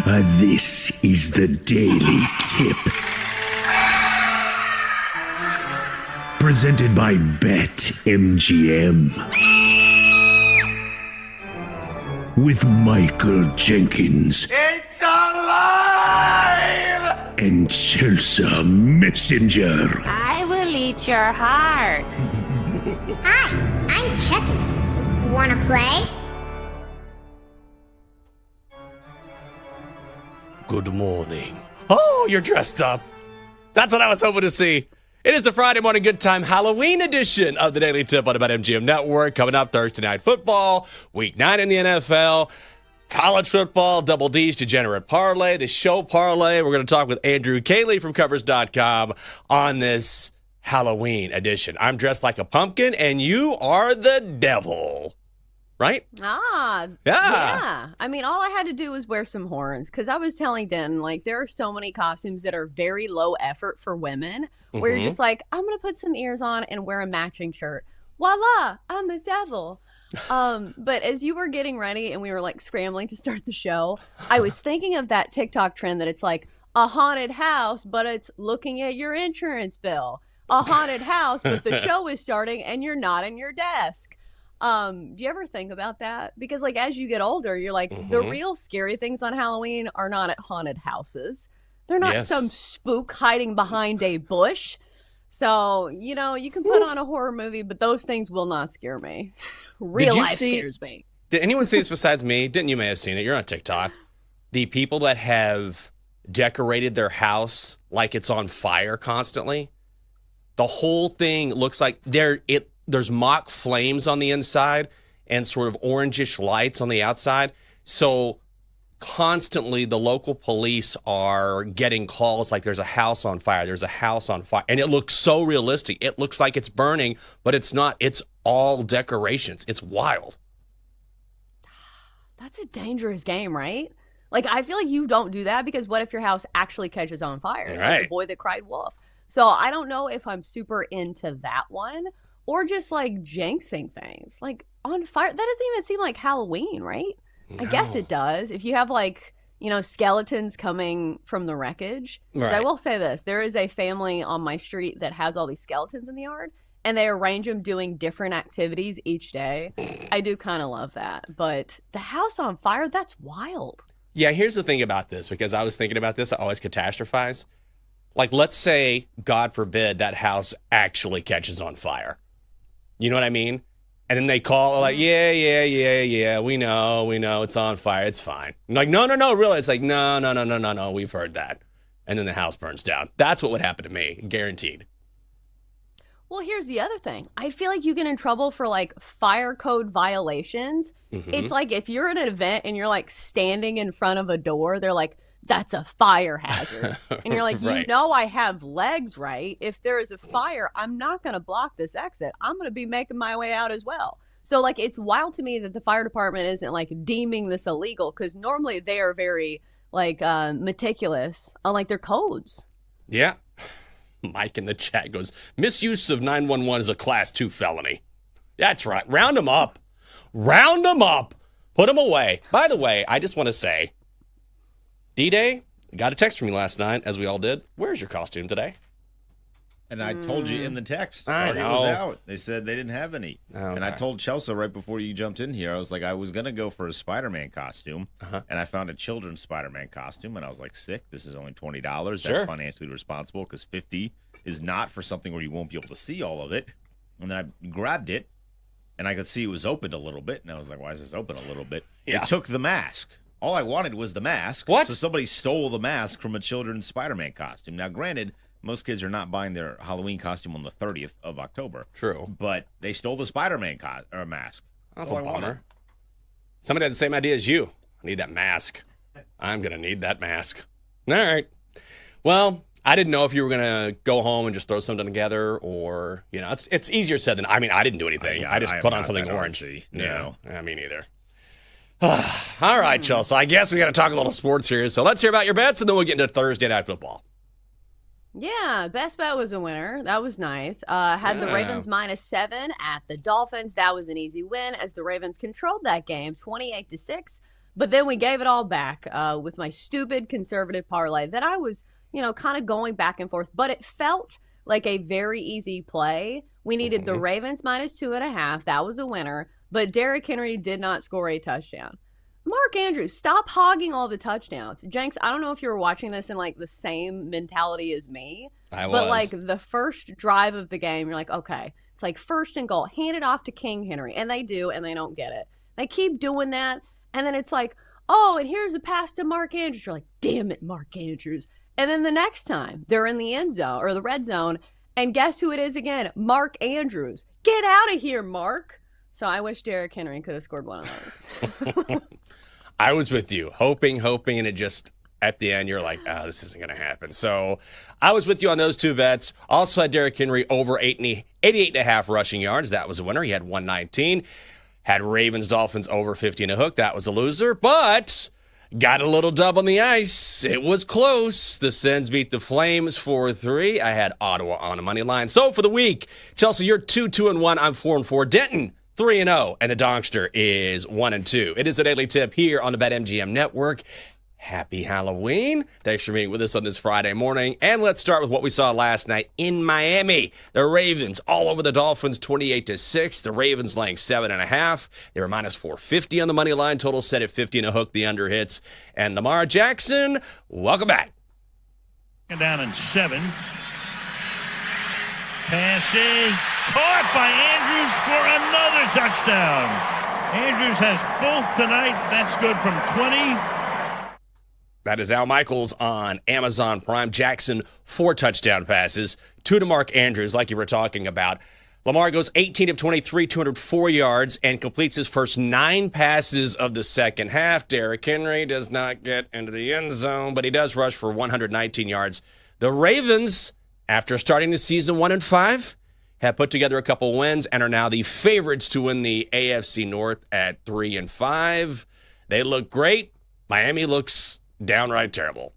This is the Daily Tip. Presented by BetMGM. With Michael Jenkins. It's alive! And Chelsea Messenger. I will eat your heart. Hi, I'm Chucky. Wanna play? Good morning. Oh, you're dressed up. That's what I was hoping to see. It is the Friday morning good time Halloween edition of the Daily Tip on the BetMGM Network. Coming up Thursday Night Football, Week 9 in the NFL, college football, Double D's Degenerate Parlay, the show parlay. We're going to talk with Andrew Cayley from Covers.com on this Halloween edition. I'm dressed like a pumpkin, and you are the devil. Right? Yeah. I mean, all I had to do was wear some horns because I was telling Den, like, there are so many costumes that are very low effort for women where you're just like, I'm going to put some ears on and wear a matching shirt. Voila, I'm the devil. But as you were getting ready and we were like scrambling to start the show, I was thinking of that TikTok trend that it's like a haunted house, but it's looking at your insurance bill. A haunted house, but the show is starting and you're not in your desk. Do you ever think about that? Because like as you get older, you're like the real scary things on Halloween are not at haunted houses. They're not some spook hiding behind a bush. So, you know, you can put on a horror movie, but those things will not scare me. Real life scares me. Did anyone see this besides me? Didn't you may have seen it? You're on TikTok. The people that have decorated their house like it's on fire constantly. The whole thing looks like there's mock flames on the inside and sort of orangish lights on the outside. So constantly the local police are getting calls like there's a house on fire, there's a house on fire. And it looks so realistic. It looks like it's burning, but it's not. It's all decorations. It's wild. That's a dangerous game, right? Like, I feel like you don't do that because what if your house actually catches on fire? It's like The Boy That Cried Wolf. So I don't know if I'm super into that one. Or just like jinxing things. Like on fire. That doesn't even seem like Halloween, right? No. I guess it does. If you have like, you know, skeletons coming from the wreckage. Right. So I will say this. There is a family on my street that has all these skeletons in the yard. And they arrange them doing different activities each day. I do kind of love that. But the house on fire, that's wild. Yeah, here's the thing about this. Because I was thinking about this. I always catastrophize. Like, let's say, God forbid, that house actually catches on fire. You know what I mean? And then they call like, yeah, we know, it's on fire, it's fine. I'm like, no, really? It's like, no, we've heard that. And then the house burns down. That's what would happen to me, guaranteed. Well, here's the other thing. I feel like you get in trouble for like fire code violations. It's like if you're at an event and you're like standing in front of a door, they're like, that's a fire hazard. And you're like, you know, I have legs, right? If there is a fire, I'm not going to block this exit. I'm going to be making my way out as well. So like, it's wild to me that the fire department isn't like deeming this illegal because normally they are very like meticulous on like their codes. Yeah. Mike in the chat goes, misuse of 911 is a class 2 felony. That's right. Round them up. Put them away. By the way, I just want to say, D-Day, got a text from you last night, as we all did. Where's your costume today? And I told you in the text. I know. It was out. They said they didn't have any. Okay. And I told Chelsea right before you jumped in here, I was like, I was going to go for a Spider-Man costume. And I found a children's Spider-Man costume. And I was like, sick. This is only $20. That's financially responsible because $50 is not for something where you won't be able to see all of it. And then I grabbed it, and I could see it was opened a little bit. And I was like, why is this open a little bit? Yeah. It took the mask. All I wanted was the mask. What? So somebody stole the mask from a children's Spider-Man costume. Now, granted, most kids are not buying their Halloween costume on the 30th of October. True. But they stole the Spider-Man mask. That's a bummer. Somebody had the same idea as you. I need that mask. I'm going to need that mask. All right. Well, I didn't know if you were going to go home and just throw something together or, you know, it's easier said than, I mean, I didn't do anything. I just put on something orange. No. Yeah, me neither. All right, Chelsea. I guess we got to talk a little sports here. So let's hear about your bets, and then we'll get into Thursday Night Football. Yeah, best bet was a winner. That was nice. Had the Ravens -7 at the Dolphins. That was an easy win as the Ravens controlled that game 28-6. But then we gave it all back with my stupid conservative parlay that I was, kind of going back and forth. But it felt like a very easy play. We needed the Ravens -2.5. That was a winner. But Derrick Henry did not score a touchdown. Mark Andrews, stop hogging all the touchdowns. Jenks, I don't know if you were watching this in like the same mentality as me. I was. But like the first drive of the game, you're like, okay, it's like 1st and goal. Hand it off to King Henry. And they do, and they don't get it. They keep doing that. And then it's like, oh, and here's a pass to Mark Andrews. You're like, damn it, Mark Andrews. And then the next time they're in the end zone or the red zone. And guess who it is again? Mark Andrews. Get out of here, Mark. So I wish Derrick Henry could have scored one of those. I was with you, hoping, and it just, at the end, you're like, oh, this isn't going to happen. So I was with you on those 2 bets. Also had Derrick Henry over 88.5 rushing yards. That was a winner. He had 119. Had Ravens-Dolphins over 50.5. That was a loser. But got a little dub on the ice. It was close. The Sens beat the Flames 4-3. I had Ottawa on the money line. So for the week, Chelsea, you're 2-1. I'm 4-4. Denton, 3-0, and the Donkster is 1-2. It is a daily tip here on the BetMGM Network. Happy Halloween. Thanks for being with us on this Friday morning. And let's start with what we saw last night in Miami. The Ravens all over the Dolphins, 28-6. The Ravens laying 7.5. They were -450 on the money line. Total set at 50.5. The under hits. And Lamar Jackson, welcome back. Down in 7. Pass is caught by Andrews for another touchdown. Andrews has both tonight. That's good from 20. That is Al Michaels on Amazon Prime. Jackson, 4 touchdown passes. 2 to Mark Andrews, like you were talking about. Lamar goes 18 of 23, 204 yards, and completes his first 9 passes of the second half. Derrick Henry does not get into the end zone, but he does rush for 119 yards. The Ravens, after starting the season 1-5, have put together a couple wins and are now the favorites to win the AFC North at 3-5. They look great. Miami looks downright terrible.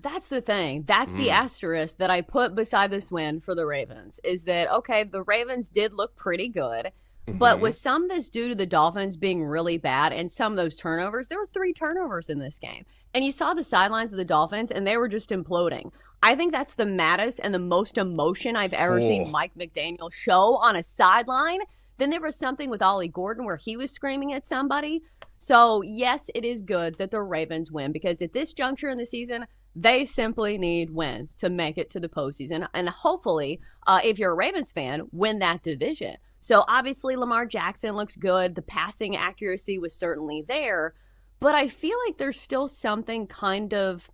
That's the thing. That's the asterisk that I put beside this win for the Ravens is that, okay, the Ravens did look pretty good, but with some of this due to the Dolphins being really bad and some of those turnovers, there were 3 turnovers in this game. And you saw the sidelines of the Dolphins, and they were just imploding. I think that's the maddest and the most emotion I've ever seen Mike McDaniel show on a sideline. Then there was something with Ollie Gordon where he was screaming at somebody. So, yes, it is good that the Ravens win because at this juncture in the season, they simply need wins to make it to the postseason. And hopefully, if you're a Ravens fan, win that division. So, obviously, Lamar Jackson looks good. The passing accuracy was certainly there. But I feel like there's still something kind of,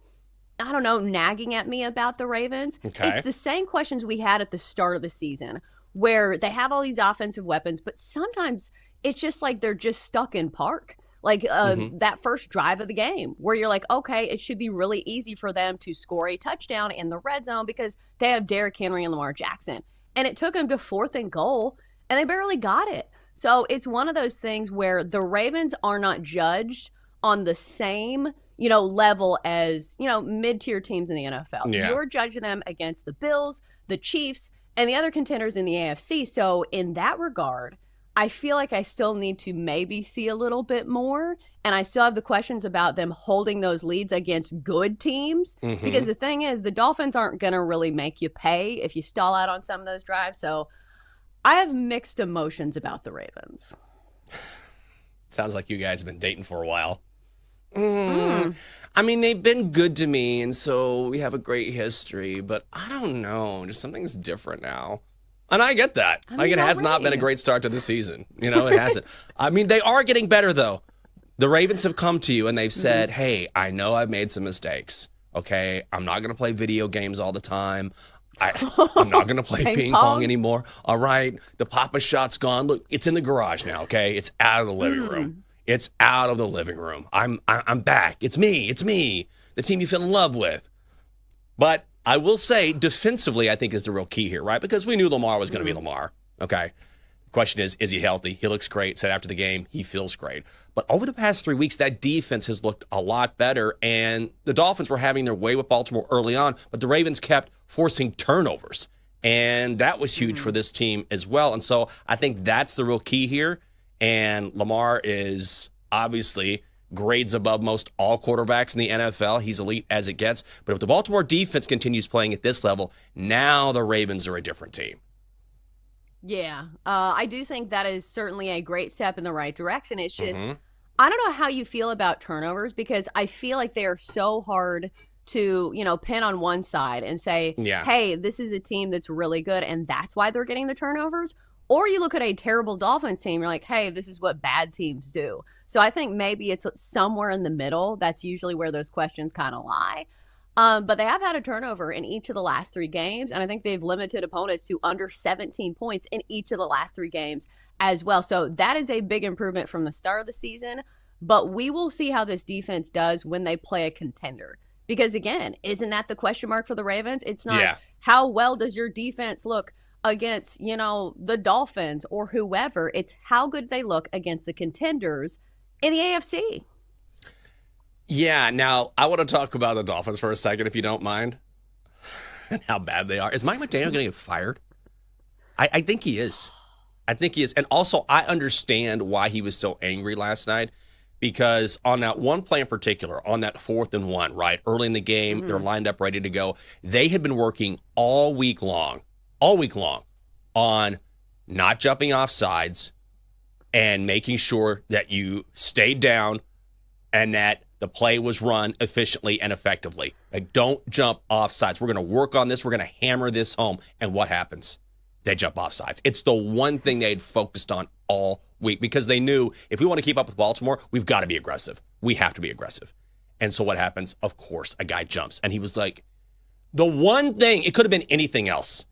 I don't know, nagging at me about the Ravens. Okay. It's the same questions we had at the start of the season where they have all these offensive weapons, but sometimes it's just like they're just stuck in park. Like that first drive of the game where you're like, okay, it should be really easy for them to score a touchdown in the red zone because they have Derrick Henry and Lamar Jackson. And it took them to 4th and goal, and they barely got it. So it's one of those things where the Ravens are not judged on the same, level as, mid-tier teams in the NFL. Yeah. You're judging them against the Bills, the Chiefs, and the other contenders in the AFC. So in that regard, I feel like I still need to maybe see a little bit more. And I still have the questions about them holding those leads against good teams. Because the thing is, the Dolphins aren't going to really make you pay if you stall out on some of those drives. So I have mixed emotions about the Ravens. Sounds like you guys have been dating for a while. I mean, they've been good to me, and so we have a great history. But I don't know. Just something's different now. And I get that. I mean, it has not been a great start to the season. It hasn't. I mean, they are getting better, though. The Ravens have come to you, and they've said, hey, I know I've made some mistakes. Okay? I'm not going to play video games all the time. I'm not going to play ping pong anymore. All right? The Papa Shot's gone. Look, it's in the garage now, okay? It's out of the living room. It's out of the living room. I'm back. It's me. The team you fell in love with. But I will say, defensively, I think is the real key here, right? Because we knew Lamar was going to be Lamar. Okay. The question is he healthy? He looks great. Said after the game, he feels great. But over the past 3 weeks, that defense has looked a lot better. And the Dolphins were having their way with Baltimore early on, but the Ravens kept forcing turnovers. And that was huge for this team as well. And so I think that's the real key here. And Lamar is obviously grades above most all quarterbacks in the NFL. He's elite as it gets. But if the Baltimore defense continues playing at this level, now the Ravens are a different team. Yeah, I do think that is certainly a great step in the right direction. It's just, I don't know how you feel about turnovers, because I feel like they are so hard to, pin on one side and say, hey, this is a team that's really good and that's why they're getting the turnovers. Or you look at a terrible Dolphins team, you're like, hey, this is what bad teams do. So I think maybe it's somewhere in the middle. That's usually where those questions kind of lie. But they have had a turnover in each of the last 3 games, and I think they've limited opponents to under 17 points in each of the last 3 games as well. So that is a big improvement from the start of the season. But we will see how this defense does when they play a contender. Because, again, isn't that the question mark for the Ravens? It's not how well does your defense look against, the Dolphins or whoever. It's how good they look against the contenders in the AFC. Yeah, now I want to talk about the Dolphins for a second, if you don't mind, and how bad they are. Is Mike McDaniel going to get fired? I think he is. I think he is. And also, I understand why he was so angry last night, because on that one play in particular, on that 4th and 1, right, early in the game, they're lined up ready to go. They had been working all week long on not jumping off sides and making sure that you stayed down and that the play was run efficiently and effectively. Like, don't jump off sides. We're going to work on this. We're going to hammer this home. And what happens? They jump off sides. It's the one thing they had focused on all week, because they knew if we want to keep up with Baltimore, we've got to be aggressive. We have to be aggressive. And so what happens? Of course, a guy jumps. And he was like, the one thing, it could have been anything else.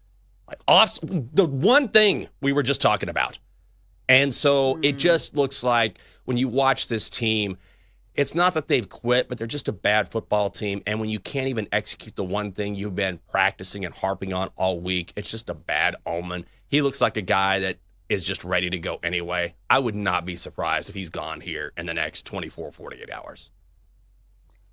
The one thing we were just talking about. And so it just looks like when you watch this team, it's not that they've quit, but they're just a bad football team. And when you can't even execute the one thing you've been practicing and harping on all week, it's just a bad omen. He looks like a guy that is just ready to go anyway. I would not be surprised if he's gone here in the next 24, 48 hours.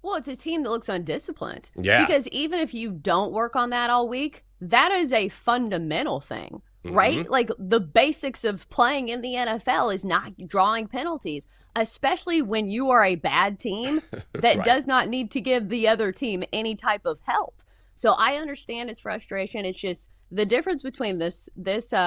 Well, it's a team that looks undisciplined. Yeah. Because even if you don't work on that all week, that is a fundamental thing, right? Like, the basics of playing in the NFL is not drawing penalties, especially when you are a bad team that does not need to give the other team any type of help. So I understand his frustration. It's just the difference between this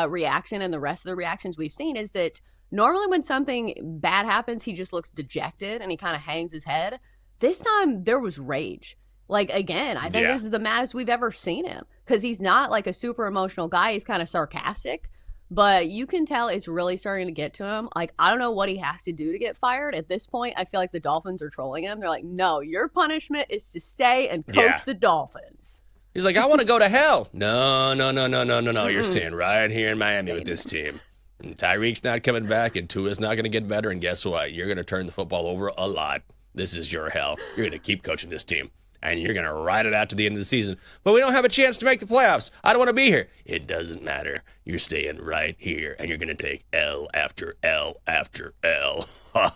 reaction and the rest of the reactions we've seen is that normally when something bad happens, he just looks dejected and he kind of hangs his head. This time there was rage. Like, again, I think this is the maddest we've ever seen him, because he's not like a super emotional guy. He's kind of sarcastic, but you can tell it's really starting to get to him. Like, I don't know what he has to do to get fired. At this point, I feel like the Dolphins are trolling him. They're like, no, your punishment is to stay and coach the Dolphins. He's like, I want to go to hell. No. You're staying right here in Miami with this team. And Tyreek's not coming back, and Tua's not going to get better. And guess what? You're going to turn the football over a lot. This is your hell. You're going to keep coaching this team, and you're going to ride it out to the end of the season. But we don't have a chance to make the playoffs. I don't want to be here. It doesn't matter. You're staying right here, and you're going to take L after L after L. That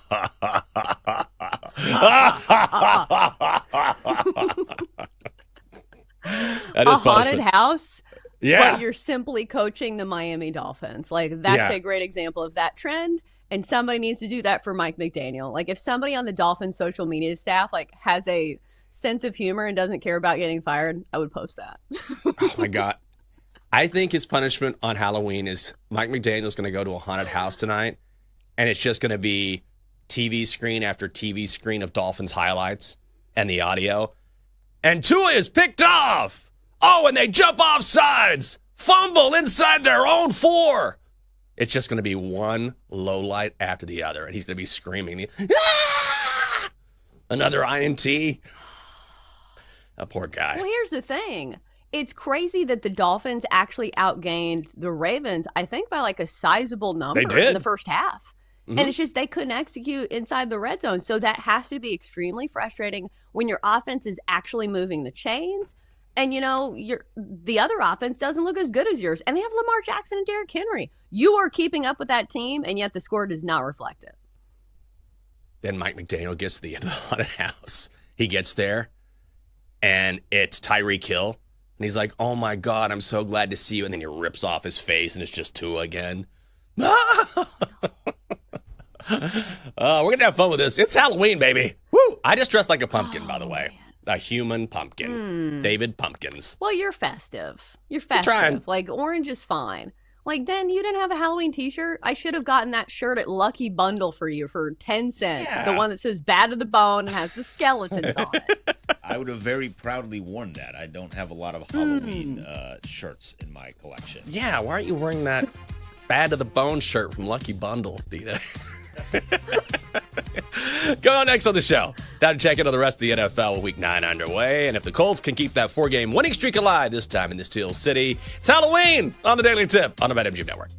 is a haunted house, but you're simply coaching the Miami Dolphins. Like, that's a great example of that trend. And somebody needs to do that for Mike McDaniel. Like, if somebody on the Dolphins social media staff has a sense of humor and doesn't care about getting fired, I would post that. Oh my God. I think his punishment on Halloween is Mike McDaniel's going to go to a haunted house tonight, and it's just going to be TV screen after TV screen of Dolphins highlights and the audio. And Tua is picked off. Oh, and they jump off sides. Fumble inside their own 4. It's just going to be one low light after the other, and he's going to be screaming, ah! Another INT. That poor guy. Well, here's the thing. It's crazy that the Dolphins actually outgained the Ravens, I think, by like a sizable number in the first half. And it's just they couldn't execute inside the red zone. So that has to be extremely frustrating when your offense is actually moving the chains. And, the other offense doesn't look as good as yours. And they have Lamar Jackson and Derrick Henry. You are keeping up with that team, and yet the score does not reflect it. Then Mike McDaniel gets to the end of the haunted house. He gets there, and it's Tyreek Hill. And he's like, oh, my God, I'm so glad to see you. And then he rips off his face, and it's just Tua again. We're going to have fun with this. It's Halloween, baby. Woo! I just dressed like a pumpkin, by the way. Man. A human pumpkin. David Pumpkins. Well, you're festive. You're festive. Trying. Like, orange is fine. Like, then you didn't have a Halloween t-shirt? I should have gotten that shirt at Lucky Bundle for you for 10 cents. Yeah. The one that says bad to the bone and has the skeletons on it. I would have very proudly worn that. I don't have a lot of Halloween shirts in my collection. Yeah, why aren't you wearing that bad to the bone shirt from Lucky Bundle, Dita? Go on next on the show. Time to check into the rest of the NFL with Week 9 underway. And if the Colts can keep that 4-game winning streak alive this time in the Steel City, it's Halloween on the Daily Tip on the BetMGM Network.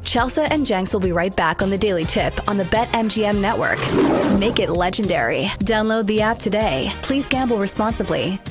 Chelsea and Jenks will be right back on the Daily Tip on the BetMGM Network. Make it legendary. Download the app today. Please gamble responsibly.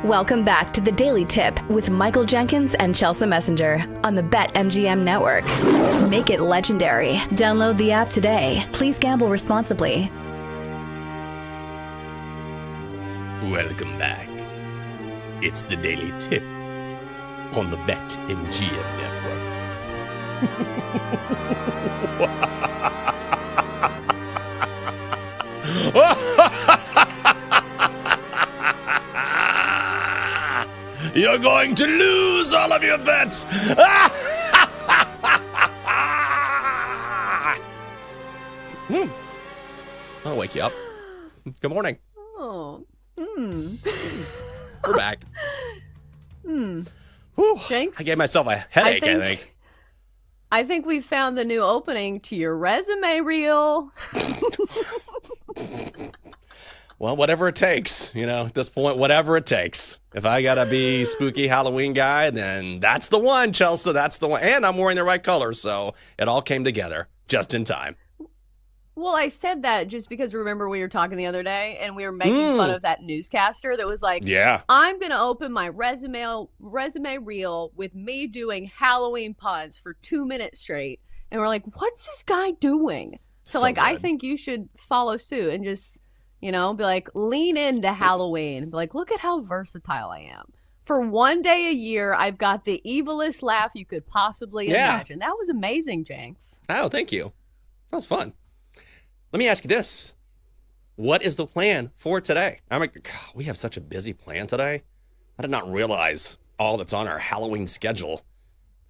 Welcome back to the Daily Tip with Michael Jenkins and Chelsea Messenger on the BetMGM Network. Make it legendary. Download the app today. Please gamble responsibly. Welcome back. It's the Daily Tip on the BetMGM Network. You're going to lose all of your bets. I'll wake you up. Good morning. Oh. We're back. Whew. Jenks, I gave myself a headache, I think. I think we found the new opening to your resume reel. Well, whatever it takes, at this point, whatever it takes. If I got to be spooky Halloween guy, then that's the one, Chelsea. That's the one. And I'm wearing the right colors, so it all came together just in time. Well, I said that just because remember we were talking the other day and we were making fun of that newscaster that was like, yeah, I'm going to open my resume reel with me doing Halloween puns for 2 minutes straight. And we're like, what's this guy doing? So like, good. I think you should follow suit and just, be like, lean into Halloween. Be like, look at how versatile I am. For one day a year, I've got the evilest laugh you could possibly imagine. That was amazing, Jenks. Oh, thank you. That was fun. Let me ask you this. What is the plan for today? I'm like, God, we have such a busy plan today. I did not realize all that's on our Halloween schedule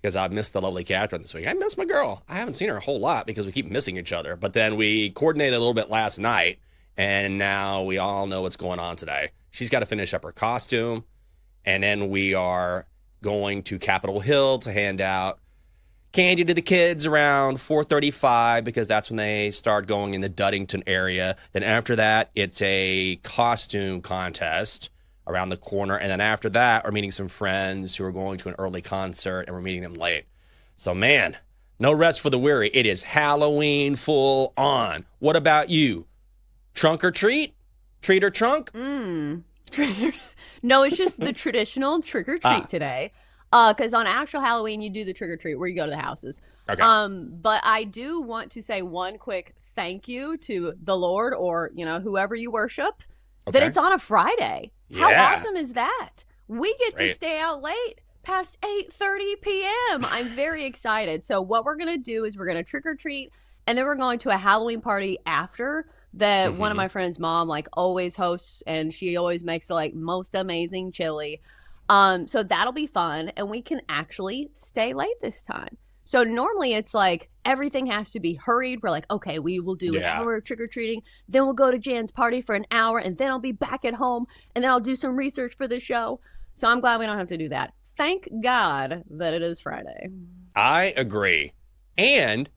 because I missed the lovely Catherine this week. I miss my girl. I haven't seen her a whole lot because we keep missing each other. But then we coordinated a little bit last night, and now we all know what's going on today. She's got to finish up her costume, and then we are going to Capitol Hill to hand out candy to the kids around 4:35 because that's when they start going in the Duddington area. Then after that, it's a costume contest around the corner. And then after that, we're meeting some friends who are going to an early concert, and we're meeting them late. So, man, no rest for the weary. It is Halloween full on. What about you? Trunk or treat? Treat or trunk? No, it's just the traditional trick or treat today. Because on actual Halloween, you do the trick or treat where you go to the houses. Okay. But I do want to say one quick thank you to the Lord or, whoever you worship, that it's on a Friday. Yeah. How awesome is that? We get to stay out late past 8:30 p.m. I'm very excited. So what we're going to do is we're going to trick or treat, and then we're going to a Halloween party after that one of my friends' mom, always hosts, and she always makes the, most amazing chili. So that'll be fun, and we can actually stay late this time. So normally it's everything has to be hurried. We're like, okay, we will do an hour of trick-or-treating, then we'll go to Jan's party for an hour, and then I'll be back at home, and then I'll do some research for the show. So I'm glad we don't have to do that. Thank God that it is Friday. I agree. And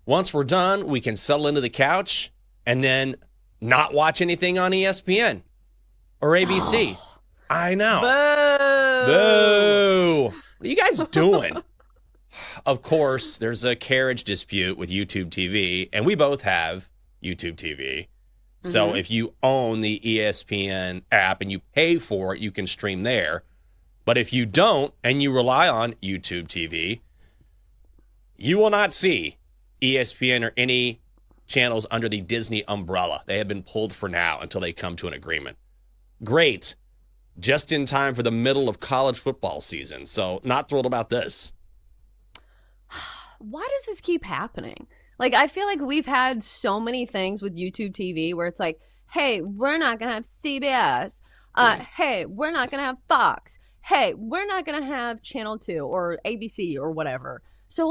once we're done, we can settle into the couch and then not watch anything on ESPN or ABC. I know. Boo! What are you guys doing? Of course, there's a carriage dispute with YouTube TV, and we both have YouTube TV. So if you own the ESPN app and you pay for it, you can stream there. But if you don't and you rely on YouTube TV, you will not see ESPN or any channels under the Disney umbrella. They have been pulled for now until they come to an agreement. Great. Just in time for the middle of college football season. So not thrilled about this. Why does this keep happening? I feel like we've had so many things with YouTube TV where it's like, hey, we're not going to have CBS. Hey, we're not going to have Fox. Hey, we're not going to have Channel 2 or ABC or whatever. So,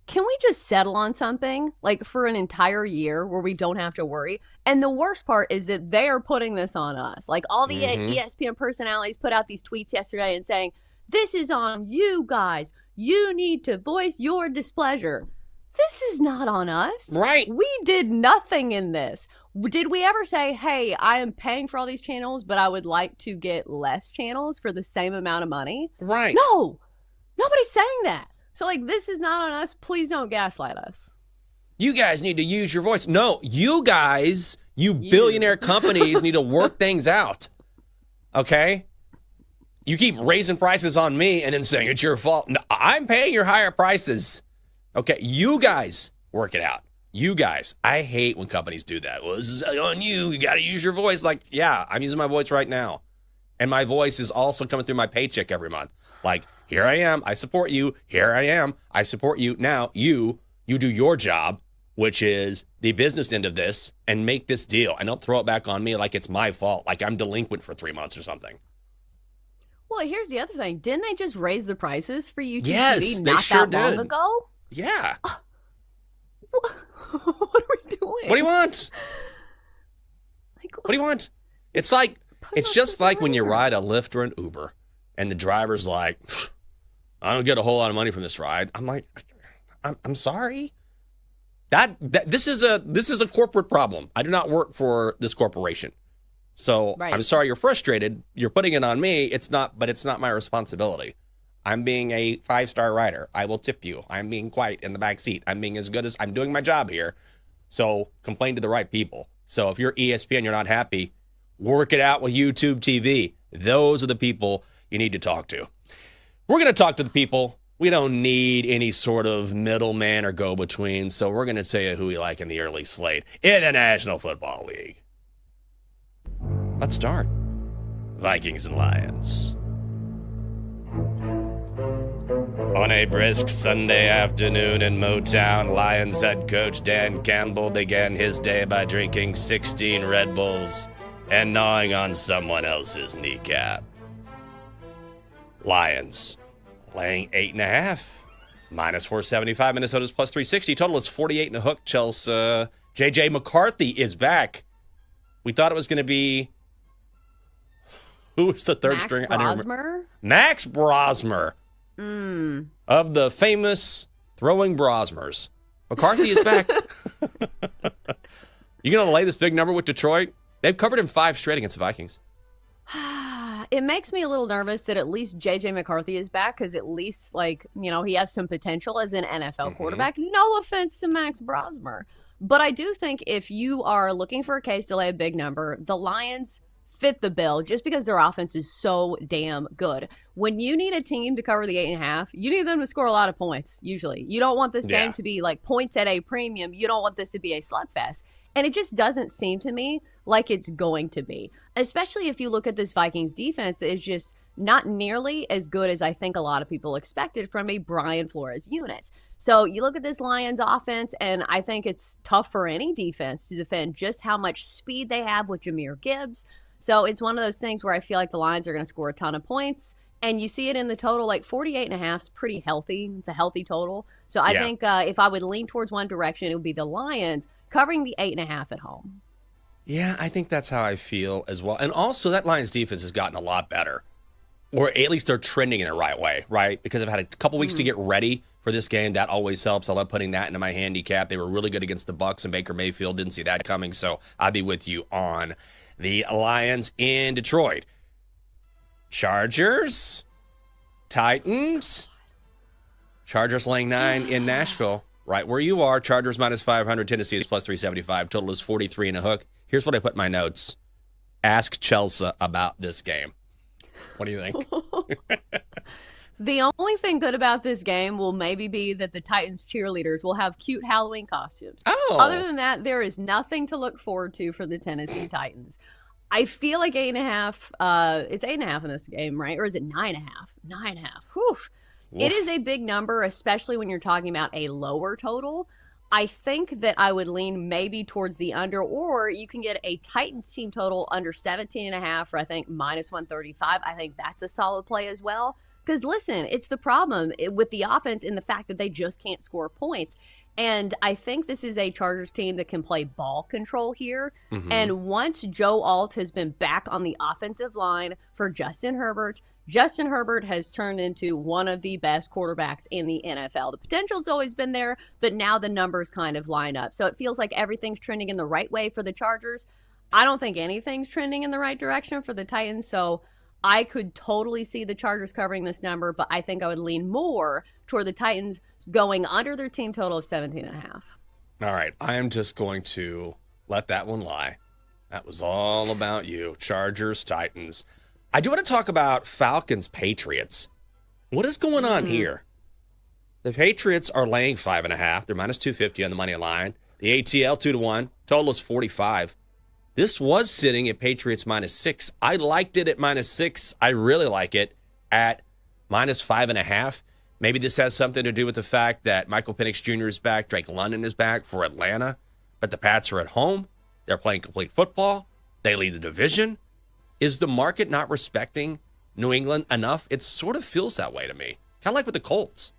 can we just settle on something, for an entire year where we don't have to worry? And the worst part is that they are putting this on us. All the ESPN personalities put out these tweets yesterday and saying, this is on you guys. You need to voice your displeasure. This is not on us. Right. We did nothing in this. Did we ever say, hey, I am paying for all these channels, but I would like to get less channels for the same amount of money? Right. No. Nobody's saying that. So, this is not on us. Please don't gaslight us. You guys need to use your voice. No, you guys You billionaire companies need to work things out. Okay? You keep raising prices on me and then saying it's your fault. No, I'm paying your higher prices. Okay, you guys work it out. You guys. I hate when companies do that. Well, this is on you. You got to use your voice. Like, yeah, I'm using my voice right now. And my voice is also coming through my paycheck every month. Like, here I am. I support you. Here I am. I support you. Now, you do your job, which is the business end of this, and make this deal. And don't throw it back on me like it's my fault, like I'm delinquent for 3 months or something. Well, here's the other thing. Didn't they just raise the prices for YouTube Yes, TV they not sure that long did. ago? Yeah. What are we doing? What do you want? What do you want? It's like, it's just like when you ride a Lyft or an Uber, and the driver's like, I don't get a whole lot of money from this ride. I'm like, I'm sorry. This is a corporate problem. I do not work for this corporation. So Right. I'm sorry you're frustrated. You're putting it on me. It's not my responsibility. I'm being a 5-star rider. I will tip you. I'm being quiet in the back seat. I'm being as good as I'm doing my job here. So complain to the right people. So if you're ESPN, you're not happy, work it out with YouTube TV. Those are the people you need to talk to. We're going to talk to the people. We don't need any sort of middleman or go-between. So we're going to tell you who we like in the early slate in the National Football League. Let's start. Vikings and Lions. On a brisk Sunday afternoon in Motown, Lions head coach Dan Campbell began his day by drinking 16 Red Bulls and gnawing on someone else's kneecap. Lions laying 8.5, minus 475. Minnesota's plus 360. Total is 48 and a hook. Chelsea. J.J. McCarthy is back. We thought it was going to be... Who was the third string? Max Brosmer. Of the famous throwing Brosmers. McCarthy is back. You going to lay this big number with Detroit? They've covered him 5 straight against the Vikings. It makes me a little nervous that at least J.J. McCarthy is back because at least, he has some potential as an NFL quarterback. No offense to Max Brosmer. But I do think if you are looking for a case to lay a big number, the Lions fit the bill just because their offense is so damn good. When you need a team to cover the 8.5, you need them to score a lot of points, usually. You don't want this game to be like points at a premium. You don't want this to be a slugfest. And it just doesn't seem to me like it's going to be, especially if you look at this Vikings defense that is just not nearly as good as I think a lot of people expected from a Brian Flores unit. So you look at this Lions offense, and I think it's tough for any defense to defend just how much speed they have with Jahmyr Gibbs. So it's one of those things where I feel like the Lions are going to score a ton of points. And you see it in the total, like 48.5 is pretty healthy. It's a healthy total. So I think if I would lean towards one direction, it would be the Lions covering the 8.5 at home. Yeah, I think that's how I feel as well. And also that Lions defense has gotten a lot better. Or at least they're trending in the right way, right? Because I've had a couple weeks to get ready for this game. That always helps. I love putting that into my handicap. They were really good against the Bucs and Baker Mayfield. Didn't see that coming. So I'd be with you on the Lions in Detroit. Chargers, Titans. Chargers laying 9 in Nashville, right where you are. Chargers minus 500. Tennessee is plus 375. Total is 43 and a hook. Here's what I put in my notes. Ask Chelsea about this game. What do you think? The only thing good about this game will maybe be that the Titans cheerleaders will have cute Halloween costumes. Oh. Other than that, there is nothing to look forward to for the Tennessee Titans. I feel like 8.5. It's 8.5 in this game, right? Or is it 9.5? 9.5. Whew. It is a big number, especially when you're talking about a lower total. I think that I would lean maybe towards the under, or you can get a Titans team total under 17.5 for, I think, minus 135. I think that's a solid play as well. Because, listen, it's the problem with the offense in the fact that they just can't score points. And I think this is a Chargers team that can play ball control here. And once Joe Alt has been back on the offensive line for Justin Herbert has turned into one of the best quarterbacks in the NFL. The potential's always been there, but now the numbers kind of line up. So it feels like everything's trending in the right way for the Chargers. I don't think anything's trending in the right direction for the Titans. So I could totally see the Chargers covering this number, but I think I would lean more toward the Titans going under their team total of 17.5. All right. I am just going to let that one lie. That was all about you. Chargers, Titans. I do want to talk about Falcons, Patriots. What is going on here? The Patriots are laying 5.5. They're minus 250 on the money line. The ATL 2-1. Total is 45. This was sitting at Patriots minus 6. I liked it at minus 6. I really like it at minus 5.5. Maybe this has something to do with the fact that Michael Penix Jr. is back, Drake London is back for Atlanta, but the Pats are at home. They're playing complete football. They lead the division. Is the market not respecting New England enough? It sort of feels that way to me. Kind of like with the Colts.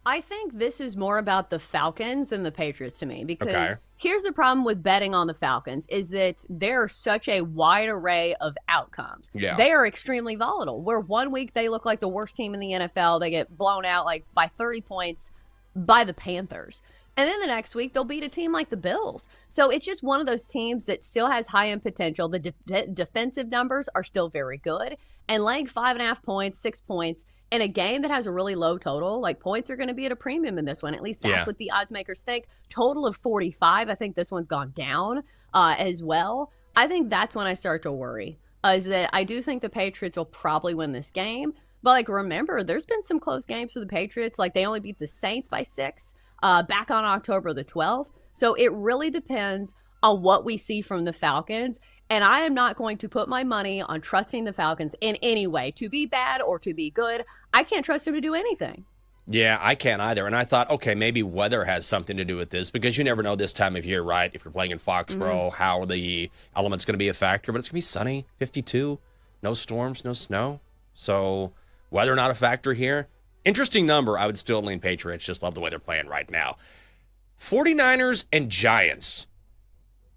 I think this is more about the Falcons than the Patriots to me, because here's the problem with betting on the Falcons is that they're such a wide array of outcomes. Yeah. They are extremely volatile. Where 1 week they look like the worst team in the NFL. They get blown out like by 30 points by the Panthers. And then the next week they'll beat a team like the Bills. So it's just one of those teams that still has high-end potential. The defensive numbers are still very good. And laying 5.5 points, 6 points, in a game that has a really low total, like points are going to be at a premium in this one. At least that's what the odds makers think. Total of 45. I think this one's gone down as well. I think that's when I start to worry, is that I do think the Patriots will probably win this game. But like, remember, there's been some close games for the Patriots. Like they only beat the Saints by 6 back on October the 12th. So it really depends on what we see from the Falcons. And I am not going to put my money on trusting the Falcons in any way, to be bad or to be good. I can't trust them to do anything. Yeah, I can't either. And I thought, okay, maybe weather has something to do with this, because you never know this time of year, right? If you're playing in Foxborough, how are the elements going to be a factor? But it's going to be sunny, 52, no storms, no snow. So weather not a factor here. Interesting number. I would still lean Patriots. Just love the way they're playing right now. 49ers and Giants.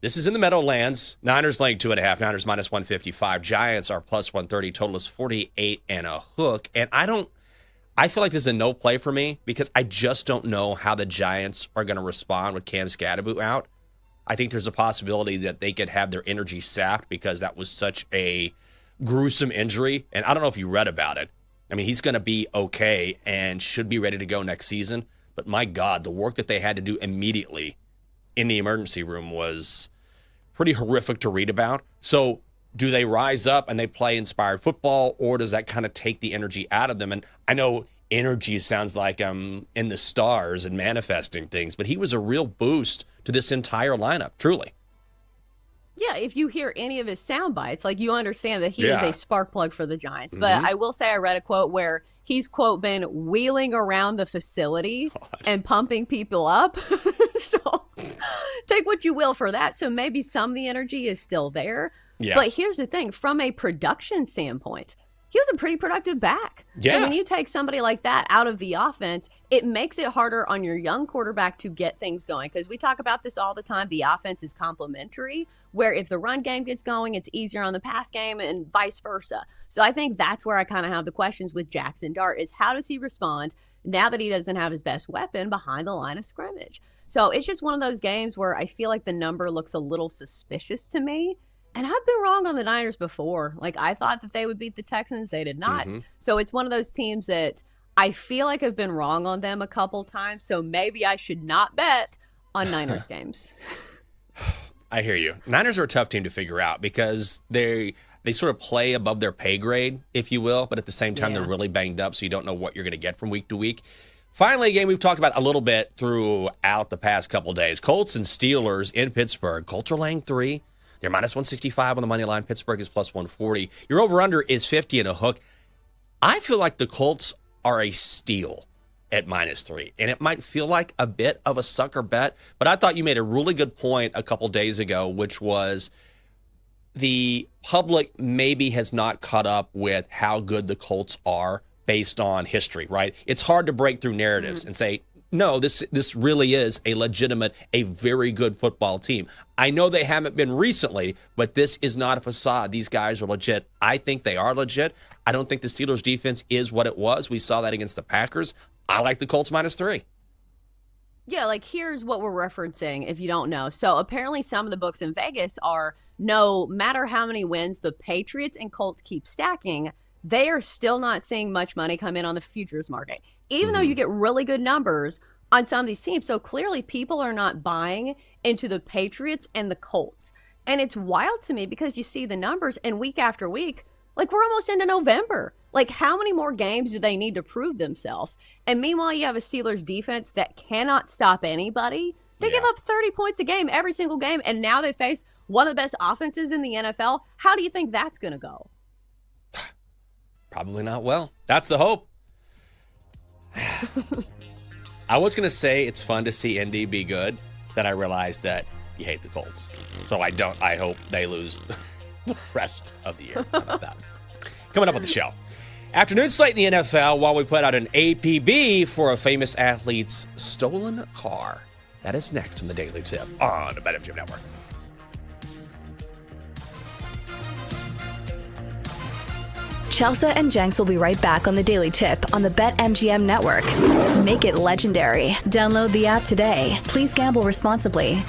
This is in the Meadowlands. Niners laying 2.5. Niners minus 155. Giants are plus 130. Total is 48 and a hook. And I feel like this is a no play for me, because I just don't know how the Giants are going to respond with Cam Scatterbo out. I think there's a possibility that they could have their energy sapped, because that was such a gruesome injury. And I don't know if you read about it. I mean, he's going to be okay and should be ready to go next season. But my God, the work that they had to do immediately in the emergency room was pretty horrific to read about. So do they rise up and they play inspired football, or does that kind of take the energy out of them? And I know energy sounds like I'm in the stars and manifesting things, but he was a real boost to this entire lineup, truly. Yeah, if you hear any of his sound bites, like, you understand that he is a spark plug for the Giants. But I will say I read a quote where he's, quote, been wheeling around the facility and pumping people up. So take what you will for that. So maybe some of the energy is still there. Yeah. But here's the thing. From a production standpoint, he was a pretty productive back. Yeah. So when you take somebody like that out of the offense, it makes it harder on your young quarterback to get things going. Because we talk about this all the time. The offense is complementary, where if the run game gets going, it's easier on the pass game and vice versa. So I think that's where I kind of have the questions with Jackson Dart, is how does he respond now that he doesn't have his best weapon behind the line of scrimmage? So it's just one of those games where I feel like the number looks a little suspicious to me. And I've been wrong on the Niners before. Like, I thought that they would beat the Texans. They did not. So it's one of those teams that I feel like I've been wrong on them a couple times. So maybe I should not bet on Niners games. I hear you. Niners are a tough team to figure out, because they sort of play above their pay grade, if you will. But at the same time, they're really banged up, so you don't know what you're going to get from week to week. Finally, a game we've talked about a little bit throughout the past couple days. Colts and Steelers in Pittsburgh. Colts are laying 3. They're minus 165 on the money line. Pittsburgh is plus 140. Your over-under is 50 and a hook. I feel like the Colts are a steal at minus 3, and it might feel like a bit of a sucker bet, but I thought you made a really good point a couple days ago, which was the public maybe has not caught up with how good the Colts are based on history, right? It's hard to break through narratives and say, no, this really is a legitimate, a very good football team. I know they haven't been recently, but this is not a facade. These guys are legit. I think they are legit. I don't think the Steelers' defense is what it was. We saw that against the Packers. I like the Colts minus 3. Yeah, like, here's what we're referencing if you don't know. So apparently some of the books in Vegas are, no matter how many wins the Patriots and Colts keep stacking, they are still not seeing much money come in on the futures market, even though you get really good numbers on some of these teams. So clearly people are not buying into the Patriots and the Colts. And it's wild to me because you see the numbers, and week after week, like, we're almost into November. Like, how many more games do they need to prove themselves? And meanwhile, you have a Steelers defense that cannot stop anybody. They give up 30 points a game every single game, and now they face one of the best offenses in the NFL. How do you think that's going to go? Probably not well. That's the hope. I was going to say it's fun to see Indy be good. Then I realized that you hate the Colts. So I hope they lose the rest of the year. How about that? Coming up on the show. Afternoon slate in the NFL while we put out an APB for a famous athlete's stolen car. That is next in the Daily Tip on the BetMGM Network. Chelsea and Jenks will be right back on the Daily Tip on the BetMGM Network. Make it legendary. Download the app today. Please gamble responsibly.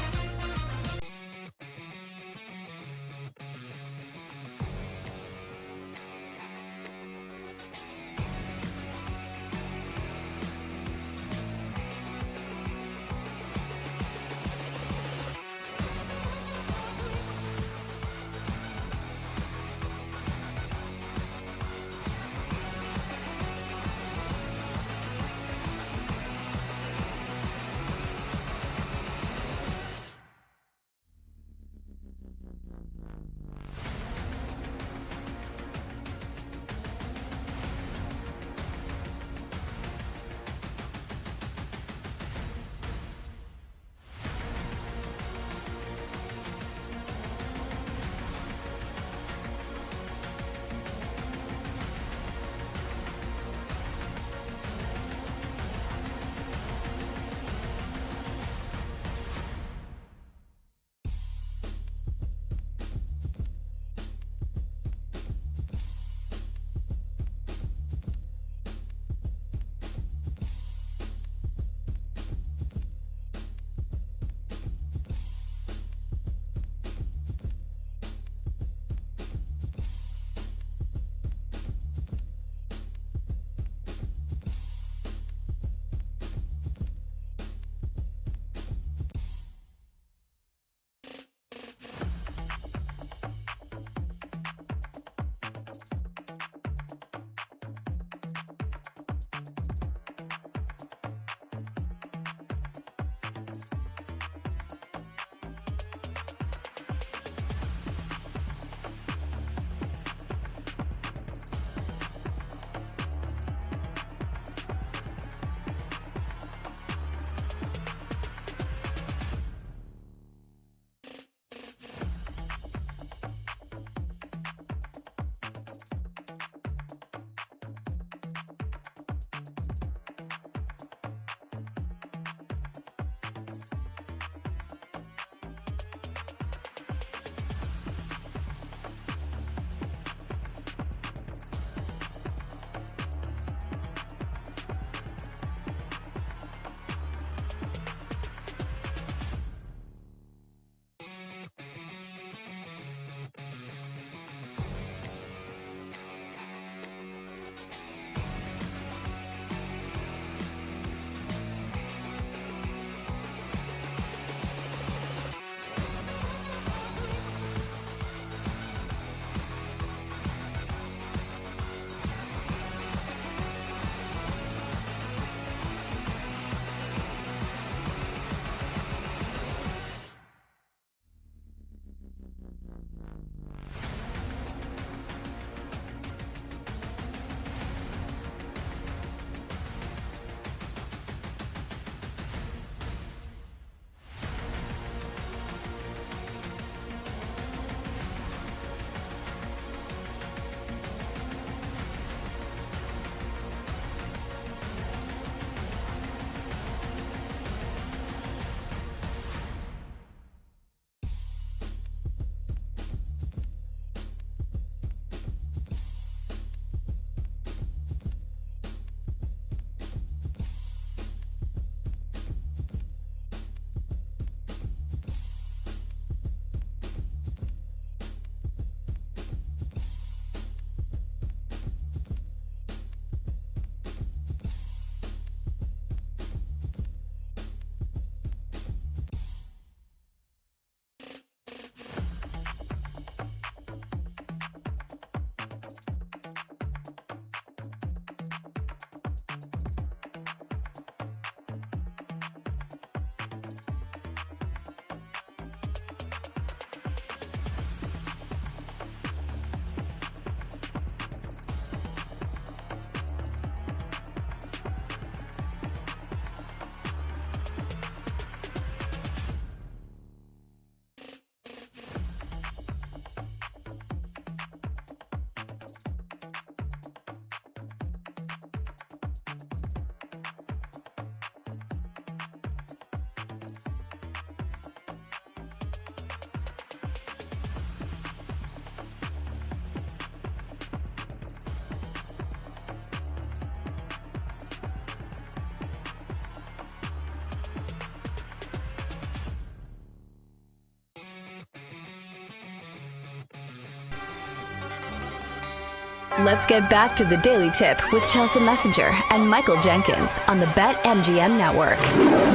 Let's get back to the Daily Tip with Chelsea Messenger and Michael Jenkins on the BetMGM Network.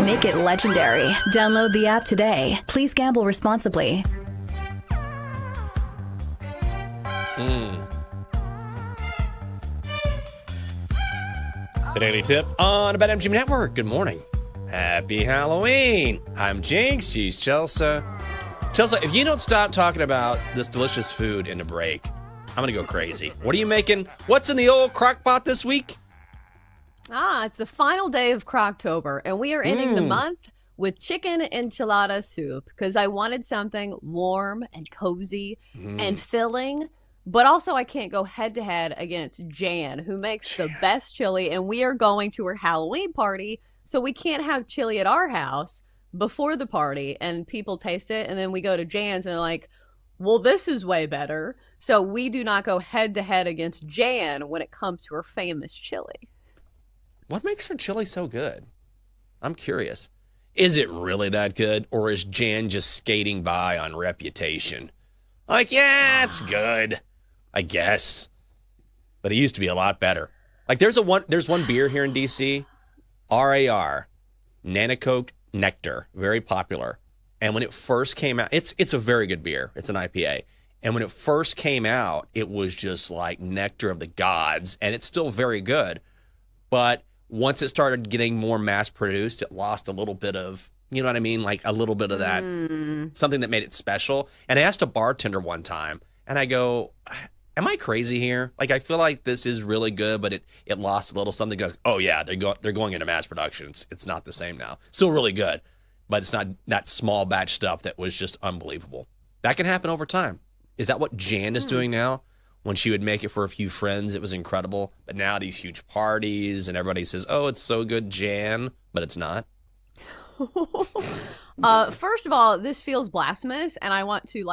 Make it legendary. Download the app today. Please gamble responsibly. The Daily Tip on the BetMGM Network. Good morning. Happy Halloween. I'm Jinx. She's Chelsea. Chelsea, if you don't stop talking about this delicious food in the break, I'm going to go crazy. What are you making? What's in the old crock pot this week? It's the final day of Croctober, and we are ending the month with chicken enchilada soup because I wanted something warm and cozy and filling, but also I can't go head-to-head against Jan, who makes the best chili, and we are going to her Halloween party, so we can't have chili at our house before the party, and people taste it, and then we go to Jan's, and they're like, well, this is way better. So we do not go head-to-head against Jan when it comes to her famous chili. What makes her chili so good? I'm curious. Is it really that good, or is Jan just skating by on reputation? Like, yeah, it's good, I guess. But it used to be a lot better. Like, there's one beer here in D.C., RAR, Nanacoke Nectar, very popular. And when it first came out, it's a very good beer. It's an IPA. And when it first came out, it was just like nectar of the gods, and it's still very good. But once it started getting more mass produced, it lost a little bit of, you know what I mean? Like a little bit of that, something that made it special. And I asked a bartender one time, and I go, am I crazy here? Like, I feel like this is really good, but it lost a little something. Goes, oh yeah, they're going into mass production. It's not the same now. Still really good, but it's not that small batch stuff that was just unbelievable. That can happen over time. Is that what Jan is doing now? When she would make it for a few friends, it was incredible. But now these huge parties and everybody says, oh, it's so good, Jan, but it's not. First of all, this feels blasphemous, and I want to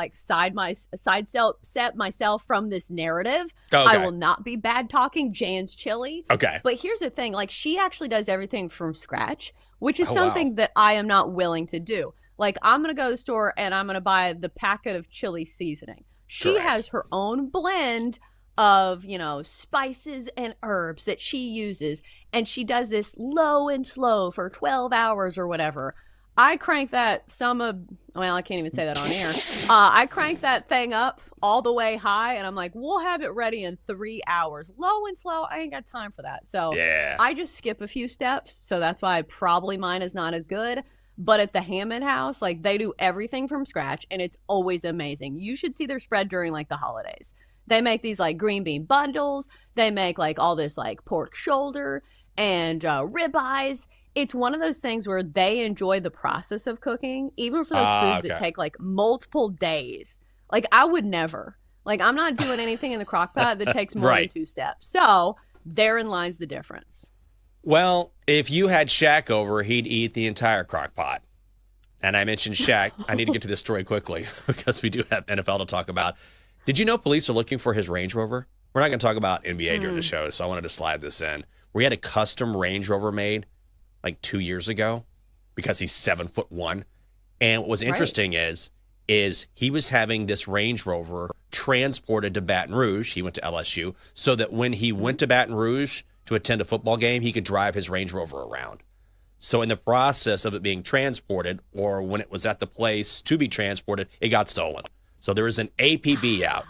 sidestep myself from this narrative. Okay. I will not be bad talking Jan's chili. Okay. But here's the thing, like, she actually does everything from scratch, which is something that I am not willing to do. Like, I'm going to go to the store and I'm going to buy the packet of chili seasoning. She has her own blend of, spices and herbs that she uses, and she does this low and slow for 12 hours or whatever. I crank that I can't even say that on air. I crank that thing up all the way high, and I'm like, we'll have it ready in 3 hours. Low and slow, I ain't got time for that. So I just skip a few steps, so that's why probably mine is not as good. But at the Hammond house, like, they do everything from scratch, and it's always amazing. You should see their spread during, like, the holidays. They make these, like, green bean bundles. They make, like, all this, like, pork shoulder and ribeyes. It's one of those things where they enjoy the process of cooking, even for those foods that take, like, multiple days. Like, I would never. Like, I'm not doing anything in the crock pot that takes more than 2 steps. So therein lies the difference. Well, if you had Shaq over, he'd eat the entire crock pot. And I mentioned Shaq. I need to get to this story quickly because we do have NFL to talk about. Did you know police are looking for his Range Rover? We're not going to talk about NBA during the show, so I wanted to slide this in. We had a custom Range Rover made like 2 years ago because he's 7'1". And what was interesting is he was having this Range Rover transported to Baton Rouge. He went to LSU so that when he went to Baton Rouge to attend a football game, he could drive his Range Rover around. So in the process of it being transported, or when it was at the place to be transported, it got stolen. So there is an APB out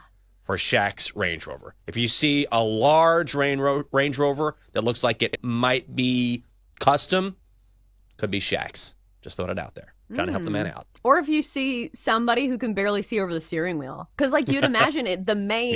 for Shaq's Range Rover. If you see a large Range Rover that looks like it might be custom, could be Shaq's. Just throwing it out there. Trying to help the man out. Or if you see somebody who can barely see over the steering wheel. Because, like, you'd imagine it, the main,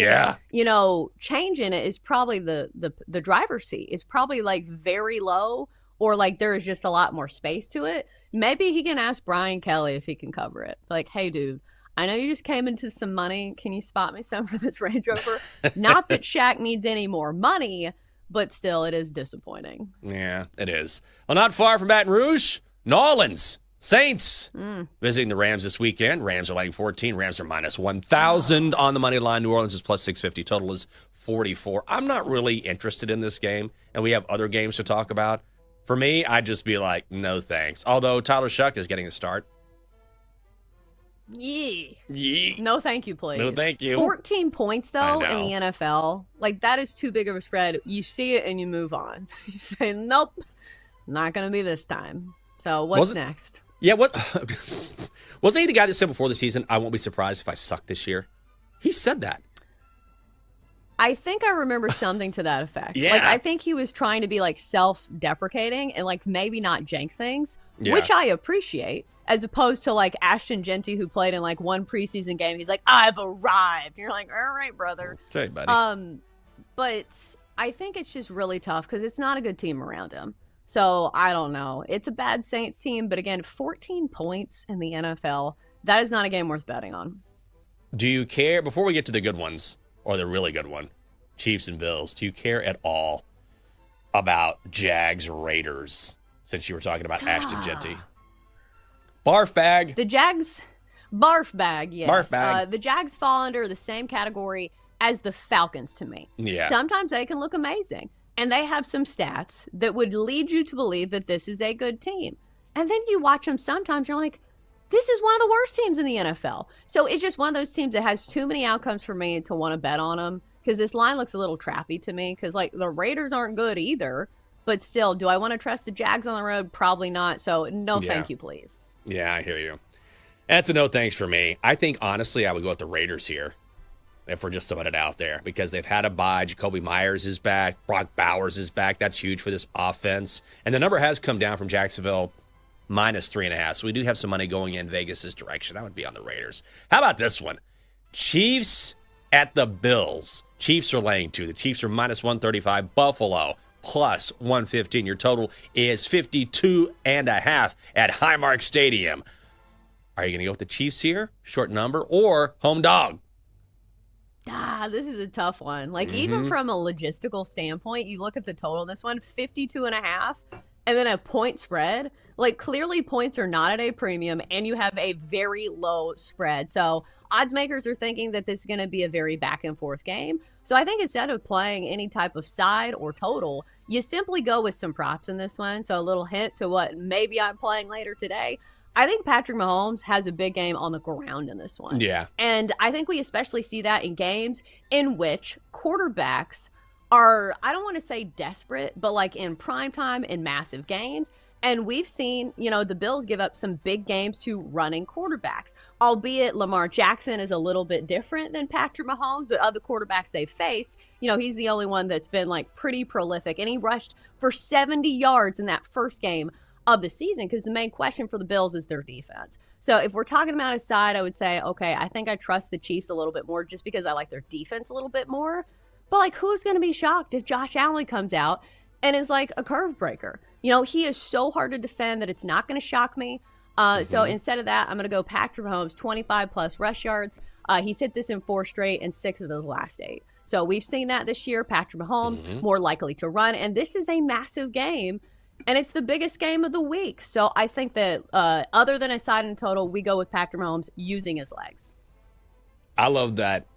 change in it is probably the driver's seat. It's probably, like, very low, or, like, there is just a lot more space to it. Maybe he can ask Brian Kelly if he can cover it. Like, hey, dude, I know you just came into some money. Can you spot me some for this Range Rover? Not that Shaq needs any more money, but still, it is disappointing. Yeah, it is. Well, not far from Baton Rouge, New Orleans. Saints visiting the Rams this weekend. Rams are laying 14. Rams are minus 1,000 on the money line. New Orleans is plus 650. Total is 44. I'm not really interested in this game, and we have other games to talk about. For me, I'd just be like, no thanks. Although Tyler Shuck is getting a start. Yee. No, thank you, please. No, thank you. 14 points, though, in the NFL. Like, that is too big of a spread. You see it and you move on. You say, nope, not going to be this time. So, what's next? Yeah, what? Wasn't he the guy that said before the season, I won't be surprised if I suck this year? He said that. I think I remember something to that effect. Yeah. Like, I think he was trying to be, like, self-deprecating and, like, maybe not jinx things, which I appreciate. As opposed to, like, Ashton Genty, who played in, like, one preseason game. He's like, I've arrived. And you're like, all right, brother. Okay, buddy. But I think it's just really tough because it's not a good team around him. So, I don't know. It's a bad Saints team. But, again, 14 points in the NFL, that is not a game worth betting on. Do you care, before we get to the good ones, or the really good one, Chiefs and Bills, do you care at all about Jags Raiders, since you were talking about Ashton Genty? Barf bag. The Jags, barf bag, yes. Barf bag. The Jags fall under the same category as the Falcons to me. Yeah. Sometimes they can look amazing, and they have some stats that would lead you to believe that this is a good team. And then you watch them sometimes, you're like, this is one of the worst teams in the NFL. So it's just one of those teams that has too many outcomes for me to want to bet on them, because this line looks a little trappy to me, because, like, the Raiders aren't good either. But still, do I want to trust the Jags on the road? Probably not. So no, thank you, please. Yeah, I hear you. That's a no thanks for me. I think, honestly, I would go with the Raiders here, if we're just throwing it out there, because they've had a bye. Jacoby Myers is back. Brock Bowers is back. That's huge for this offense. And the number has come down from Jacksonville, -3.5. So we do have some money going in Vegas' direction. I would be on the Raiders. How about this one? Chiefs at the Bills. Chiefs are laying 2. The Chiefs are -135. Buffalo +115. Your total is 52.5 at Highmark Stadium. Are you going to go with the Chiefs here, short number, or home dog? This is a tough one. Like, even from a logistical standpoint, you look at the total in this one, 52.5, and then a point spread. Like, clearly points are not at a premium, and you have a very low spread. So odds makers are thinking that this is going to be a very back and forth game. So I think instead of playing any type of side or total, you simply go with some props in this one. So a little hint to what maybe I'm playing later today. I think Patrick Mahomes has a big game on the ground in this one. Yeah. And I think we especially see that in games in which quarterbacks are, I don't want to say desperate, but like in prime time in massive games. And we've seen, the Bills give up some big games to running quarterbacks, albeit Lamar Jackson is a little bit different than Patrick Mahomes, but other quarterbacks they face, he's the only one that's been like pretty prolific. And he rushed for 70 yards in that first game of the season, because the main question for the Bills is their defense. So if we're talking about a side, I would say, okay, I think I trust the Chiefs a little bit more just because I like their defense a little bit more. But like, who's going to be shocked if Josh Allen comes out and is like a curve breaker? He is so hard to defend that it's not going to shock me. So instead of that, I'm going to go Patrick Mahomes, 25+ rush yards. He's hit this in 4 straight and 6 of the last 8. So we've seen that this year. Patrick Mahomes more likely to run. And this is a massive game, and it's the biggest game of the week. So I think that other than a side and total, we go with Patrick Mahomes using his legs. I love that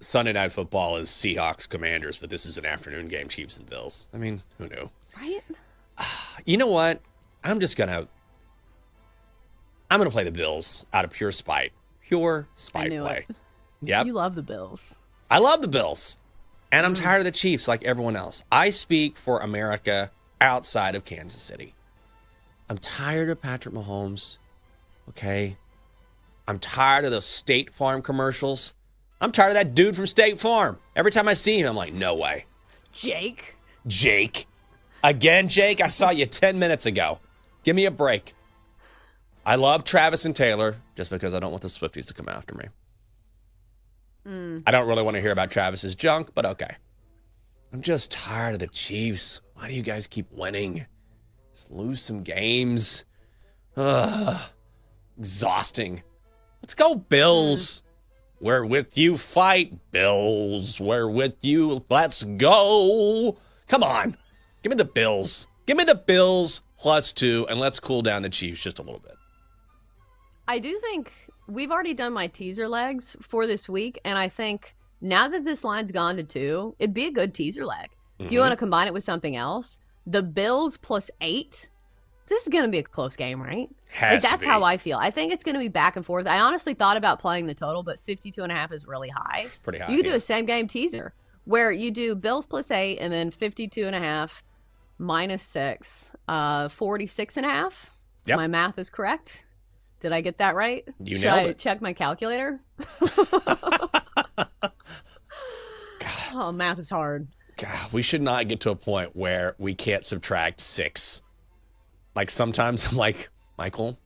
Sunday Night Football is Seahawks Commanders, but this is an afternoon game, Chiefs and Bills. I mean, who knew? Right? You know what? I'm gonna play the Bills out of pure spite. Pure spite play. Yep. You love the Bills. I love the Bills. And I'm tired of the Chiefs like everyone else. I speak for America outside of Kansas City. I'm tired of Patrick Mahomes. Okay? I'm tired of those State Farm commercials. I'm tired of that dude from State Farm. Every time I see him, I'm like, no way. Jake. Again, Jake, I saw you 10 minutes ago. Give me a break. I love Travis and Taylor just because I don't want the Swifties to come after me. I don't really want to hear about Travis's junk, but okay. I'm just tired of the Chiefs. Why do you guys keep winning? Just lose some games. Exhausting. Let's go, Bills. We're with you, fight, Bills. We're with you. Let's go. Come on. Give me the Bills. Give me the Bills +2, and let's cool down the Chiefs just a little bit. I do think we've already done my teaser legs for this week, and I think now that this line's gone to 2, it'd be a good teaser leg. If you want to combine it with something else, the Bills +8, it's this is going to be a close game, right? Has to that's be. how I feel. I think it's going to be back and forth. I honestly thought about playing the total, but 52.5 is really high. Pretty high. You could do a same game teaser where you do Bills +8 and then 52.5 -6, 46.5. Yep. My math is correct. Did I get that right? You Should nailed I it. check my calculator? Oh, math is hard. God, we should not get to a point where we can't subtract 6. Like sometimes I'm like, Michael,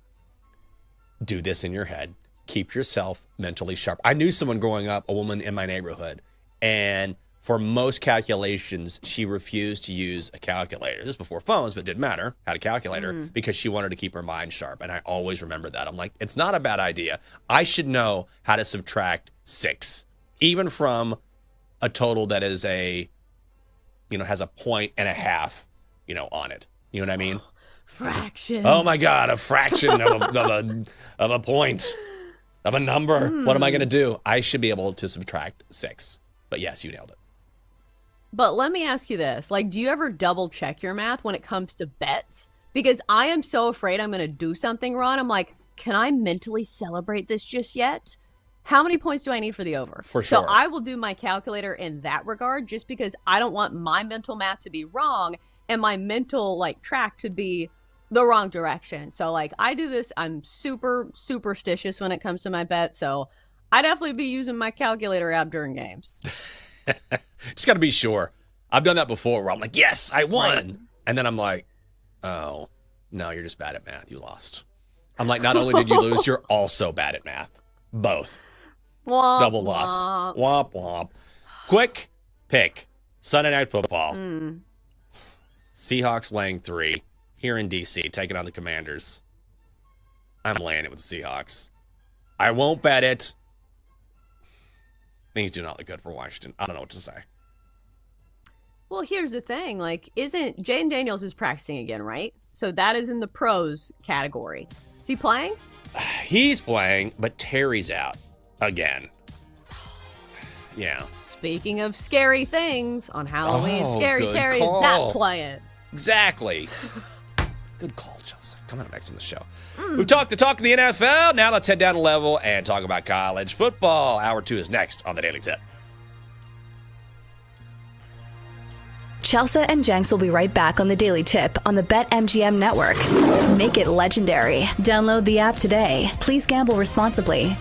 do this in your head. Keep yourself mentally sharp. I knew someone growing up, a woman in my neighborhood, and for most calculations, she refused to use a calculator. This was before phones, but it didn't matter. Had a calculator because she wanted to keep her mind sharp. And I always remember that. I'm like, it's not a bad idea. I should know how to subtract 6, even from a total that is has a 1.5, on it. You know what I mean? Fraction. Oh my God, a fraction of a point, of a number. What am I going to do? I should be able to subtract 6. But yes, you nailed it. But let me ask you this. Like, do you ever double check your math when it comes to bets? Because I am so afraid I'm going to do something wrong. I'm like, can I mentally celebrate this just yet? How many points do I need for the over? For sure. So I will do my calculator in that regard just because I don't want my mental math to be wrong and my mental track to be the wrong direction. So I do this. I'm super superstitious when it comes to my bets. So I definitely be using my calculator app during games. Just got to be sure. I've done that before where I'm like, yes, I won. Right. And then I'm like, oh, no, you're just bad at math. You lost. I'm like, not only did you lose, you're also bad at math. Both. Womp, Double loss. Womp, womp. Quick pick. Sunday Night Football. Seahawks laying 3 here in D.C., taking on the Commanders. I'm laying it with the Seahawks. I won't bet it. Things do not look good for Washington. I don't know what to say. Well, here's the thing. Isn't Jaden Daniels is practicing again, right? So that is in the pros category. Is he playing? He's playing, but Terry's out again. Yeah. Speaking of scary things, on Halloween, Scary good Terry call. is not playing. Exactly. Good call, Chelsea. Coming up next on the show. We've talked the talk of the NFL. Now let's head down a level and talk about college football. Hour 2 is next on the Daily Tip. Chelsea and Jenks will be right back on the Daily Tip on the BetMGM network. Make it legendary. Download the app today. Please gamble responsibly.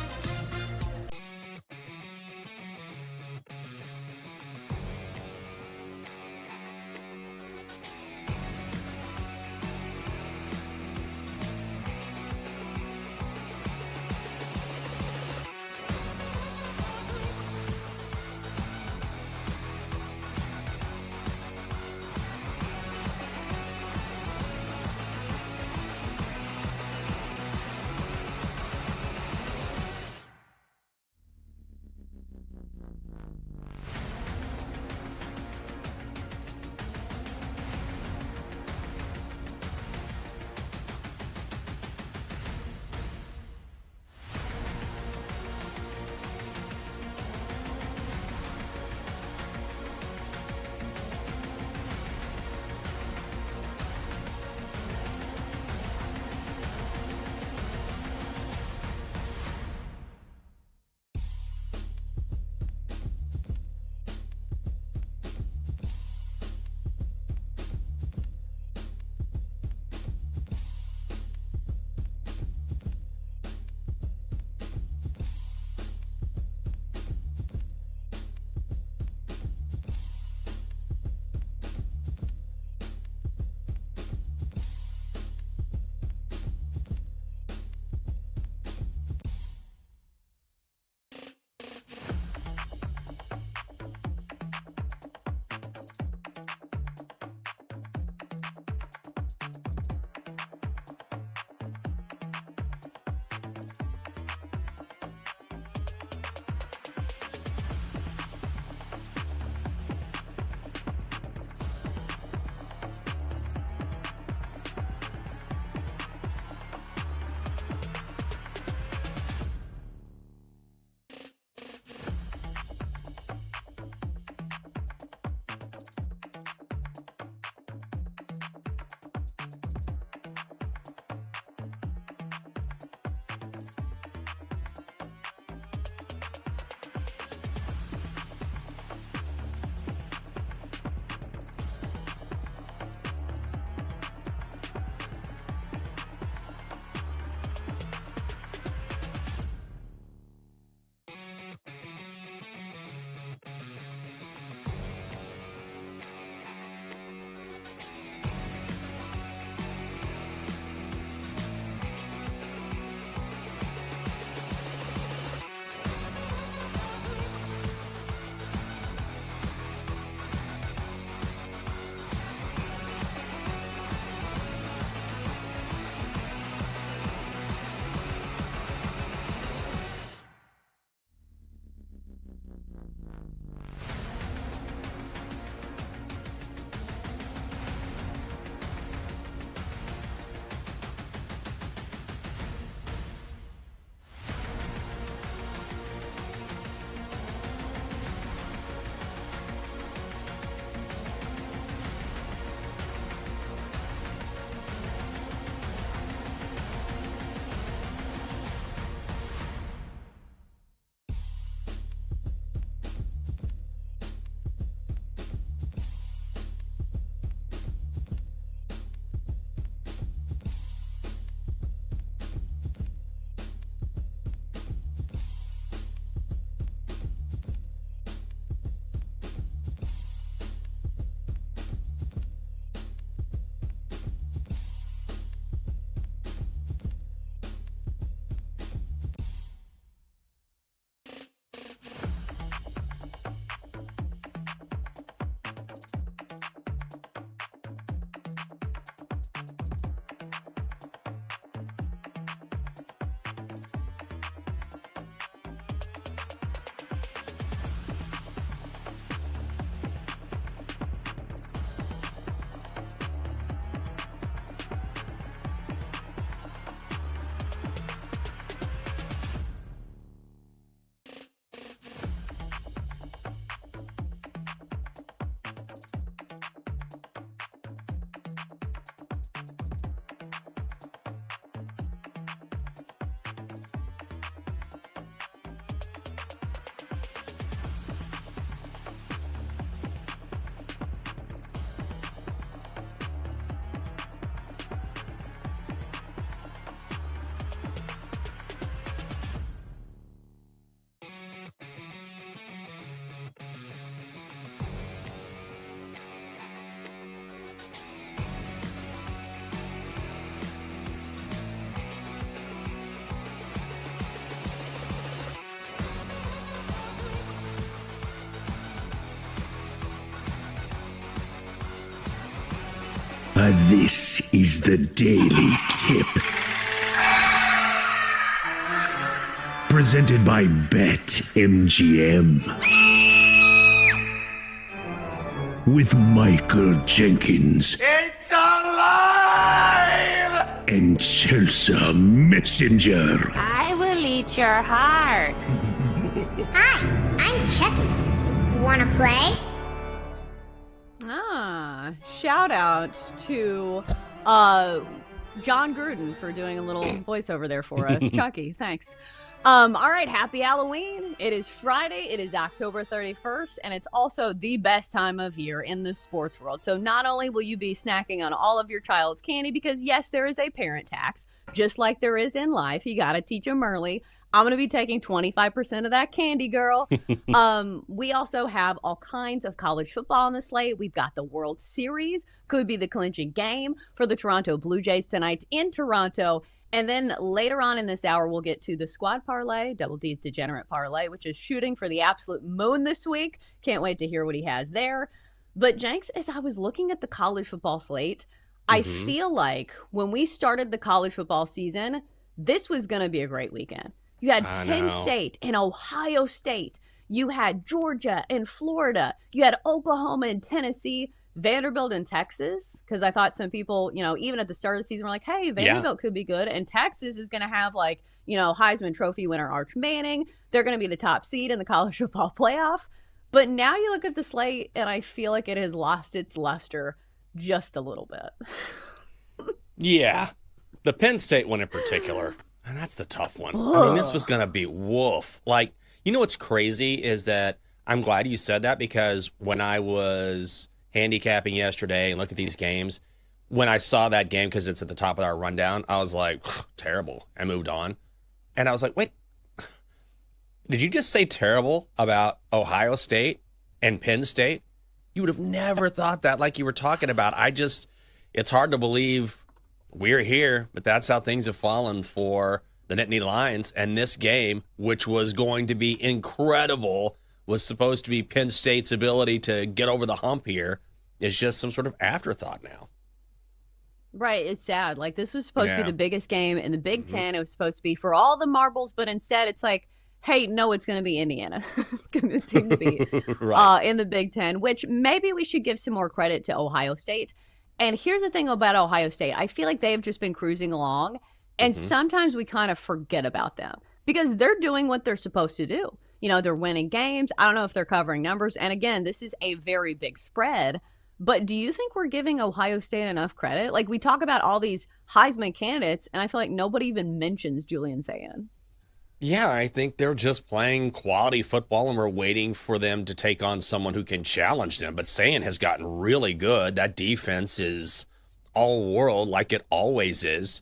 This is the Daily Tip. Presented by BetMGM. With Michael Jenkins. It's alive! And Chelsea Messenger. I will eat your heart. Hi, I'm Chucky. Wanna play? Shout out to John Gruden for doing a little voiceover there for us. Chucky, thanks. All right, happy Halloween. It is Friday. It is October 31st, and it's also the best time of year in the sports world. So not only will you be snacking on all of your child's candy, because yes, there is a parent tax, just like there is in life. You got to teach them early. I'm going to be taking 25% of that candy, girl. We also have all kinds of college football on the slate. We've got the World Series. Could be the clinching game for the Toronto Blue Jays tonight in Toronto. And then later on in this hour, we'll get to the squad parlay, Double D's Degenerate Parlay, which is shooting for the absolute moon this week. Can't wait to hear what he has there. But Jenks, as I was looking at the college football slate, I feel like when we started the college football season, this was going to be a great weekend. You had Penn State and Ohio State. You had Georgia and Florida. You had Oklahoma and Tennessee, Vanderbilt and Texas. Because I thought some people, even at the start of the season were like, hey, Vanderbilt could be good. And Texas is going to have Heisman Trophy winner Arch Manning. They're going to be the top seed in the college football playoff. But now you look at the slate and I feel like it has lost its luster just a little bit. Yeah. The Penn State one in particular. And that's the tough one. I mean, this was going to be woof. What's crazy is that I'm glad you said that, because when I was handicapping yesterday and look at these games, when I saw that game, because it's at the top of our rundown, I was like, terrible. I moved on. And I was like, wait, did you just say terrible about Ohio State and Penn State? You would have never thought that, like you were talking about. It's hard to believe we're here, but that's how things have fallen for the Nittany Lions. And this game, which was going to be incredible, was supposed to be Penn State's ability to get over the hump here, is just some sort of afterthought now. Right. It's sad. This was supposed to be the biggest game in the Big Ten. It was supposed to be for all the marbles, but instead it's like, hey, no, it's going to be Indiana. It's going to take the beat in the Big Ten, which maybe we should give some more credit to Ohio State. And here's the thing about Ohio State. I feel like they've just been cruising along, and sometimes we kind of forget about them because they're doing what they're supposed to do. They're winning games. I don't know if they're covering numbers. And again, this is a very big spread. But do you think we're giving Ohio State enough credit? We talk about all these Heisman candidates, and I feel like nobody even mentions Julian Sayin. Yeah, I think they're just playing quality football, and we're waiting for them to take on someone who can challenge them. But Sayin has gotten really good. That defense is all world, like it always is.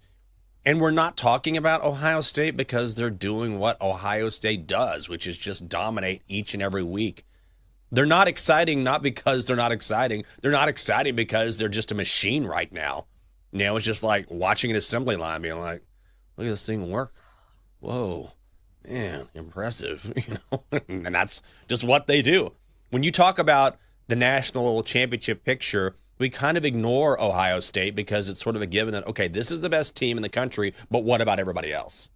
And we're not talking about Ohio State because they're doing what Ohio State does, which is just dominate each and every week. They're not exciting, not because they're not exciting. They're not exciting because they're just a machine right now. It's just like watching an assembly line being like, look at this thing work. Whoa. Man, impressive, and that's just what they do. When you talk about the national championship picture, we kind of ignore Ohio State because it's sort of a given that, okay, this is the best team in the country, but what about everybody else?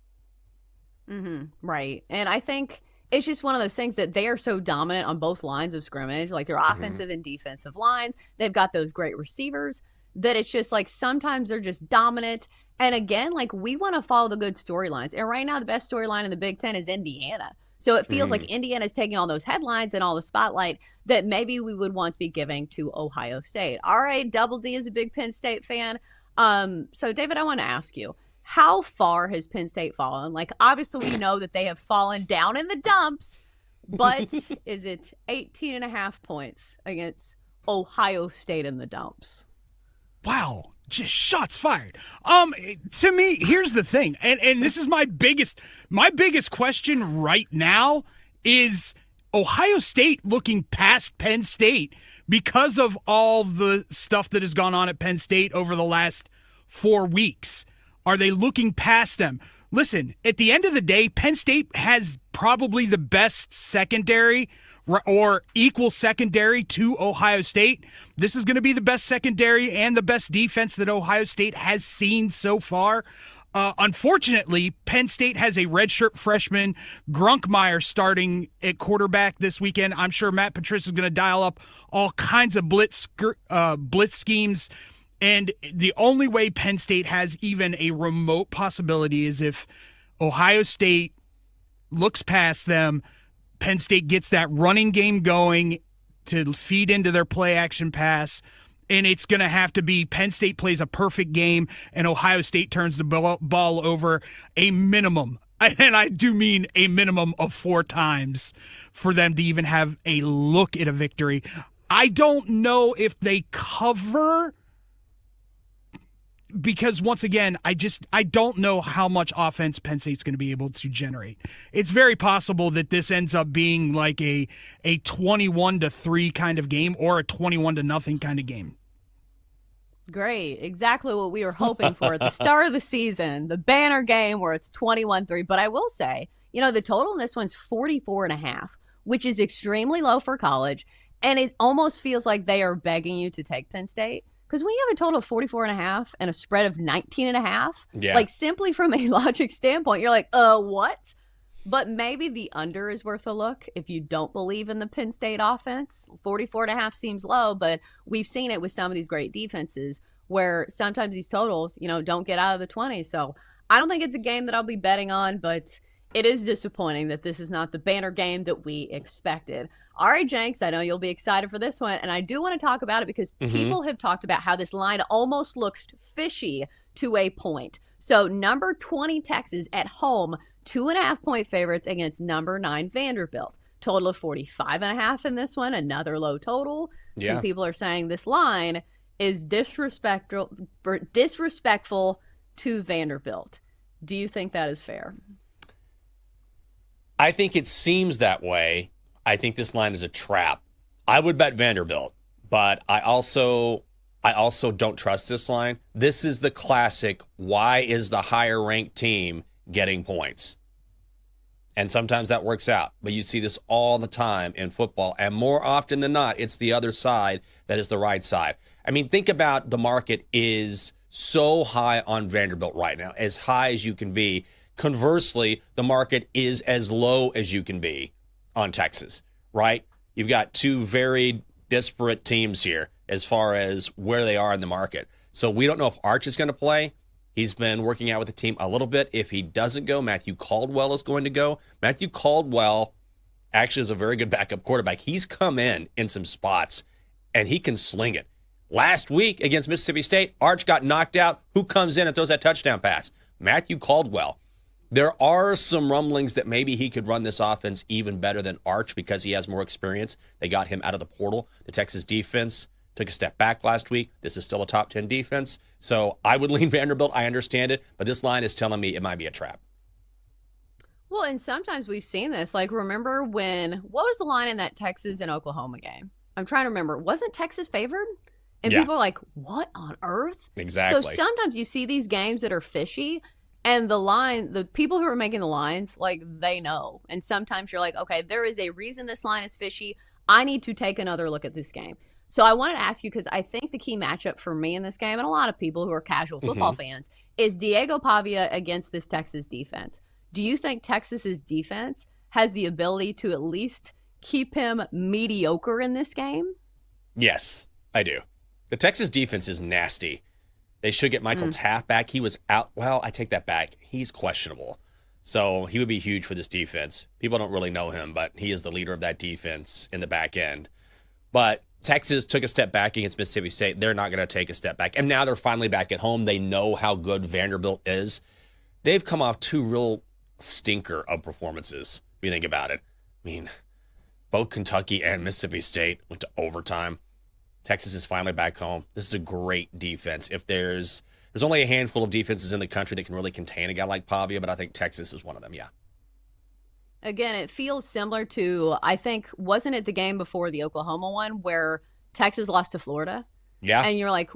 Right. And I think it's just one of those things that they are so dominant on both lines of scrimmage, like their offensive and defensive lines. They've got those great receivers that it's just sometimes they're just dominant. And again, we want to follow the good storylines. And right now, the best storyline in the Big Ten is Indiana. So it feels like Indiana's taking all those headlines and all the spotlight that maybe we would once be giving to Ohio State. All right, Double D is a big Penn State fan. So, David, I want to ask you, how far has Penn State fallen? Obviously, we know that they have fallen down in the dumps, but is it 18.5 points against Ohio State in the dumps? Wow. Just shots fired. To me, here's the thing, and this is my biggest question right now is Ohio State looking past Penn State because of all the stuff that has gone on at Penn State over the last 4 weeks. Are they looking past them? Listen, at the end of the day, Penn State has probably the best secondary or equal secondary to Ohio State. This is going to be the best secondary and the best defense that Ohio State has seen so far. Unfortunately, Penn State has a redshirt freshman, Grunkmeyer, starting at quarterback this weekend. I'm sure Matt Patricia is going to dial up all kinds of blitz schemes. And the only way Penn State has even a remote possibility is if Ohio State looks past them, Penn State gets that running game going to feed into their play action pass. And it's going to have to be Penn State plays a perfect game and Ohio State turns the ball over a minimum. And I do mean a minimum of 4 times for them to even have a look at a victory. I don't know if they cover because, once again, I don't know how much offense Penn State's going to be able to generate. It's very possible that this ends up being like a 21-3 kind of game or a 21-0 kind of game. Great. Exactly what we were hoping for at the start of the season, the banner game where it's 21-3. But I will say, the total in this one's 44.5, which is extremely low for college. And it almost feels like they are begging you to take Penn State. Because when you have a total of 44.5 and a spread of 19.5, like simply from a logic standpoint, you're like, what? But maybe the under is worth a look if you don't believe in the Penn State offense. 44.5 seems low, but we've seen it with some of these great defenses where sometimes these totals, don't get out of the 20s. So I don't think it's a game that I'll be betting on, but it is disappointing that this is not the banner game that we expected. All right, Jenks, I know you'll be excited for this one, and I do want to talk about it because people have talked about how this line almost looks fishy to a point. So number 20 Texas at home, 2.5-point favorites against number 9 Vanderbilt. Total of 45.5 in this one, another low total. Yeah. Some people are saying this line is disrespectful to Vanderbilt. Do you think that is fair? I think it seems that way. I think this line is a trap. I would bet Vanderbilt, but I also don't trust this line. This is the classic, why is the higher ranked team getting points? And sometimes that works out, but you see this all the time in football, and more often than not, it's the other side that is the right side. I mean, think about the market is so high on Vanderbilt right now, as high as you can be. Conversely, the market is as low as you can be on Texas, right? You've got two very disparate teams here as far as where they are in the market. So we don't know if Arch is going to play. He's been working out with the team a little bit. If he doesn't go, Matthew Caldwell is going to go. Matthew Caldwell actually is a very good backup quarterback. He's come in some spots, and he can sling it. Last week against Mississippi State, Arch got knocked out. Who comes in and throws that touchdown pass? Matthew Caldwell. There are some rumblings that maybe he could run this offense even better than Arch because he has more experience. They got him out of the portal. The Texas defense took a step back last week. This is still a top 10 defense. So I would lean Vanderbilt. I understand it, but this line is telling me it might be a trap. Well, and sometimes we've seen this. Like, remember what was the line in that Texas and Oklahoma game? I'm trying to remember. Wasn't Texas favored? And people are like, what on earth? Exactly. So sometimes you see these games that are fishy. And the people who are making the lines, like, they know. And sometimes you're like, okay, there is a reason this line is fishy. I need to take another look at this game. So I wanted to ask you, because I think the key matchup for me in this game, and a lot of people who are casual football fans, is Diego Pavia against this Texas defense. Do you think Texas's defense has the ability to at least keep him mediocre in this game? Yes, I do. The Texas defense is nasty. They should get Michael Taft back. He was out. Well, I take that back. He's questionable. So he would be huge for this defense. People don't really know him, but he is the leader of that defense in the back end. But Texas took a step back against Mississippi State. They're not going to take a step back. And now they're finally back at home. They know how good Vanderbilt is. They've come off two real stinker of performances, if you think about it. I mean, both Kentucky and Mississippi State went to overtime. Texas is finally back home. This is a great defense. If there's only a handful of defenses in the country that can really contain a guy like Pavia, but I think Texas is one of them, yeah. Again, it feels similar to, I think, wasn't it the game before the Oklahoma one where Texas lost to Florida? Yeah. And you're like,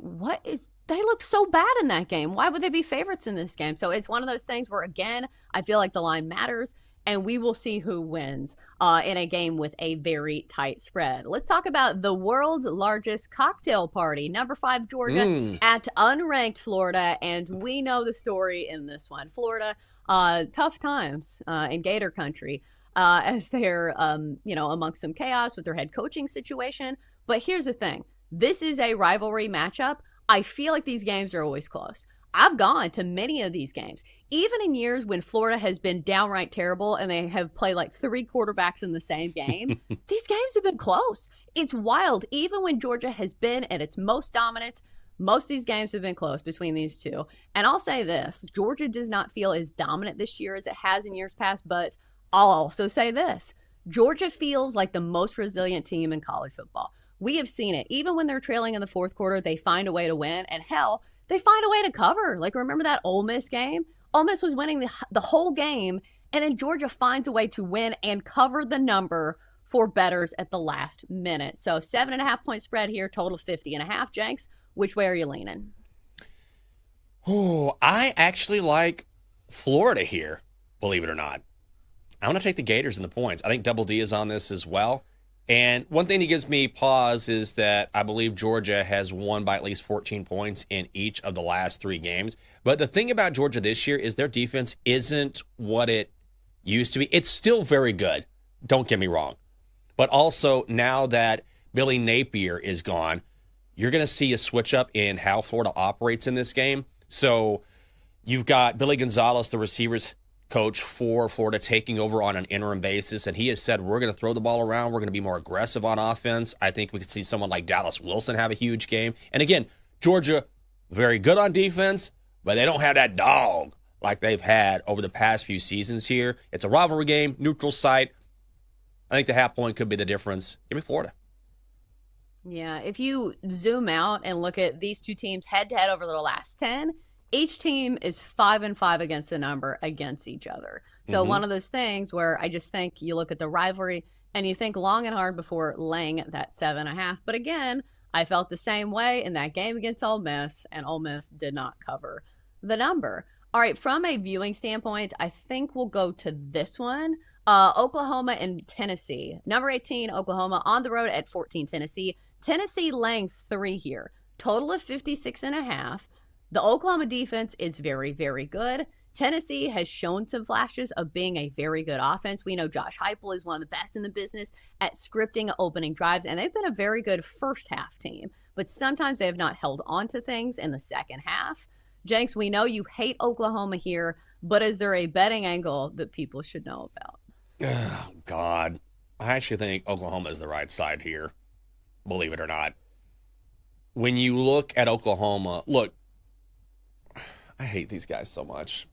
they looked so bad in that game. Why would they be favorites in this game? So it's one of those things where, again, I feel like the line matters. and we will see who wins in a game with a very tight spread. Let's talk about the world's largest cocktail party. Number 5, Georgia at unranked Florida, and we know the story in this one. Florida, tough times in Gator country as they're, amongst some chaos with their head coaching situation. But here's the thing. This is a rivalry matchup. I feel like these games are always close. I've gone to many of these games, even in years when Florida has been downright terrible and they have played like 3 quarterbacks in the same game. These games have been close. It's wild. Even when Georgia has been at its most dominant, most of these games have been close between these two. And I'll say this, Georgia does not feel as dominant this year as it has in years past, but I'll also say this, Georgia feels like the most resilient team in college football. We have seen it. Even when they're trailing in the fourth quarter, they find a way to win. And hell, they find a way to cover. Like, remember that Ole Miss game? Ole Miss was winning the whole game, and then Georgia finds a way to win and cover the number for bettors at the last minute. So 7.5-point spread here, total 50.5. Jenks, which way are you leaning? Oh, I actually like Florida here, believe it or not. I'm going to take the Gators in the points. I think Double D is on this as well. And one thing that gives me pause is that I believe Georgia has won by at least 14 points in each of the last 3 games. But the thing about Georgia this year is their defense isn't what it used to be. It's still very good. Don't get me wrong. But also now that Billy Napier is gone, you're going to see a switch up in how Florida operates in this game. So you've got Billy Gonzalez, the receivers coach for Florida, taking over on an interim basis, and he has said we're going to throw the ball around, we're going to be more aggressive on offense. I think we could see someone like Dallas Wilson have a huge game. And again, Georgia, very good on defense, but they don't have that dog like they've had over the past few seasons here. It's a rivalry game, neutral site. I think the half point could be the difference. Give me Florida. Yeah, if you zoom out and look at these two teams head-to-head over the last 10, each team is 5-5 against the number against each other. So one of those things where I just think you look at the rivalry and you think long and hard before laying that 7.5. But again, I felt the same way in that game against Ole Miss, and Ole Miss did not cover the number. All right, from a viewing standpoint, I think we'll go to this one. Oklahoma and Tennessee. Number 18, Oklahoma on the road at 14, Tennessee. Tennessee laying 3 here. Total of 56.5. The Oklahoma defense is very, very good. Tennessee has shown some flashes of being a very good offense. We know Josh Heupel is one of the best in the business at scripting opening drives, and they've been a very good first half team. But sometimes they have not held on to things in the second half. Jenks, we know you hate Oklahoma here, but is there a betting angle that people should know about? Oh, God. I actually think Oklahoma is the right side here, believe it or not. When you look at Oklahoma, look, I hate these guys so much.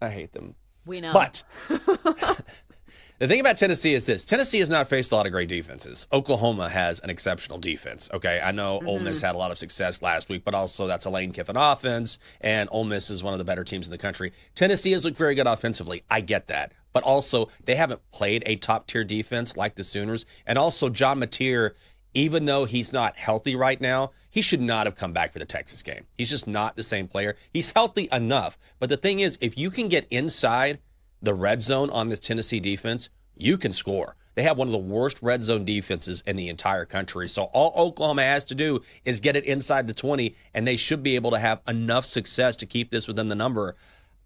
I hate them. We know. But the thing about Tennessee is this. Tennessee has not faced a lot of great defenses. Oklahoma has an exceptional defense, okay? I know Ole Miss had a lot of success last week, but also that's a Lane Kiffin offense, and Ole Miss is one of the better teams in the country. Tennessee has looked very good offensively. I get that. But also, they haven't played a top-tier defense like the Sooners. And also, John Mateer, even though he's not healthy right now, he should not have come back for the Texas game. He's just not the same player. He's healthy enough. But the thing is, if you can get inside the red zone on this Tennessee defense, you can score. They have one of the worst red zone defenses in the entire country. So all Oklahoma has to do is get it inside the 20, and they should be able to have enough success to keep this within the number.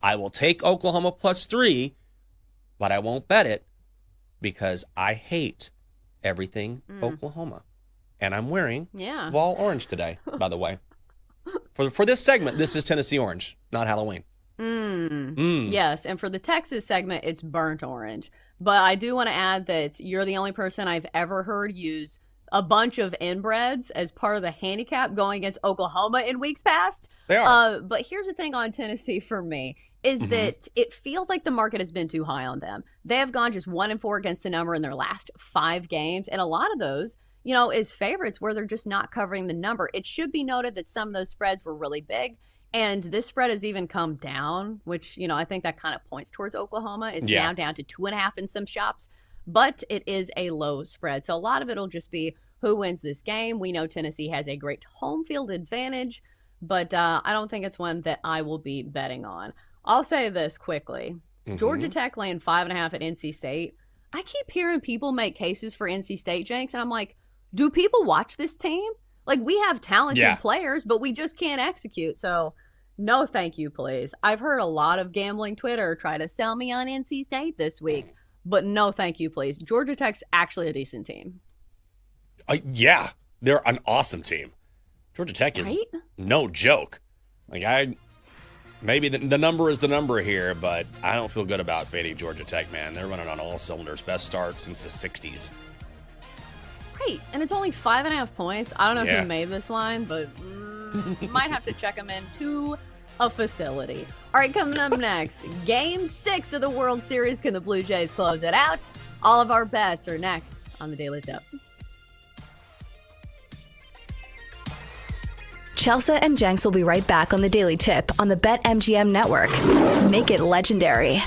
I will take Oklahoma +3, but I won't bet it because I hate everything Oklahoma. And I'm wearing Vol Orange today, by the way. For this segment, this is Tennessee Orange, not Halloween. Yes, and for the Texas segment, it's burnt orange. But I do want to add that you're the only person I've ever heard use a bunch of inbreds as part of the handicap going against Oklahoma in weeks past. They are. But here's the thing on Tennessee for me is that it feels like the market has been too high on them. They have gone just 1-4 against the number in their last 5 games, and a lot of those is favorites where they're just not covering the number. It should be noted that some of those spreads were really big, and this spread has even come down, which, I think that kind of points towards Oklahoma. It's now down to 2.5 in some shops, but it is a low spread. So a lot of it will just be who wins this game. We know Tennessee has a great home field advantage, but I don't think it's one that I will be betting on. I'll say this quickly. Georgia Tech laying 5.5 at NC State. I keep hearing people make cases for NC State, Jenks, and I'm like, do people watch this team? Like, we have talented players, but we just can't execute. So, no thank you, please. I've heard a lot of gambling Twitter try to sell me on NC State this week, but no thank you, please. Georgia Tech's actually a decent team. Yeah, they're an awesome team. Georgia Tech is no joke. Like, maybe the number is the number here, but I don't feel good about fading Georgia Tech, man. They're running on all cylinders. Best start since the 60s. Right, and it's only 5.5 points. I don't know who made this line, but might have to check them into a facility. All right, coming up next, Game 6 of the World Series. Can the Blue Jays close it out? All of our bets are next on the Daily Tip. Chelsea and Jenks will be right back on the Daily Tip on the BetMGM network. Make it legendary.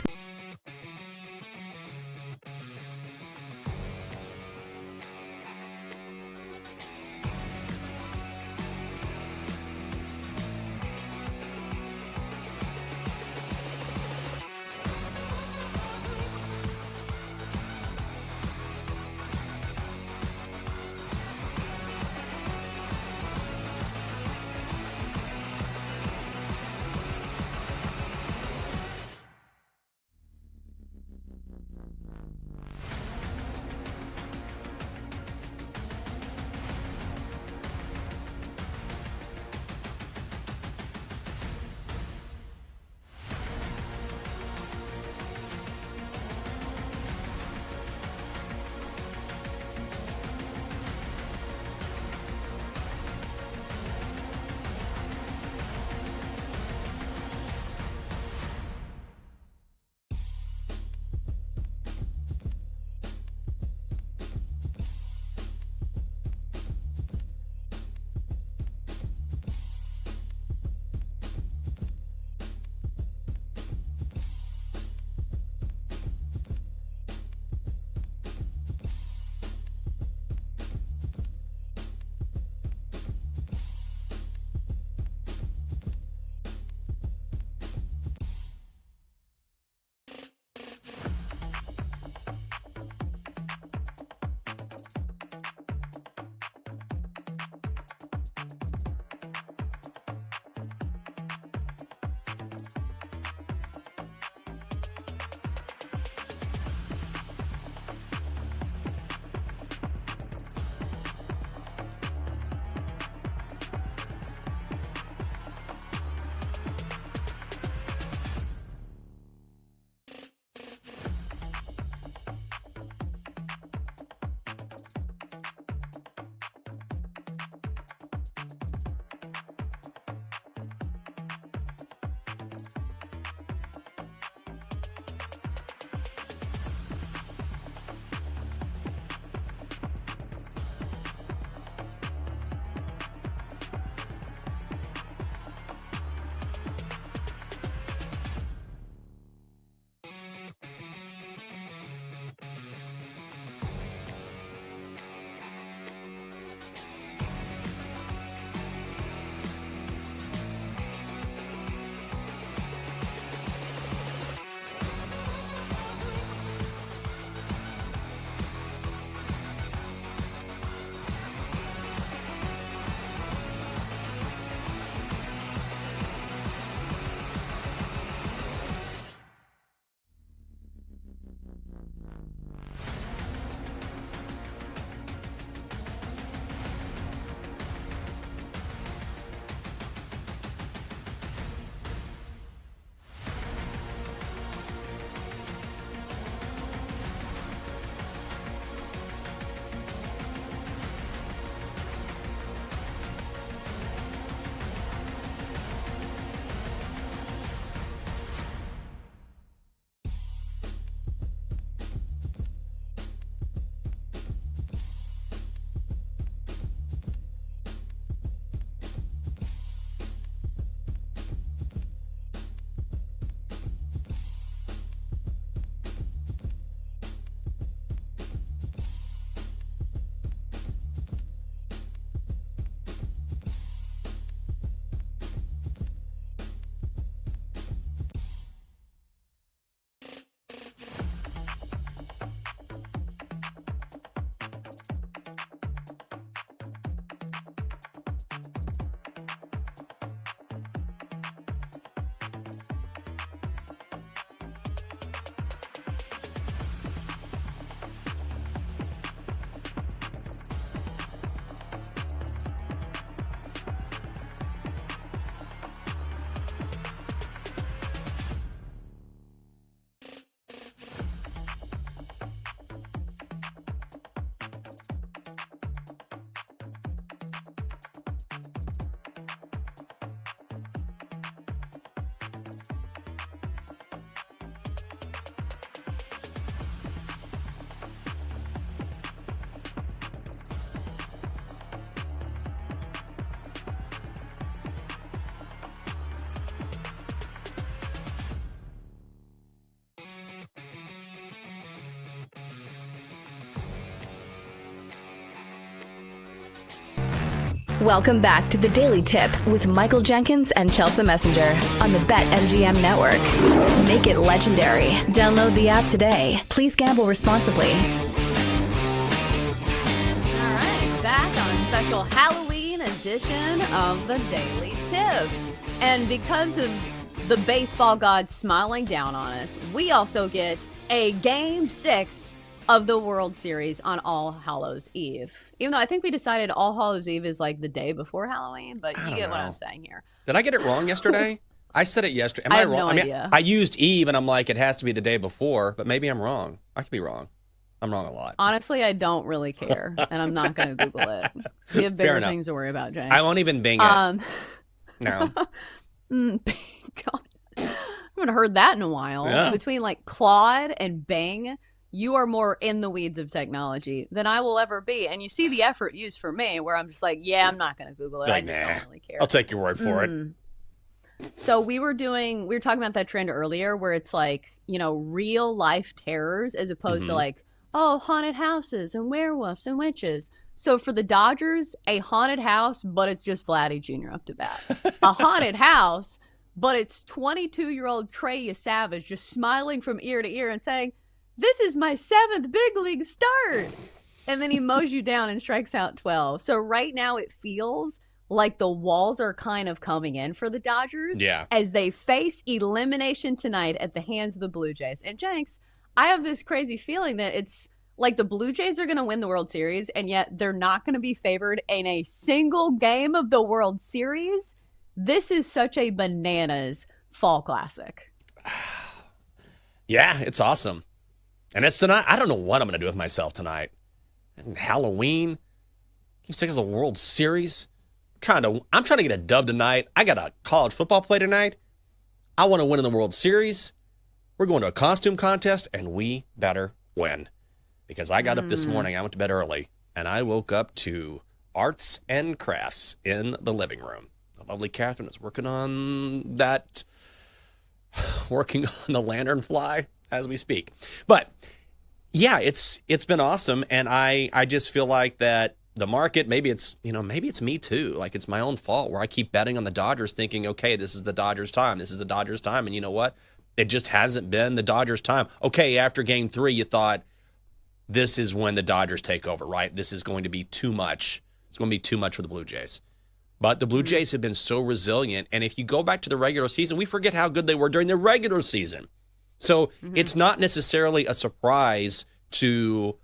Welcome back to the Daily Tip with Michael Jenkins and Chelsea Messenger on the BetMGM Network. Make it legendary. Download the app today. Please gamble responsibly. All right, back on special Halloween edition of the Daily Tip. And because of the baseball gods smiling down on us, we also get a Game 6 of the World Series on All Hallows Eve. Even though I think we decided All Hallows Eve is like the day before Halloween, but you get what I'm saying here. Did I get it wrong yesterday? I said it yesterday. Am I I have wrong? no I mean, idea. I used Eve, and I'm like, it has to be the day before, but maybe I'm wrong. I could be wrong. I'm wrong a lot. Honestly, I don't really care, and I'm not going to Google it. So we have Fair bigger enough. things to worry about, James. I won't even Bing it. No. God. I haven't heard that in a while. Yeah. Between like Claude and Bing, you are more in the weeds of technology than I will ever be. And you see the effort used for me where I'm just like, yeah, I'm not going to Google it. Like, I just don't really care. I'll take your word for it. So we were talking about that trend earlier where it's like, real life terrors as opposed to like, oh, haunted houses and werewolves and witches. So for the Dodgers, a haunted house, but it's just Vladdy Jr. up to bat. A haunted house, but it's 22-year-old Trey Savage just smiling from ear to ear and saying, this is my 7th big league start. And then he mows you down and strikes out 12. So right now it feels like the walls are kind of coming in for the Dodgers as they face elimination tonight at the hands of the Blue Jays. And Jenks, I have this crazy feeling that it's like the Blue Jays are going to win the World Series, and yet they're not going to be favored in a single game of the World Series. This is such a bananas fall classic. Yeah, it's awesome. And it's tonight. I don't know what I'm going to do with myself tonight. And Halloween. Game 6 of the World Series. I'm trying to get a dub tonight. I got a college football play tonight. I want to win in the World Series. We're going to a costume contest, and we better win. Because I got up this morning. I went to bed early, and I woke up to arts and crafts in the living room. The lovely Catherine is working on the lanternfly as we speak. But yeah, it's been awesome, and I just feel like that the market, maybe it's me too. Like it's my own fault where I keep betting on the Dodgers thinking, okay, this is the Dodgers' time. This is the Dodgers' time. And you know what? It just hasn't been the Dodgers' time. Okay, after game 3, you thought this is when the Dodgers take over, right? This is going to be too much. It's going to be too much for the Blue Jays. But the Blue Jays have been so resilient. And if you go back to the regular season, we forget how good they were during the regular season. So it's not necessarily a surprise to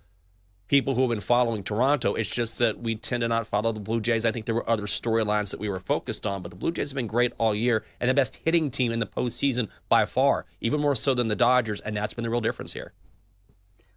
people who have been following Toronto. It's just that we tend to not follow the Blue Jays. I think there were other storylines that we were focused on, but the Blue Jays have been great all year and the best hitting team in the postseason by far, even more so than the Dodgers, and that's been the real difference here.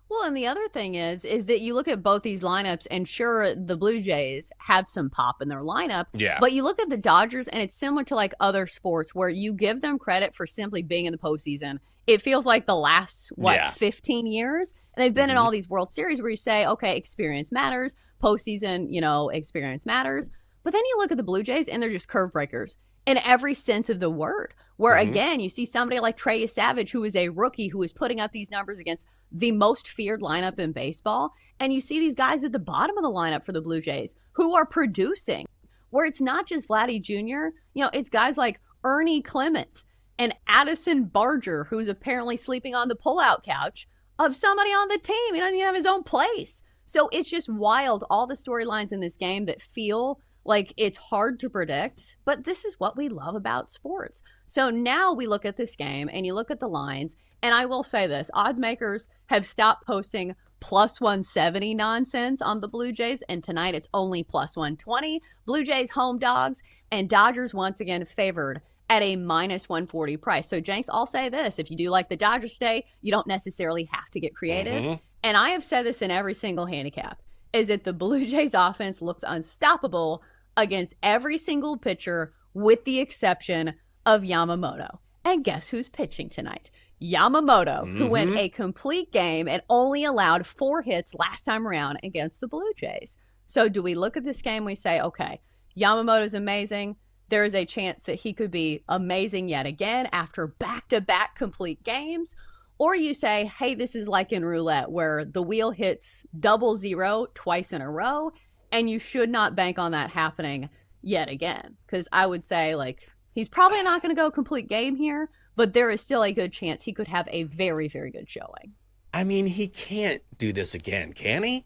Well, and the other thing is that you look at both these lineups, and sure, the Blue Jays have some pop in their lineup. Yeah. But you look at the Dodgers, and it's similar to like other sports where you give them credit for simply being in the postseason. It feels like the last, 15 years? And they've been in all these World Series where you say, okay, experience matters. Postseason, experience matters. But then you look at the Blue Jays, and they're just curve breakers in every sense of the word. Where, again, you see somebody like Trey Savage, who is a rookie, who is putting up these numbers against the most feared lineup in baseball. And you see these guys at the bottom of the lineup for the Blue Jays who are producing, where it's not just Vladdy Jr., it's guys like Ernie Clement and Addison Barger, who's apparently sleeping on the pullout couch of somebody on the team. He doesn't even have his own place. So it's just wild, all the storylines in this game that feel like it's hard to predict, but this is what we love about sports. So now we look at this game and you look at the lines, and I will say this, odds makers have stopped posting plus 170 nonsense on the Blue Jays, and tonight it's only plus 120. Blue Jays home dogs, and Dodgers once again favored at a minus 140 price. So Jenks, I'll say this, if you do like the Dodgers stay, you don't necessarily have to get creative. And I have said this in every single handicap, is that the Blue Jays offense looks unstoppable against every single pitcher with the exception of Yamamoto. And guess who's pitching tonight? Yamamoto, who went a complete game and only allowed 4 hits last time around against the Blue Jays. So do we look at this game and we say, okay, Yamamoto's amazing. There is a chance that he could be amazing yet again after back-to-back complete games. Or you say, hey, this is like in roulette where the wheel hits 00 twice in a row, And you should not bank on that happening yet again. Because I would say, like, he's probably not going to go complete game here, but there is still a good chance he could have a very, very good showing. I mean, he can't do this again, can he?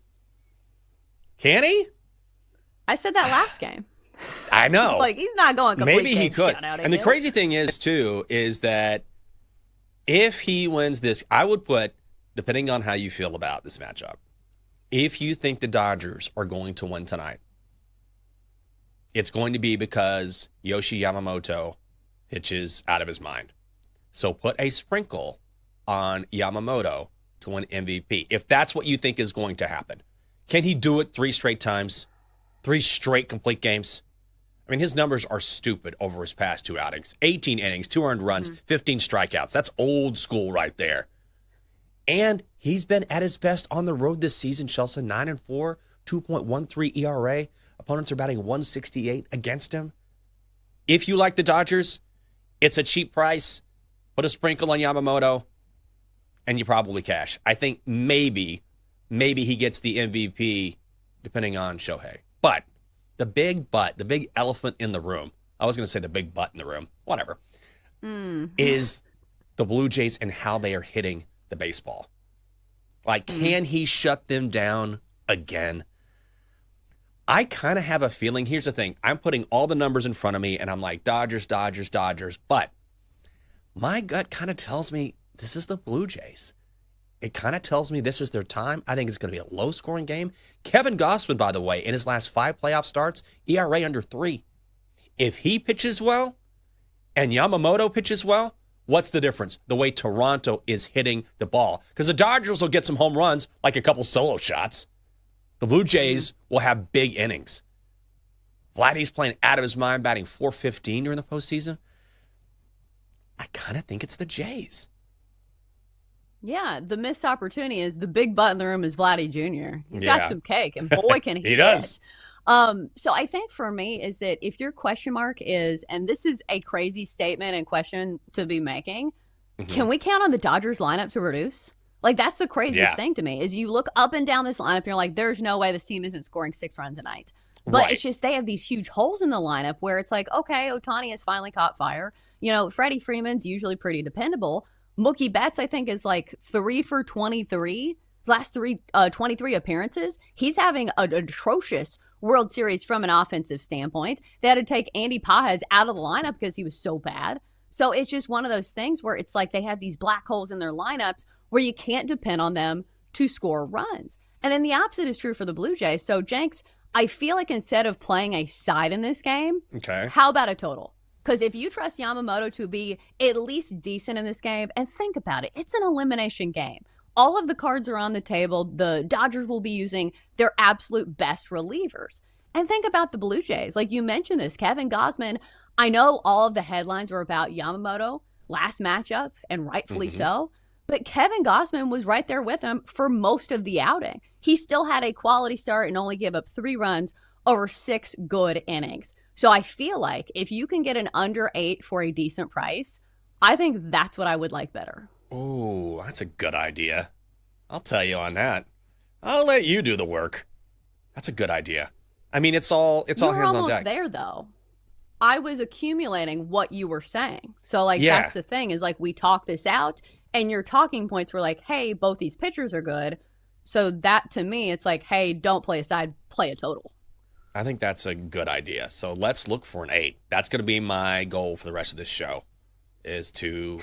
Can he? I said that last game. I know. It's like, he's not going complete Maybe game he could. And the crazy thing is, too, is that if he wins this, I would put, depending on how you feel about this matchup, if you think the Dodgers are going to win tonight, it's going to be because Yoshi Yamamoto pitches out of his mind. So put a sprinkle on Yamamoto to win MVP, if that's what you think is going to happen. Can he do it 3 straight times? 3 straight complete games? I mean, his numbers are stupid over his past 2 outings. 18 innings, 2 earned runs, 15 strikeouts. That's old school right there. And he's been at his best on the road this season, Chelsea. 9-4, 2.13 ERA. Opponents are batting 168 against him. If you like the Dodgers, it's a cheap price. Put a sprinkle on Yamamoto, and you probably cash. I think maybe he gets the MVP, depending on Shohei. But the big elephant in the room, I was going to say the big butt in the room, whatever, is the Blue Jays and how they are hitting the baseball. Like, can he shut them down again? I kind of have a feeling. Here's the thing. I'm putting all the numbers in front of me, and I'm like, Dodgers, Dodgers, Dodgers. But my gut kind of tells me this is the Blue Jays. It kind of tells me this is their time. I think it's going to be a low-scoring game. Kevin Gausman, by the way, in his last 5 playoff starts, ERA under 3. If he pitches well and Yamamoto pitches well, what's the difference? The way Toronto is hitting the ball. Because the Dodgers will get some home runs, like a couple solo shots. The Blue Jays will have big innings. Vladdy's playing out of his mind, batting .415 during the postseason. I kind of think it's the Jays. Yeah, the missed opportunity is the big butt in the room is Vladdy Jr. He's got some cake, and boy, can he He does. So I think for me is that if your question mark is, and this is a crazy statement and question to be making, can we count on the Dodgers lineup to reduce? Like, that's the craziest thing to me is you look up and down this lineup and you're like, there's no way this team isn't scoring 6 runs a night. But it's just they have these huge holes in the lineup where it's like, okay, Ohtani has finally caught fire. You know, Freddie Freeman's usually pretty dependable. Mookie Betts, I think, is like 3 for 23. His last 23 appearances. He's having an atrocious World Series from an offensive standpoint. They had to take Andy Pajes out of the lineup because he was so bad. So it's just one of those things where it's like they have these black holes in their lineups where you can't depend on them to score runs. And then the opposite is true for the Blue Jays. So, Jenks, I feel like instead of playing a side in this game, how about a total? Because if you trust Yamamoto to be at least decent in this game, and think about it, it's an elimination game. All of the cards are on the table. The Dodgers will be using their absolute best relievers. And think about the Blue Jays. Like you mentioned this, Kevin Gausman, I know all of the headlines were about Yamamoto last matchup, and rightfully so. But Kevin Gausman was right there with him for most of the outing. He still had a quality start and only gave up 3 runs over 6 good innings. So I feel like if you can get an under 8 for a decent price, I think that's what I would like better. Oh, that's a good idea. I'll tell you on that. I'll let you do the work. That's a good idea. I mean, it's all hands on deck. You're almost there, though. I was accumulating what you were saying. So, like, that's the thing is, like, we talk this out, and your talking points were like, hey, both these pitchers are good. So that, to me, it's like, hey, don't play a side, play a total. I think that's a good idea. So let's look for an 8. That's going to be my goal for the rest of this show, is to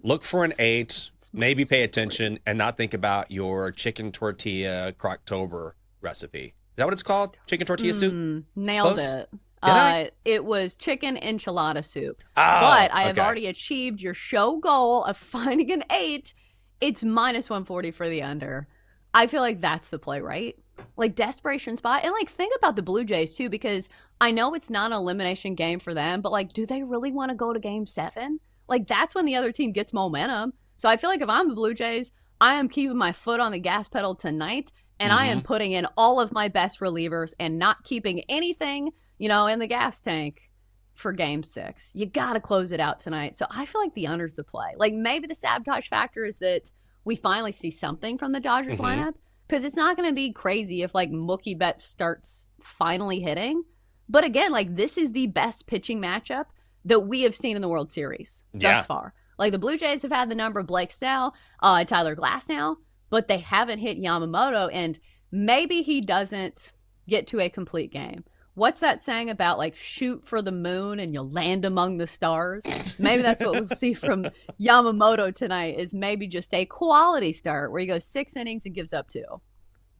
look for an 8, maybe pay attention, and not think about your chicken tortilla Croctober recipe. Is that what it's called? Chicken tortilla soup? Nailed Close? it. It was chicken enchilada soup. But I have already achieved your show goal of finding an 8. It's minus 140 for the under. I feel like that's the play, right? Like, desperation spot. And, like, think about the Blue Jays, too, because I know it's not an elimination game for them, but, like, do they really want to go to Game 7? Like, that's when the other team gets momentum. So I feel like if I'm the Blue Jays, I am keeping my foot on the gas pedal tonight, and I am putting in all of my best relievers and not keeping anything, you know, in the gas tank for Game 6. You got to close it out tonight. So I feel like the under's the play. Like, maybe the sabotage factor is that we finally see something from the Dodgers lineup. Because it's not going to be crazy if, like, Mookie Betts starts finally hitting. But again, like, this is the best pitching matchup that we have seen in the World Series thus far. Like, the Blue Jays have had the number of Blake Snell, Tyler Glasnow, but they haven't hit Yamamoto, and maybe he doesn't get to a complete game. What's that saying about, like, shoot for the moon and you'll land among the stars? Maybe that's what we'll see from Yamamoto tonight, is maybe just a quality start where he goes 6 innings and gives up 2.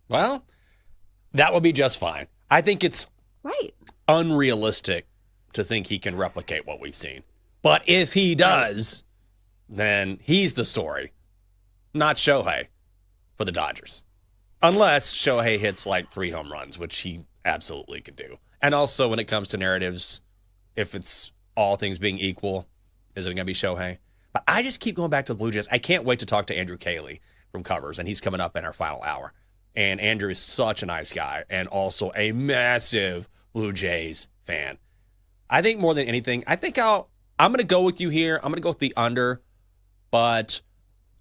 Well, that would be just fine. I think it's unrealistic to think he can replicate what we've seen. But if he does, then he's the story, not Shohei for the Dodgers. Unless Shohei hits like 3 home runs, which he absolutely could do. And also, when it comes to narratives, if it's all things being equal, is it going to be Shohei? But I just keep going back to the Blue Jays. I can't wait to talk to Andrew Cayley from Covers, and he's coming up in our final hour. And Andrew is such a nice guy and also a massive Blue Jays fan. I think more than anything, I'm going to go with you here. I'm going to go with the under, but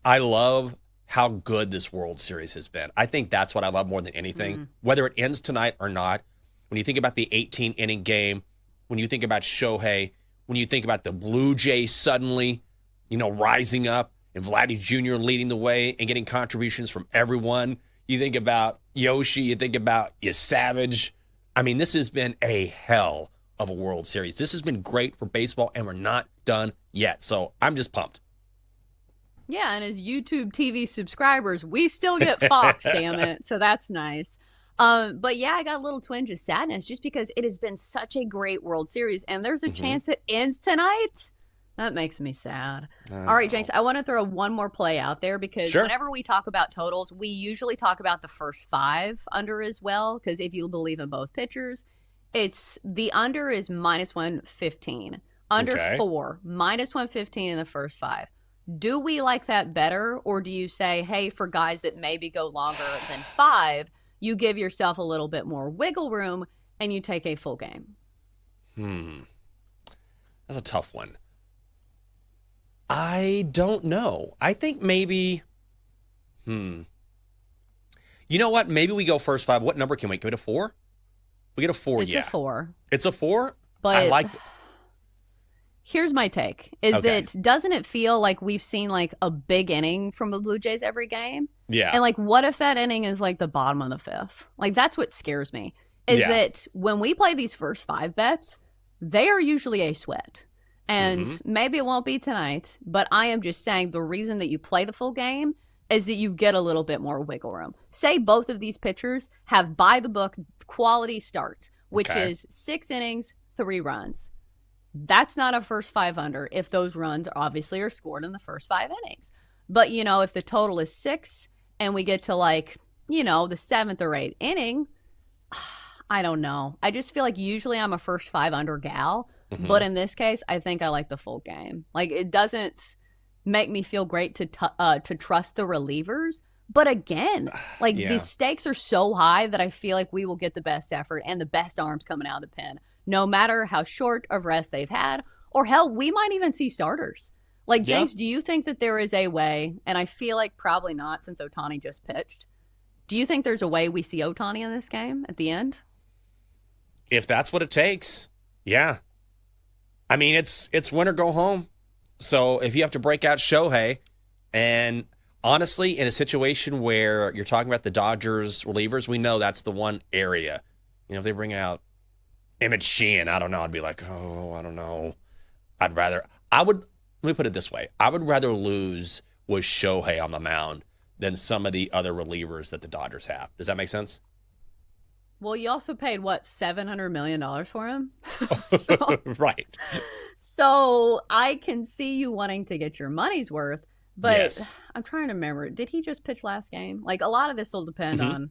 I love how good this World Series has been. I think that's what I love more than anything. Whether it ends tonight or not, when you think about the 18-inning game, when you think about Shohei, when you think about the Blue Jays suddenly, rising up and Vladdy Jr. leading the way and getting contributions from everyone, you think about Yoshi, you think about Savage. I mean, this has been a hell of a World Series. This has been great for baseball, and we're not done yet. So I'm just pumped. Yeah, and as YouTube TV subscribers, we still get Fox, damn it. So that's nice. But yeah, I got a little twinge of sadness just because it has been such a great World Series, and there's a chance it ends tonight. That makes me sad. All right, Jenks, I want to throw one more play out there because whenever we talk about totals, we usually talk about the first 5 under as well, because if you believe in both pitchers, the under is -115. Under 4, -115 in the first 5. Do we like that better, or do you say, hey, for guys that maybe go longer than 5, you give yourself a little bit more wiggle room and you take a full game? That's a tough one. I don't know. I think maybe, you know what? Maybe we go first 5. What number can we get? A 4? We get a 4, It's a 4. It's a 4? But I like it. Here's my take, is that doesn't it feel like we've seen like a big inning from the Blue Jays every game? Yeah. And like, what if that inning is like the bottom of the 5th? Like, that's what scares me, is that when we play these first 5 bets, they are usually a sweat. And maybe it won't be tonight, but I am just saying the reason that you play the full game is that you get a little bit more wiggle room. Say both of these pitchers have by-the-book quality starts, which is 6 innings, 3 runs. That's not a first 5 under if those runs obviously are scored in the first 5 innings. But, if the total is 6 and we get to like, the 7th or 8th inning, I don't know. I just feel like usually I'm a first 5 under gal. But in this case, I think I like the full game. Like, it doesn't make me feel great to trust the relievers. But again, like the stakes are so high that I feel like we will get the best effort and the best arms coming out of the pen, no matter how short of rest they've had, or hell, we might even see starters. Like, James, do you think that there is a way, and I feel like probably not since Ohtani just pitched, do you think there's a way we see Ohtani in this game at the end? If that's what it takes, yeah. I mean, it's win or go home. So if you have to break out Shohei, and honestly, in a situation where you're talking about the Dodgers relievers, we know that's the one area. If they bring out Emmett Sheehan, I don't know. I'd be like, oh, I don't know. Let me put it this way. I would rather lose with Shohei on the mound than some of the other relievers that the Dodgers have. Does that make sense? Well, you also paid, $700 million for him? Right. So I can see you wanting to get your money's worth, but I'm trying to remember. Did he just pitch last game? Like, a lot of this will depend on,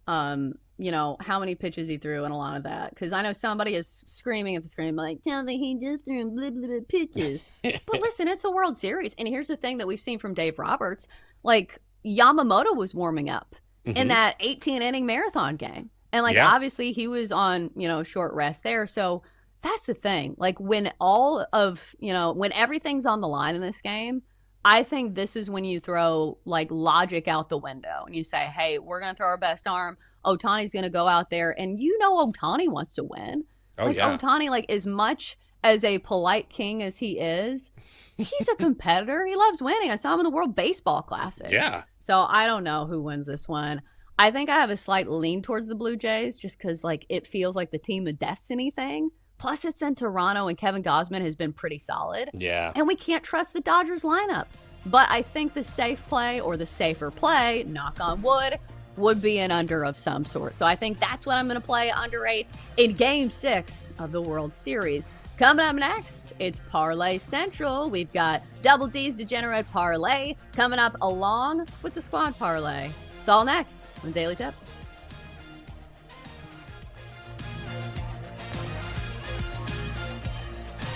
how many pitches he threw and a lot of that. Because I know somebody is screaming at the screen, like, tell me he just threw blah, blah, blah, pitches. But listen, it's a World Series. And here's the thing that we've seen from Dave Roberts. Like, Yamamoto was warming up in that 18-inning marathon game. And, obviously he was on, short rest there. So that's the thing. Like, when when everything's on the line in this game, I think this is when you throw, logic out the window. And you say, hey, we're going to throw our best arm. Ohtani's going to go out there, and Ohtani wants to win. Oh, yeah. Ohtani, as much as a polite king as he is, he's a competitor. He loves winning. I saw him in the World Baseball Classic. Yeah. So I don't know who wins this one. I think I have a slight lean towards the Blue Jays just because, it feels like the team of destiny thing. Plus, it's in Toronto, and Kevin Gausman has been pretty solid. Yeah. And we can't trust the Dodgers lineup. But I think the safe play or the safer play, knock on wood, would be an under of some sort. So I think that's what I'm going to play, under 8 in Game 6 of the World Series. Coming up next, it's Parlay Central. We've got Double D's Degenerate Parlay coming up along with the Squad Parlay. It's all next on Daily Tip.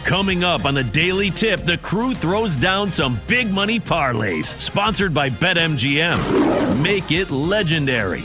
Coming up on the Daily Tip, the crew throws down some big money parlays. Sponsored by BetMGM. Make it legendary.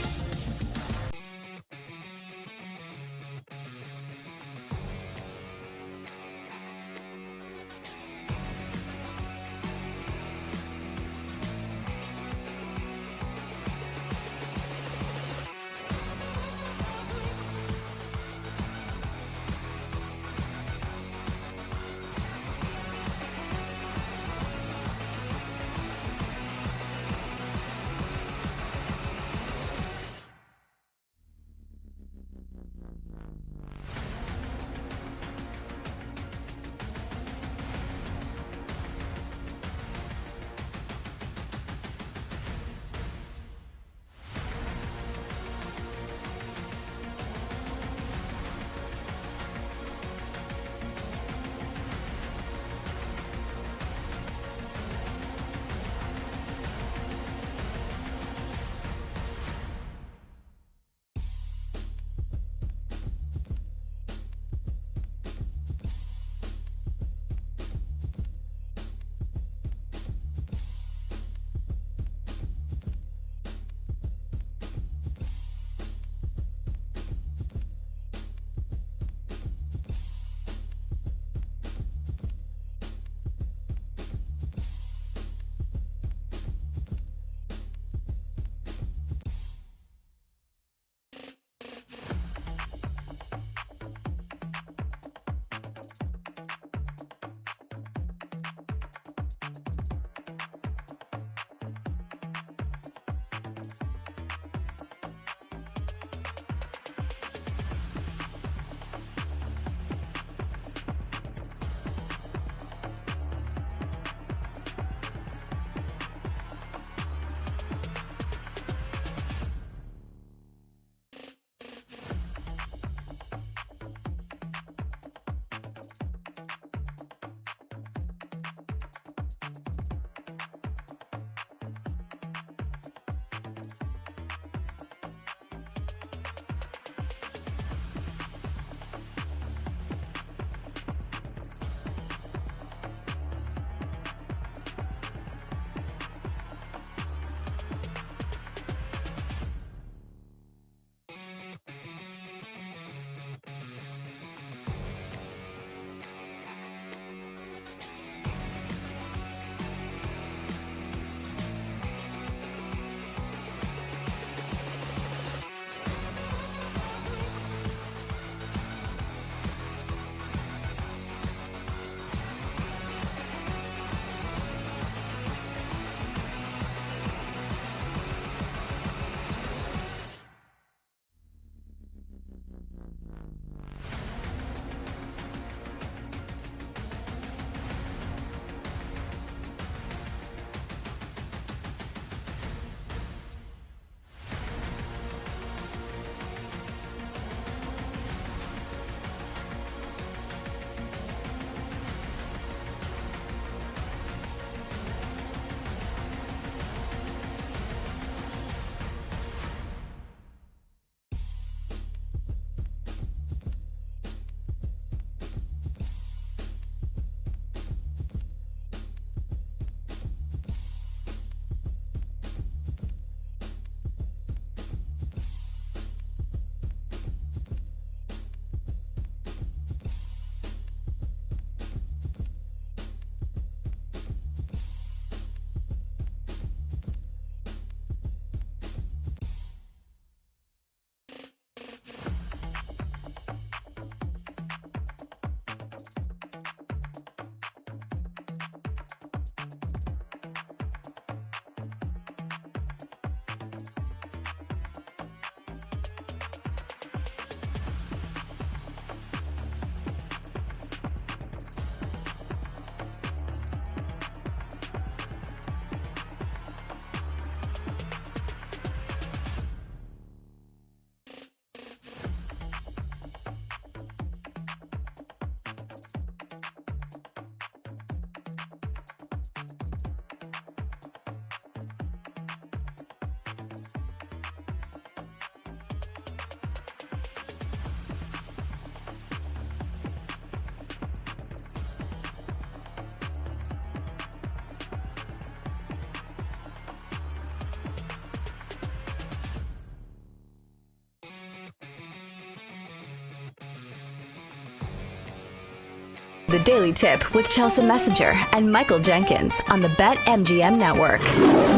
The Daily Tip with Chelsea Messenger and Michael Jenkins on the BetMGM Network.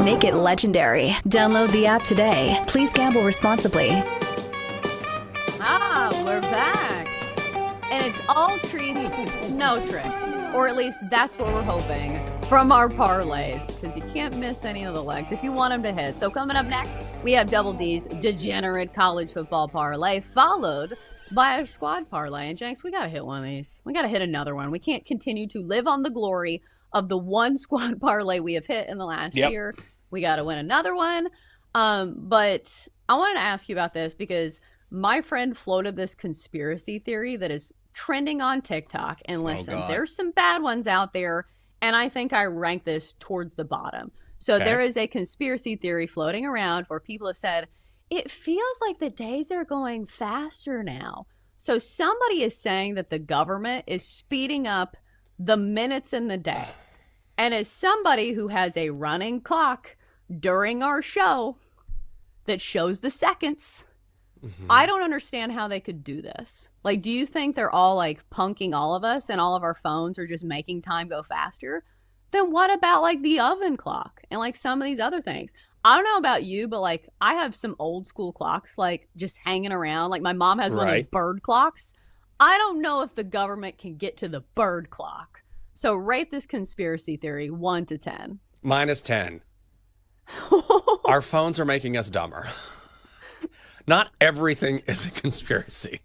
Make it legendary. Download the app today. Please gamble responsibly. We're back. And it's all treats, no tricks. Or at least that's what we're hoping from our parlays, because you can't miss any of the legs if you want them to hit. So coming up next, we have Double D's Degenerate College Football Parlay, followed by a squad parlay. And Jenks, we got to hit one of these. We got to hit another one. We can't continue to live on the glory of the one squad parlay we have hit in the last year. We got to win another one. But I wanted to ask you about this because my friend floated this conspiracy theory that is trending on TikTok. And listen, there's some bad ones out there, and I think I rank this towards the bottom. So there is a conspiracy theory floating around where people have said, it feels like the days are going faster now. So somebody is saying that the government is speeding up the minutes in the day. And as somebody who has a running clock during our show that shows the seconds, I don't understand how they could do this. Like, do you think they're all like punking all of us and all of our phones are just making time go faster? Then what about like the oven clock and like some of these other things? I don't know about you, but like I have some old school clocks like just hanging around. Like my mom has one of those bird clocks. I don't know if the government can get to the bird clock. So rate this conspiracy theory 1 to 10. -10. Our phones are making us dumber. Not everything is a conspiracy.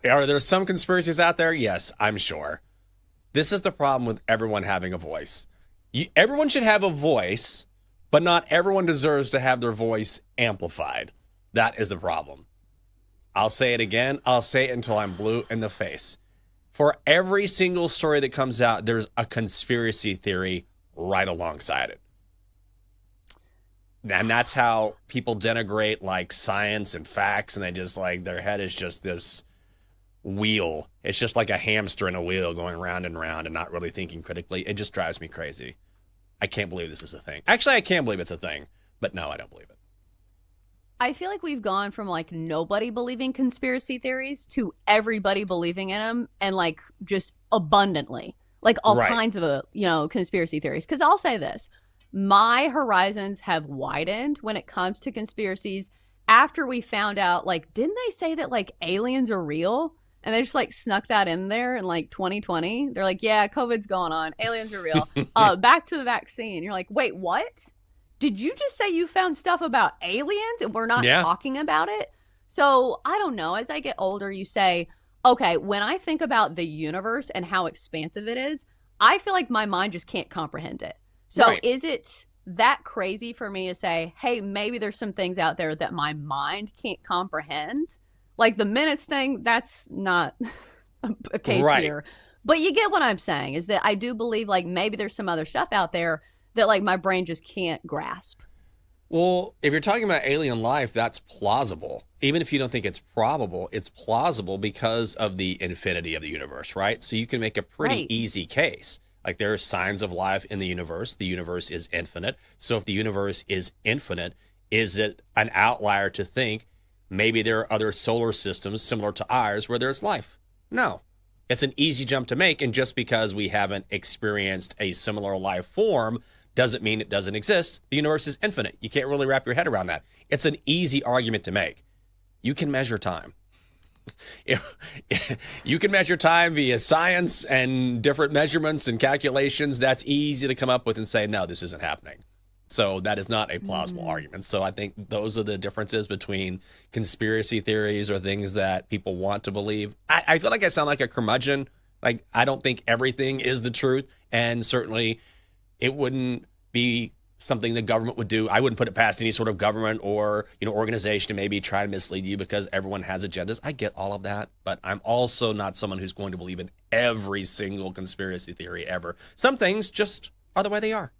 Are there some conspiracies out there? Yes, I'm sure. This is the problem with everyone having a voice. Everyone should have a voice, but not everyone deserves to have their voice amplified. That is the problem. I'll say it again. I'll say it until I'm blue in the face. For every single story that comes out, there's a conspiracy theory right alongside it. And that's how people denigrate like science and facts, and they just like their head is just this wheel. It's just like a hamster in a wheel going round and round and not really thinking critically. It just drives me crazy. I can't believe this is a thing. Actually, I can believe it's a thing, but no, I don't believe it. I feel like we've gone from like nobody believing conspiracy theories to everybody believing in them, and like just abundantly, like all kinds of conspiracy theories. Because I'll say this. My horizons have widened when it comes to conspiracies after we found out, like, didn't they say that, like, aliens are real? And they just, like, snuck that in there in, like, 2020. They're like, yeah, COVID's going on. Aliens are real. Back to the vaccine. You're like, wait, what? Did you just say you found stuff about aliens and we're not talking about it? So, I don't know. As I get older, you say, okay, when I think about the universe and how expansive it is, I feel like my mind just can't comprehend it. So is it that crazy for me to say, hey, maybe there's some things out there that my mind can't comprehend? Like the minutes thing, that's not a case here. But you get what I'm saying, is that I do believe like maybe there's some other stuff out there that like my brain just can't grasp. Well, if you're talking about alien life, that's plausible. Even if you don't think it's probable, it's plausible because of the infinity of the universe, right? So you can make a pretty easy case. Like there are signs of life in the universe. The universe is infinite. So if the universe is infinite, is it an outlier to think maybe there are other solar systems similar to ours where there's life? No. It's an easy jump to make. And just because we haven't experienced a similar life form doesn't mean it doesn't exist. The universe is infinite. You can't really wrap your head around that. It's an easy argument to make. You can measure time. You can measure time via science and different measurements and calculations. That's easy to come up with and say, no, this isn't happening. So that is not a plausible argument. So I think those are the differences between conspiracy theories or things that people want to believe. I feel like I sound like a curmudgeon. Like, I don't think everything is the truth. And certainly it wouldn't be something the government would do. I wouldn't put it past any sort of government or, organization to maybe try to mislead you because everyone has agendas. I get all of that, but I'm also not someone who's going to believe in every single conspiracy theory ever. Some things just are the way they are.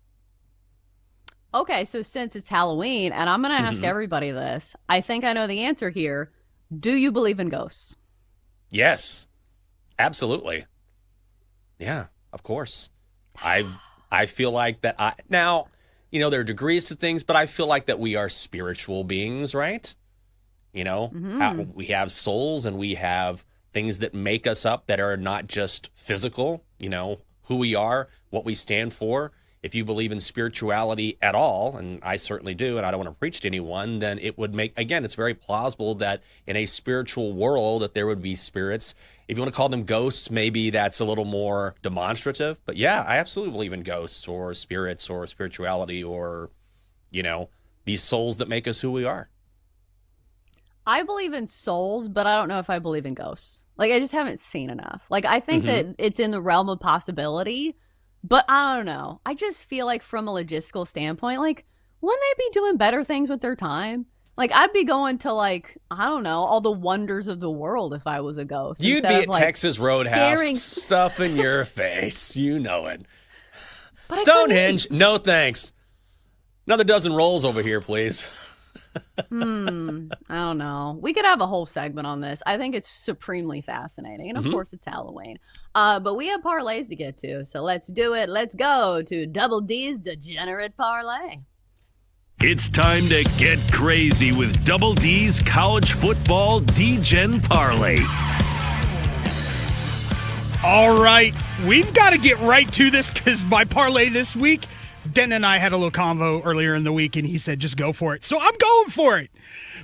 Okay, so since it's Halloween, and I'm going to ask everybody this, I think I know the answer here. Do you believe in ghosts? Yes, absolutely. Yeah, of course. I feel like that. Now, there are degrees to things, but I feel like that we are spiritual beings, right? We have souls and we have things that make us up that are not just physical, who we are, what we stand for. If you believe in spirituality at all, and I certainly do, and I don't want to preach to anyone, then it would make, again, it's very plausible that in a spiritual world that there would be spirits. If you want to call them ghosts, maybe that's a little more demonstrative. But yeah, I absolutely believe in ghosts or spirits or spirituality or, these souls that make us who we are. I believe in souls, but I don't know if I believe in ghosts. Like, I just haven't seen enough. Like, I think that it's in the realm of possibility, but I don't know. I just feel like from a logistical standpoint, like, wouldn't they be doing better things with their time? Like, I'd be going to, like, I don't know, all the wonders of the world if I was a ghost. You'd be at Texas Roadhouse, stuffing your face. You know it. But Stonehenge, no thanks. Another dozen rolls over here, please. I don't know. We could have a whole segment on this. I think it's supremely fascinating. And of course it's Halloween. But we have parlays to get to. So let's do it. Let's go to Double D's Degenerate Parlay. It's time to get crazy with Double D's College Football D-Gen Parlay. All right. We've got to get right to this because my parlay this week, Denton and I had a little convo earlier in the week, and he said, just go for it. So I'm going for it.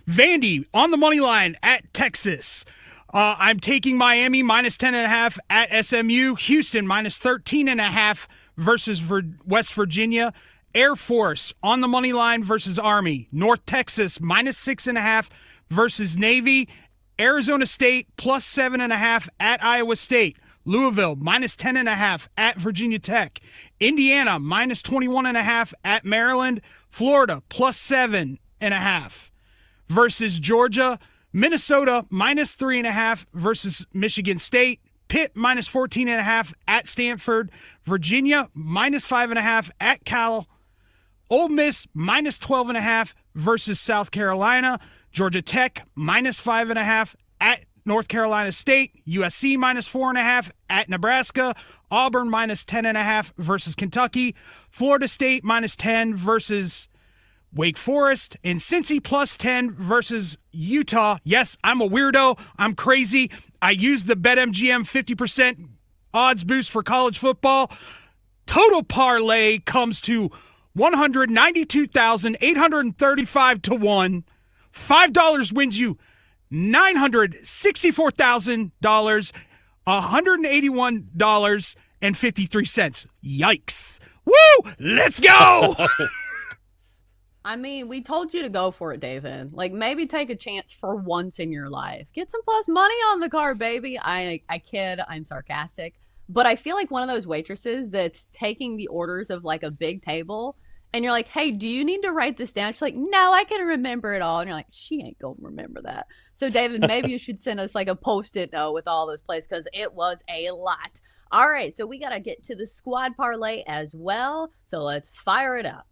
Vandy on the money line at Texas. I'm taking Miami minus 10.5 at SMU. Houston minus 13.5 versus West Virginia. Air Force on the money line versus Army. North Texas minus 6.5 versus Navy. Arizona State plus 7.5 at Iowa State. Louisville minus 10.5 at Virginia Tech. Indiana minus 21.5 at Maryland. Florida plus 7.5 versus Georgia. Minnesota minus 3.5 versus Michigan State. Pitt minus 14.5 at Stanford. Virginia minus 5.5 at Cal. Ole Miss minus 12.5 versus South Carolina. Georgia Tech minus 5.5 at North Carolina State. USC minus 4.5 at Nebraska. Auburn minus 10.5 versus Kentucky. Florida State minus 10 versus Wake Forest. And Cincy plus 10 versus Utah. Yes, I'm a weirdo. I'm crazy. I used the BetMGM 50% odds boost for college football. Total parlay comes to $192,835 to 1. $5 wins you $964,000, $181.53. Yikes. Woo! Let's go! I mean, we told you to go for it, David. Like, maybe take a chance for once in your life. Get some plus money on the card, baby. I kid. I'm sarcastic. But I feel like one of those waitresses that's taking the orders of, like, a big table, and you're like, hey, do you need to write this down? She's like, no, I can remember it all. And you're like, she ain't going to remember that. So, David, maybe you should send us, like, a Post-it note with all those plays because it was a lot. All right, so we got to get to the squad parlay as well. So let's fire it up.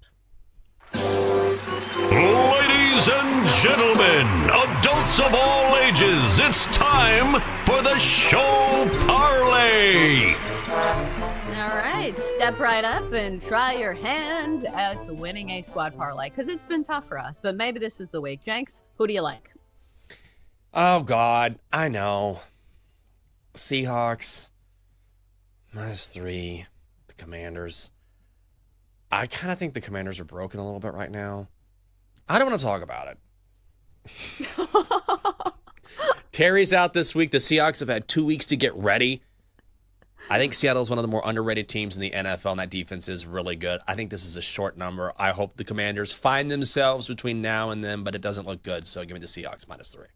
Ladies and gentlemen, adults of all ages, it's time for the show parlay. All right, step right up and try your hand at winning a squad parlay because it's been tough for us, but maybe this is the week. Jenks, who do you like? Oh, God, I know. Seahawks, -3, the Commanders. I kind of think the Commanders are broken a little bit right now. I don't want to talk about it. Terry's out this week. The Seahawks have had 2 weeks to get ready. I think Seattle's one of the more underrated teams in the NFL, and that defense is really good. I think this is a short number. I hope the Commanders find themselves between now and then, but it doesn't look good, so give me the Seahawks -3.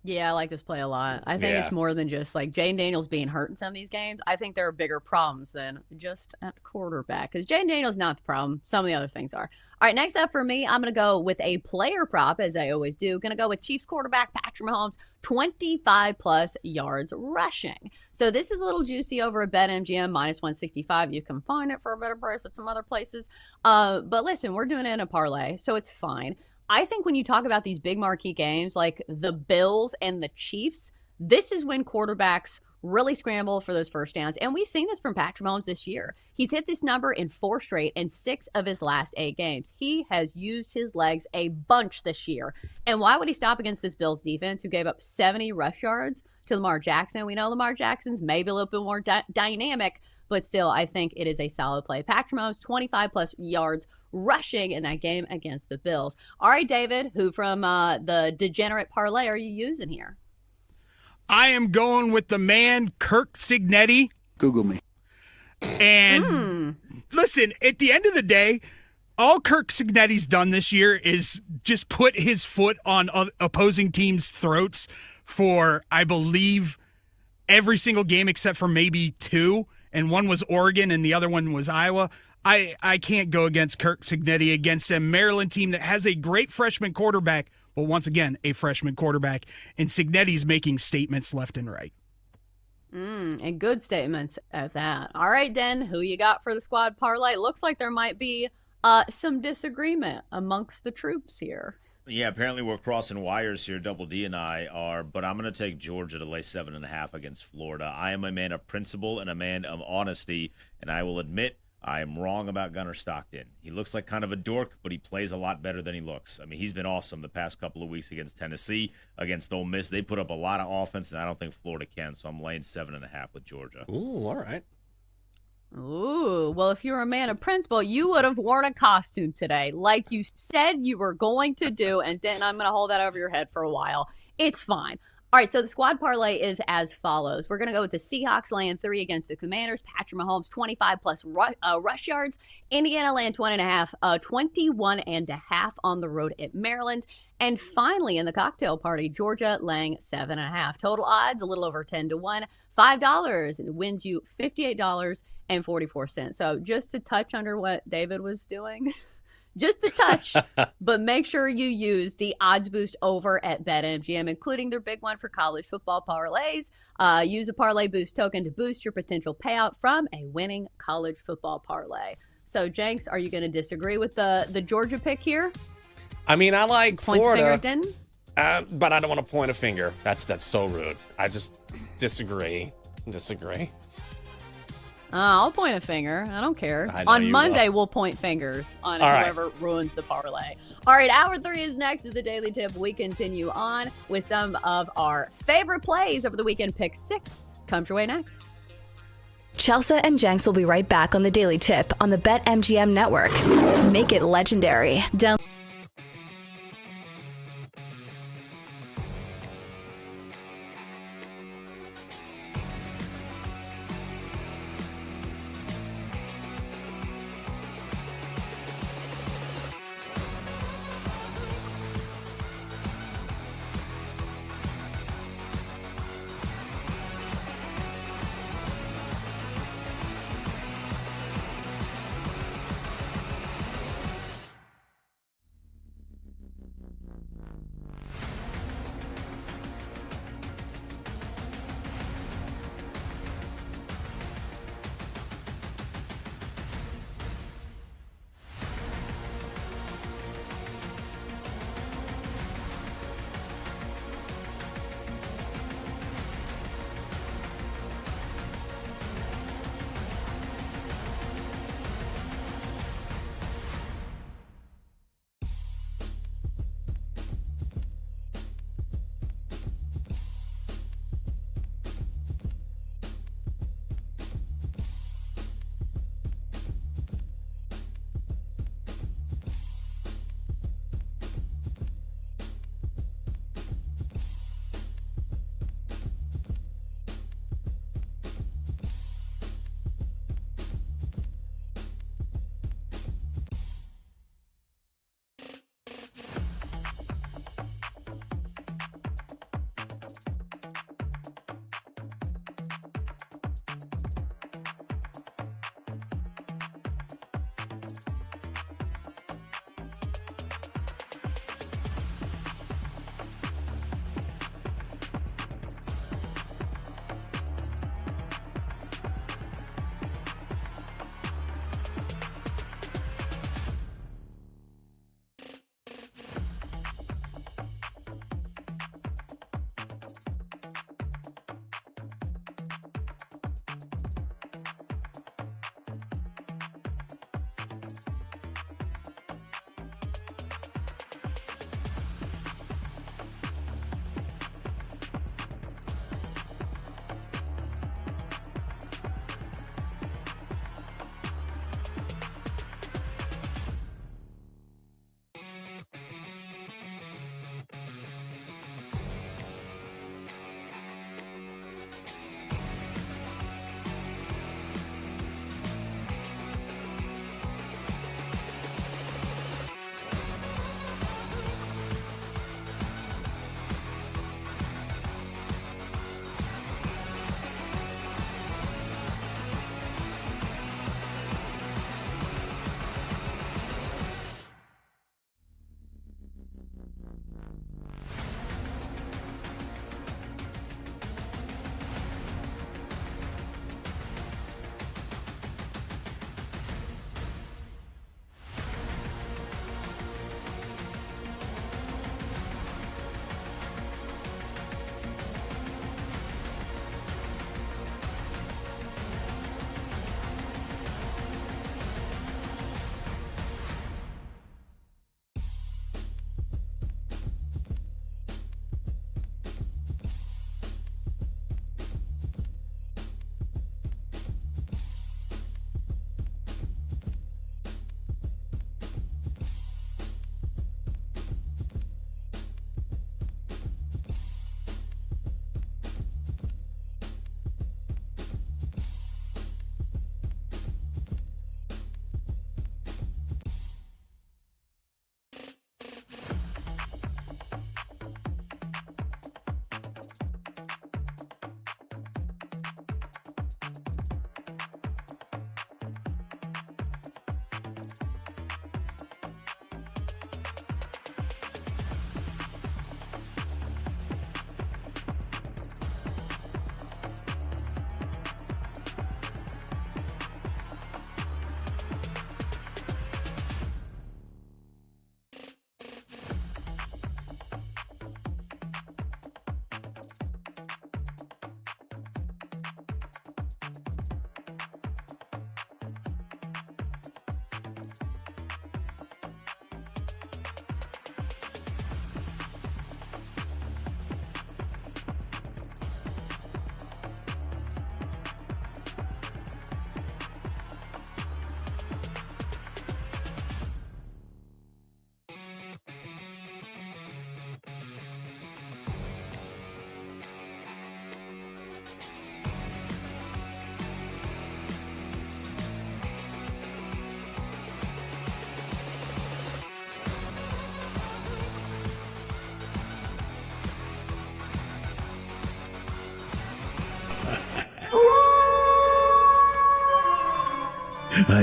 Yeah, I like this play a lot. I think it's more than just like Jane Daniels being hurt in some of these games. I think there are bigger problems than just at quarterback because Jane Daniels not the problem. Some of the other things are. All right, next up for me, I'm going to go with a player prop, as I always do. Going to go with Chiefs quarterback Patrick Mahomes, 25-plus yards rushing. So this is a little juicy over at BetMGM, -165. You can find it for a better price at some other places. But listen, we're doing it in a parlay, so it's fine. I think when you talk about these big marquee games like the Bills and the Chiefs, this is when quarterbacks really scramble for those first downs. And we've seen this from Patrick Mahomes this year. He's hit this number in 4 straight and 6 of his last 8 games. He has used his legs a bunch this year. And why would he stop against this Bills defense who gave up 70 rush yards to Lamar Jackson. We know Lamar Jackson's maybe a little bit more dynamic, but still, I think it is a solid play. Patrick Mahomes, 25-plus yards rushing in that game against the Bills. All right, David, who from the Degenerate Parlay are you using here? I am going with the man, Kirk Signetti. Google me. And listen, at the end of the day, all Kirk Signetti's done this year is just put his foot on opposing teams' throats for, I believe, every single game except for maybe 2, and one was Oregon and the other one was Iowa. I can't go against Kirk Signetti against a Maryland team that has a great freshman quarterback, but once again, a freshman quarterback, and Signetti's making statements left and right. And good statements at that. All right, Den, who you got for the squad parlay? Looks like there might be some disagreement amongst the troops here. Yeah, apparently we're crossing wires here. Double D and I are, but I'm going to take Georgia to lay 7.5 against Florida. I am a man of principle and a man of honesty, and I will admit I am wrong about Gunnar Stockton. He looks like kind of a dork, but he plays a lot better than he looks. I mean, he's been awesome the past couple of weeks against Tennessee, against Ole Miss. They put up a lot of offense, and I don't think Florida can, so I'm laying 7.5 with Georgia. Ooh, all right. Ooh, well, if you're a man of principle, you would have worn a costume today, like you said you were going to do, and then I'm going to hold that over your head for a while. It's fine. All right, so the squad parlay is as follows. We're going to go with the Seahawks laying 3 against the Commanders. Patrick Mahomes, 25-plus rush yards. Indiana laying 21.5 on the road at Maryland. And finally, in the cocktail party, Georgia laying 7.5. Total odds, a little over 10-1. $5, and it wins you $58.44. So just to touch under what David was doing... Just a touch, but make sure you use the odds boost over at BetMGM, including their big one for college football parlays. Use a parlay boost token to boost your potential payout from a winning college football parlay. So, Jenks, are you going to disagree with the Georgia pick here? I mean, I like Florida, but I don't want to point a finger. That's so rude. I just disagree. I'll point a finger. I don't care. On Monday, we'll point fingers on whoever ruins the parlay. All right, hour 3 is next is the Daily Tip. We continue on with some of our favorite plays over the weekend. Pick 6 comes your way next. Chelsea and Jenks will be right back on the Daily Tip on the BetMGM network. Make it legendary.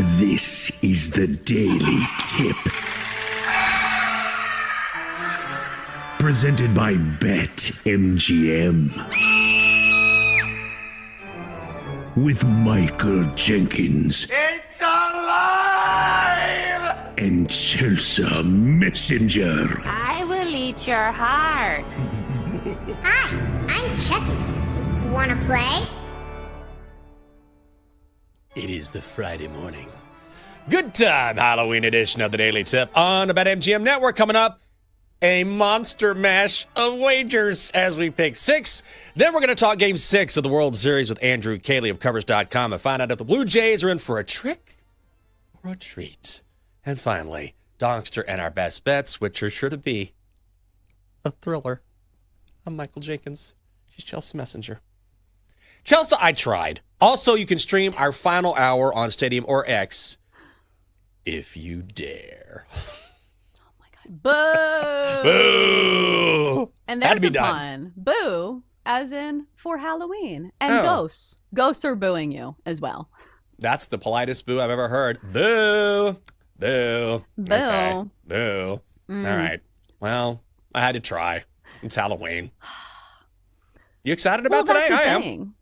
This is the Daily Tip. Presented by BetMGM. With Michael Jenkins. It's alive! And Chelsea Messenger. I will eat your heart. Hi, I'm Chucky. Wanna play? It is the Friday morning. Good time Halloween edition of the Daily Tip on the BetMGM Network. Coming up, a monster mash of wagers as we pick 6. Then we're going to talk Game 6 of the World Series with Andrew Cayley of Covers.com and find out if the Blue Jays are in for a trick or a treat. And finally, Donkster and our best bets, which are sure to be a thriller. I'm Michael Jenkins. She's Chelsea Messenger. Chelsea, I tried. Also, you can stream our final hour on Stadium or X if you dare. Boo! Boo! And Had to there's be a done. pun. Boo, as in for Halloween. And Oh. ghosts. Ghosts are booing you as well. That's the politest boo I've ever heard. Boo! Boo! Boo. Okay. Boo! All right. Well, I had to try. It's Halloween. You excited about Well, today? that's the I am. thing.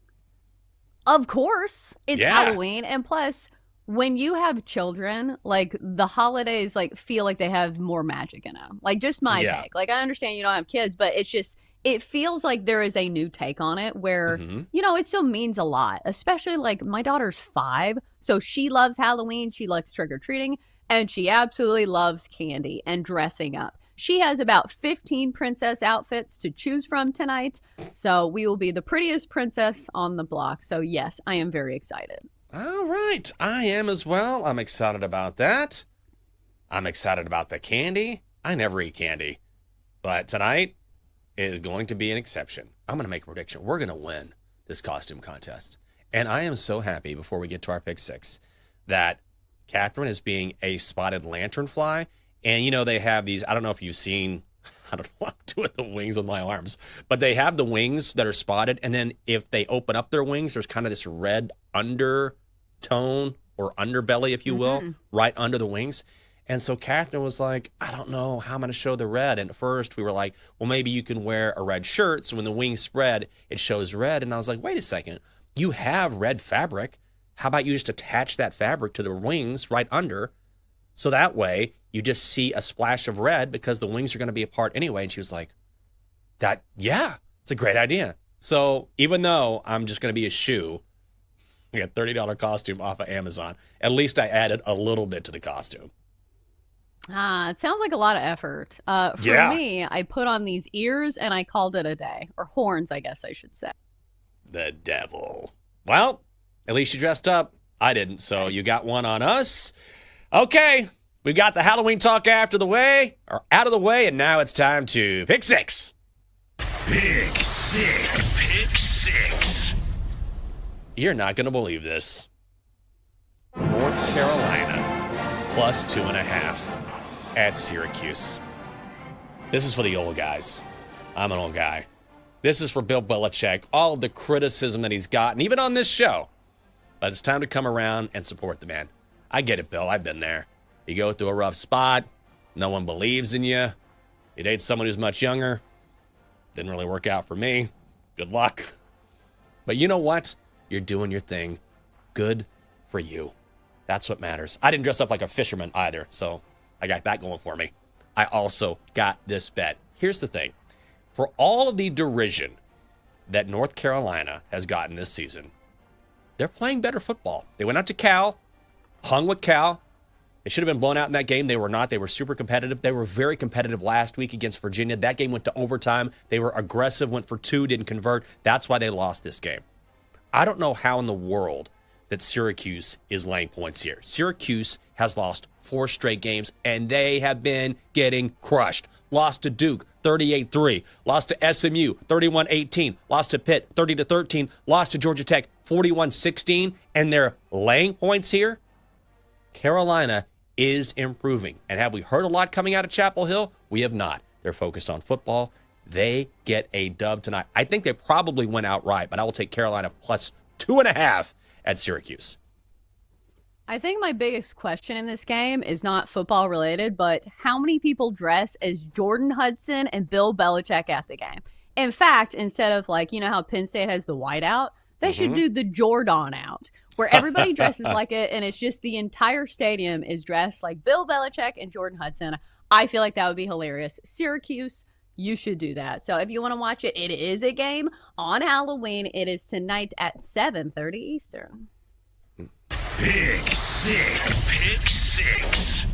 Of course, it's Yeah. Halloween, and plus, when you have children, like the holidays, like feel like they have more magic in them. Like just my Yeah. take. Like I understand you don't have kids, but it's just it feels like there is a new take on it where Mhm. it still means a lot. Especially like my daughter's 5, so she loves Halloween. She likes trick or treating, and she absolutely loves candy and dressing up. She has about 15 princess outfits to choose from tonight. So we will be the prettiest princess on the block. So yes, I am very excited. All right. I am as well. I'm excited about that. I'm excited about the candy. I never eat candy. But tonight is going to be an exception. I'm going to make a prediction. We're going to win this costume contest. And I am so happy before we get to our pick 6 that Catherine is being a spotted lanternfly. And, they have these, I don't know if you've seen, I don't know what I'm doing with the wings with my arms, but they have the wings that are spotted. And then if they open up their wings, there's kind of this red undertone or underbelly, if you will, right under the wings. And so Catherine was like, I don't know how I'm going to show the red. And at first we were like, well, maybe you can wear a red shirt. So when the wings spread, it shows red. And I was like, wait a second, you have red fabric. How about you just attach that fabric to the wings right under? So that way you just see a splash of red because the wings are going to be apart anyway. And she was like, it's a great idea. So even though I'm just going to be a shoe, I got a $30 costume off of Amazon, at least I added a little bit to the costume. It sounds like a lot of effort. For Yeah. me, I put on these ears and I called it a day. Or horns, I guess I should say. The devil. Well, at least you dressed up. I didn't, so you got one on us. Okay, we got the Halloween talk out of the way, and now it's time to pick 6. Pick 6. Pick 6. You're not going to believe this. North Carolina plus 2.5 at Syracuse. This is for the old guys. I'm an old guy. This is for Bill Belichick. All of the criticism that he's gotten, even on this show. But it's time to come around and support the man. I get it, Bill. I've been there. You go through a rough spot. No one believes in you. You date someone who's much younger. Didn't really work out for me. Good luck. But you know what? You're doing your thing. Good for you. That's what matters. I didn't dress up like a fisherman either, so I got that going for me. I also got this bet. Here's the thing. For all of the derision that North Carolina has gotten this season, they're playing better football. They went out to Cal, hung with Cal. They should have been blown out in that game. They were not. They were super competitive. They were very competitive last week against Virginia. That game went to overtime. They were aggressive, went for 2, didn't convert. That's why they lost this game. I don't know how in the world that Syracuse is laying points here. Syracuse has lost 4 straight games, and they have been getting crushed. Lost to Duke, 38-3. Lost to SMU, 31-18. Lost to Pitt, 30-13. Lost to Georgia Tech, 41-16. And they're laying points here. Carolina is improving. And have we heard a lot coming out of Chapel Hill? We have not. They're focused on football. They get a dub tonight. I think they probably went outright, but I will take Carolina plus 2.5 at Syracuse. I think my biggest question in this game is not football related, but how many people dress as Jordan Hudson and Bill Belichick at the game? In fact, instead of like, you know how Penn State has the whiteout, they should do the Jordan out, where everybody dresses like it, and it's just the entire stadium is dressed like Bill Belichick and Jordan Hudson. I feel like that would be hilarious. Syracuse, you should do that. So if you want to watch it, it is a game on Halloween. It is tonight at 7:30 Eastern. Pick six. Pick six.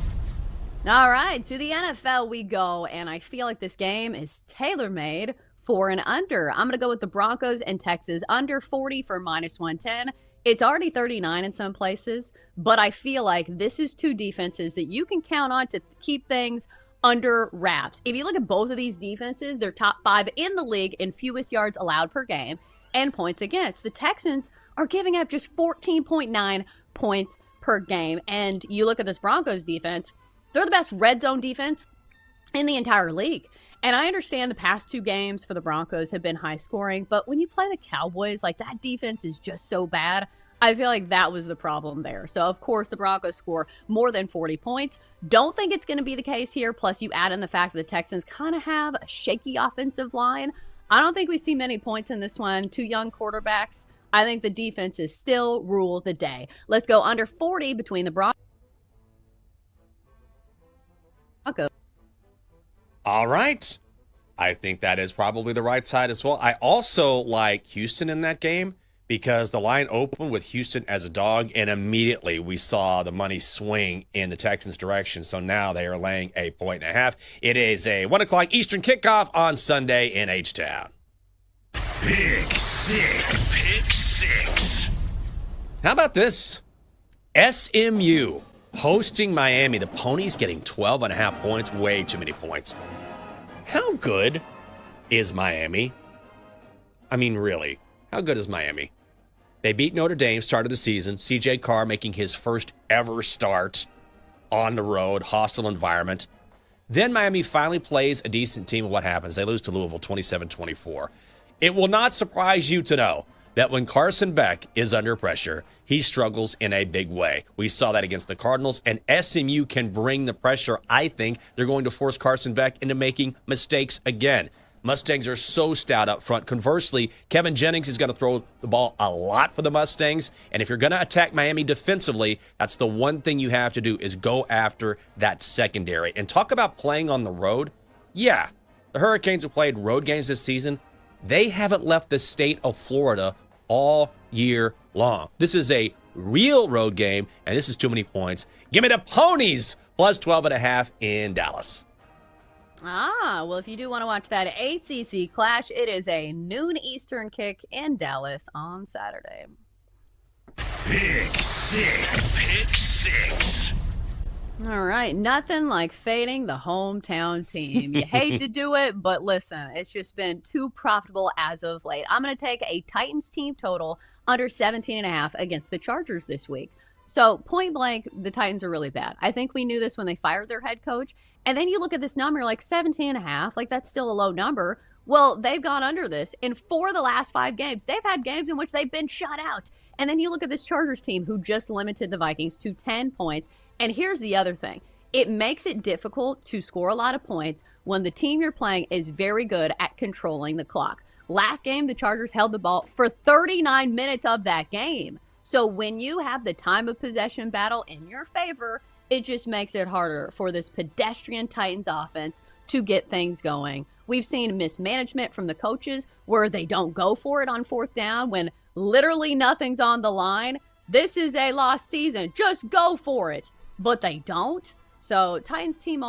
All right, to the NFL we go, and I feel like this game is tailor-made for an under. I'm going to go with the Broncos and Texas under 40 for -110. It's already 39 in some places, but I feel like this is two defenses that you can count on to keep things under wraps. If you look at both of these defenses, they're top 5 in the league in fewest yards allowed per game and points against. The Texans are giving up just 14.9 points per game. And you look at this Broncos defense, they're the best red zone defense in the entire league. And I understand the past 2 games for the Broncos have been high scoring, but when you play the Cowboys, like that defense is just so bad. I feel like that was the problem there. So, of course, the Broncos score more than 40 points. Don't think it's going to be the case here. Plus, you add in the fact that the Texans kind of have a shaky offensive line. I don't think we see many points in this one. 2 young quarterbacks. I think the defenses still rule the day. Let's go under 40 between the Broncos. All right. I think that is probably the right side as well. I also like Houston in that game because the line opened with Houston as a dog, and immediately we saw the money swing in the Texans' direction. So now they are laying a 1.5. It is a 1 o'clock Eastern kickoff on Sunday in H-Town. Pick six. Pick six. How about this? SMU hosting Miami. The Ponies getting 12.5 points. Way too many points. How good is Miami? I mean, really, how good is Miami? They beat Notre Dame, start of the season. C.J. Carr making his first ever start on the road, hostile environment. Then Miami finally plays a decent team, and what happens? They lose to Louisville 27-24. It will not surprise you to know that when Carson Beck is under pressure, he struggles in a big way. We saw that against the Cardinals, and SMU can bring the pressure. I think they're going to force Carson Beck into making mistakes again. Mustangs are so stout up front. Conversely, Kevin Jennings is going to throw the ball a lot for the Mustangs, and if you're going to attack Miami defensively, that's the one thing you have to do is go after that secondary. And talk about playing on the road. Yeah, the Hurricanes have played road games this season. They haven't left the state of Florida all year long. This is a real road game, and this is too many points. Give me the Ponies plus 12.5 in Dallas. Well, if you do want to watch that ACC clash, it is a noon Eastern kick in Dallas on Saturday. Pick six. Pick six. All right, nothing like fading the hometown team. You hate to do it, but listen, it's just been too profitable as of late. I'm going to take a Titans team total under 17.5 against the Chargers this week. So point blank, the Titans are really bad. I think we knew this when they fired their head coach. And then you look at this number, like 17.5, like that's still a low number. Well, they've gone under this. In 4 of the last 5 games, they've had games in which they've been shut out. And then you look at this Chargers team who just limited the Vikings to 10 points. And here's the other thing. It makes it difficult to score a lot of points when the team you're playing is very good at controlling the clock. Last game, the Chargers held the ball for 39 minutes of that game. So when you have the time of possession battle in your favor, it just makes it harder for this pedestrian Titans offense to get things going. We've seen mismanagement from the coaches where they don't go for it on 4th down when literally nothing's on the line. This is a lost season. Just go for it. But they don't. So Titans team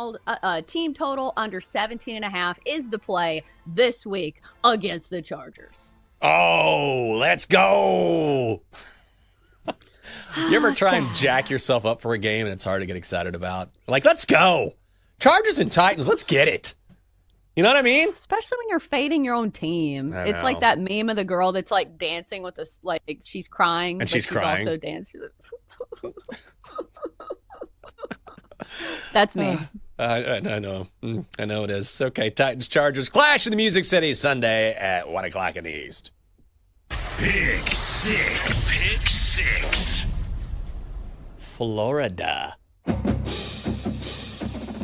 total under 17.5 is the play this week against the Chargers. Oh, let's go. You ever try and jack yourself up for a game and it's hard to get excited about? Like, let's go. Chargers and Titans, let's get it. You know what I mean? Especially when you're fading your own team. It's like that meme of the girl that's like dancing with this, like she's crying. And she's crying. Also dancing. That's me. I know. I know it is. Okay, Titans, Chargers, clash in the Music City Sunday at 1 o'clock in the East. Pick six. Pick six. Florida.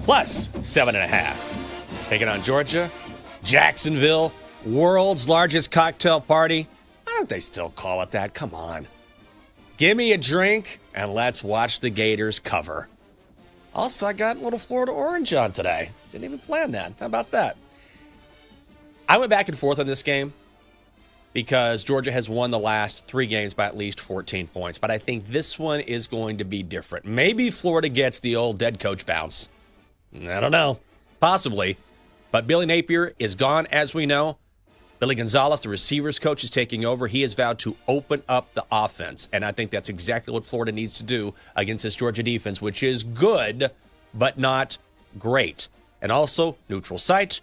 Plus 7.5. Taking on Georgia. Jacksonville, world's largest cocktail party. Why don't they still call it that? Come on. Give me a drink and let's watch the Gators cover. Also, I got a little Florida orange on today. Didn't even plan that. How about that? I went back and forth on this game because Georgia has won the last 3 games by at least 14 points. But I think this one is going to be different. Maybe Florida gets the old dead coach bounce. I don't know. Possibly. But Billy Napier is gone, as we know. Billy Gonzalez, the receivers coach, is taking over. He has vowed to open up the offense. And I think that's exactly what Florida needs to do against this Georgia defense, which is good, but not great. And also, neutral site.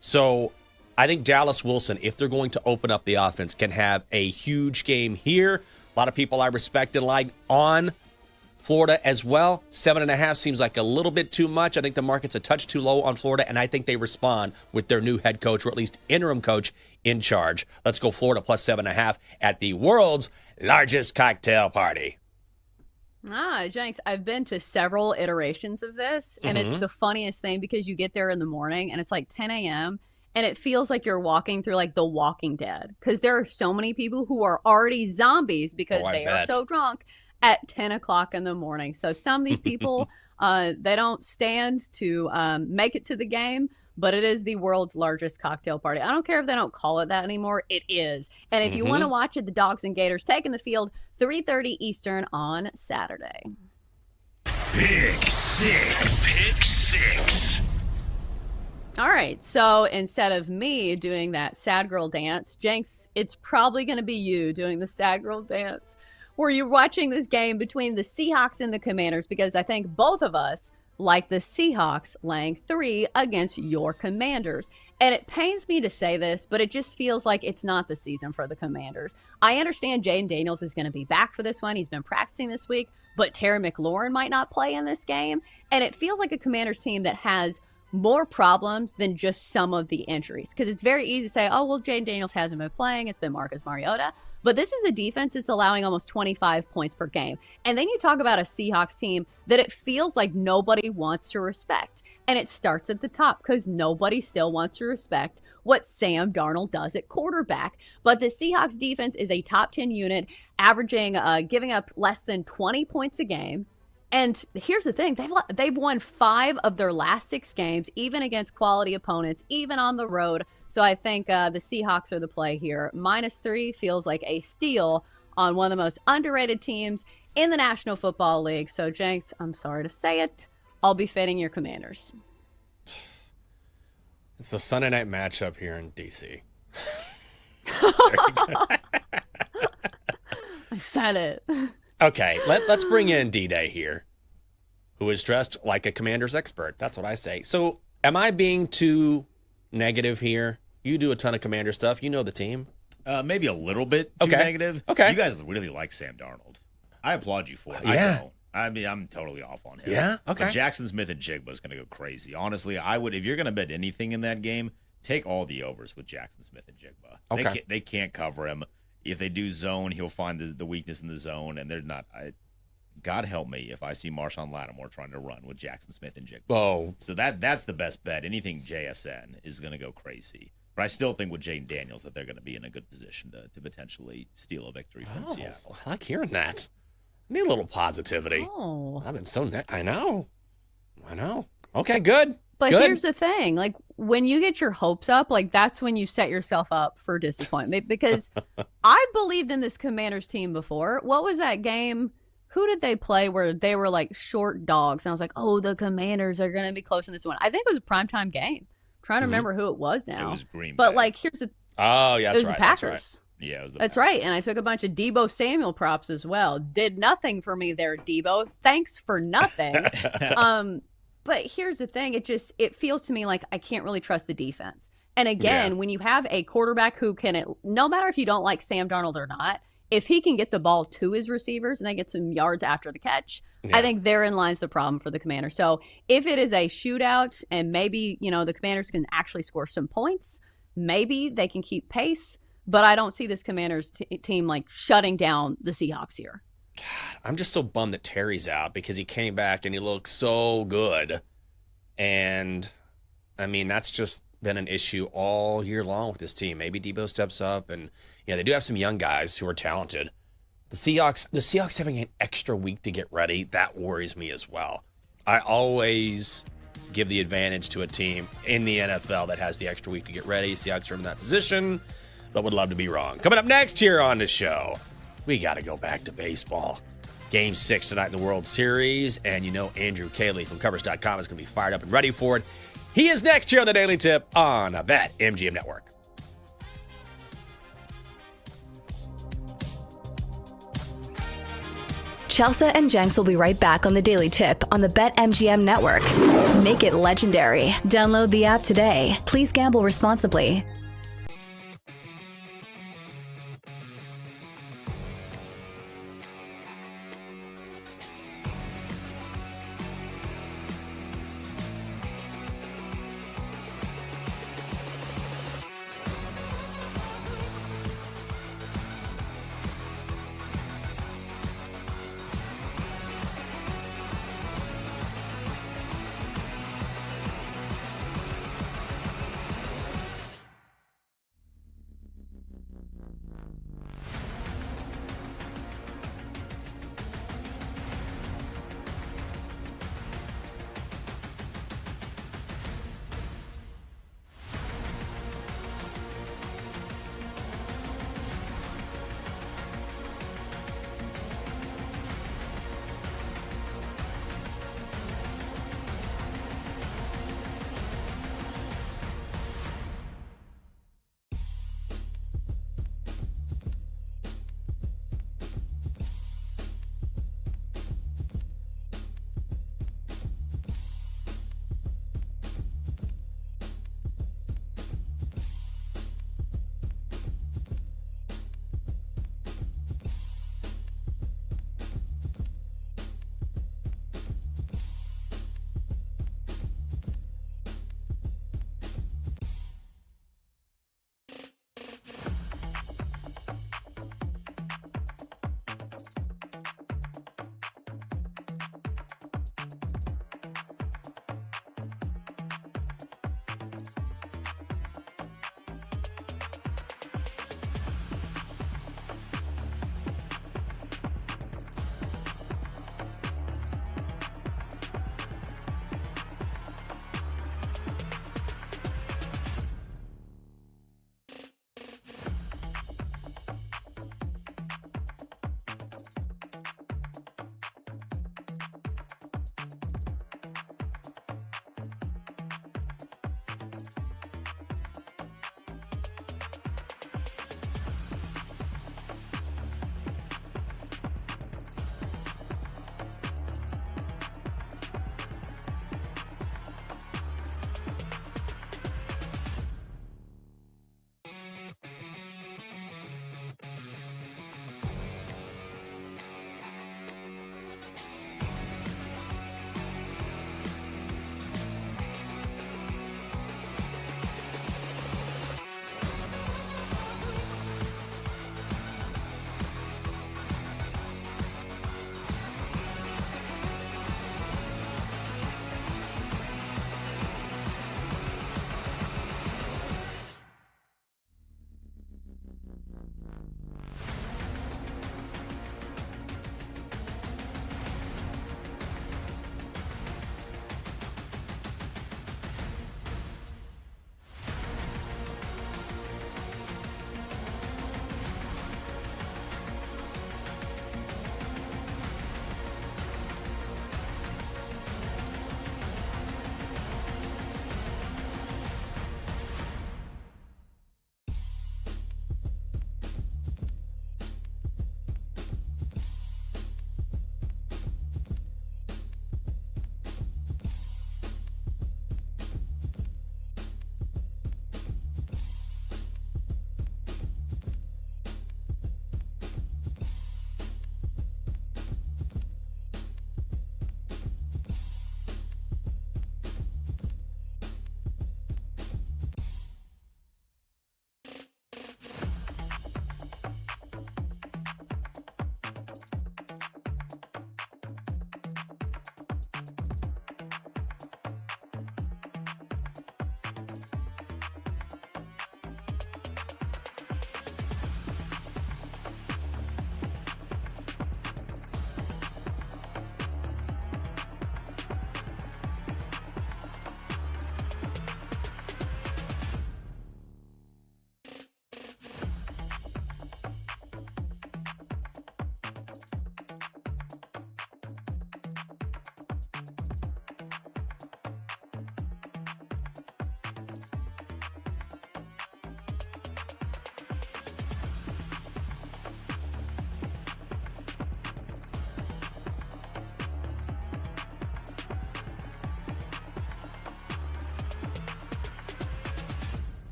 So I think Dallas Wilson, if they're going to open up the offense, can have a huge game here. A lot of people I respect and like on Florida as well. 7.5 seems like a little bit too much. I think the market's a touch too low on Florida, and I think they respond with their new head coach, or at least interim coach, in charge. Let's go Florida plus 7.5 at the world's largest cocktail party. Jenks, I've been to several iterations of this, and it's the funniest thing because you get there in the morning, and it's like 10 a.m., and it feels like you're walking through like The Walking Dead because there are so many people who are already zombies because they are so drunk at 10 o'clock in the morning. So some of these people, they don't stand to make it to the game, but it is the world's largest cocktail party. I don't care if they don't call it that anymore. It is. And if you want to watch it, the Dogs and Gators taking the field 3:30 Eastern on Saturday. Pick six. Pick six. All right, so instead of me doing that sad girl dance, Jenks, it's probably going to be you doing the sad girl dance where you're watching this game between the Seahawks and the Commanders, because I think both of us like the Seahawks laying 3 against your Commanders. And it pains me to say this, but it just feels like it's not the season for the Commanders. I understand Jaden Daniels is going to be back for this one. He's been practicing this week, but Terry McLaurin might not play in this game. And it feels like a Commanders team that has more problems than just some of the injuries. Because it's very easy to say, oh, well, Jaden Daniels hasn't been playing. It's been Marcus Mariota. But this is a defense that's allowing almost 25 points per game. And then you talk about a Seahawks team that it feels like nobody wants to respect. And it starts at the top because nobody still wants to respect what Sam Darnold does at quarterback. But the Seahawks defense is a top 10 unit, averaging, giving up less than 20 points a game. And here's the thing, they've won 5 of their last 6 games, even against quality opponents, even on the road. So I think the Seahawks are the play here. -3 feels like a steal on one of the most underrated teams in the National Football League. So, Jenks, I'm sorry to say it, I'll be fading your Commanders. It's a Sunday night matchup here in D.C. I said it. Okay, let's bring in D-Day here, who is dressed like a Commanders expert. That's what I say. So am I being too negative here? You do a ton of Commander stuff. You know the team. Maybe a little bit too negative. Okay. You guys really like Sam Darnold. I applaud you for it. Yeah. I don't. I mean, I'm totally off on him. Yeah? Okay. But Jackson Smith and Jigba is going to go crazy. Honestly, I would, if you're going to bet anything in that game, take all the overs with Jackson Smith and Jigba. Okay. They can't cover him. If they do zone, he'll find the weakness in the zone, and they're not. God help me if I see Marshawn Lattimore trying to run with Jackson Smith and Jigba. Oh. So that's the best bet. Anything JSN is going to go crazy. But I still think with Jaden Daniels that they're going to be in a good position to potentially steal a victory from Seattle. I like hearing that. I need a little positivity. Oh. I've been so I know. Okay, good. But good. Here's the thing, like when you get your hopes up, like that's when you set yourself up for disappointment, because I believed in this Commanders team before. What was that game? Who did they play where they were like short dogs? And I was like, oh, the Commanders are going to be close in this one. I think it was a primetime game. I'm trying to remember who it was now. It was Green Bay. But like, here's the Oh, yeah, it that's was right. the Packers. That's right. Yeah, it was the That's Packers. right. And I took a bunch of Debo Samuel props as well. Did nothing for me there, Debo. Thanks for nothing. But here's the thing. It feels to me like I can't really trust the defense. And again, when you have a quarterback who can, no matter if you don't like Sam Darnold or not, if he can get the ball to his receivers and they get some yards after the catch, I think therein lies the problem for the Commanders. So if it is a shootout and maybe, the Commanders can actually score some points, maybe they can keep pace. But I don't see this Commanders team like shutting down the Seahawks here. I'm just so bummed that Terry's out because he came back and he looked so good. And, I mean, that's just been an issue all year long with this team. Maybe Debo steps up, and they do have some young guys who are talented. The Seahawks having an extra week to get ready, that worries me as well. I always give the advantage to a team in the NFL that has the extra week to get ready. Seahawks are in that position, but would love to be wrong. Coming up next here on the show, we got to go back to baseball. Game 6 tonight in the World Series, and Andrew Caley from Covers.com is going to be fired up and ready for it. He is next here on the Daily Tip on BetMGM Network. Chelsea and Jenks will be right back on the Daily Tip on the BetMGM Network. Make it legendary. Download the app today. Please gamble responsibly.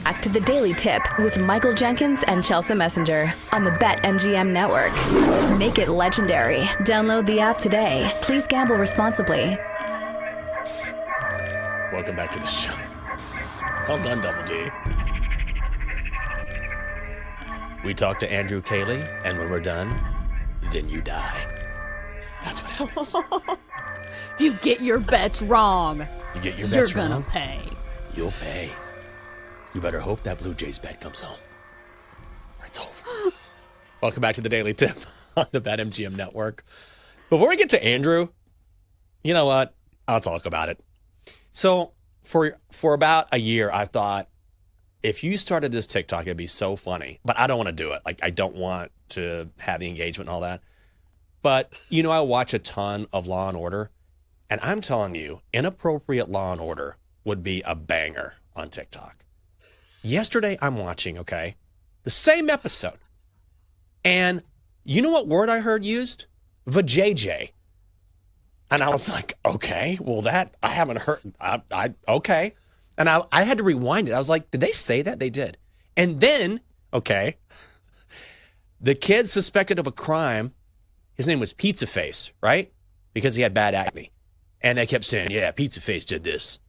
Back to the Daily Tip with Michael Jenkins and Chelsea Messenger on the BetMGM Network. Make it legendary. Download the app today. Please gamble responsibly. Welcome back to the show. Well done, Double D. We talk to Andrew Cayley, and when we're done, then you die. That's what happens. If you get your bets wrong, You get your bets you're wrong, gonna pay. you'll pay. You better hope that Blue Jays bet comes home. Or it's over. Welcome back to the Daily Tip on the BetMGM Network. Before we get to Andrew, you know what? I'll talk about it. So for about a year, I thought, if you started this TikTok, it'd be so funny. But I don't want to do it. Like, I don't want to have the engagement and all that. But, I watch a ton of Law & Order. And I'm telling you, inappropriate Law & Order would be a banger on TikTok. Yesterday, I'm watching, the same episode. And you know what word I heard used? Vajayjay. And I was like, okay, well, that I haven't heard. Okay. And I had to rewind it. I was like, did they say that? They did. And then, the kid suspected of a crime, his name was Pizza Face, right? Because he had bad acne. And they kept saying, yeah, Pizza Face did this.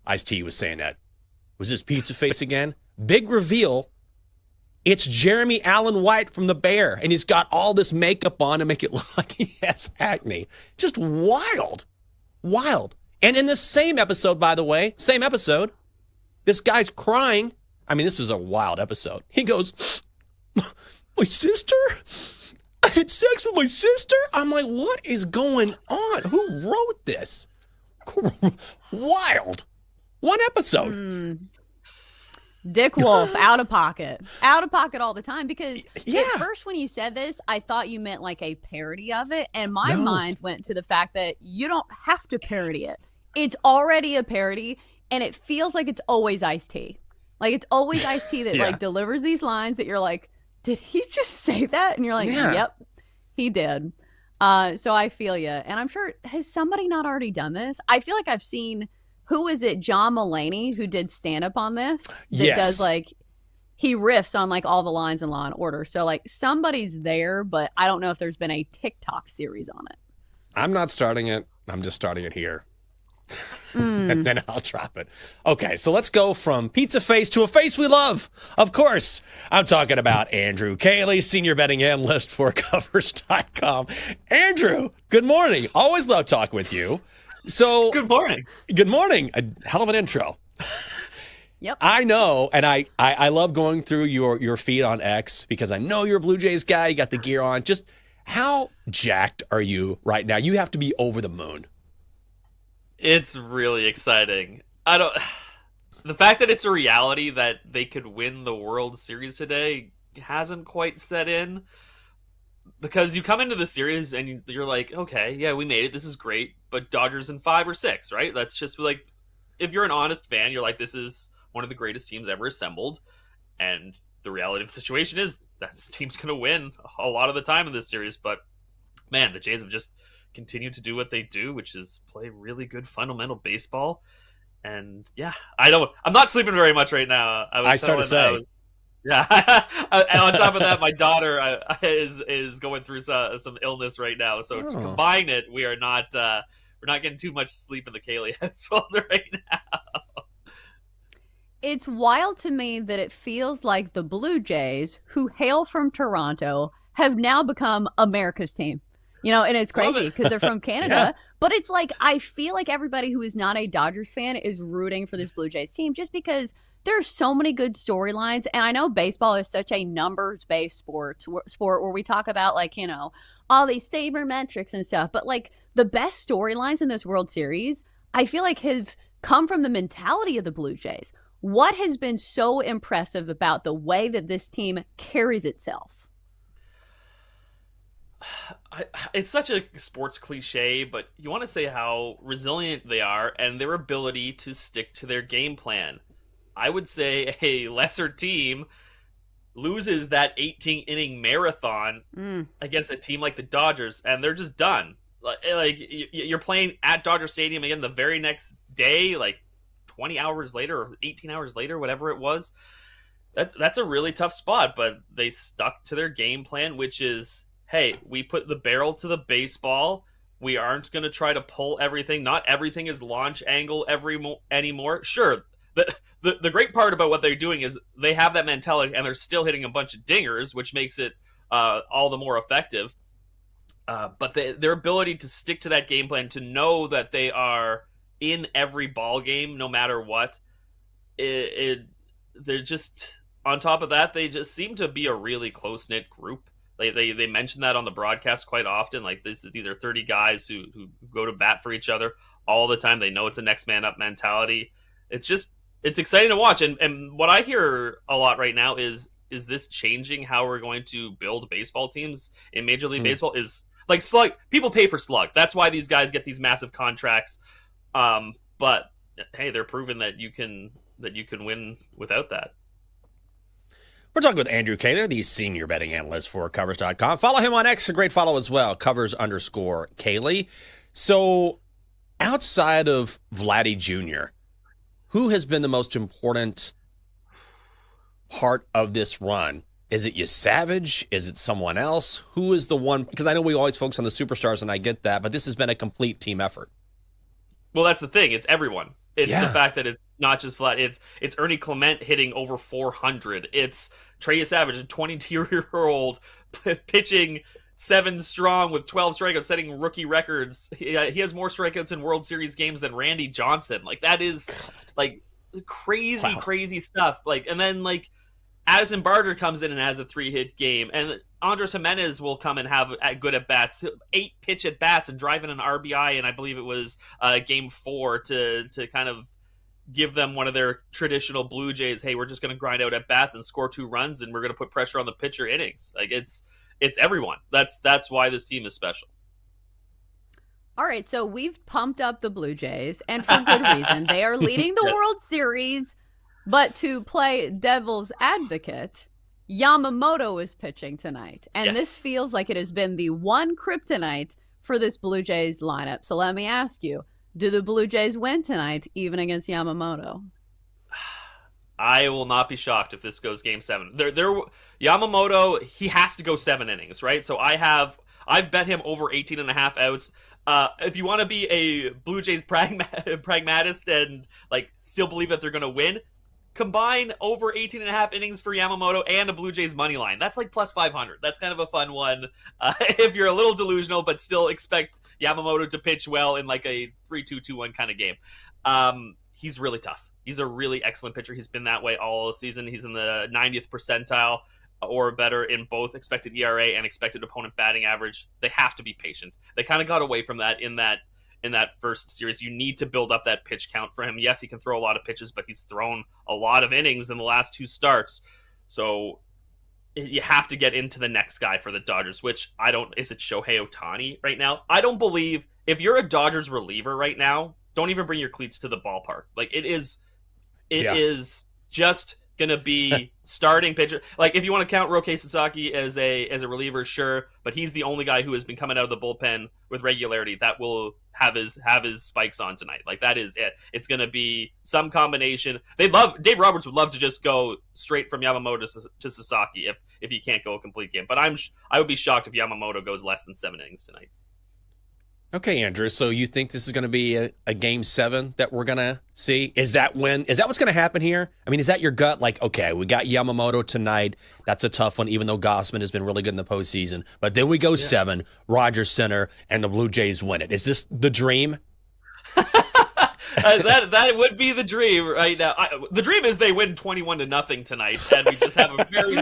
Ice-T was saying that. Was this Pizza Face again? Big reveal. It's Jeremy Allen White from The Bear. And he's got all this makeup on to make it look like he has acne. Just wild. Wild. And in the same episode, by the way, this guy's crying. I mean, this was a wild episode. He goes, my sister? I had sex with my sister? I'm like, what is going on? Who wrote this? Wild. One episode. Dick Wolf, out of pocket all the time. Because Yeah. at first when you said this, I thought you meant like a parody of it. And my mind went to the fact that you don't have to parody it. It's already a parody, and it feels like it's always Ice-T. Like, it's always Ice-T that like delivers these lines that you're like, did he just say that? And you're like, yep, he did. So I feel you. And I'm sure, has somebody not already done this? I feel like I've seen, who is it? John Mulaney, who did stand up on this. That does like, he riffs on like all the lines in Law and Order. So like somebody's there, but I don't know if there's been a TikTok series on it. I'm not starting it. I'm just starting it here. And then I'll drop it. Okay, so let's go from Pizza Face to a face we love. Of course, I'm talking about Andrew Cayley, senior betting analyst for Covers.com. Andrew, good morning. Always love talking with you. So good morning. Good morning. A hell of an intro. Yep. I know, and I love going through your feed on X because I know you're a Blue Jays guy. You got the gear on. Just how jacked are you right now? You have to be over the moon. It's really exciting. The fact that it's a reality that they could win the World Series today hasn't quite set in, because you come into the series and you're like, okay, yeah, we made it. This is great. But Dodgers in 5 or 6, right? That's just like, if you're an honest fan, you're like, this is one of the greatest teams ever assembled. And the reality of the situation is that team's going to win a lot of the time in this series. But man, the Jays have just continue to do what they do, which is play really good fundamental baseball. And yeah, I'm not sleeping very much right now. I started to say. And on top of that, my daughter is going through some illness right now. So to combine it, we're not getting too much sleep in the Cayley household right now. It's wild to me that it feels like the Blue Jays, who hail from Toronto, have now become America's team. And it's crazy because they're from Canada, but it's like, I feel like everybody who is not a Dodgers fan is rooting for this Blue Jays team just because there's so many good storylines. And I know baseball is such a numbers-based sport where we talk about like, all these sabermetrics and stuff, but like the best storylines in this World Series, I feel like have come from the mentality of the Blue Jays. What has been so impressive about the way that this team carries itself? It's such a sports cliche, but you want to say how resilient they are and their ability to stick to their game plan. I would say a lesser team loses that 18-inning marathon against a team like the Dodgers, and they're just done. Like you're playing at Dodger Stadium again the very next day, like 20 hours later or 18 hours later, whatever it was. That's a really tough spot, but they stuck to their game plan, which is, hey, we put the barrel to the baseball. We aren't going to try to pull everything. Not everything is launch angle anymore. Sure, the great part about what they're doing is they have that mentality, and they're still hitting a bunch of dingers, which makes it all the more effective. But their ability to stick to that game plan, to know that they are in every ball game, no matter what, they're just, on top of that, they just seem to be a really close-knit group. They mention that on the broadcast quite often. Like, these are 30 guys who go to bat for each other all the time. They know it's a next man up mentality. It's exciting to watch. And what I hear a lot right now is this changing how we're going to build baseball teams in Major League Baseball? Is like slug. People pay for slug. That's why these guys get these massive contracts. But hey, they're proving that you can win without that. We're talking with Andrew Cater, the senior betting analyst for Covers.com. Follow him on X, a great follow as well, Covers_Kaylee. So outside of Vladdy Jr., who has been the most important part of this run? Is it Savage? Is it someone else? Who is the one? Because I know we always focus on the superstars, and I get that, but this has been a complete team effort. Well, that's the thing. It's everyone. It's the fact that it's not just Vlad. It's Ernie Clement hitting over 400. It's Trey Savage, a 22-year-old pitching 7 strong with 12 strikeouts, setting rookie records. He has more strikeouts in World Series games than Randy Johnson. Like, that is like crazy stuff. Like, and then like Addison Barger comes in and has a 3-hit game, and Andres Jimenez will come and have good at bats, 8 pitch at bats, and drive in an RBI, and I believe it was game 4 to kind of give them one of their traditional Blue Jays. Hey, we're just going to grind out at bats and score 2 runs, and we're going to put pressure on the pitcher innings. Like, it's everyone. That's why this team is special. All right, so we've pumped up the Blue Jays, and for good reason. They are leading the World Series, but to play devil's advocate, Yamamoto is pitching tonight, and this feels like it has been the one kryptonite for this Blue Jays lineup. So let me ask you, do the Blue Jays win tonight, even against Yamamoto? I will not be shocked if this goes game 7. Yamamoto, he has to go 7 innings, right? So I've bet him over 18.5 outs. If you want to be a Blue Jays pragmatist and like still believe that they're going to win, combine over 18.5 innings for Yamamoto and a Blue Jays money line. That's like plus 500. That's kind of a fun one. If you're a little delusional, but still expect Yamamoto to pitch well in like a 3-2-2-1 kind of game. He's really tough. He's a really excellent pitcher. He's been that way all season. He's in the 90th percentile or better in both expected ERA and expected opponent batting average. They have to be patient. They kind of got away from that in that first series. You need to build up that pitch count for him. Yes, he can throw a lot of pitches, but he's thrown a lot of innings in the last 2 starts. So you have to get into the next guy for the Dodgers, which is it Shohei Ohtani right now? I don't believe, if you're a Dodgers reliever right now, don't even bring your cleats to the ballpark. Like, it is just gonna be starting pitcher. Like, if you want to count Rohei Sasaki as a reliever, sure, but he's the only guy who has been coming out of the bullpen with regularity that will have his spikes on tonight. Like, that is it. It's gonna be some combination. Dave Roberts would love to just go straight from Yamamoto to Sasaki if he can't go a complete game. But I would be shocked if Yamamoto goes less than 7 innings tonight. Okay, Andrew, so you think this is going to be a game 7 that we're going to see? Is that what's going to happen here? I mean, is that your gut? Like, okay, we got Yamamoto tonight. That's a tough one, even though Gossman has been really good in the postseason. But then we go 7, Rogers Center, and the Blue Jays win it. Is this the dream? That would be the dream right now. The dream is they win 21-0 tonight, and we just have a very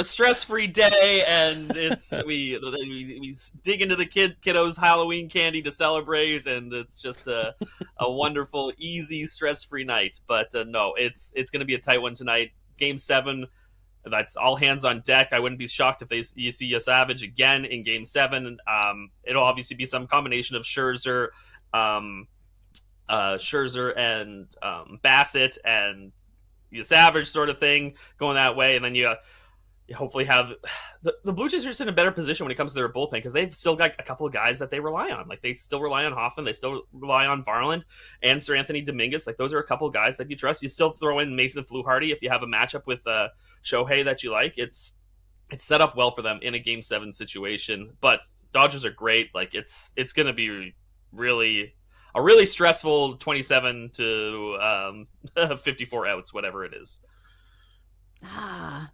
stress-free day, and we dig into the kiddos' Halloween candy to celebrate, and it's just a wonderful, easy, stress-free night. But no, it's going to be a tight one tonight. Game 7. That's all hands on deck. I wouldn't be shocked if you see a Savage again in Game 7. It'll obviously be some combination of Scherzer and Bassett and Savage sort of thing going that way, and then you hopefully have the Blue Jays are just in a better position when it comes to their bullpen because they've still got a couple of guys that they rely on. Like they still rely on Hoffman, they still rely on Varland and Sir Anthony Dominguez. Like those are a couple of guys that you trust. You still throw in Mason Fluharty if you have a matchup with Shohei that you like. It's set up well for them in a Game 7 situation. But Dodgers are great. Like it's going to be a really stressful 27 to 54 outs, whatever it is.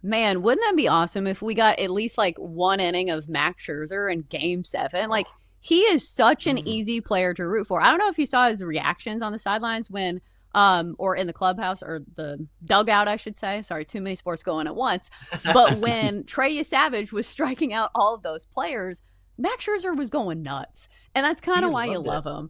Man, wouldn't that be awesome if we got at least like one inning of Max Scherzer in Game 7? Like, he is such an easy player to root for. I don't know if you saw his reactions on the sidelines when, or in the clubhouse or the dugout, I should say. Sorry, too many sports going at once. But when Trey Savage was striking out all of those players, Max Scherzer was going nuts. And that's kind of why you love him.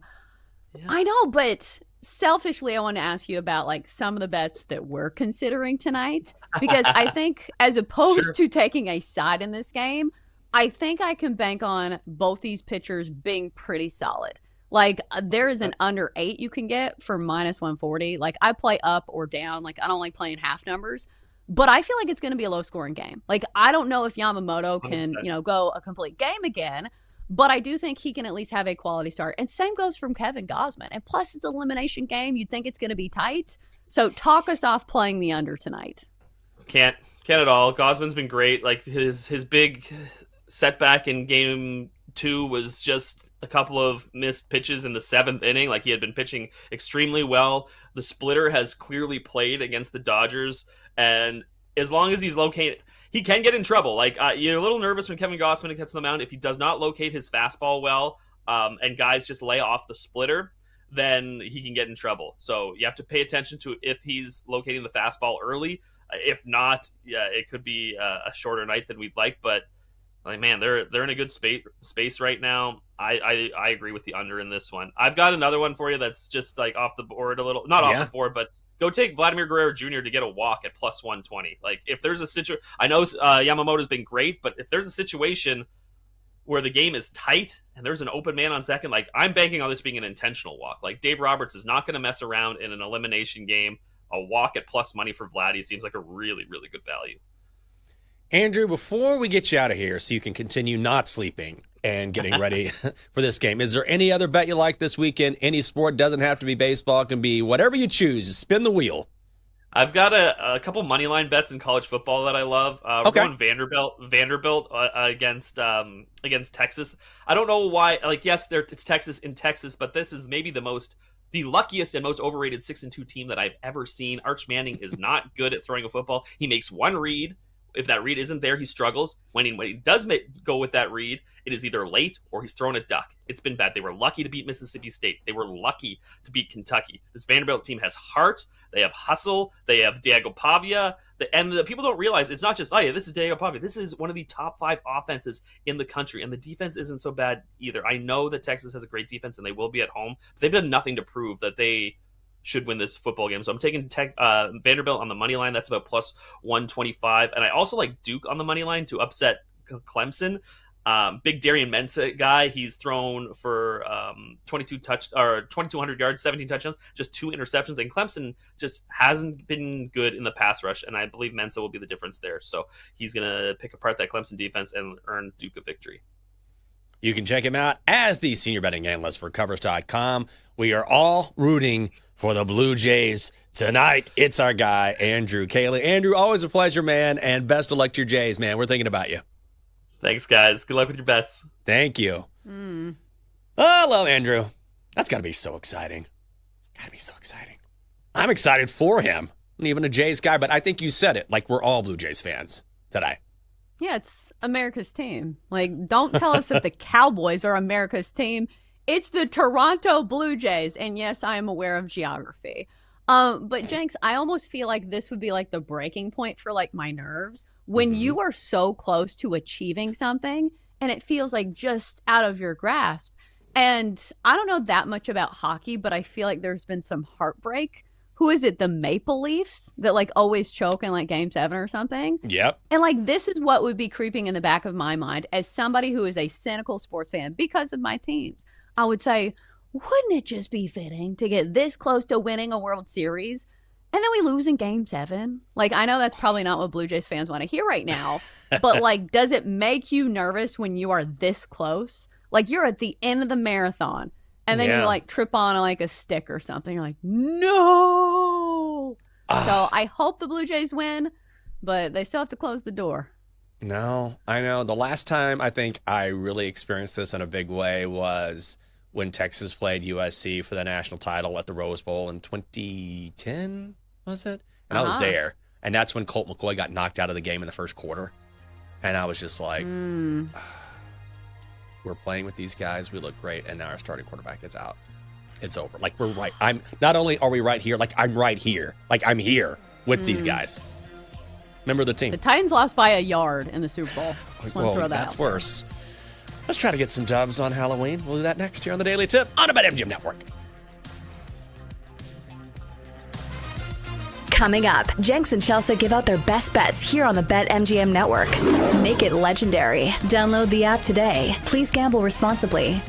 Yeah. I know, but selfishly, I want to ask you about like some of the bets that we're considering tonight, because I think as opposed to taking a side in this game, I think I can bank on both these pitchers being pretty solid. Like there is an under 8 you can get for -140. Like I play up or down. Like I don't like playing half numbers, but I feel like it's going to be a low scoring game. Like I don't know if Yamamoto can, go a complete game again. But I do think he can at least have a quality start. And same goes from Kevin Gausman. And plus, it's an elimination game. You'd think it's going to be tight. So talk us off playing the under tonight. Can't at all. Gausman's been great. Like his big setback in Game 2 was just a couple of missed pitches in the 7th inning. Like he had been pitching extremely well. The splitter has clearly played against the Dodgers. And as long as he's located... He can get in trouble. Like you're a little nervous when Kevin Gausman gets on the mound. If he does not locate his fastball well, and guys just lay off the splitter, then he can get in trouble. So you have to pay attention to if he's locating the fastball early. If not, yeah, it could be a shorter night than we'd like. But like, man, they're in a good space right now. I agree with the under in this one. I've got another one for you that's just like off the board a little, not off the board, but. Go take Vladimir Guerrero Jr. to get a walk at +120. Like, if there's a situation... I know Yamamoto's been great, but if there's a situation where the game is tight and there's an open man on second, like, I'm banking on this being an intentional walk. Like, Dave Roberts is not going to mess around in an elimination game. A walk at plus money for Vladdy seems like a really, really good value. Andrew, before we get you out of here so you can continue not sleeping and getting ready for this game, is there any other bet you like this weekend? Any sport? Doesn't have to be baseball. It can be whatever you choose. Spin the wheel. I've got a couple money line bets in college football that I love. We're going Vanderbilt against Texas. I don't know why. Like, yes, it's Texas in Texas, but this is maybe the luckiest and most overrated 6-2 team that I've ever seen. Arch Manning is not good at throwing a football. He makes one read. If that read isn't there, he struggles. When he does go with that read, it is either late or he's thrown a duck. It's been bad. They were lucky to beat Mississippi State. They were lucky to beat Kentucky. This Vanderbilt team has heart. They have hustle. They have Diego Pavia. And the people don't realize it's not just, oh yeah, this is Diego Pavia. This is one of the top 5 offenses in the country. And the defense isn't so bad either. I know that Texas has a great defense and they will be at home. But they've done nothing to prove that they should win this football game. So I'm taking Vanderbilt on the money line. That's about +125. And I also like Duke on the money line to upset Clemson. Big Darian Mensah guy. He's thrown for 2,200 yards, 17 touchdowns, just 2 interceptions. And Clemson just hasn't been good in the pass rush. And I believe Mensah will be the difference there. So he's going to pick apart that Clemson defense and earn Duke a victory. You can check him out as the senior betting analyst for Covers.com. We are all rooting for the Blue Jays tonight. It's our guy, Andrew Cayley. Andrew, always a pleasure, man, and best of luck to your Jays, man. We're thinking about you. Thanks, guys. Good luck with your bets. Thank you. Oh, I love Andrew. That's got to be so exciting. Got to be so exciting. I'm excited for him. I'm not even a Jays guy, but I think you said it. Like, we're all Blue Jays fans today. Yeah, it's America's team. Like, don't tell us that the Cowboys are America's team. It's the Toronto Blue Jays. And yes, I am aware of geography. But Jenks, I almost feel like this would be like the breaking point for like my nerves when you are so close to achieving something and it feels like just out of your grasp. And I don't know that much about hockey, but I feel like there's been some heartbreak. Who is it? The Maple Leafs that like always choke in like Game 7 or something? Yep. And like this is what would be creeping in the back of my mind as somebody who is a cynical sports fan because of my teams. I would say, wouldn't it just be fitting to get this close to winning a World Series and then we lose in game 7. Like, I know that's probably not what Blue Jays fans want to hear right now, but like, does it make you nervous when you are this close? Like, you're at the end of the marathon and then you like trip on like a stick or something. You're like, no. So I hope the Blue Jays win, but they still have to close the door. No, I know. The last time I think I really experienced this in a big way was when Texas played USC for the national title at the Rose Bowl in 2010, was it? And I was there. And that's when Colt McCoy got knocked out of the game in the first quarter. And I was just like, we're playing with these guys. We look great. And now our starting quarterback is out. It's over. Like, we're right. Not only are we right here, like, I'm right here. Like, I'm here with these guys. Member of the team. The Titans lost by a yard in the Super Bowl. Just want to throw that that's out. Worse. Let's try to get some dubs on Halloween. We'll do that next year on the Daily Tip on the BetMGM Network. Coming up, Jenks and Chelsea give out their best bets here on the BetMGM Network. Make it legendary. Download the app today. Please gamble responsibly.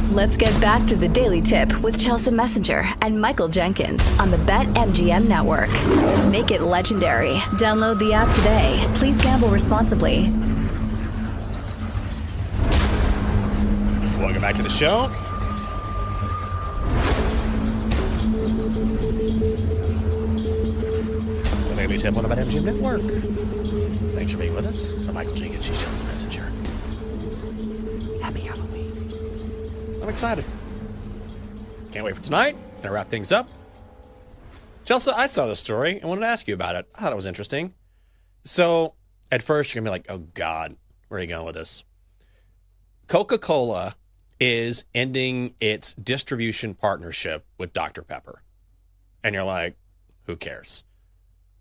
Let's get back to the Daily Tip with Chelsea Messenger and Michael Jenkins on the BetMGM Network. Make it legendary. Download the app today. Please gamble responsibly. Welcome back to the show. The Daily Tip on the BetMGM Network. Thanks for being with us. I'm Michael Jenkins. She's Chelsea Messenger. Happy Halloween. I'm excited. Can't wait for tonight. Gonna wrap things up. Chelsea, I saw this story and wanted to ask you about it. I thought it was interesting. So, at first, you're gonna be like, oh, God, where are you going with this? Coca-Cola is ending its distribution partnership with Dr. Pepper. And you're like, who cares?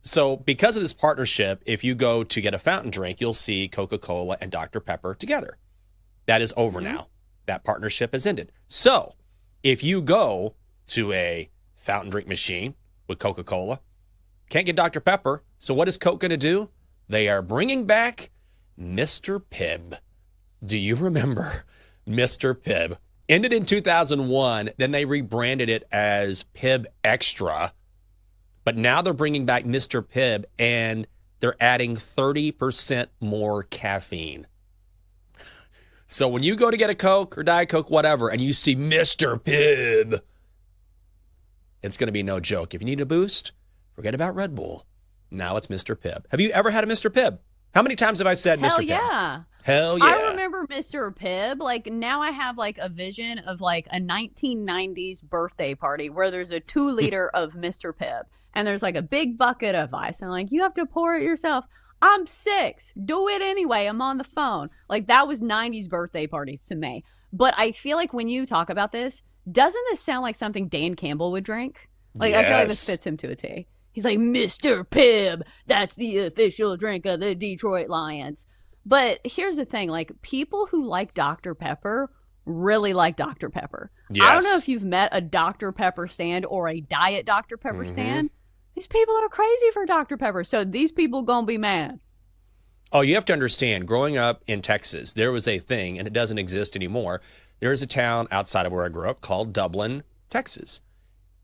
So because of this partnership, if you go to get a fountain drink, you'll see Coca-Cola and Dr. Pepper together. That is over now. That partnership has ended. So if you go to a fountain drink machine with Coca-Cola, can't get Dr. Pepper. So what is Coke going to do? They are bringing back Mr. Pibb. Do you remember Mr. Pibb? Ended in 2001. Then they rebranded it as Pibb Extra. But now they're bringing back Mr. Pibb, and they're adding 30% more caffeine. So when you go to get a Coke or Diet Coke, whatever, and you see Mr. Pibb, it's going to be no joke. If you need a boost, forget about Red Bull. Now it's Mr. Pibb. Have you ever had a Mr. Pibb? How many times have I said Mr. Pibb? Yeah. Hell yeah. I remember Mr. Pibb. Like, now I have, like, a vision of, like, a 1990s birthday party where there's a 2-liter of Mr. Pibb. And there's, like, a big bucket of ice. And, like, you have to pour it yourself. I'm 6. Do it anyway. I'm on the phone. Like, that was 90s birthday parties to me. But I feel like when you talk about this, doesn't this sound like something Dan Campbell would drink? Like, I feel like this fits him to a T. He's like, Mr. Pibb, that's the official drink of the Detroit Lions. But here's the thing, like, people who like Dr. Pepper really like Dr. Pepper. Yes. I don't know if you've met a Dr. Pepper stand or a Diet Dr. Pepper stand. These people are crazy for Dr. Pepper, so these people gonna be mad. Oh, you have to understand, growing up in Texas, there was a thing, and it doesn't exist anymore. There is a town outside of where I grew up called Dublin, Texas.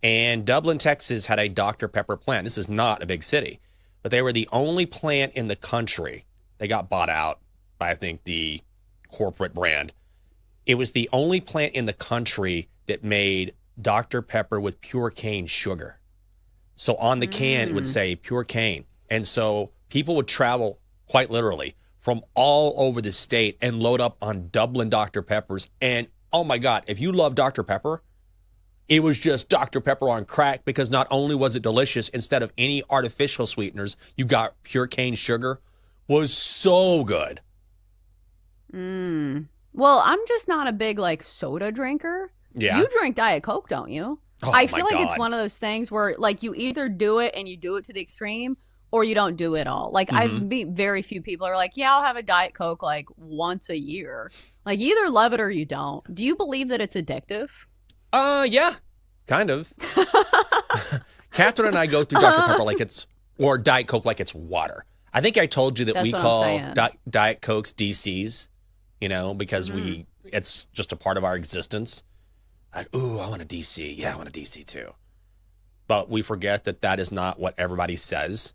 And Dublin, Texas had a Dr. Pepper plant. This is not a big city, but they were the only plant in the country. They got bought out by, I think, the corporate brand. It was the only plant in the country that made Dr. Pepper with pure cane sugar. So on the can, it would say pure cane. And so people would travel, quite literally, from all over the state and load up on Dublin Dr. Peppers. And, oh my God, if you love Dr. Pepper, it was just Dr. Pepper on crack, because not only was it delicious, instead of any artificial sweeteners, you got pure cane sugar. Was so good. Well, I'm just not a big, like, soda drinker. Yeah. You drink Diet Coke, don't you? Oh, I my feel like God. it's one of those things where, like, you either do it and you do it to the extreme, or you don't do it all. Like, I meet very few people who are like, yeah, I'll have a Diet Coke, like, once a year. Like, you either love it or you don't. Do you believe that it's addictive? Yeah, kind of. Catherine and I go through Dr. Pepper like it's, or Diet Coke like it's water. I think I told you that That's we what I'm call saying. Diet Cokes DCs, you know, because it's just a part of our existence. Like, ooh, I want a DC. Yeah, I want a DC too. But we forget that that is not what everybody says.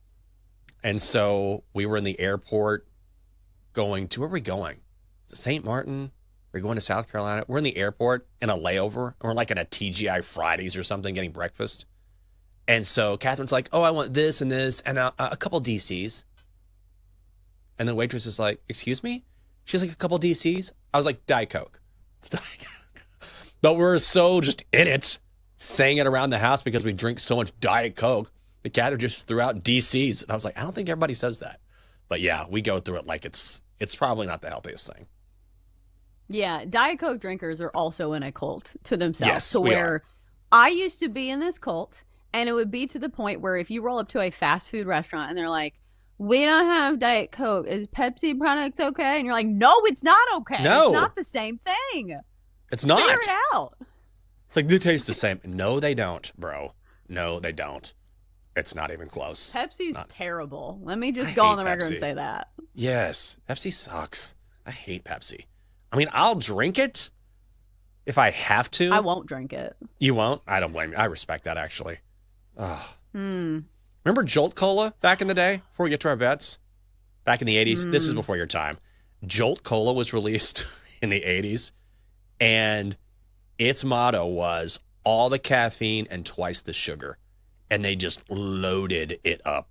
And so we were in the airport going to, where are we going? Is it St. Martin? We're going to South Carolina. We're in the airport in a layover. And we're like in a TGI Fridays or something getting breakfast. And so Catherine's like, oh, I want this and this and a couple DCs. And the waitress is like, excuse me? She's like, a couple DCs? I was like, Diet Coke. It's Diet Coke. But we're so just in it, saying it around the house because we drink so much Diet Coke, that Catherine just threw out DCs. And I was like, I don't think everybody says that. But yeah, we go through it like it's probably not the healthiest thing. Yeah, Diet Coke drinkers are also in a cult to themselves. Yes, to we where are. I used to be in this cult, and it would be to the point where if you roll up to a fast food restaurant and they're like, we don't have Diet Coke, is Pepsi products okay? And you're like, no, it's not okay. No. It's not the same thing. It's not. Figure it out. It's like, they taste the same. No, they don't, bro. No, they don't. It's not even close. Pepsi's Not- terrible. Let me just I go on hate the record and Pepsi. say that. Yes, Pepsi sucks. I hate Pepsi. I mean, I'll drink it If I have to. I won't drink it. You won't? I don't blame you. I respect that, actually. Oh. Remember Jolt Cola back in the day? Before we get to our bets? Back in the 80s? This is before your time. Jolt Cola was released in the 80s, and its motto was all the caffeine and twice the sugar. And they just loaded it up.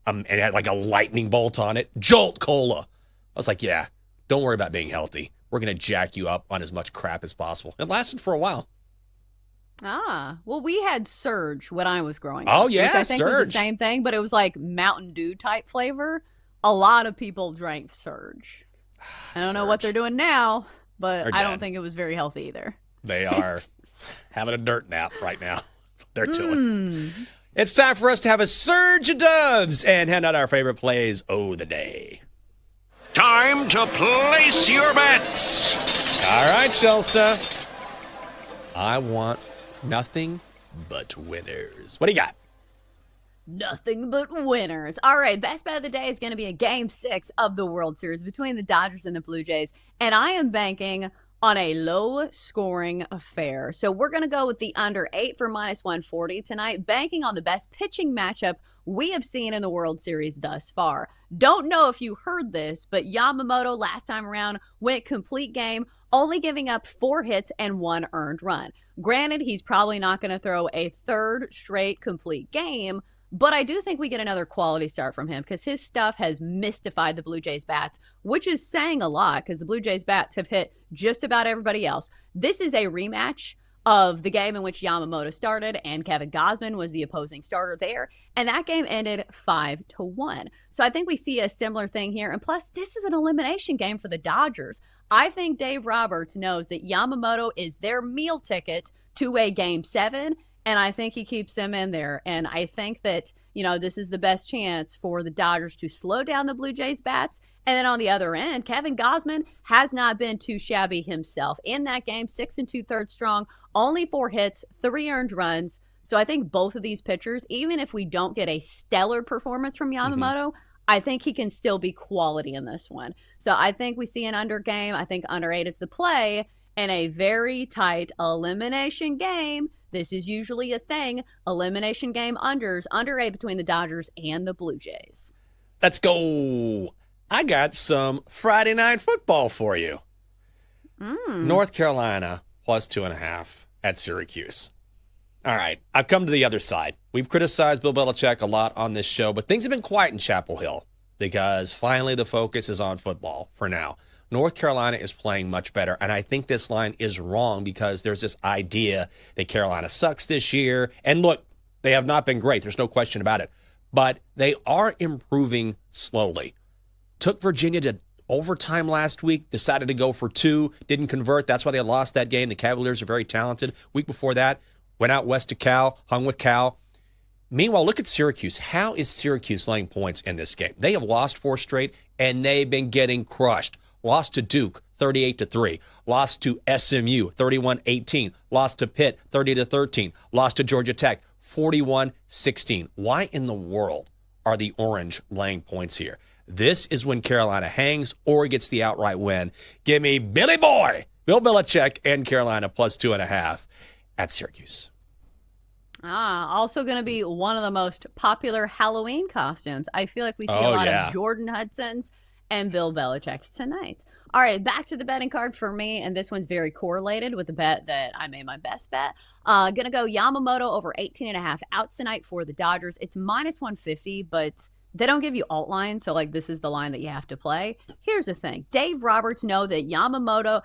And it had like a lightning bolt on it. Jolt Cola. I was like, yeah, don't worry about being healthy. We're going to jack you up on as much crap as possible. It lasted for a while. Well, we had Surge when I was growing up. Oh, yeah, which I think was Surge. the same thing, but it was like Mountain Dew type flavor. A lot of people drank Surge. I don't know what they're doing now, but They're I don't dead. think it was very healthy either. They are having a dirt nap right now. That's what they're doing. It's time for us to have a surge of dubs and hand out our favorite plays of the day. Time to place your bets. All right, Chelsea. I want nothing but winners. What do you got? Nothing but winners. All right, best bet of the day is going to be a game 6 of the World Series between the Dodgers and the Blue Jays. And I am banking on a low-scoring affair. So we're going to go with the under 8 for -140 tonight, banking on the best pitching matchup we have seen in the World Series thus far. Don't know if you heard this, but Yamamoto last time around went complete game, only giving up 4 hits and 1 earned run. Granted, he's probably not going to throw a third straight complete game, but I do think we get another quality start from him because his stuff has mystified the Blue Jays bats, which is saying a lot because the Blue Jays bats have hit just about everybody else. This is a rematch of the game in which Yamamoto started, and Kevin Gausman was the opposing starter there, and that game ended 5-1. So I think we see a similar thing here, and plus, this is an elimination game for the Dodgers. I think Dave Roberts knows that Yamamoto is their meal ticket to a Game 7, and I think he keeps them in there. And I think that, this is the best chance for the Dodgers to slow down the Blue Jays bats. And then on the other end, Kevin Gausman has not been too shabby himself. In that game, 6 2/3 strong, only 4 hits, 3 earned runs. So I think both of these pitchers, even if we don't get a stellar performance from Yamamoto, I think he can still be quality in this one. So I think we see an under game. I think under 8 is the play. In a very tight elimination game, this is usually a thing. Elimination game unders, under 8 between the Dodgers and the Blue Jays. Let's go. I got some Friday night football for you. North Carolina +2.5 at Syracuse. All right, I've come to the other side. We've criticized Bill Belichick a lot on this show, but things have been quiet in Chapel Hill because finally the focus is on football for now. North Carolina is playing much better, and I think this line is wrong because there's this idea that Carolina sucks this year. And look, they have not been great. There's no question about it. But they are improving slowly. Took Virginia to overtime last week, decided to go for 2, didn't convert. That's why they lost that game. The Cavaliers are very talented. Week before that, went out west to Cal, hung with Cal. Meanwhile, look at Syracuse. How is Syracuse laying points in this game? They have lost 4 straight, and they've been getting crushed. Lost to Duke, 38-3. Lost to SMU, 31-18. Lost to Pitt, 30-13. Lost to Georgia Tech, 41-16. Why in the world are the Orange laying points here? This is when Carolina hangs or gets the outright win. Give me Billy Boy, Bill Belichick, and Carolina +2.5 at Syracuse. Also going to be one of the most popular Halloween costumes. I feel like we see a lot of Jordan Hudson's and Bill Belichick's tonight. All right, back to the betting card for me, and this one's very correlated with the bet that I made my best bet. Gonna go Yamamoto over 18.5 outs tonight for the Dodgers. It's -150, but they don't give you alt lines, so this is the line that you have to play. Here's the thing: Dave Roberts knows that Yamamoto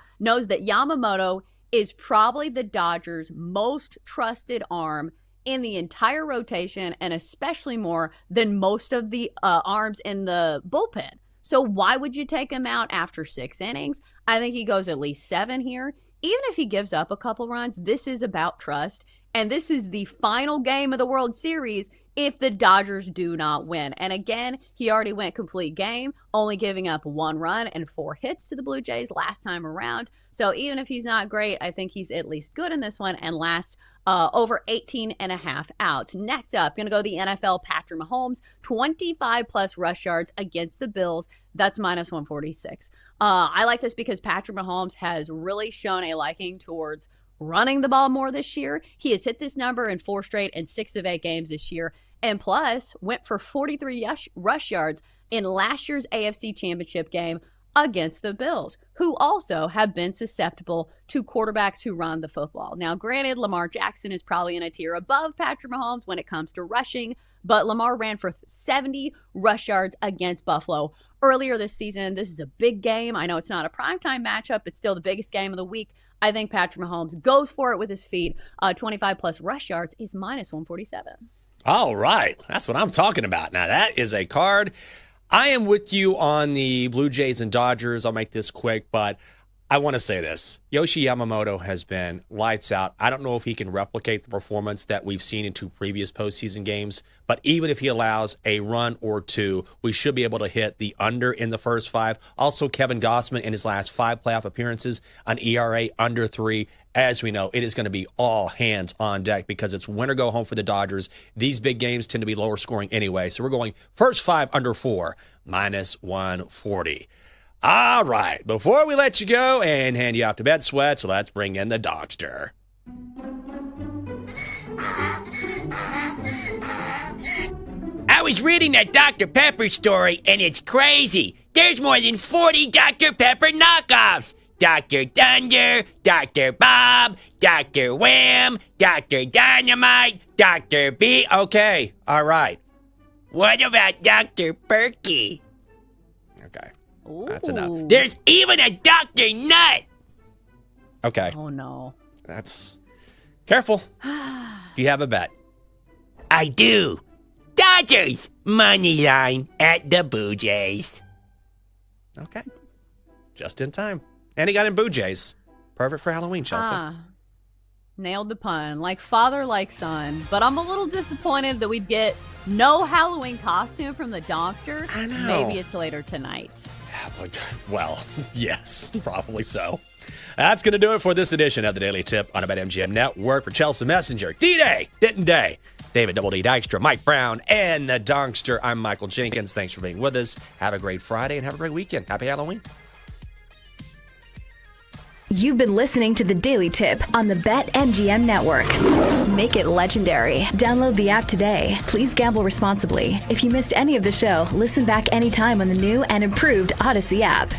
is probably the Dodgers' most trusted arm in the entire rotation, and especially more than most of the arms in the bullpen. So why would you take him out after 6 innings? I think he goes at least 7 here. Even if he gives up a couple runs, this is about trust. And this is the final game of the World Series if the Dodgers do not win. And again, he already went complete game, only giving up 1 run and 4 hits to the Blue Jays last time around. So even if he's not great, I think he's at least good in this one and lasts over 18.5 outs. Next up, going to go the NFL, Patrick Mahomes, 25-plus rush yards against the Bills. That's minus 146. I like this because Patrick Mahomes has really shown a liking towards running the ball more this year. He has hit this number in 4 straight and 6 of 8 games this year. And plus, went for 43 rush yards in last year's AFC Championship game against the Bills, who also have been susceptible to quarterbacks who run the football. Now, granted, Lamar Jackson is probably in a tier above Patrick Mahomes when it comes to rushing, but Lamar ran for 70 rush yards against Buffalo earlier this season. This is a big game. I know it's not a primetime matchup. It's still the biggest game of the week. I think Patrick Mahomes goes for it with his feet. 25-plus rush yards is minus 147. All right. That's what I'm talking about. Now, that is a card. I am with you on the Blue Jays and Dodgers. I'll make this quick, but I want to say this. Yoshi Yamamoto has been lights out. I don't know if he can replicate the performance that we've seen in 2 previous postseason games, but even if he allows a run or 2, we should be able to hit the under in the first 5. Also, Kevin Gossman in his last 5 playoff appearances, an ERA under 3. As we know, it is going to be all hands on deck because it's win or go home for the Dodgers. These big games tend to be lower scoring anyway, so we're going first 5 under 4, minus 140. All right, before we let you go and hand you off to bed, Sweats, let's bring in the Dogster. I was reading that Dr. Pepper story, and it's crazy. There's more than 40 Dr. Pepper knockoffs. Dr. Thunder, Dr. Bob, Dr. Wham, Dr. Dynamite, Dr. B. Okay, all right. What about Dr. Perky? Okay. Ooh. That's enough. There's even a Dr. Nut. Okay. Oh, no. That's... Careful. You have a bet. I do. Dodgers, money line at the Blue Jays. Okay. Just in time. And he got in Blue Jays. Perfect for Halloween, Chelsea. Nailed the pun. Like father, like son. But I'm a little disappointed that we'd get no Halloween costume from the Dogster. I know. Maybe it's later tonight. Well, yes, probably so. That's going to do it for this edition of the Daily Tip on the BetMGM Network. For Chelsea Messenger, D-Day, Denton Day, David Double D Dykstra, Mike Brown, and the Donkster. I'm Michael Jenkins. Thanks for being with us. Have a great Friday and have a great weekend. Happy Halloween. You've been listening to the Daily Tip on the BetMGM Network. Make it legendary. Download the app today. Please gamble responsibly. If you missed any of the show, listen back anytime on the new and improved Odyssey app.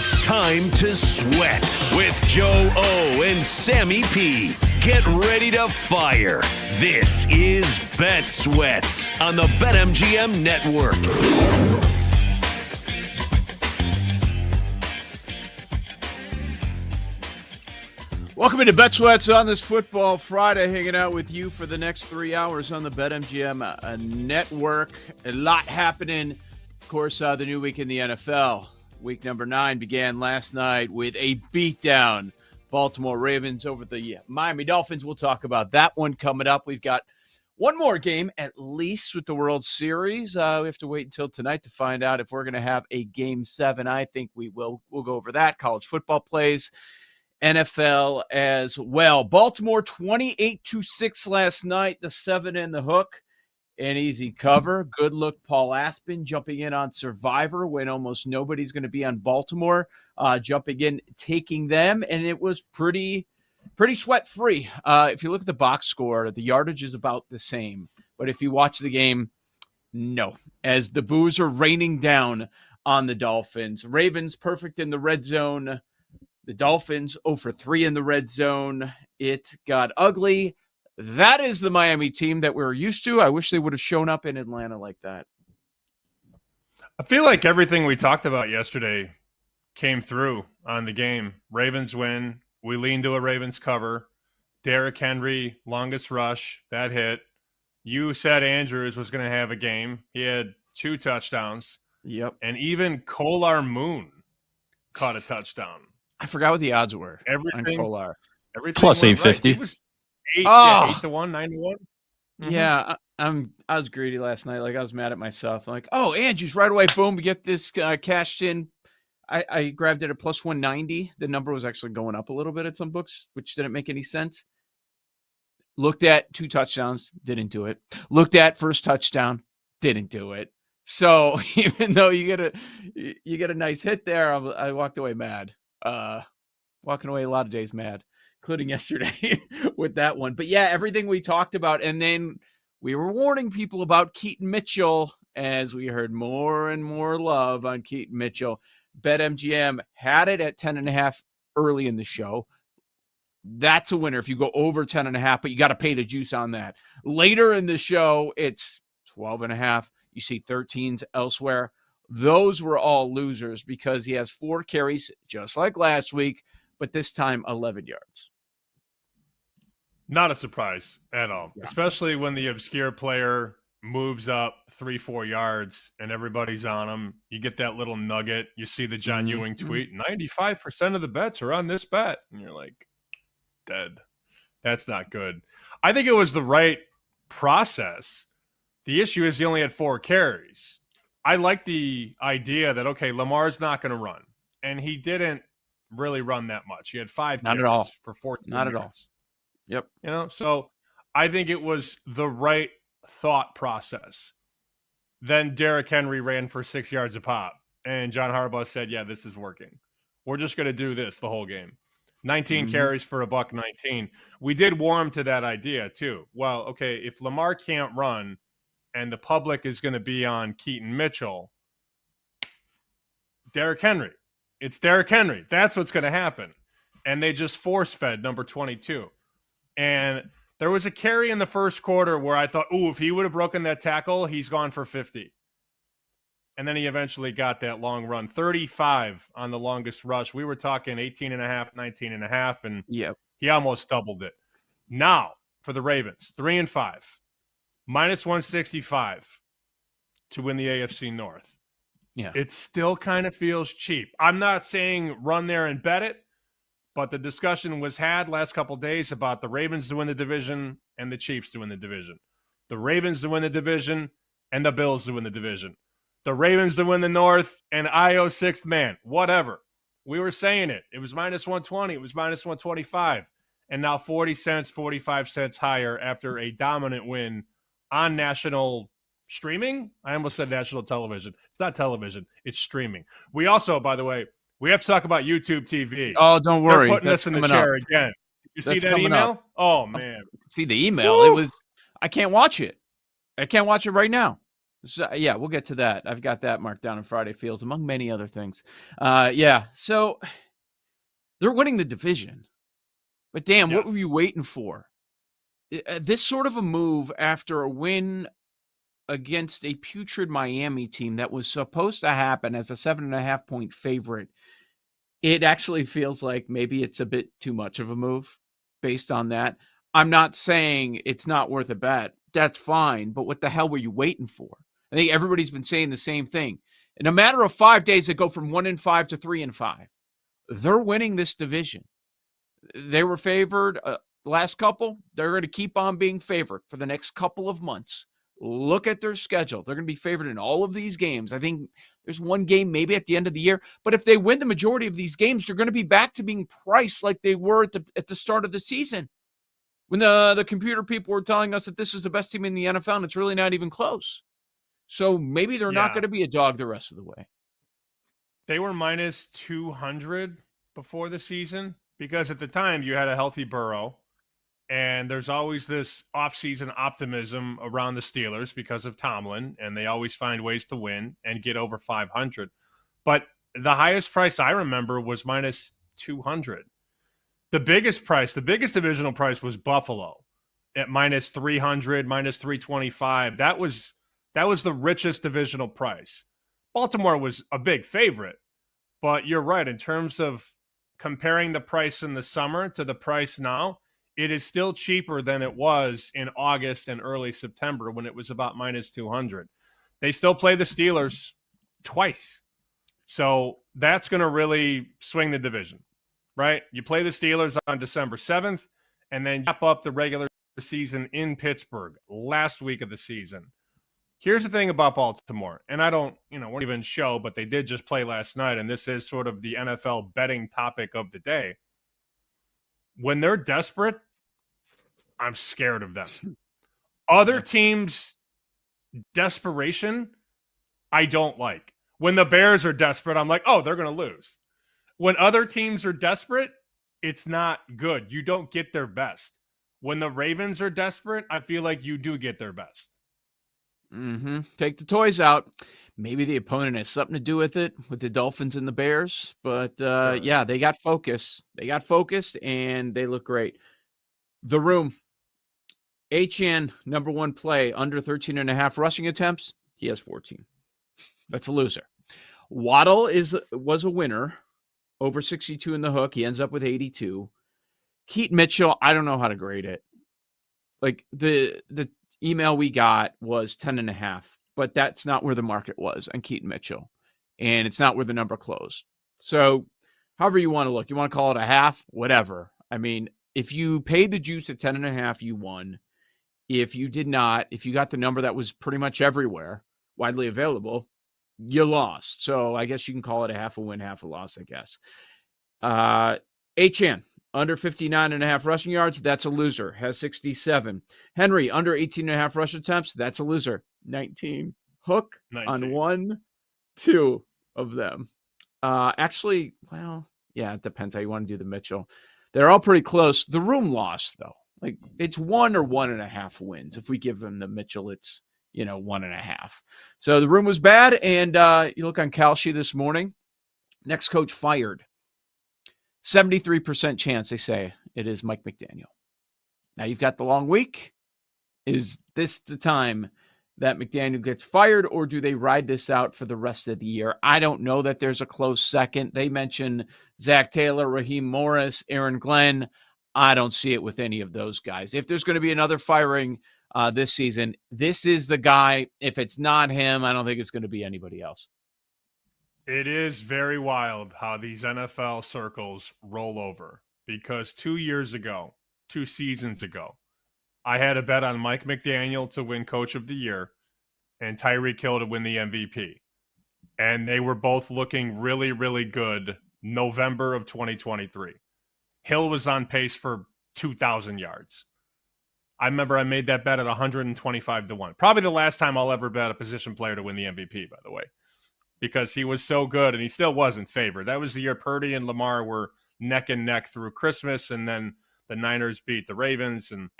It's time to sweat with Joe O and Sammy P. Get ready to fire. This is Bet Sweats on the BetMGM Network. Welcome into Bet Sweats on this Football Friday, hanging out with you for the next 3 hours on the BetMGM Network. A lot happening. Of course, the new week in the NFL. Week number 9 began last night with a beatdown. Baltimore Ravens over the Miami Dolphins. We'll talk about that one coming up. We've got one more game, at least, with the World Series. We have to wait until tonight to find out if we're going to have a Game 7. I think we will. We'll go over that. College football plays. NFL as well. Baltimore 28-6 last night. The 7 in the hook. An easy cover. Good look, Paul Aspen jumping in on Survivor when almost nobody's going to be on Baltimore. Jumping in, taking them, and it was pretty sweat-free. If you look at the box score, the yardage is about the same. But if you watch the game, no. As the boos are raining down on the Dolphins. Ravens perfect in the red zone. The Dolphins 0 for 3 in the red zone. It got ugly. That is the Miami team that we're used to. I wish they would have shown up in Atlanta like that. I feel like everything we talked about yesterday came through on the game. Ravens win. We lean to a Ravens cover. Derrick Henry, longest rush. That hit. You said Andrews was going to have a game. He had 2 touchdowns. Yep. And even Kolar Moon caught a touchdown. I forgot what the odds were. Everything plus 850. Right. It was 8 to 1, 9 to 1. Mm-hmm. Yeah, I was greedy last night. Like, I was mad at myself. I'm like, oh, Andrews, right away, boom, we get this cashed in. I grabbed it at plus 190. The number was actually going up a little bit at some books, which didn't make any sense. Looked at 2 touchdowns, didn't do it. Looked at first touchdown, didn't do it. So even though you get a nice hit there, I walked away mad. Walking away a lot of days mad, including yesterday with that one. But yeah, everything we talked about. And then we were warning people about Keaton Mitchell as we heard more and more love on Keaton Mitchell. BetMGM had it at 10.5 early in the show. That's a winner if you go over 10.5, but you got to pay the juice on that. Later in the show, it's 12.5. You see 13s elsewhere. Those were all losers because he has 4 carries, just like last week, but this time 11 yards. Not a surprise at all, Yeah. especially when the obscure player moves up 3-4 yards and everybody's on him. You get that little nugget. You see the John Ewing tweet, 95% of the bets are on this bet. And you're like, dead. That's not good. I think it was the right process. The issue is he only had 4 carries. I like the idea that, okay, Lamar's not going to run. And he didn't really run that much. He had 5 Not carries at all. for 14 Not yards. at all. Yep. So I think it was the right thought process. Then Derrick Henry ran for 6 yards a pop. And John Harbaugh said, yeah, this is working. We're just going to do this the whole game. 19 carries for $119. We did warm to that idea, too. Well, okay, if Lamar can't run, and the public is going to be on Keaton Mitchell, Derrick Henry. It's Derrick Henry. That's what's going to happen. And they just force-fed number 22. And there was a carry in the first quarter where I thought, if he would have broken that tackle, he's gone for 50. And then he eventually got that long run. 35 on the longest rush. We were talking 18.5, 19.5, and he almost doubled it. Now, for the Ravens, 3-5. Minus 165 to win the AFC North. Yeah. It still kind of feels cheap. I'm not saying run there and bet it, but the discussion was had last couple of days about the Ravens to win the division and the Chiefs to win the division. The Ravens to win the division and the Bills to win the division. The Ravens to win the North and Io sixth man. Whatever. We were saying it. It was minus 120. It was minus 125. And now 40 cents, 45 cents higher after a dominant win on national streaming. I almost said national television. It's not television. It's streaming. We also, by the way, we have to talk about YouTube TV. Oh, don't worry. They're putting us in the chair again. You see that email? Up. Oh, man. See the email. Woo! I can't watch it. I can't watch it right now. So, yeah, we'll get to that. I've got that marked down in Friday Feels, among many other things. Yeah, so they're winning the division. But damn, what were you waiting for? This sort of a move after a win against a putrid Miami team that was supposed to happen as a 7.5-point favorite, it actually feels like maybe it's a bit too much of a move based on that. I'm not saying it's not worth a bet. That's fine. But what the hell were you waiting for? I think everybody's been saying the same thing. In a matter of 5 days, they go from 1-5 to 3-5. They're winning this division. They were favored last couple. They're going to keep on being favored for the next couple of months. Look at their schedule. They're going to be favored in all of these games. I think there's one game maybe at the end of the year. But if they win the majority of these games, they're going to be back to being priced like they were at the start of the season, when the computer people were telling us that this is the best team in the NFL, and it's really not even close. So maybe they're not going to be a dog the rest of the way. They were minus 200 before the season because at the time you had a healthy Burrow. And there's always this offseason optimism around the Steelers because of Tomlin, and they always find ways to win and get over 500. But the highest price I remember was minus 200. The biggest divisional price was Buffalo at minus 300, minus 325. That was the richest divisional price. Baltimore was a big favorite, but you're right. In terms of comparing the price in the summer to the price now, it is still cheaper than it was in August and early September when it was about minus 200. They still play the Steelers twice. So that's going to really swing the division, right? You play the Steelers on December 7th, and then wrap up the regular season in Pittsburgh last week of the season. Here's the thing about Baltimore, and I don't, we're even show, but they did just play last night, and this is sort of the NFL betting topic of the day. When they're desperate, I'm scared of them. Other teams' desperation, I don't like. When the Bears are desperate, I'm like, oh, they're going to lose. When other teams are desperate, it's not good. You don't get their best. When the Ravens are desperate, I feel like you do get their best. Mm-hmm. Take the toys out. Maybe the opponent has something to do with it, with the Dolphins and the Bears. But, Sure. Yeah, they got focused. They got focused, and they look great. The Room. HN, number one play, under 13.5 rushing attempts. He has 14. That's a loser. Waddle was a winner, over 62 in the hook. He ends up with 82. Keaton Mitchell, I don't know how to grade it. Like, the email we got was 10.5, but that's not where the market was on Keaton Mitchell, and it's not where the number closed. So however you want to look, you want to call it a half, whatever. I mean, if you paid the juice at 10.5, you won. If you did not, if you got the number that was pretty much everywhere, widely available, you lost. So I guess you can call it a half a win, half a loss, I guess. HN, under 59.5 rushing yards, that's a loser, has 67. Henry, under 18.5 rush attempts, that's a loser, 19. Hook 19. 2 of them. Actually, well, yeah, it depends how you want to do the Mitchell. They're all pretty close. The Room lost, though. Like, it's 1 or 1.5 wins. If we give them the Mitchell, it's, 1.5. So the Room was bad, and you look on Kalshi this morning, next coach fired. 73% chance, they say, it is Mike McDaniel. Now, you've got the long week. Is this the time that McDaniel gets fired, or do they ride this out for the rest of the year? I don't know that there's a close second. They mentioned Zach Taylor, Raheem Morris, Aaron Glenn. I don't see it with any of those guys. If there's going to be another firing this season, this is the guy. If it's not him, I don't think it's going to be anybody else. It is very wild how these NFL circles roll over, because 2 seasons ago, I had a bet on Mike McDaniel to win Coach of the Year and Tyreek Hill to win the MVP. And they were both looking really, really good November of 2023. Hill was on pace for 2,000 yards. I remember I made that bet at 125-1. Probably the last time I'll ever bet a position player to win the MVP, by the way, because he was so good and he still wasn't favored. That was the year Purdy and Lamar were neck and neck through Christmas, and then the Niners beat the Ravens, and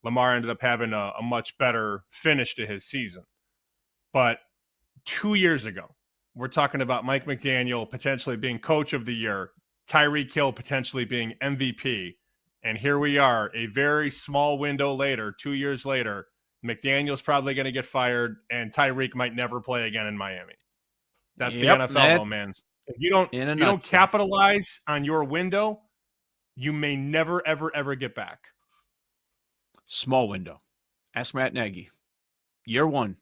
Lamar ended up having a much better finish to his season. But 2 years ago, we're talking about Mike McDaniel potentially being coach of the year, Tyreek Hill potentially being MVP. And here we are, a very small window later, 2 years later, McDaniel's probably going to get fired, and Tyreek might never play again in Miami. That's the NFL, though, man. If you don't capitalize on your window, you may never, ever, ever get back. Small window. Ask Matt Nagy. Year one,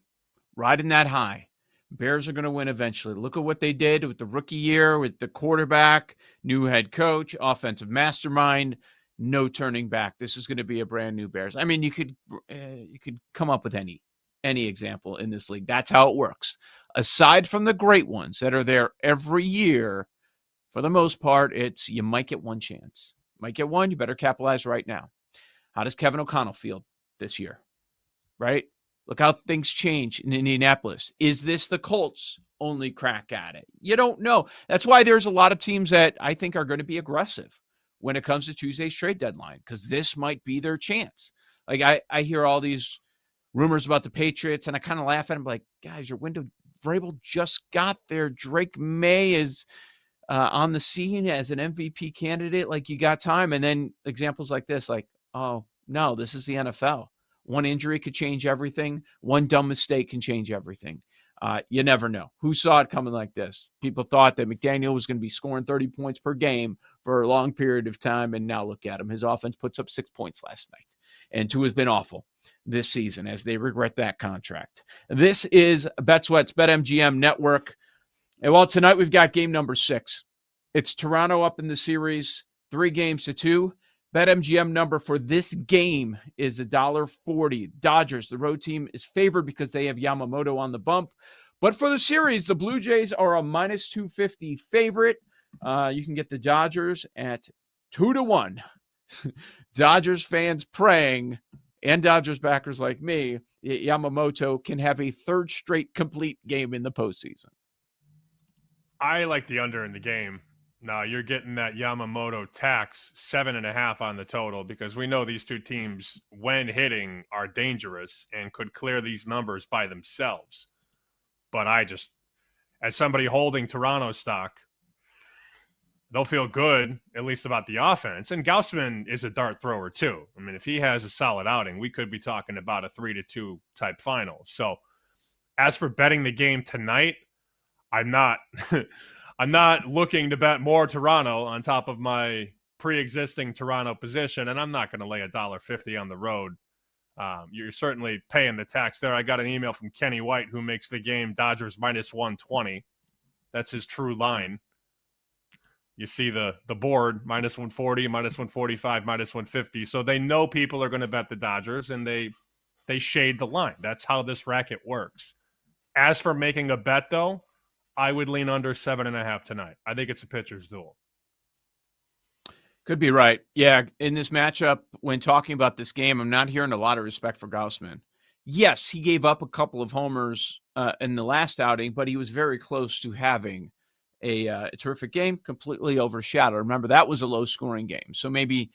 riding that high. Bears are going to win eventually. Look at what they did with the rookie year, with the quarterback, new head coach, offensive mastermind. No turning back. This is going to be a brand new Bears. I mean, you could come up with any example in this league. That's how it works. Aside from the great ones that are there every year, for the most part, it's you might get one chance. Might get one. You better capitalize right now. How does Kevin O'Connell feel this year? Right? Look how things change in Indianapolis. Is this the Colts' only crack at it? You don't know. That's why there's a lot of teams that I think are going to be aggressive when it comes to Tuesday's trade deadline, because this might be their chance. Like I hear all these rumors about the Patriots, and I kind of laugh at them like, guys, your window, Vrabel just got there. Drake May is on the scene as an MVP candidate. Like, you got time. And then examples like this, like, oh, no, this is the NFL. One injury could change everything. One dumb mistake can change everything. You never know. Who saw it coming like this? People thought that McDaniel was going to be scoring 30 points per game for a long period of time, and now look at him. His offense puts up 6 points last night. And Tua has been awful this season as they regret that contract. This is BetSweat's BetMGM Network. And well, tonight we've got game number 6. It's Toronto up in the series, 3-2. BetMGM number for this game is $1.40. Dodgers, the road team, is favored because they have Yamamoto on the bump. But for the series, the Blue Jays are a -250 favorite. You can get the Dodgers at 2-1. Dodgers fans praying, and Dodgers backers like me, Yamamoto can have a third straight complete game in the postseason. I like the under in the game. Now you're getting that Yamamoto tax 7.5 on the total, because we know these two teams, when hitting, are dangerous and could clear these numbers by themselves. But I just, as somebody holding Toronto stock, they'll feel good, at least about the offense. And Gaussman is a dart thrower too. I mean, if he has a solid outing, we could be talking about a 3-2 type final. So as for betting the game tonight, I'm not I'm not looking to bet more Toronto on top of my pre-existing Toronto position, and I'm not going to lay $1.50 on the road. You're certainly paying the tax there. I got an email from Kenny White, who makes the game Dodgers -120. That's his true line. You see the board, -140, -145, -150. So they know people are going to bet the Dodgers, and they shade the line. That's how this racket works. As for making a bet, though, I would lean under 7.5 tonight. I think it's a pitcher's duel. Could be right. Yeah, in this matchup, when talking about this game, I'm not hearing a lot of respect for Gaussman. Yes, he gave up a couple of homers in the last outing, but he was very close to having a terrific game, completely overshadowed. Remember, that was a low-scoring game. So maybe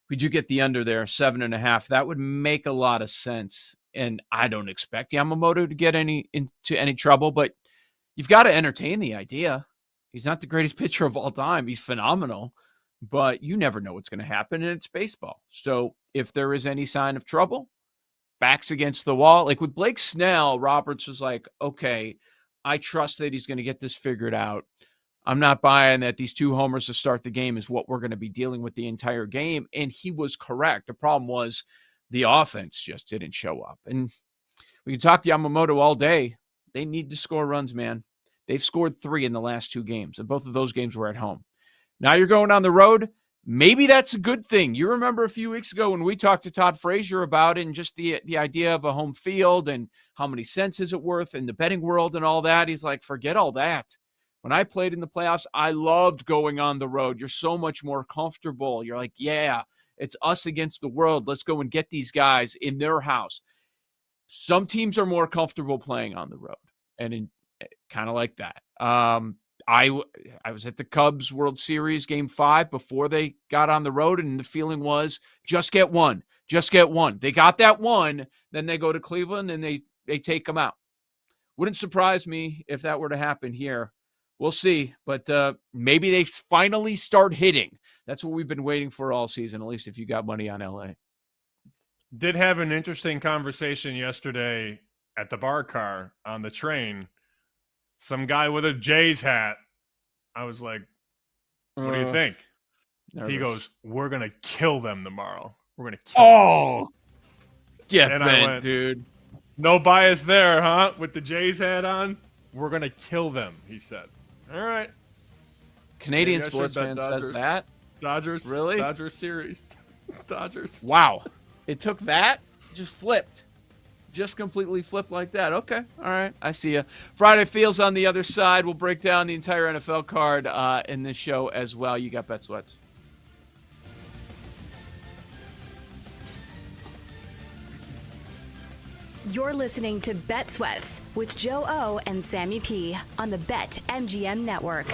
we do get the under there, 7.5. That would make a lot of sense. And I don't expect Yamamoto to get into any trouble, but you've got to entertain the idea. He's not the greatest pitcher of all time. He's phenomenal, but you never know what's going to happen, and it's baseball. So if there is any sign of trouble, backs against the wall. Like with Blake Snell, Roberts was like, okay, I trust that he's going to get this figured out. I'm not buying that these 2 homers to start the game is what we're going to be dealing with the entire game. And he was correct. The problem was the offense just didn't show up. And we can talk Yamamoto all day. They need to score runs, man. They've scored 3 in the last 2 games, and both of those games were at home. Now you're going on the road. Maybe that's a good thing. You remember a few weeks ago when we talked to Todd Frazier about it and just the idea of a home field and how many cents is it worth in the betting world and all that. He's like, forget all that. When I played in the playoffs, I loved going on the road. You're so much more comfortable. You're like, yeah, it's us against the world. Let's go and get these guys in their house. Some teams are more comfortable playing on the road, and kind of like that. I was at the Cubs World Series Game 5 before they got on the road, and the feeling was just get one. Just get one. They got that one, then they go to Cleveland, and they take them out. Wouldn't surprise me if that were to happen here. We'll see, but maybe they finally start hitting. That's what we've been waiting for all season, at least if you got money on LA. Did have an interesting conversation yesterday at the bar car on the train. Some guy with a Jays hat. I was like, what do you think? Nervous. He goes, we're going to kill them tomorrow. We're going to kill them. Get and bent, I went, dude. No bias there, huh? With the Jays hat on? We're going to kill them, he said. All right. Canadian sports fan says that? Dodgers. Really? Dodgers series. Dodgers. Wow. It took that, just flipped. Just completely flipped like that. Okay. All right. I see you. Friday Feels on the other side. We'll break down the entire NFL card in this show as well. You got Bet Sweats. You're listening to Bet Sweats with Joe O and Sammy P on the BetMGM Network.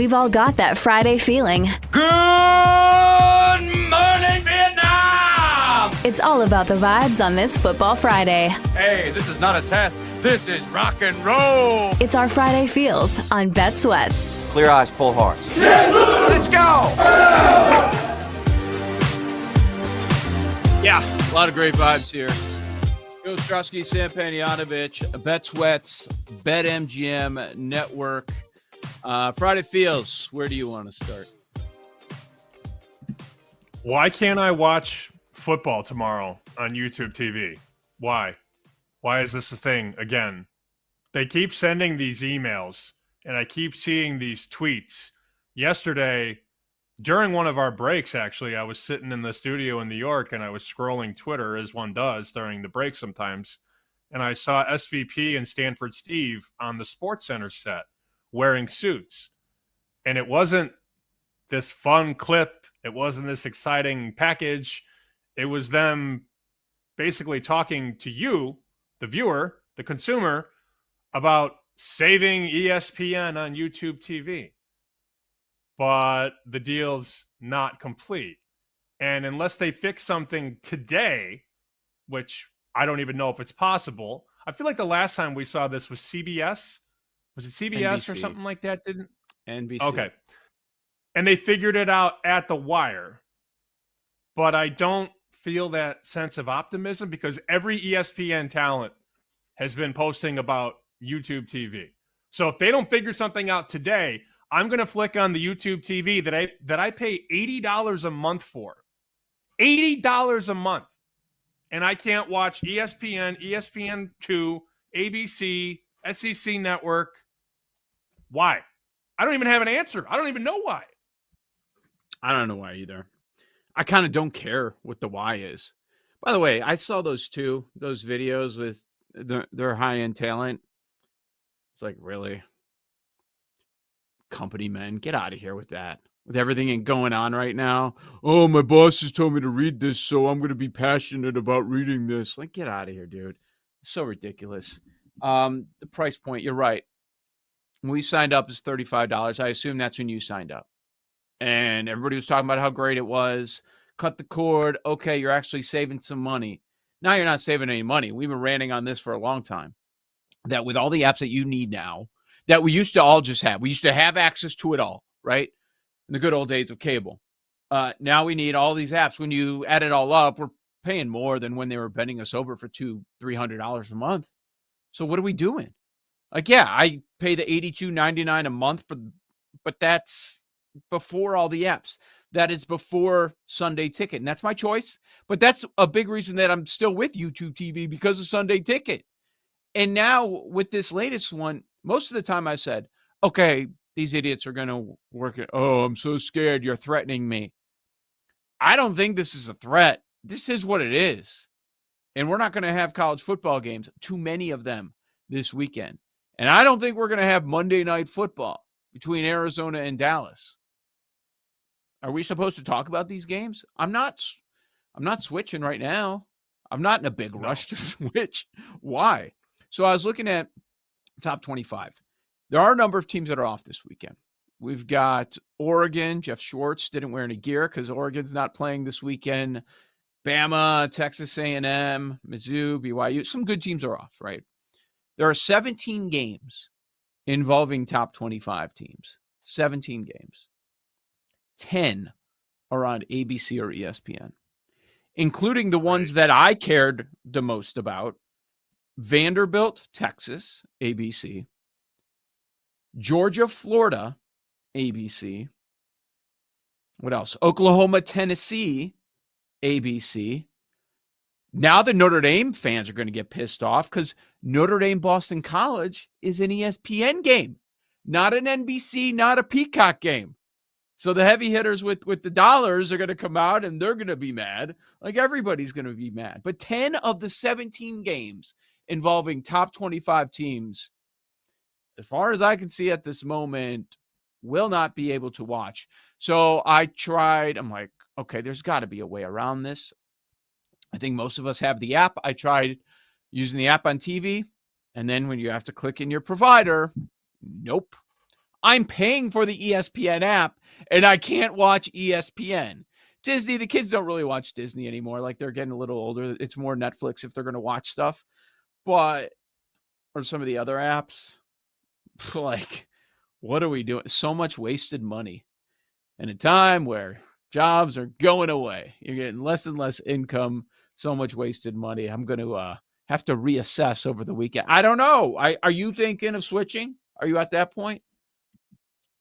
We've all got that Friday feeling. Good morning, Vietnam! It's all about the vibes on this Football Friday. Hey, this is not a test. This is rock and roll. It's our Friday feels on Bet Sweats. Clear eyes, full hearts. Let's go! Yeah, a lot of great vibes here. Joe Ostrowski, Sam Panayotovich, Bet Sweats, BetMGM Network. Friday feels. Where do you want to start? Why can't I watch football tomorrow on YouTube TV? Why? Why is this a thing again? They keep sending these emails, and I keep seeing these tweets. Yesterday, during one of our breaks, actually, I was sitting in the studio in New York, and I was scrolling Twitter, as one does during the break sometimes, and I saw SVP and Stanford Steve on the SportsCenter set wearing suits. And it wasn't this fun clip. It wasn't this exciting package. It was them basically talking to you, the viewer, the consumer, about saving ESPN on YouTube TV. But the deal's not complete. And unless they fix something today, which I don't even know if it's possible, I feel like the last time we saw this was CBS. Was it CBS or something like that? Didn't NBC. Okay. And they figured it out at the wire. But I don't feel that sense of optimism because every ESPN talent has been posting about YouTube TV. So if they don't figure something out today, I'm going to flick on the YouTube TV that I pay $80 a month for. $80 a month. And I can't watch ESPN, ESPN2, ABC, SEC Network. Why? I don't even have an answer. I don't even know why. I don't know why either. I kind of don't care what the why is. By the way, I saw those videos with their high-end talent. It's like, really? Company men, get out of here with that. With everything going on right now. Oh, my boss has told me to read this, so I'm going to be passionate about reading this. Like, get out of here, dude. It's so ridiculous. The price point, you're right. When we signed up, is $35. I assume that's when you signed up. And everybody was talking about how great it was. Cut the cord. Okay, you're actually saving some money. Now you're not saving any money. We've been ranting on this for a long time. That with all the apps that you need now, that we used to all just have. We used to have access to it all, right? In the good old days of cable. Now we need all these apps. When you add it all up, we're paying more than when they were bending us over for $200-$300 a month. So what are we doing? Like, yeah, I pay the $82.99 a month, but that's before all the apps. That is before Sunday Ticket. And that's my choice. But that's a big reason that I'm still with YouTube TV because of Sunday Ticket. And now with this latest one, most of the time I said, okay, these idiots are going to work it. Oh, I'm so scared. You're threatening me. I don't think this is a threat. This is what it is. And we're not going to have college football games, too many of them this weekend. And I don't think we're going to have Monday Night Football between Arizona and Dallas. Are we supposed to talk about these games? I'm not switching right now. I'm not in a big rush to switch. Why? So I was looking at top 25. There are a number of teams that are off this weekend. We've got Oregon. Jeff Schwartz didn't wear any gear because Oregon's not playing this weekend. Bama, Texas A&M, Mizzou, BYU. Some good teams are off, right? There are 17 games involving top 25 teams. 17 games. 10 are on ABC or ESPN, including the ones that I cared the most about. Vanderbilt, Texas, ABC. Georgia, Florida, ABC. What else? Oklahoma, Tennessee, ABC. Now the Notre Dame fans are going to get pissed off because Notre Dame Boston College is an ESPN game, not an NBC, not a Peacock game. So the heavy hitters with the dollars are going to come out and they're going to be mad. Like everybody's going to be mad. But 10 of the 17 games involving top 25 teams, as far as I can see at this moment, will not be able to watch. So I tried. I'm like, okay, there's got to be a way around this. I think most of us have the app. I tried using the app on TV. And then when you have to click in your provider, nope. I'm paying for the ESPN app, and I can't watch ESPN. Disney, the kids don't really watch Disney anymore. Like, they're getting a little older. It's more Netflix if they're going to watch stuff. But, or some of the other apps, like, what are we doing? So much wasted money. In a time where jobs are going away, you're getting less and less income, so much wasted money. I'm going to have to reassess over the weekend. I don't know. Are you thinking of switching? Are you at that point?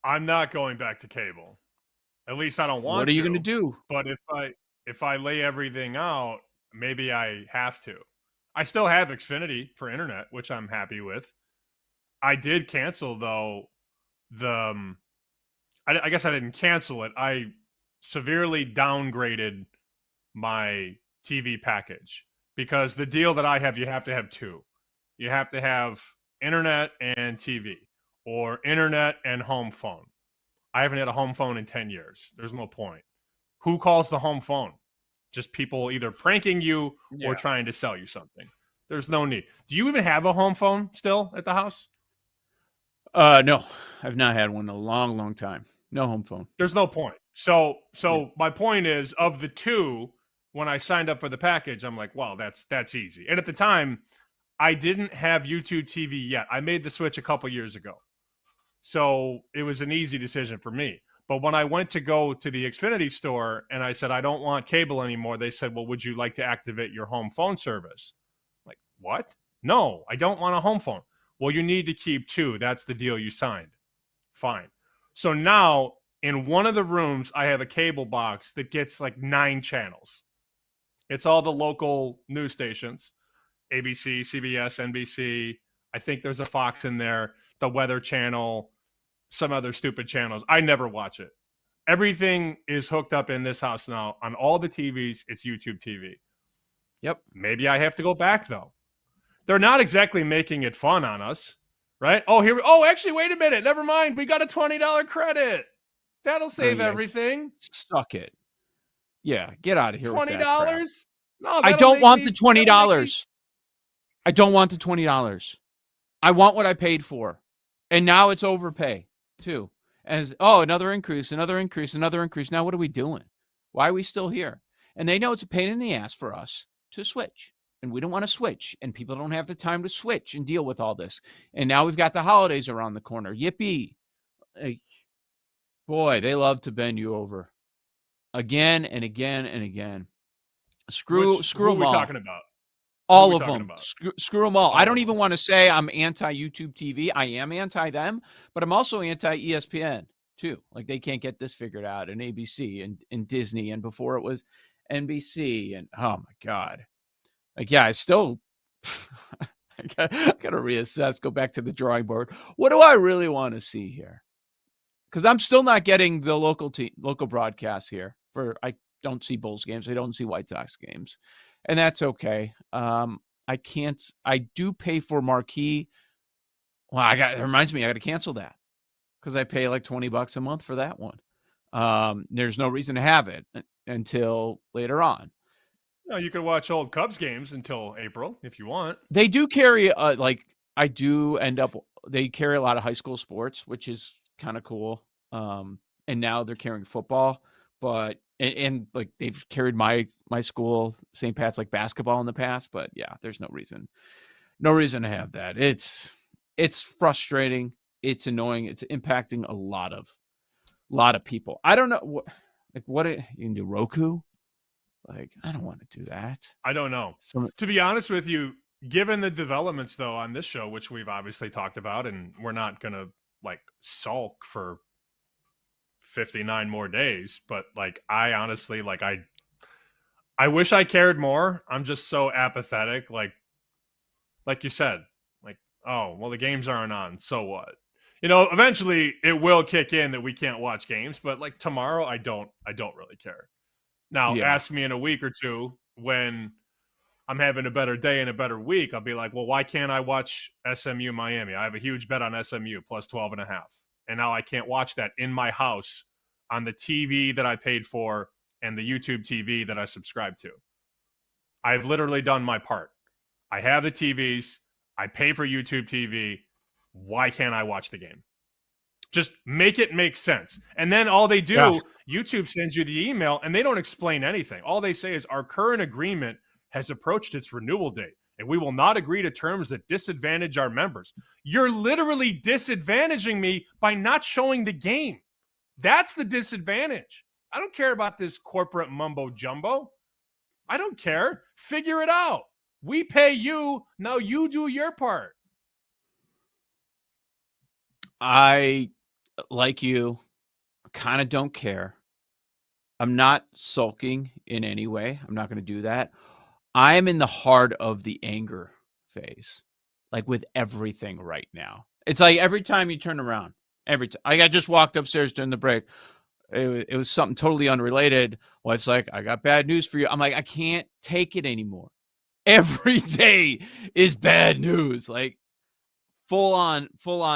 I'm not going back to cable. At least I don't want to. What are you going to do? But if I lay everything out, maybe I have to. I still have Xfinity for internet, which I'm happy with. I did cancel, though, I guess I didn't cancel it. I severely downgraded my TV package because the deal that I have, you have to have two. You have to have internet and TV, or internet and home phone. I haven't had a home phone in 10 years. There's no point. Who calls the home phone? Just people either pranking you or trying to sell you something. There's no need. Do you even have a home phone still at the house? No, I've not had one in a long, long time. No home phone. There's no point. So my point is, of the two, when I signed up for the package, I'm like, wow, that's easy. And at the time, I didn't have YouTube TV yet. I made the switch a couple years ago. So it was an easy decision for me. But when I went to go to the Xfinity store and I said, I don't want cable anymore, they said, well, would you like to activate your home phone service? I'm like, what? No, I don't want a home phone. Well, you need to keep two. That's the deal you signed. Fine. So now in one of the rooms, I have a cable box that gets like 9 channels. It's all the local news stations, ABC, CBS, NBC. I think there's a Fox in there, the Weather Channel, some other stupid channels. I never watch it. Everything is hooked up in this house now. On all the TVs, it's YouTube TV. Yep. Maybe I have to go back, though. They're not exactly making it fun on us, right? Oh, actually, wait a minute. Never mind. We got a $20 credit. That'll save everything. Suck it. Yeah, get out of here. $20? No, I don't want the $20. I don't want the $20. I want what I paid for. And now it's overpay, too. As, another increase. Now what are we doing? Why are we still here? And they know it's a pain in the ass for us to switch. And we don't want to switch. And people don't have the time to switch and deal with all this. And now we've got the holidays around the corner. Yippee. Boy, they love to bend you over. Again and again and again. Screw who are them we all. Talking about? All of them. Screw them all. I don't even want to say I'm anti-YouTube TV. I am anti them, but I'm also anti-ESPN too. Like, they can't get this figured out, and ABC and Disney, and before it was NBC, and oh my God. Like, yeah, I still I gotta reassess, go back to the drawing board. What do I really want to see here? Because I'm still not getting the local broadcasts here. I don't see Bulls games. I don't see White Sox games. And that's okay. I do pay for Marquee. Well, it reminds me, I got to cancel that because I pay like $20 a month for that one. There's no reason to have it until later on. No, you can watch old Cubs games until April if you want. They do carry they carry a lot of high school sports, which is kind of cool. And now they're carrying football, but and like they've carried my school, St. Pat's, like basketball in the past, but yeah, there's no reason to have that. It's frustrating. It's annoying. It's impacting a lot of people. I don't know what you can do. Roku? Like, I don't want to do that. I don't know. To be honest with you, given the developments though on this show, which we've obviously talked about, and we're not gonna like sulk for 59 more days, but like I honestly I wish I cared more. I'm just so apathetic. Like you said, like, oh well, the games aren't on, so what? Eventually it will kick in that we can't watch games, but like tomorrow I don't really care. Now ask me in a week or two when I'm having a better day and a better week, I'll be like, well, why can't I watch SMU Miami? I have a huge bet on SMU plus 12.5. And now I can't watch that in my house on the TV that I paid for and the YouTube TV that I subscribe to. I've literally done my part. I have the TVs. I pay for YouTube TV. Why can't I watch the game? Just make it make sense. And then all they do, YouTube sends you the email and they don't explain anything. All they say is our current agreement has approached its renewal date and we will not agree to terms that disadvantage our members. You're literally disadvantaging me by not showing the game. That's the disadvantage. I don't care about this corporate mumbo jumbo. I don't care. Figure it out. We pay you. Now you do your part. I, like you, kind of don't care. I'm not sulking in any way. I'm not going to do that. I am in the heart of the anger phase, like with everything right now. It's like every time you turn around, every time. I just walked upstairs during the break. It was something totally unrelated. Well, it's like, I got bad news for you. I'm like, I can't take it anymore. Every day is bad news. Like full on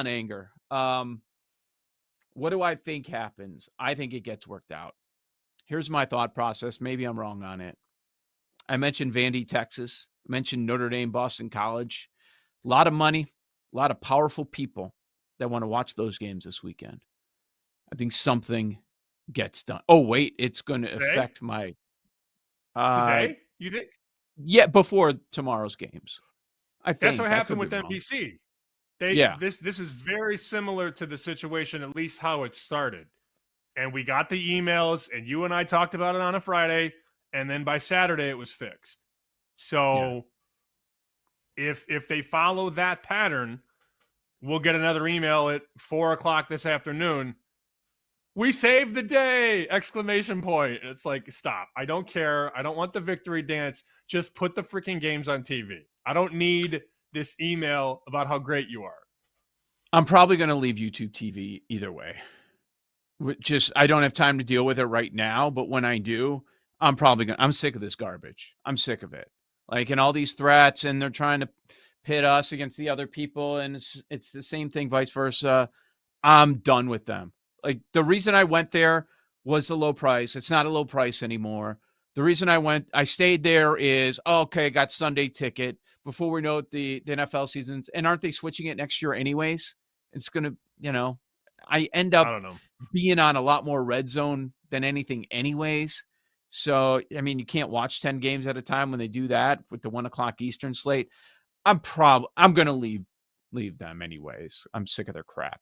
anger. What do I think happens? I think it gets worked out. Here's my thought process. Maybe I'm wrong on it. I mentioned Vandy, Texas. I mentioned Notre Dame, Boston College. A lot of money, a lot of powerful people that want to watch those games this weekend. I think something gets done. Oh, wait, it's going to affect my... Today, you think? Yeah, before tomorrow's games. I think that's what happened with NBC. This is very similar to the situation, at least how it started. And we got the emails, and you and I talked about it on a Friday, and then by Saturday it was fixed. So if they follow that pattern, we'll get another email at 4:00 this afternoon. We saved the day! Exclamation point. It's like, stop. I don't care. I don't want the victory dance. Just put the freaking games on TV. I don't need this email about how great you are. I'm probably going to leave YouTube TV either way. I don't have time to deal with it right now, but when I do, I'm sick of this garbage. I'm sick of it. Like, and all these threats, and they're trying to pit us against the other people, and it's the same thing, vice versa. I'm done with them. Like, the reason I went there was a low price. It's not a low price anymore. The reason I stayed there is, okay, got Sunday ticket. Before we know it, the NFL seasons, and aren't they switching it next year anyways? It's going to, I end up being on a lot more red zone than anything anyways. So, I mean, you can't watch 10 games at a time when they do that with the 1:00 Eastern slate. I'm going to leave them anyways. I'm sick of their crap.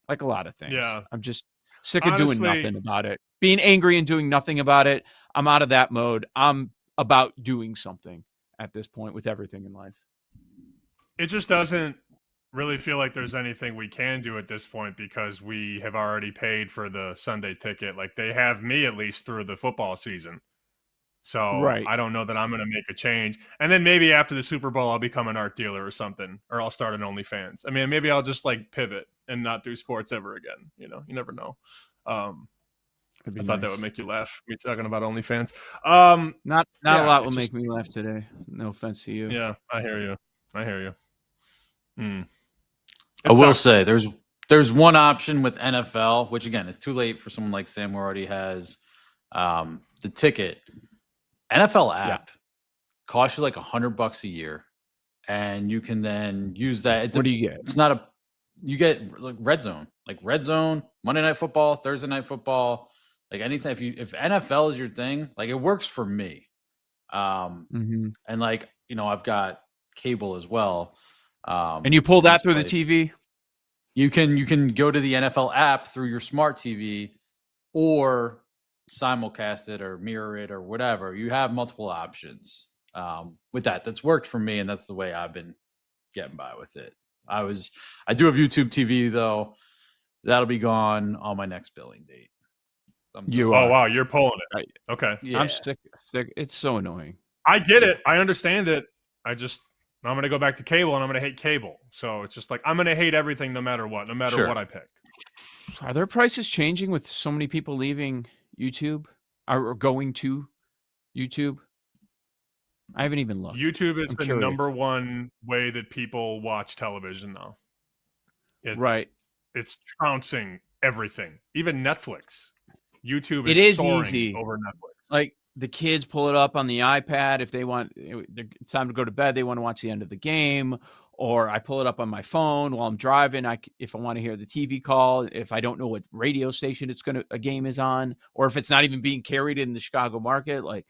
Like a lot of things. Yeah. I'm just sick of doing nothing about it. Being angry and doing nothing about it. I'm out of that mode. I'm about doing something at this point with everything in life. It just doesn't really feel like there's anything we can do at this point because we have already paid for the Sunday ticket. Like, they have me at least through the football season. So I don't know that I'm going to make a change. And then maybe after the Super Bowl, I'll become an art dealer or something, or I'll start an OnlyFans. I mean, maybe I'll just like pivot and not do sports ever again. You never know. I thought that would make you laugh. Me talking about OnlyFans. Not a lot will make me laugh today. No offense to you. Yeah, I hear you. I will say there's one option with NFL, which again is too late for someone like Sam who already has the ticket. NFL app costs you like $100 a year, and you can then use that. What do you get? It's not you get like red zone, Monday Night Football, Thursday Night Football, like anytime. If NFL is your thing, like it works for me. And like I've got cable as well. And you pull that through the TV? You can go to the NFL app through your smart TV or simulcast it or mirror it or whatever. You have multiple options with that. That's worked for me, and that's the way I've been getting by with it. I do have YouTube TV though. That'll be gone on my next billing date. Wow, you're pulling it. Okay. Yeah. I'm sick. It's so annoying. I get it. I understand it. I'm going to go back to cable, and I'm going to hate cable. So it's just like, I'm going to hate everything no matter what what I pick. Are their prices changing with so many people leaving YouTube or going to YouTube? I haven't even looked. YouTube is the number one way that people watch television now. It's trouncing everything, even Netflix. YouTube is soaring easy over Netflix. Like, the kids pull it up on the iPad if they want. It's time to go to bed. They want to watch the end of the game, or I pull it up on my phone while I'm driving. If I want to hear the TV call, if I don't know what radio station a game is on, or if it's not even being carried in the Chicago market, like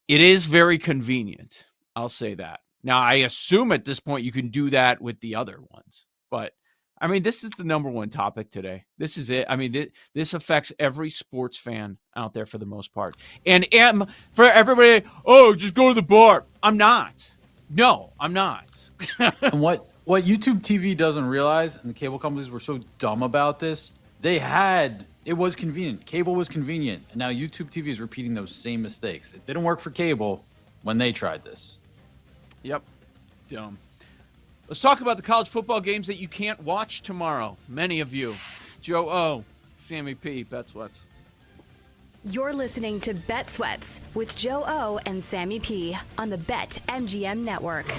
it is very convenient. I'll say that. Now, I assume at this point you can do that with the other ones, but I mean, this is the number one topic today. This is it. I mean, this affects every sports fan out there for the most part. And for everybody, just go to the bar. I'm not. No, I'm not. And what YouTube TV doesn't realize, and the cable companies were so dumb about this, it was convenient. Cable was convenient. And now YouTube TV is repeating those same mistakes. It didn't work for cable when they tried this. Yep. Dumb. Let's talk about the college football games that you can't watch tomorrow. Many of you. Joe O, Sammy P, Bet Sweats. You're listening to Bet Sweats with Joe O and Sammy P on the BetMGM Network.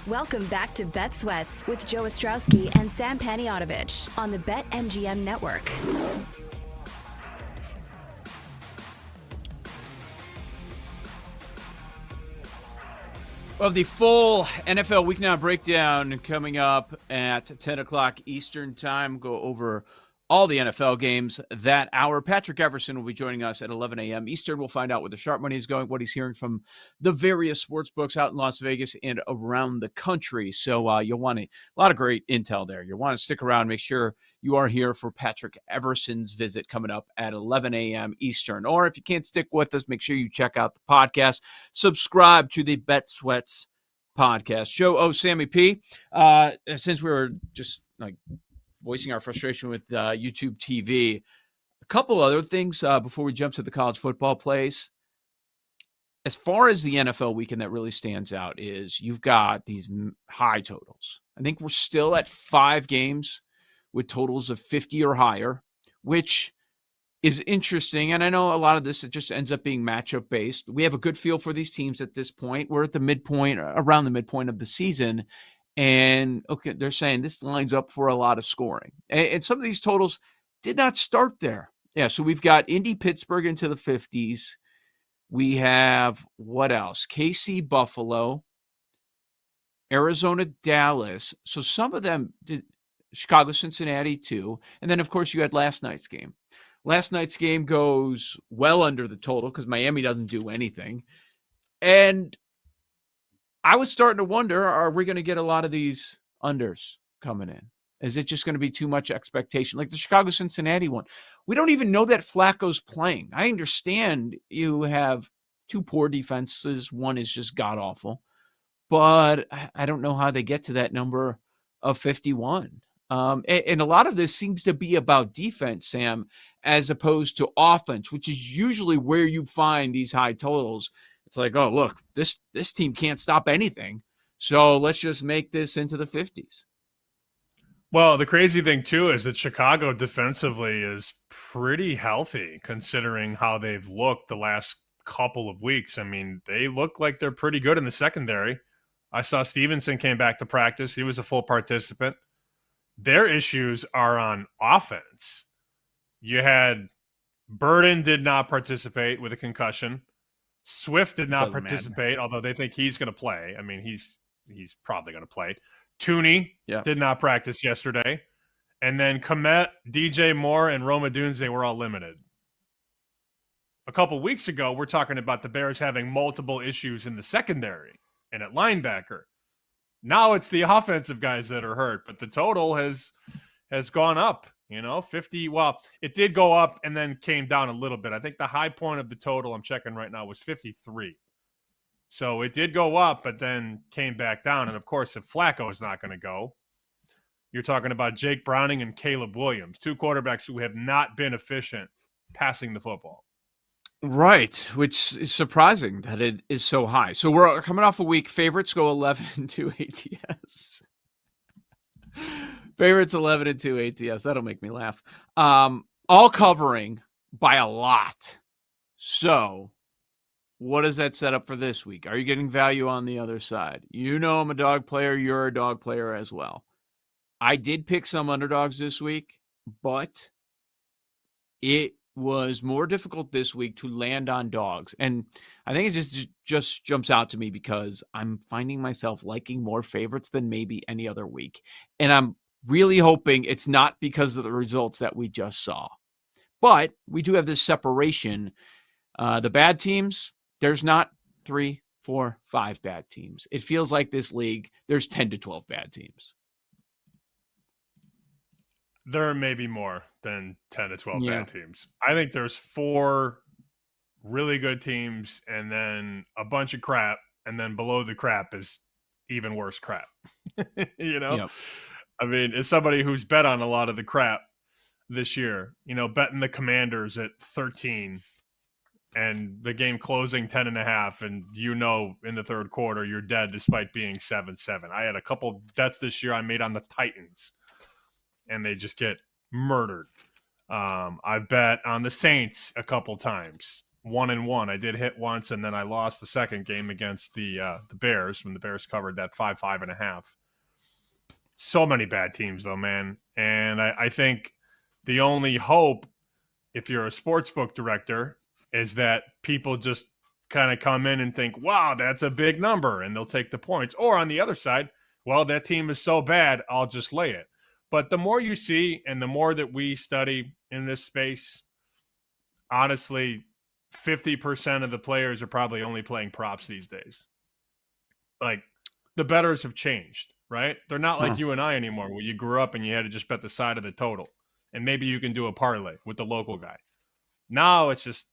Welcome back to Bet Sweats with Joe Ostrowski and Sam Paniotovich on the BetMGM Network. Well, the full NFL Week Now breakdown coming up at 10 o'clock Eastern Time. Go over all the NFL games that hour. Patrick Everson will be joining us at 11 a.m. Eastern. We'll find out where the sharp money is going, what he's hearing from the various sports books out in Las Vegas and around the country. So you'll want a lot of great intel there. You'll want to stick around. Make sure you are here for Patrick Everson's visit coming up at 11 a.m. Eastern. Or if you can't stick with us, make sure you check out the podcast. Subscribe to the Bet Sweats podcast. Joe Sammy P. Since we were just like voicing our frustration with YouTube TV, a couple other things before we jump to the college football plays. As far as the NFL weekend that really stands out is you've got these high totals. I think we're still at 5 games with totals of 50 or higher, which is interesting. And I know a lot of this, it just ends up being matchup based. We have a good feel for these teams at this point. We're at the midpoint, around the midpoint of the season. And okay, they're saying this lines up for a lot of scoring. And some of these totals did not start there. Yeah, so we've got Indy, Pittsburgh into the 50s. We have, what else? KC, Buffalo, Arizona, Dallas. So some of them did, Chicago, Cincinnati too. And then, of course, you had last night's game. Last night's game goes well under the total because Miami doesn't do anything. And I was starting to wonder, are we going to get a lot of these unders coming in? Is it just going to be too much expectation? Like the Chicago-Cincinnati one. We don't even know that Flacco's playing. I understand you have 2 poor defenses. One is just god-awful. But I don't know how they get to that number of 51. And a lot of this seems to be about defense, Sam, as opposed to offense, which is usually where you find these high totals. It's like, oh, look, this team can't stop anything, so let's just make this into the 50s. Well, the crazy thing, too, is that Chicago defensively is pretty healthy considering how they've looked the last couple of weeks. I mean, they look like they're pretty good in the secondary. I saw Stevenson came back to practice. He was a full participant. Their issues are on offense. You had Burden did not participate with a concussion. Swift did not participate, although they think he's going to play. I mean, he's probably going to play. Tooney did not practice yesterday. And then Kmet, DJ Moore, and Roma Dunze were all limited. A couple weeks ago, we're talking about the Bears having multiple issues in the secondary and at linebacker. Now it's the offensive guys that are hurt, but the total has gone up. 50. Well, it did go up and then came down a little bit. I think the high point of the total I'm checking right now was 53. So it did go up, but then came back down. And of course, if Flacco is not going to go, you're talking about Jake Browning and Caleb Williams, 2 quarterbacks who have not been efficient passing the football. Right, which is surprising that it is so high. So we're coming off a week. Favorites go 11-2 ATS. Favorites 11-2 ATS. That'll make me laugh. All covering by a lot. So what does that set up for this week? Are you getting value on the other side? You know I'm a dog player. You're a dog player as well. I did pick some underdogs this week, but it was more difficult this week to land on dogs. And I think it just jumps out to me because I'm finding myself liking more favorites than maybe any other week. And I'm really hoping it's not because of the results that we just saw. But we do have this separation. The bad teams, there's not 3, 4, 5 bad teams. It feels like this league, there's 10 to 12 bad teams. There may be more than 10 to 12 bad teams. I think there's 4 really good teams and then a bunch of crap. And then below the crap is even worse crap. Yep. I mean, as somebody who's bet on a lot of the crap this year, betting the Commanders at 13 and the game closing 10.5. And in the third quarter, you're dead despite being 7-7. I had a couple bets this year I made on the Titans. And they just get murdered. I've bet on the Saints a couple times, 1-1. I did hit once, and then I lost the second game against the Bears when the Bears covered that 5.5. So many bad teams, though, man. And I think the only hope, if you're a sportsbook director, is that people just kind of come in and think, wow, that's a big number, and they'll take the points. Or on the other side, well, that team is so bad, I'll just lay it. But the more you see and the more that we study in this space, honestly, 50% of the players are probably only playing props these days. Like, the bettors have changed, right? They're not like you and I anymore, where you grew up and you had to just bet the side of the total. And maybe you can do a parlay with the local guy. Now it's just,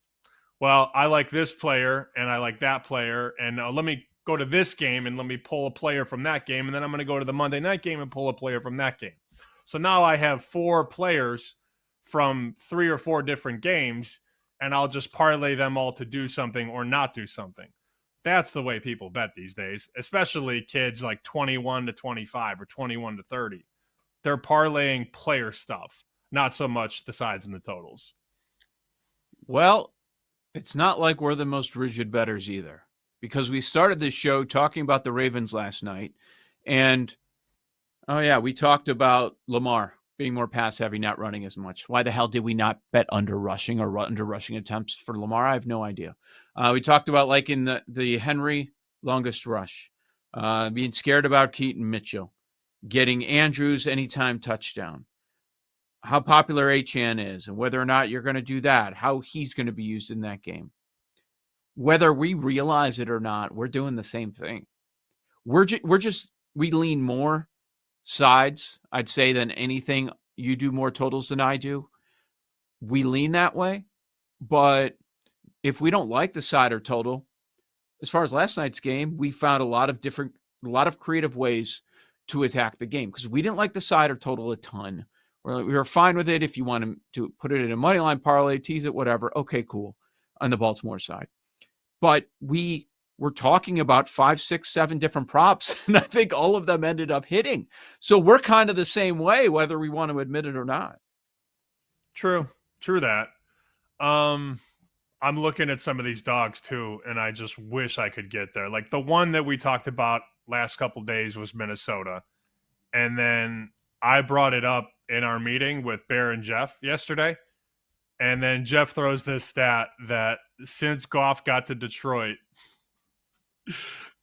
well, I like this player and I like that player, and let me go to this game and let me pull a player from that game, and then I'm going to go to the Monday night game and pull a player from that game. So now I have 4 players from 3 or 4 different games, and I'll just parlay them all to do something or not do something. That's the way people bet these days, especially kids like 21 to 25 or 21 to 30. They're parlaying player stuff, not so much the sides and the totals. Well, it's not like we're the most rigid bettors either, because we started this show talking about the Ravens last night, and we talked about Lamar being more pass heavy, not running as much. Why the hell did we not bet under rushing or under rushing attempts for Lamar? I have no idea. We talked about liking the Henry longest rush, being scared about Keaton Mitchell, getting Andrews anytime touchdown, how popular Achane is, and whether or not you're going to do that, how he's going to be used in that game. Whether we realize it or not, we're doing the same thing. We lean more sides, I'd say, than anything. You do more totals than I do. We lean that way. But if we don't like the side or total, as far as last night's game, we found a lot of creative ways to attack the game, because we didn't like the side or total a ton. We were fine with it. If you want to put it in a money line parlay, tease it, whatever, okay, cool, on the Baltimore side. But we were talking about 5, 6, 7 different props, and I think all of them ended up hitting. So we're kind of the same way, whether we want to admit it or not. True that. I'm looking at some of these dogs too, and I just wish I could get there. Like the one that we talked about last couple days was Minnesota. And then I brought it up in our meeting with Bear and Jeff yesterday. And then Jeff throws this stat that since Goff got to Detroit,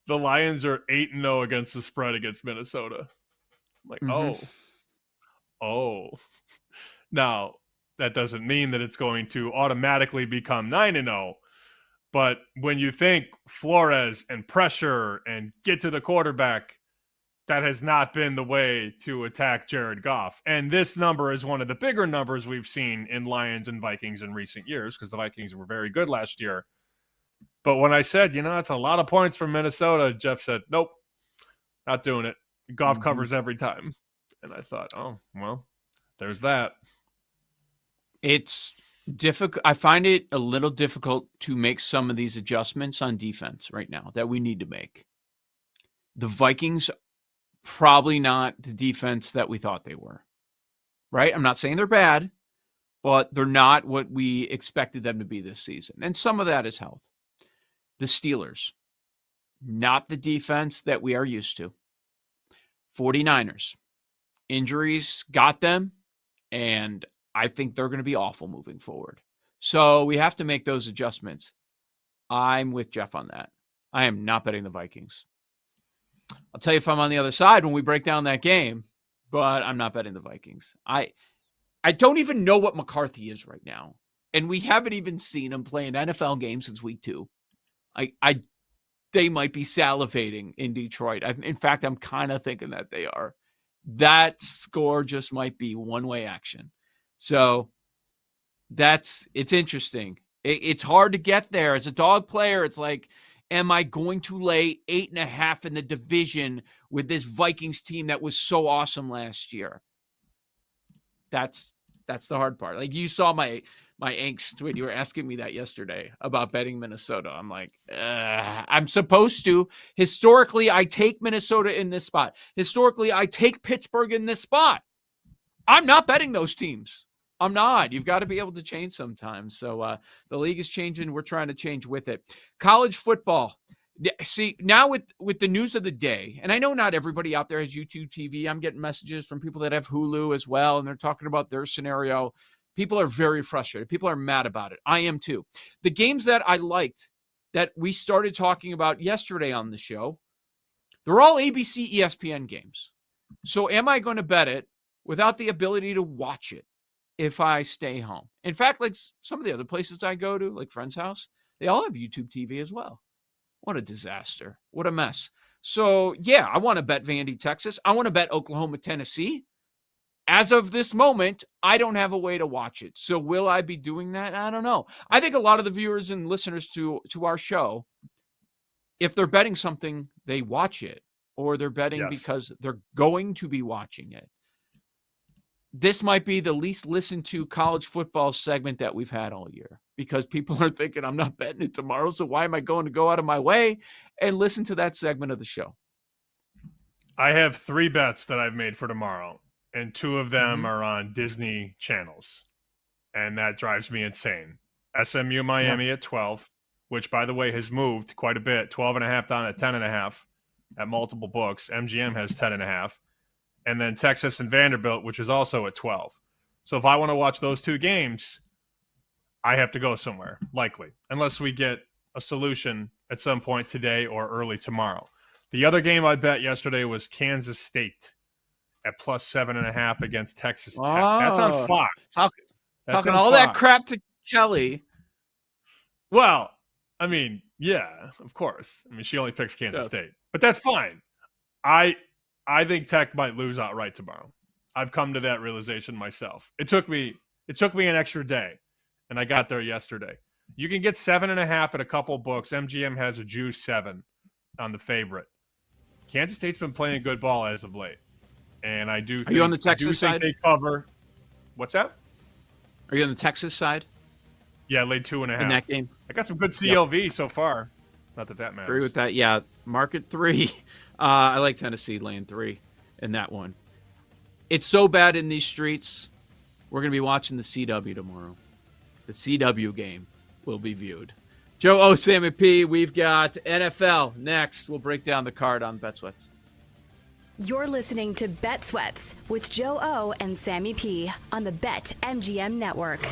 the Lions are 8-0 against the spread against Minnesota. I'm like, oh. Now, that doesn't mean that it's going to automatically become 9-0. But when you think Flores and pressure and get to the quarterback, that has not been the way to attack Jared Goff. And this number is one of the bigger numbers we've seen in Lions and Vikings in recent years, because the Vikings were very good last year. But when I said, it's a lot of points from Minnesota, Jeff said, nope, not doing it. Goff covers every time. And I thought, oh, well, there's that. It's difficult. I find it a little difficult to make some of these adjustments on defense right now that we need to make. The Vikings probably not the defense that we thought they were, right? I'm not saying they're bad, but they're not what we expected them to be this season. And some of that is health. The Steelers, not the defense that we are used to. 49ers, injuries got them, and I think they're going to be awful moving forward. So we have to make those adjustments. I'm with Jeff on that. I am not betting the Vikings. I'll tell you if I'm on the other side when we break down that game, but I'm not betting the Vikings. I don't even know what McCarthy is right now. And we haven't even seen him play an NFL game since week 2. They might be salivating in Detroit. In fact, I'm kind of thinking that they are. That score just might be one-way action. So it's interesting. It's hard to get there. As a dog player, it's like, am I going to lay 8.5 in the division with this Vikings team that was so awesome last year? That's the hard part. Like, you saw my angst when you were asking me that yesterday about betting Minnesota. I'm like, I'm supposed to. Historically, I take Minnesota in this spot. Historically, I take Pittsburgh in this spot. I'm not betting those teams. I'm not. You've got to be able to change sometimes. So the league is changing. We're trying to change with it. College football. See, now with the news of the day, and I know not everybody out there has YouTube TV. I'm getting messages from people that have Hulu as well, and they're talking about their scenario. People are very frustrated. People are mad about it. I am too. The games that I liked that we started talking about yesterday on the show, they're all ABC, ESPN games. So am I going to bet it without the ability to watch it if I stay home? In fact, like some of the other places I go to, like Friend's house, they all have YouTube TV as well. What a disaster. What a mess. So, yeah, I want to bet Vandy, Texas. I want to bet Oklahoma, Tennessee. As of this moment, I don't have a way to watch it. So will I be doing that? I don't know. I think a lot of the viewers and listeners to our show, if they're betting something, they watch it, or they're betting because they're going to be watching it. This might be the least listened to college football segment that we've had all year because people are thinking, I'm not betting it tomorrow, so why am I going to go out of my way and listen to that segment of the show? I have 3 bets that I've made for tomorrow, and 2 of them are on Disney channels, and that drives me insane. SMU Miami at 12, which, by the way, has moved quite a bit, 12.5 down at 10.5 at multiple books. MGM has 10.5. And then Texas and Vanderbilt, which is also at 12. So if I want to watch those 2 games, I have to go somewhere, likely, unless we get a solution at some point today or early tomorrow. The other game I bet yesterday was Kansas State at plus 7.5 against Texas Tech. That's on Fox. Talking all that crap to Kelly. Well, I mean, yeah, of course. I mean, she only picks Kansas State, but that's fine. I think Tech might lose outright tomorrow. I've come to that realization myself. It took me an extra day, and I got there yesterday. You can get 7.5 at a couple books. MGM has a juice 7 on the favorite. Kansas State's been playing good ball as of late, and I do. Are you on the Texas side? They cover. What's that? Are you on the Texas side? Yeah, I laid 2.5 in that game. I got some good CLV so far. Not that matters. Agree with that. Yeah, market 3. I like Tennessee laying 3 in that one. It's so bad in these streets. We're going to be watching the CW tomorrow. The CW game will be viewed. Joe O, Sammy P. We've got NFL next. We'll break down the card on Bet Sweats. You're listening to Bet Sweats with Joe O and Sammy P on the BetMGM Network.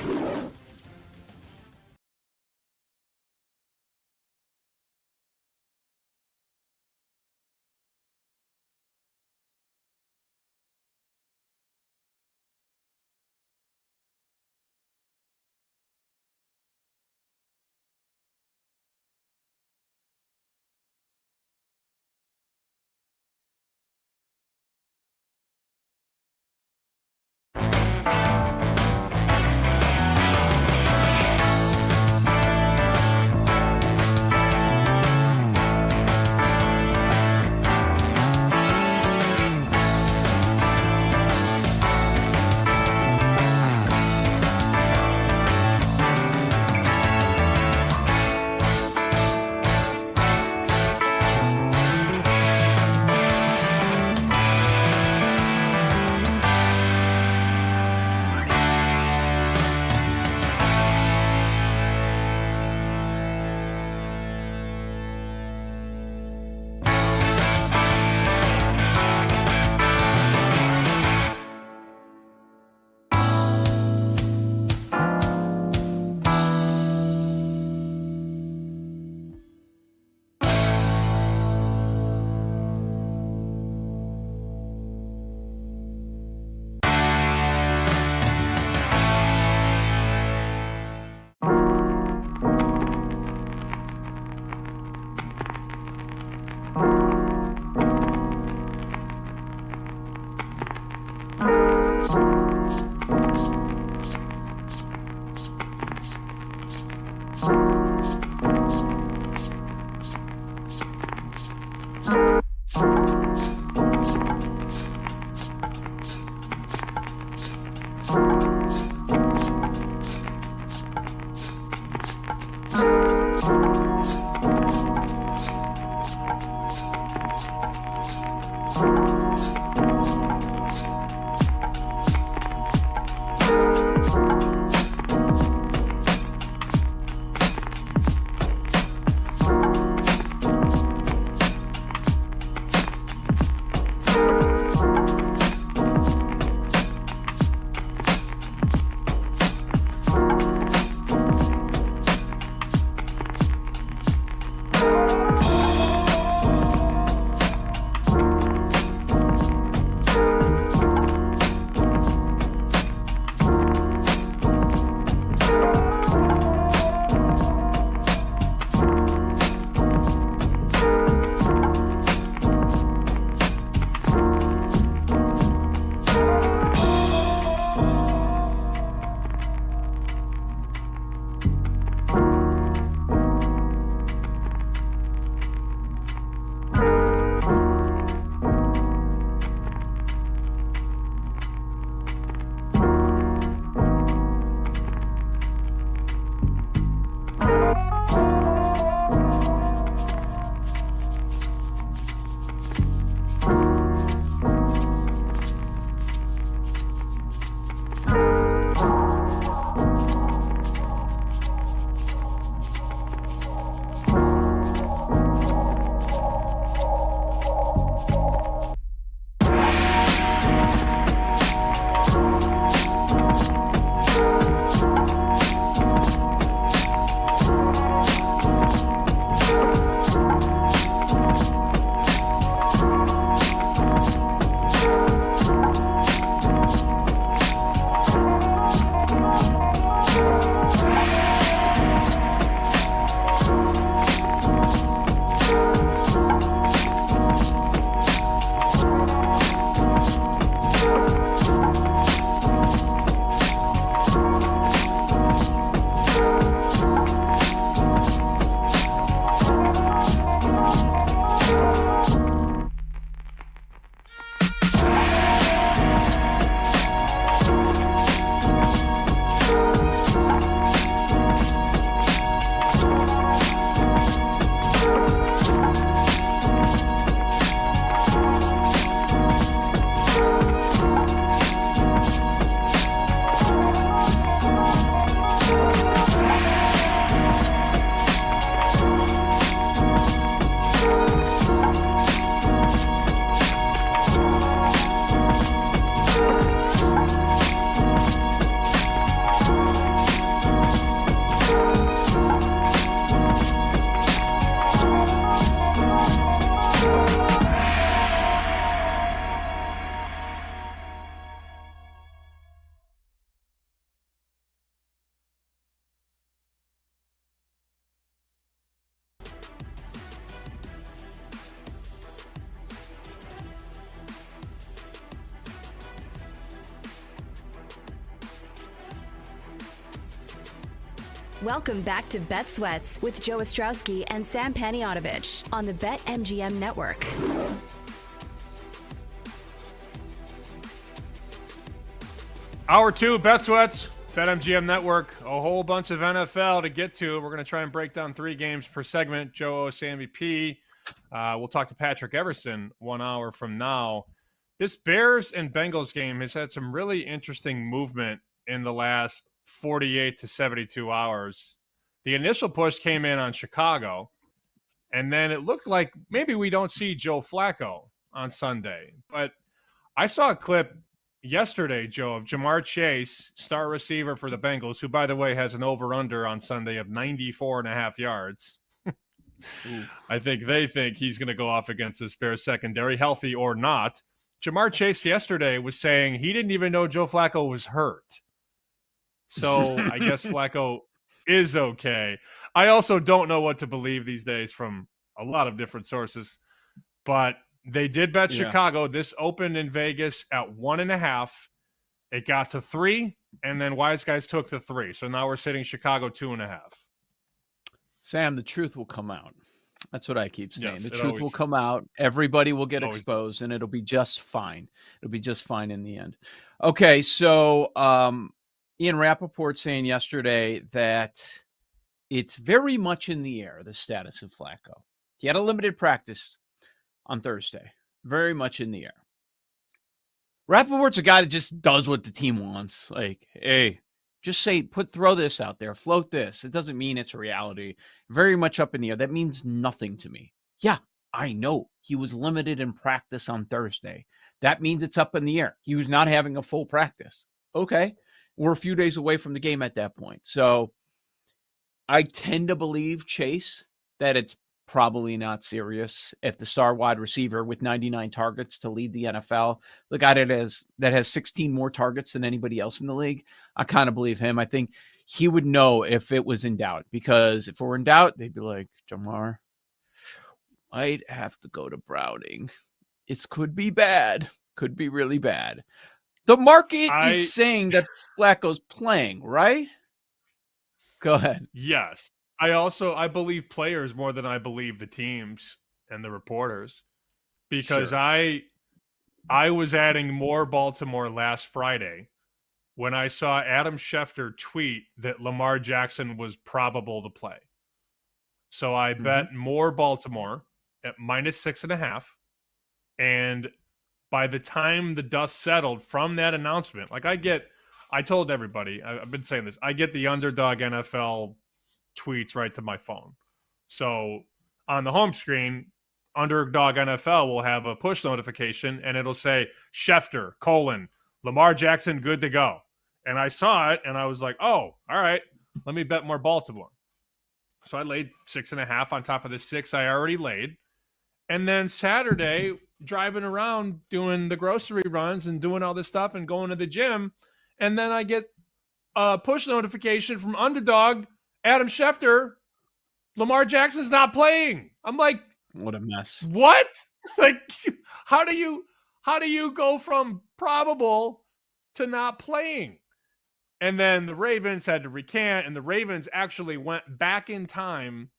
Welcome back to Bet Sweats with Joe Ostrowski and Sam Paniotovich on the BetMGM Network. Hour 2, Bet Sweats, BetMGM Network. A whole bunch of NFL to get to. We're going to try and break down 3 games per segment. Joe O, Sammy P. We'll talk to Patrick Everson 1 hour from now. This Bears and Bengals game has had some really interesting movement in the last 48 to 72 hours. The initial push came in on Chicago, and then it looked like maybe we don't see Joe Flacco on Sunday. But I saw a clip yesterday, Joe, of Jamar Chase, star receiver for the Bengals, who, by the way, has an over-under on Sunday of 94.5 yards. I think they think he's going to go off against this Bears secondary, healthy or not. Jamar Chase yesterday was saying he didn't even know Joe Flacco was hurt. So I guess Flacco is okay. I also don't know what to believe these days from a lot of different sources, but they did bet Chicago. This opened in Vegas at 1.5. It got to 3, and then Wise Guys took the 3. So now we're sitting Chicago 2.5. Sam, the truth will come out. That's what I keep saying. Yes, the truth will come out. Everybody will get exposed, and it'll be just fine. It'll be just fine in the end. Okay, so Ian Rappaport saying yesterday that it's very much in the air, the status of Flacco. He had a limited practice on Thursday. Very much in the air. Rappaport's a guy that just does what the team wants. Like, hey, just throw this out there, float this. It doesn't mean it's a reality. Very much up in the air. That means nothing to me. Yeah, I know he was limited in practice on Thursday. That means it's up in the air. He was not having a full practice. Okay, we're a few days away from the game at that point. So I tend to believe, Chase, that it's probably not serious. If the star wide receiver with 99 targets to lead the NFL, the guy that has 16 more targets than anybody else in the league, I kind of believe him. I think he would know if it was in doubt, because if it were in doubt, they'd be like, Jamar, I'd have to go to Browning. It could be bad. Could be really bad. The market is saying that Flacco's playing, right? Go ahead. Yes. I believe players more than I believe the teams and the reporters, because sure. I was adding more Baltimore last Friday when I saw Adam Schefter tweet that Lamar Jackson was probable to play. So I bet more Baltimore at -6.5. And by the time the dust settled from that announcement, I told everybody, I've been saying this, I get the Underdog NFL tweets right to my phone. So on the home screen, Underdog NFL will have a push notification, and it'll say Schefter, Lamar Jackson, good to go. And I saw it, and I was like, oh, all right, let me bet more Baltimore. So I laid 6.5 on top of the 6 I already laid. And then Saturday, driving around doing the grocery runs and doing all this stuff and going to the gym, and then I get a push notification from Underdog, Adam Schefter, Lamar Jackson's not playing. I'm like, what a mess. What? Like, how do you go from probable to not playing? And then the Ravens had to recant, and the Ravens actually went back in time.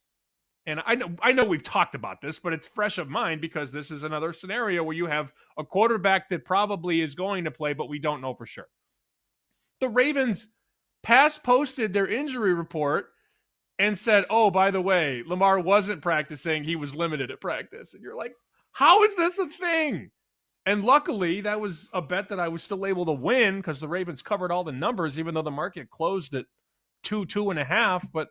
And I know we've talked about this, but it's fresh of mind because this is another scenario where you have a quarterback that probably is going to play, but we don't know for sure. The Ravens posted their injury report and said, oh, by the way, Lamar wasn't practicing. He was limited at practice. And you're like, how is this a thing? And luckily, that was a bet that I was still able to win because the Ravens covered all the numbers, even though the market closed at 2.5. But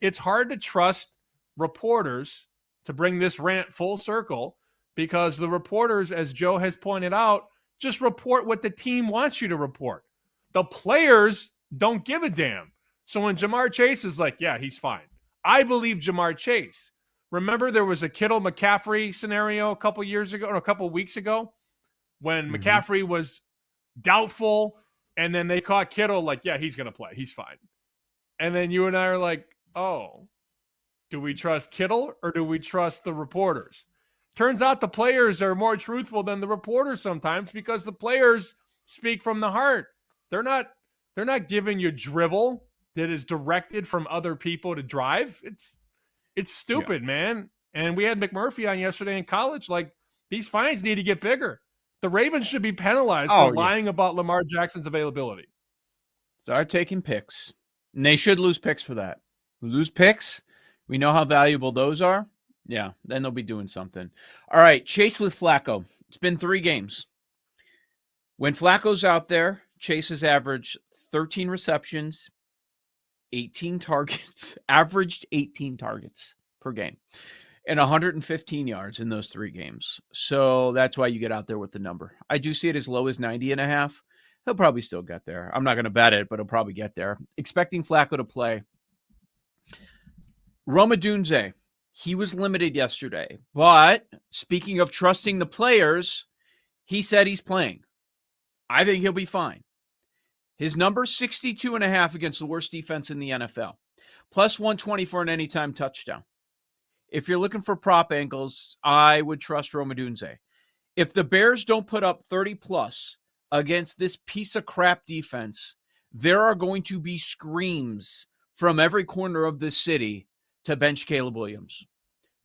it's hard to trust reporters to bring this rant full circle, because the reporters, as Joe has pointed out, just report what the team wants you to report. The players don't give a damn. So when Jamar Chase is like, yeah, he's fine, I believe Jamar Chase. Remember, there was a Kittle McCaffrey scenario a couple weeks ago when McCaffrey was doubtful, and then they caught Kittle like, yeah, he's going to play. He's fine. And then you and I are like, oh, do we trust Kittle or do we trust the reporters? Turns out the players are more truthful than the reporters sometimes, because the players speak from the heart. They're not giving you drivel. that is directed from other people to drive. It's stupid, man. And we had McMurphy on yesterday in college. Like, these fines need to get bigger. The Ravens should be penalized for lying about Lamar Jackson's availability. Start taking picks. And they should lose picks for that. Lose picks. We know how valuable those are. Yeah, then they'll be doing something. All right, Chase with Flacco. It's been 3 games. When Flacco's out there, Chase has averaged 13 receptions, 18 targets, averaged 18 targets per game, and 115 yards in those 3 games. So that's why you get out there with the number. I do see it as low as 90.5. He'll probably still get there. I'm not going to bet it, but he'll probably get there. Expecting Flacco to play. Rome Odunze, he was limited yesterday. But speaking of trusting the players, he said he's playing. I think he'll be fine. His number 62.5 against the worst defense in the NFL. Plus 120 for an anytime touchdown. If you're looking for prop angles, I would trust Rome Odunze. If the Bears don't put up 30 plus against this piece of crap defense, there are going to be screams from every corner of this city to bench Caleb Williams.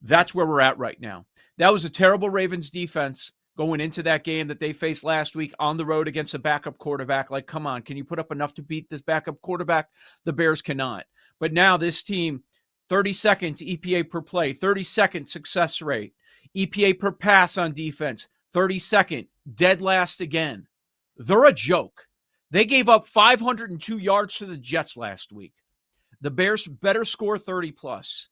That's where we're at right now. That was a terrible Ravens defense going into that game that they faced last week on the road against a backup quarterback. Like, come on, can you put up enough to beat this backup quarterback? The Bears cannot. But now this team, 32nd EPA per play, 32nd success rate, EPA per pass on defense, 32nd, dead last again. They're a joke. They gave up 502 yards to the Jets last week. The Bears better score 30 plus.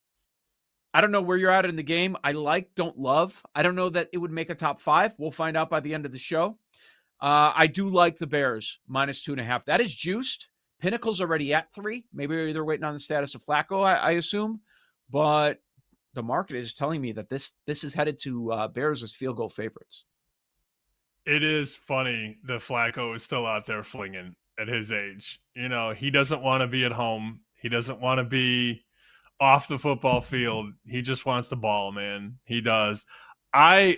I don't know where you're at in the game. I don't love. I don't know that it would make a top 5. We'll find out by the end of the show. I do like the Bears minus 2.5. That is juiced. Pinnacle's already at 3. Maybe they're waiting on the status of Flacco, I assume. But the market is telling me that this is headed to Bears as field goal favorites. It is funny that Flacco is still out there flinging at his age. You know, he doesn't want to be at home. He doesn't want to be off the football field. He just wants the ball, man. He does. I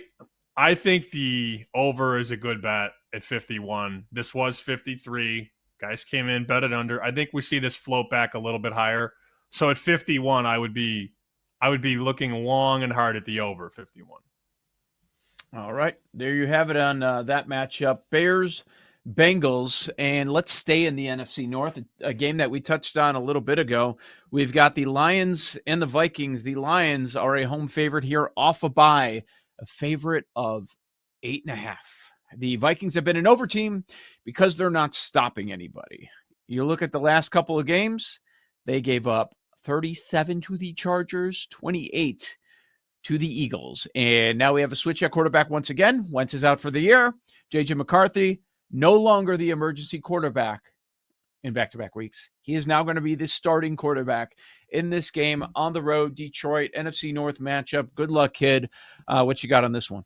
think the over is a good bet at 51. This was 53. Guys came in, bet it under. I think we see this float back a little bit higher. So at 51, I would be looking long and hard at the over 51. All right. There you have it on that matchup. Bears, Bengals, and let's stay in the NFC North, a game that we touched on a little bit ago. We've got the Lions and the Vikings. The Lions are a home favorite here off a bye, a favorite of 8.5. The Vikings have been an over team because they're not stopping anybody. You look at the last couple of games, they gave up 37 to the Chargers, 28 to the Eagles. And now we have a switch at quarterback once again. Wentz is out for the year. J.J. McCarthy, no longer the emergency quarterback in back-to-back weeks. He is now going to be the starting quarterback in this game on the road. Detroit, NFC North matchup. Good luck, kid. What you got on this one?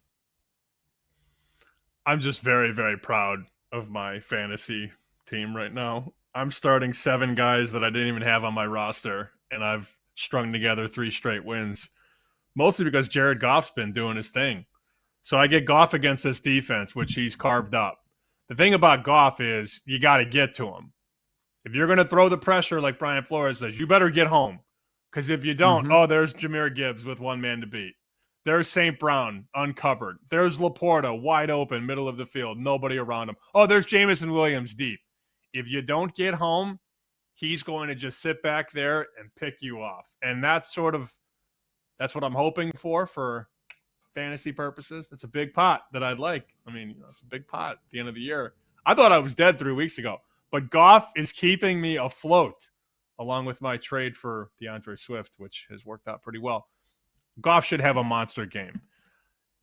I'm just very, very proud of my fantasy team right now. I'm starting 7 guys that I didn't even have on my roster, and I've strung together 3 straight wins, mostly because Jared Goff's been doing his thing. So I get Goff against this defense, which he's carved up. The thing about Goff is you got to get to him. If you're going to throw the pressure like Brian Flores says, you better get home. Because if you don't, there's Jahmyr Gibbs with 1 man to beat. There's St. Brown uncovered. There's Laporta wide open, middle of the field, nobody around him. Oh, there's Jameson Williams deep. If you don't get home, he's going to just sit back there and pick you off. And that's what I'm hoping for fantasy purposes. It's a big pot that I'd like. I mean, it's a big pot at the end of the year. I thought I was dead 3 weeks ago, but Goff is keeping me afloat along with my trade for DeAndre Swift, which has worked out pretty well. Goff should have a monster game.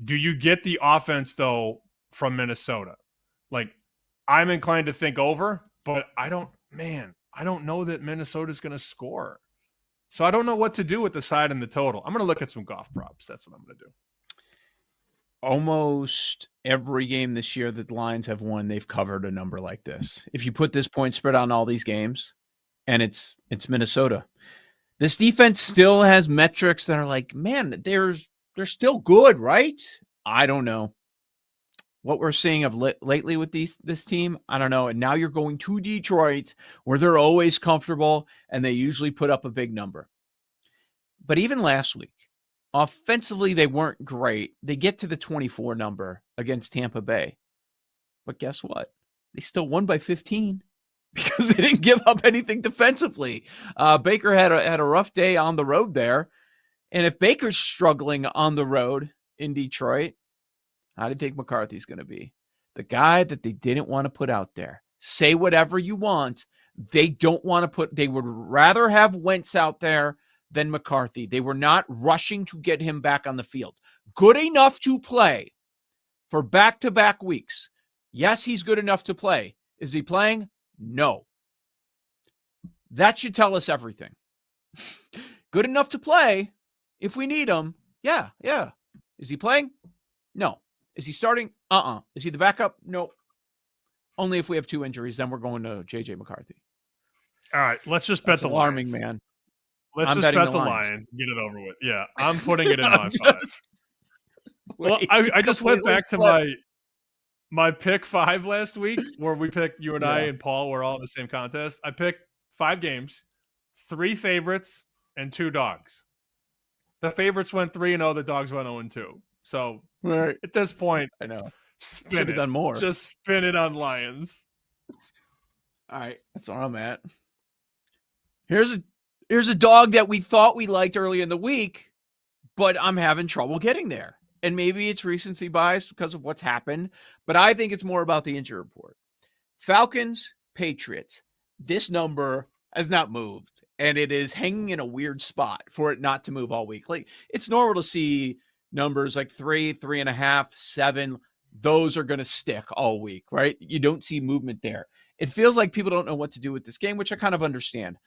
Do you get the offense, though, from Minnesota? Like, I'm inclined to think over, but I don't know that Minnesota's going to score. So I don't know what to do with the side and the total. I'm going to look at some Goff props. That's what I'm going to do. Almost every game this year that the Lions have won, they've covered a number like this. If you put this point spread on all these games, and it's Minnesota. This defense still has metrics that are like, man, they're still good, right? I don't know. what we're seeing of lately with this team, I don't know. And now you're going to Detroit, where they're always comfortable and they usually put up a big number. But even last week, offensively, they weren't great. They get to the 24 number against Tampa Bay. But guess what? They still won by 15 because they didn't give up anything defensively. Baker had a rough day on the road there. And if Baker's struggling on the road in Detroit, how do you think McCarthy's going to be? The guy that they didn't want to put out there. Say whatever you want. They don't want to put, they would rather have Wentz out there than McCarthy. They were not rushing to get him back on the field. Good enough to play for back-to-back weeks. Yes, he's good enough to play. Is he playing? No. That should tell us everything. Good enough to play if we need him. Yeah. Is he playing? No. Is he starting? Is he the backup? No. Only if we have 2 injuries, then we're going to J.J. McCarthy. All right, let's just bet the alarming, Lions. Man. Let's just bet the Lions. Get it over with. Yeah, I'm putting it in my 5. Well, I just went back to my pick 5 last week, where we picked, you and I and Paul were all in the same contest. I picked 5 games, 3 favorites, and 2 dogs. The favorites went 3-0. The dogs went 0-2. So at this point, I know. Should have done more. Just spin it on Lions. All right, that's where I'm at. Here's a dog that we thought we liked early in the week, but I'm having trouble getting there. And maybe it's recency bias because of what's happened, but I think it's more about the injury report. Falcons, Patriots. This number has not moved, and it is hanging in a weird spot for it not to move all week. Like, it's normal to see numbers like 3, 3.5, 7. Those are going to stick all week, right? You don't see movement there. It feels like people don't know what to do with this game, which I kind of understand.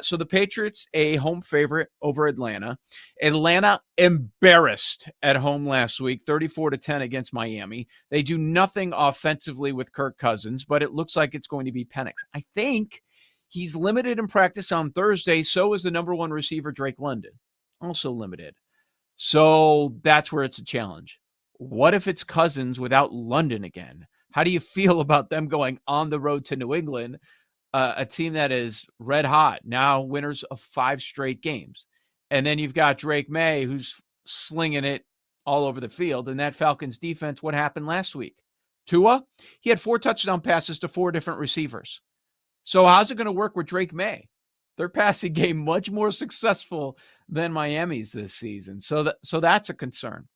So the Patriots, a home favorite over Atlanta. Atlanta embarrassed at home last week, 34-10 against Miami. They do nothing offensively with Kirk Cousins, but it looks like it's going to be Penix. I think he's limited in practice on Thursday. So is the number 1 receiver, Drake London, also limited. So that's where it's a challenge. What if it's Cousins without London again? How do you feel about them going on the road to New England, a team that is red hot, now winners of 5 straight games? And then you've got Drake May, who's slinging it all over the field. And that Falcons defense, what happened last week? Tua, he had 4 touchdown passes to 4 different receivers. So how's it going to work with Drake May? Their passing game much more successful than Miami's this season. So that's a concern.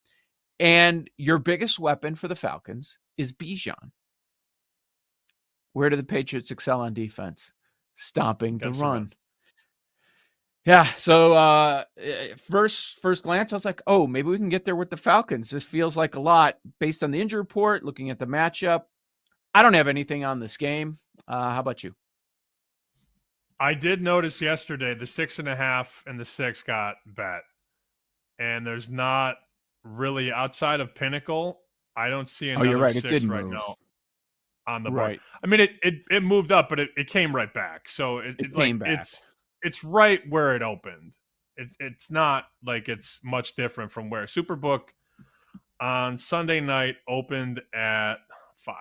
And your biggest weapon for the Falcons is Bijan. Where do the Patriots excel on defense? Stopping the run. Yeah, so first glance, I was like, oh, maybe we can get there with the Falcons. This feels like a lot based on the injury report, looking at the matchup. I don't have anything on this game. How about you? I did notice yesterday the 6.5 and the 6 got bet. And there's not really, outside of Pinnacle, I don't see another you're right. 6 right now on the board. I mean, it moved up, but it came right back. So it came back. It's right where it opened. It's not like it's much different from where Superbook on Sunday night opened at 5.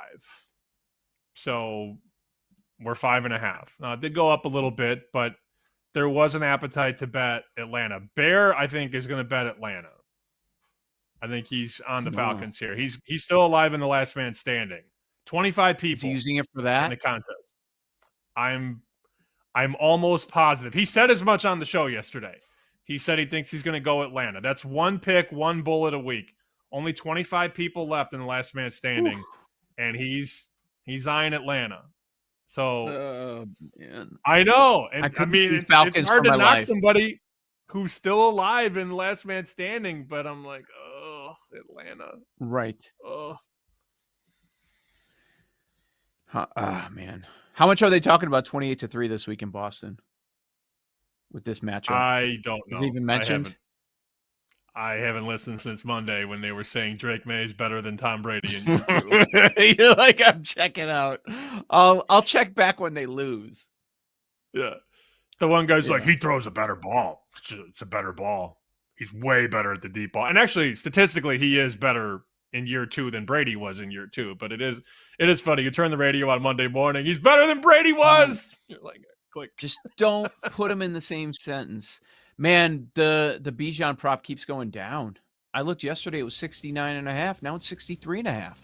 So we're 5.5. Now, it did go up a little bit, but there was an appetite to bet Atlanta. Bear, I think, is going to bet Atlanta. I think he's on the Falcons here. He's still alive in the last man standing. 25 people. Is he using it for that? In the contest. I'm almost positive. He said as much on the show yesterday. He said he thinks he's going to go Atlanta. That's 1 pick, 1 bullet a week. Only 25 people left in the last man standing. Oof. And he's eyeing Atlanta. So man. I know. And I mean, it's hard to knock somebody who's still alive in last man standing, but I'm like, oh, Atlanta. Right. Oh. Man. How much are they talking about 28-3 this week in Boston with this matchup? I don't know. Is it even mentioned? I haven't listened since Monday when they were saying Drake May is better than Tom Brady. You're like, I'm checking out. I'll check back when they lose. Yeah. The one guy's like, he throws a better ball. It's a better ball. He's way better at the deep ball. And actually, statistically, he is better in year 2 than Brady was in year 2. But it is funny. You turn the radio on Monday morning. He's better than Brady was. You're like, click. Just don't put them in the same sentence. Man, the Bijan prop keeps going down. I looked yesterday, it was 69.5. Now it's 63.5.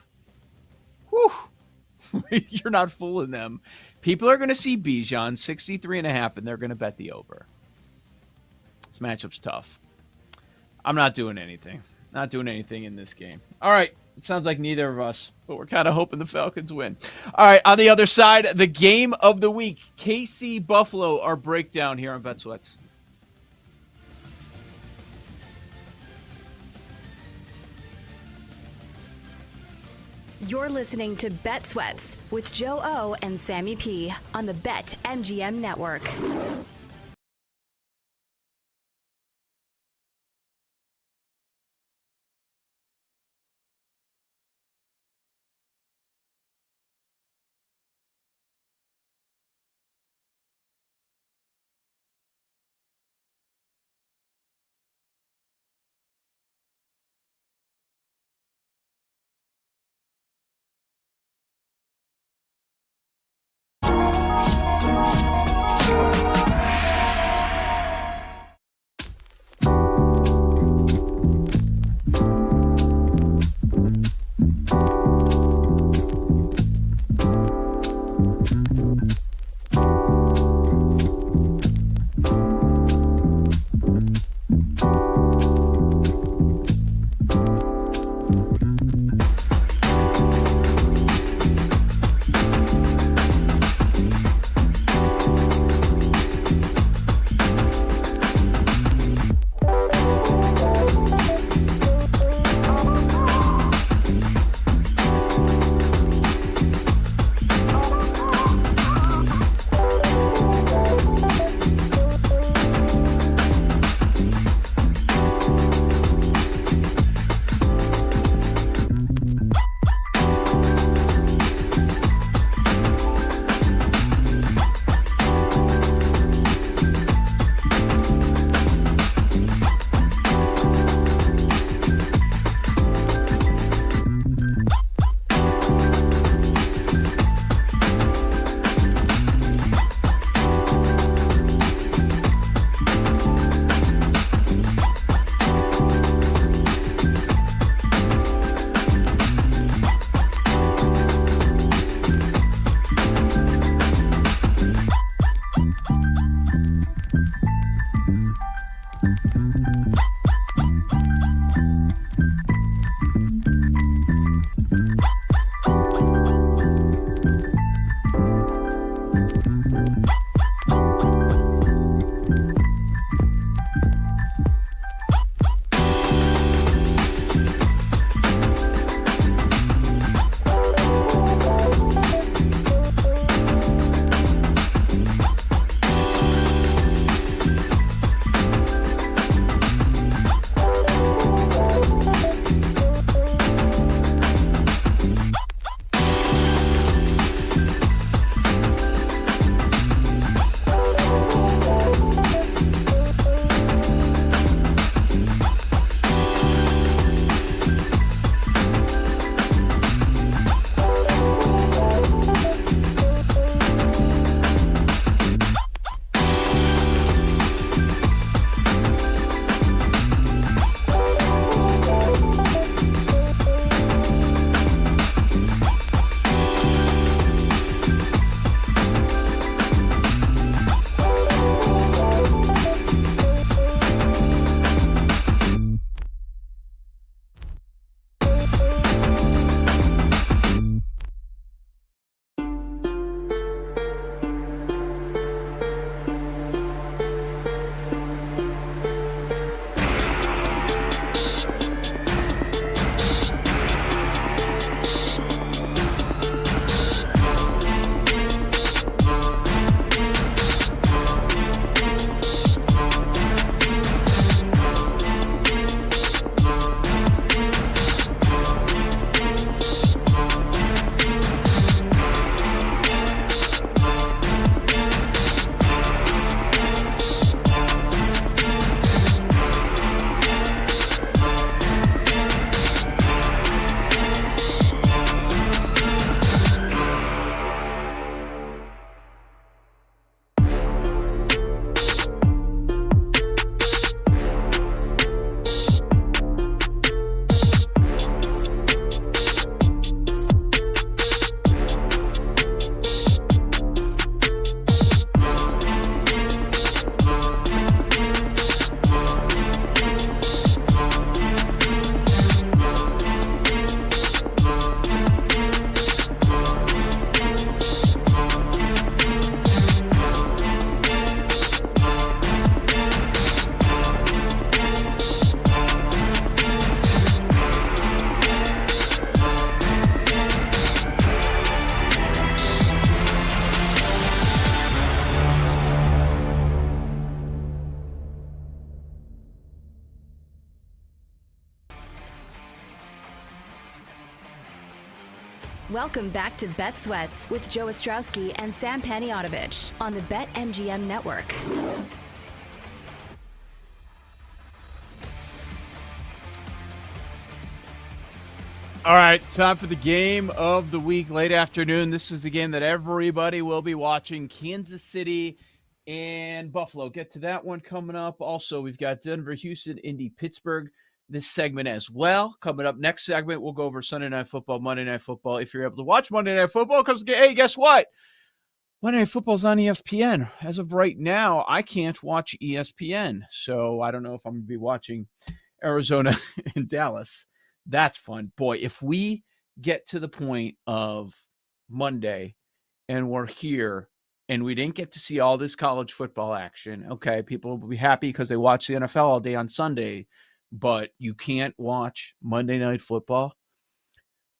Whew. You're not fooling them. People are going to see Bijan 63.5, and they're going to bet the over. This matchup's tough. I'm not doing anything. Not doing anything in this game. All right. It sounds like neither of us, but we're kind of hoping the Falcons win. All right. On the other side, the game of the week, KC Buffalo, our breakdown here on Bet Sweats. You're listening to Bet Sweats with Joe O and Sammy P on the BetMGM Network. Welcome back to Bet Sweats with Joe Ostrowski and Sam Paniotovich on the BetMGM Network. All right, time for the game of the week, late afternoon. This is the game that everybody will be watching, Kansas City and Buffalo. Get to that one coming up. Also, we've got Denver, Houston, Indy, Pittsburgh. This segment as well. Coming up next segment, we'll go over Sunday Night Football, Monday Night Football, if you're able to watch Monday Night Football, because, hey, guess what? Monday Night Football's on ESPN. As of right now, I can't watch ESPN, so I don't know if I'm going to be watching Arizona and Dallas. That's fun. Boy, if we get to the point of Monday and we're here and we didn't get to see all this college football action, okay, people will be happy because they watch the NFL all day on Sunday, but you can't watch Monday Night Football.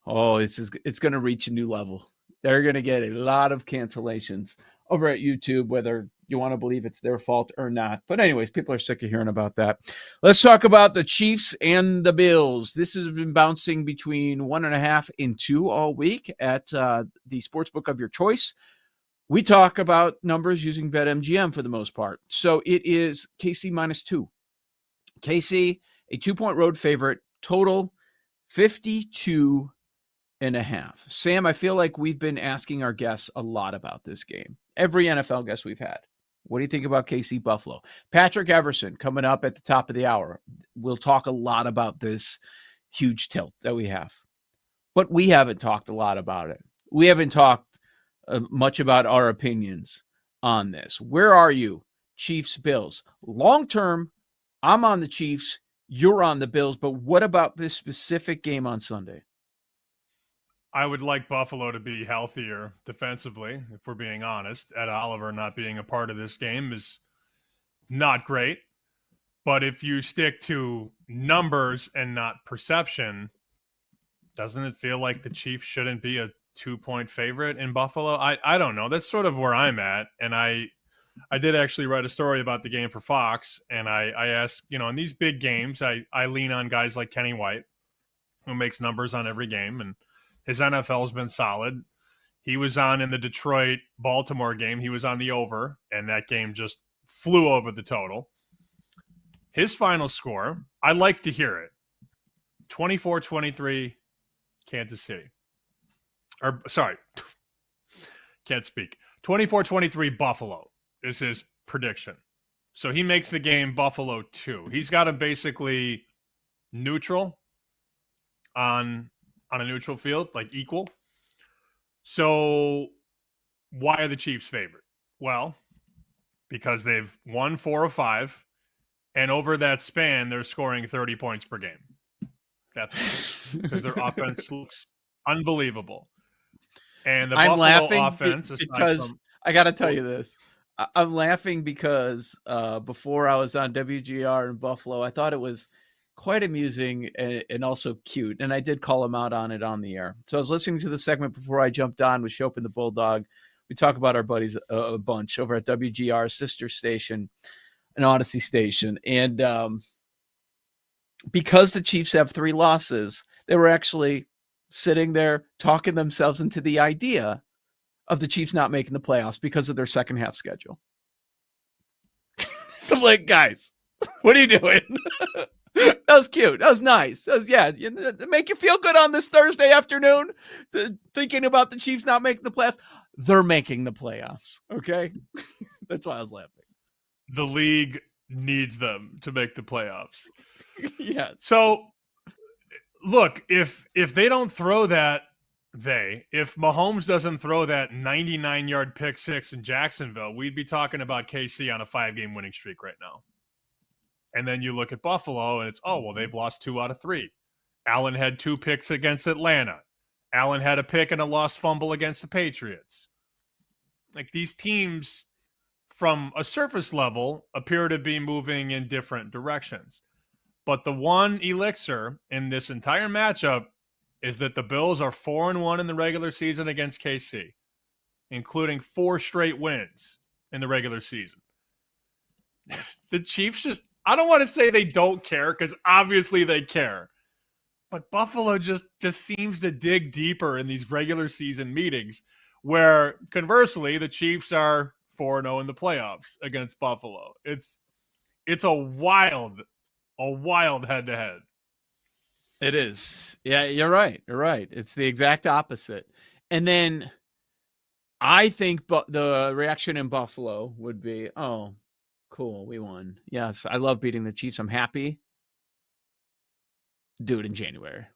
Oh, it's going to reach a new level. They're going to get a lot of cancellations over at YouTube, whether you want to believe it's their fault or not. But anyways, people are sick of hearing about that. Let's talk about the Chiefs and the Bills. This has been bouncing between 1.5 and 2 all week at the sportsbook of your choice. We talk about numbers using BetMGM for the most part. So it is KC -2. KC, a 2-point road favorite, total 52.5. Sam, I feel like we've been asking our guests a lot about this game. Every NFL guest we've had. What do you think about KC Buffalo? Patrick Everson coming up at the top of the hour. We'll talk a lot about this huge tilt that we have. But we haven't talked a lot about it. We haven't talked much about our opinions on this. Where are you, Chiefs, Bills? Long term, I'm on the Chiefs. You're on the Bills. But what about this specific game on Sunday? I would like Buffalo to be healthier defensively, if we're being honest. Ed Oliver not being a part of this game is not great. But if you stick to numbers and not perception, doesn't it feel like the Chiefs shouldn't be a 2-point favorite in Buffalo? I don't know. That's sort of where I'm at. And I did actually write a story about the game for Fox. And I asked, in these big games, I lean on guys like Kenny White, who makes numbers on every game. And his NFL has been solid. He was on in the Detroit-Baltimore game. He was on the over, and that game just flew over the total. His final score, I like to hear it, 24-23, Kansas City. Or, sorry, can't speak. 24-23, Buffalo is his prediction. So he makes the game Buffalo 2. He's got him basically neutral on a neutral field, like equal. So why are the Chiefs favored? Well, because they've won 4 of 5, and over that span, they're scoring 30 points per game. That's because their offense looks unbelievable. And the I'm Buffalo laughing offense, because I got to tell you this. I'm laughing because before I was on WGR in Buffalo, I thought it was quite amusing and also cute. And I did call him out on it on the air. So I was listening to the segment before I jumped on with Shope and the Bulldog. We talk about our buddies a bunch over at WGR, sister station, an Odyssey station. And because the Chiefs have 3 losses, they were actually sitting there talking themselves into the idea of the Chiefs not making the playoffs because of their second half schedule. I'm like, guys, what are you doing? That was cute. That was nice. That was, make you feel good on this Thursday afternoon, thinking about the Chiefs not making the playoffs. They're making the playoffs. Okay. That's why I was laughing. The league needs them to make the playoffs. Yeah. So look, if they don't throw that, if Mahomes doesn't throw that 99-yard pick six in Jacksonville, we'd be talking about KC on a 5-game winning streak right now. And then you look at Buffalo and it's, they've lost 2 out of 3. Allen had 2 picks against Atlanta. Allen had a pick and a lost fumble against the Patriots. Like, these teams from a surface level appear to be moving in different directions. But the one elixir in this entire matchup is that the Bills are 4-1 in the regular season against KC, including 4 straight wins in the regular season. The Chiefs just, I don't want to say they don't care, because obviously they care. But Buffalo just seems to dig deeper in these regular season meetings, where conversely the Chiefs are 4-0 in the playoffs against Buffalo. It's a wild head to head. It is. Yeah, you're right. You're right. It's the exact opposite. And then I think the reaction in Buffalo would be, oh, cool, we won. Yes, I love beating the Chiefs. I'm happy. Do it in January.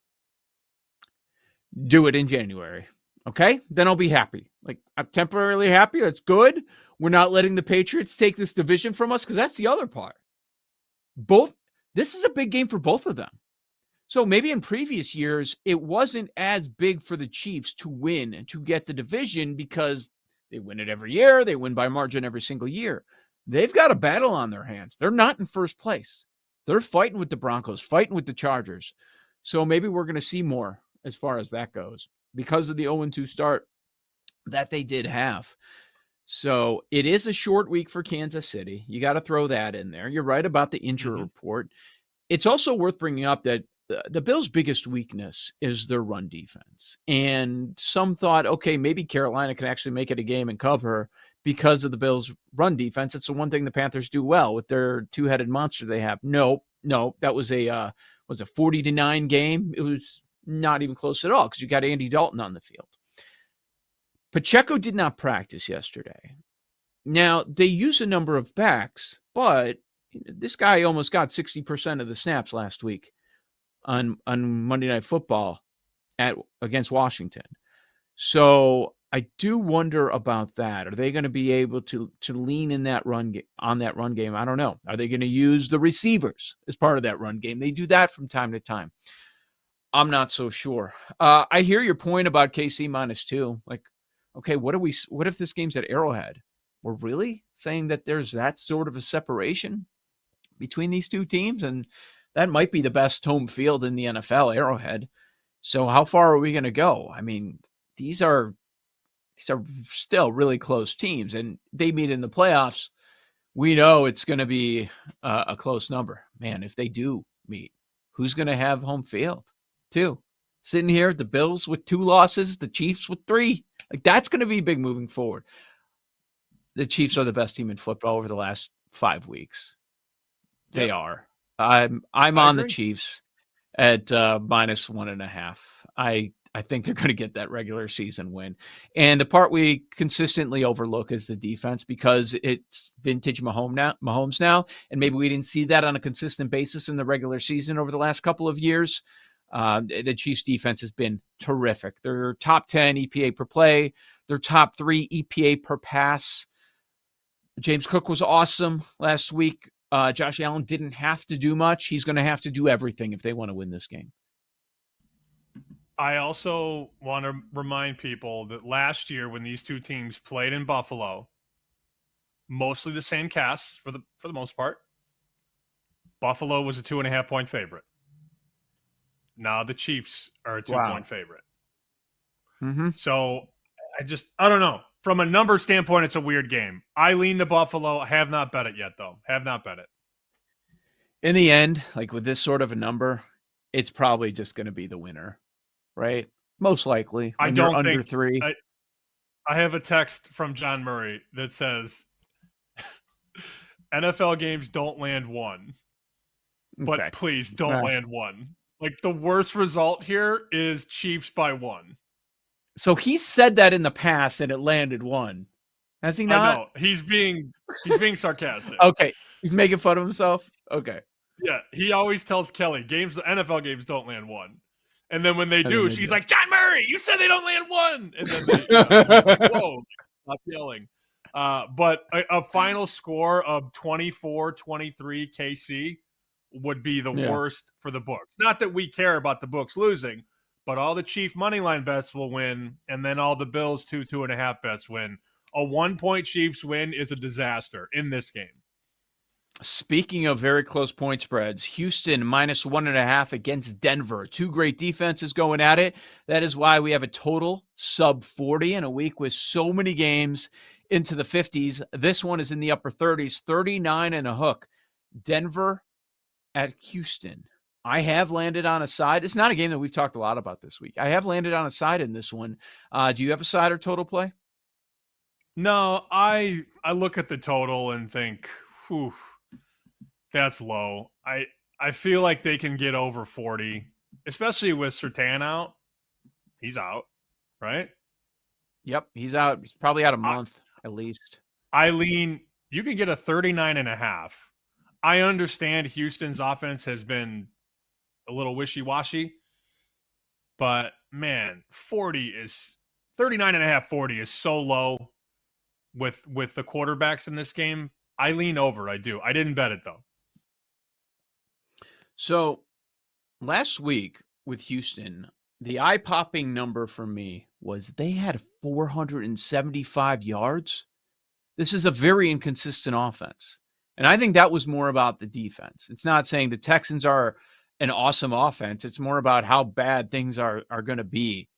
Do it in January. Okay? Then I'll be happy. Like, I'm temporarily happy. That's good. We're not letting the Patriots take this division from us, because that's the other part. This is a big game for both of them. So maybe in previous years, it wasn't as big for the Chiefs to win and to get the division because they win it every year. They win by margin every single year. They've got a battle on their hands. They're not in first place. They're fighting with the Broncos, fighting with the Chargers. So maybe we're going to see more as far as that goes because of the 0-2 start that they did have. So it is a short week for Kansas City. You got to throw that in there. You're right about the injury report. It's also worth bringing up that the Bills' biggest weakness is their run defense. And some thought, okay, maybe Carolina can actually make it a game and cover because of the Bills' run defense. It's the one thing the Panthers do well with their two-headed monster they have. No, that was a 40-9 game. It was not even close at all because you got Andy Dalton on the field. Pacheco did not practice yesterday. Now, they use a number of backs, but this guy almost got 60% of the snaps last week on Monday Night Football against Washington. So I do wonder about that. Are they going to be able to lean in that run game? I don't know. Are they going to use the receivers as part of that run game? They do that from time to time. I'm not so sure. I hear your point about KC -2. Like, okay, what if this game's at Arrowhead? We're really saying that there's that sort of a separation between these two teams, and that might be the best home field in the NFL, Arrowhead. So how far are we going to go? I mean, these are still really close teams, and they meet in the playoffs. We know it's going to be a close number. Man, if they do meet, who's going to have home field too? Sitting here, the Bills with 2 losses, the Chiefs with 3. Like, that's going to be big moving forward. The Chiefs are the best team in football over the last 5 weeks. They are. I'm on the Chiefs at -1.5. I think they're going to get that regular season win. And the part we consistently overlook is the defense because it's vintage Mahomes now. And maybe we didn't see that on a consistent basis in the regular season over the last couple of years. The Chiefs defense has been terrific. They're top 10 EPA per play. They're top 3 EPA per pass. James Cook was awesome last week. Josh Allen didn't have to do much. He's going to have to do everything if they want to win this game. I also want to remind people that last year when these two teams played in Buffalo, mostly the same casts for the most part, Buffalo was a 2.5-point favorite. Now the Chiefs are a 2-point favorite. Mm-hmm. So I don't know. From a number standpoint, it's a weird game. I lean to Buffalo. I have not bet it yet, though. Have not bet it. In the end, like with this sort of a number, it's probably just going to be the winner, right? Most likely. I don't under think 3. I have a text from John Murray that says NFL games don't land 1, but Okay. please don't land 1. Like, the worst result here is Chiefs by 1. So he said that in the past and it landed 1. Has he not? I know. He's being sarcastic. Okay. He's making fun of himself? Okay. Yeah. He always tells Kelly, NFL games don't land 1. And then when they do, she's do. like, John Murray, you said they don't land 1. And then he's like, whoa, stop yelling. But a final score of 24-23 KC would be the worst for the books. Not that we care about the books losing, but all the Chief moneyline bets will win, and then all the Bills 2.5 bets win. A 1-point Chiefs win is a disaster in this game. Speaking of very close point spreads, Houston -1.5 against Denver. 2 great defenses going at it. That is why we have a total sub 40 in a week with so many games into the 50s. This one is in the upper 30s, 39 and a hook. Denver at Houston. I have landed on a side. It's not a game that we've talked a lot about this week. I have landed on a side in this one. Do you have a side or total play? No, I look at the total and think, whew, that's low. I feel like they can get over 40, especially with Surtain out. He's out, right? Yep, he's out. He's probably out a month at least. Eileen, you can get a 39.5. I understand Houston's offense has been a little wishy-washy, but man, 39.5, 40 is so low with the quarterbacks in this game. I lean over. I do. I didn't bet it though. So last week with Houston, the eye-popping number for me was they had 475 yards. This is a very inconsistent offense. And I think that was more about the defense. It's not saying the Texans are an awesome offense. It's more about how bad things are going to be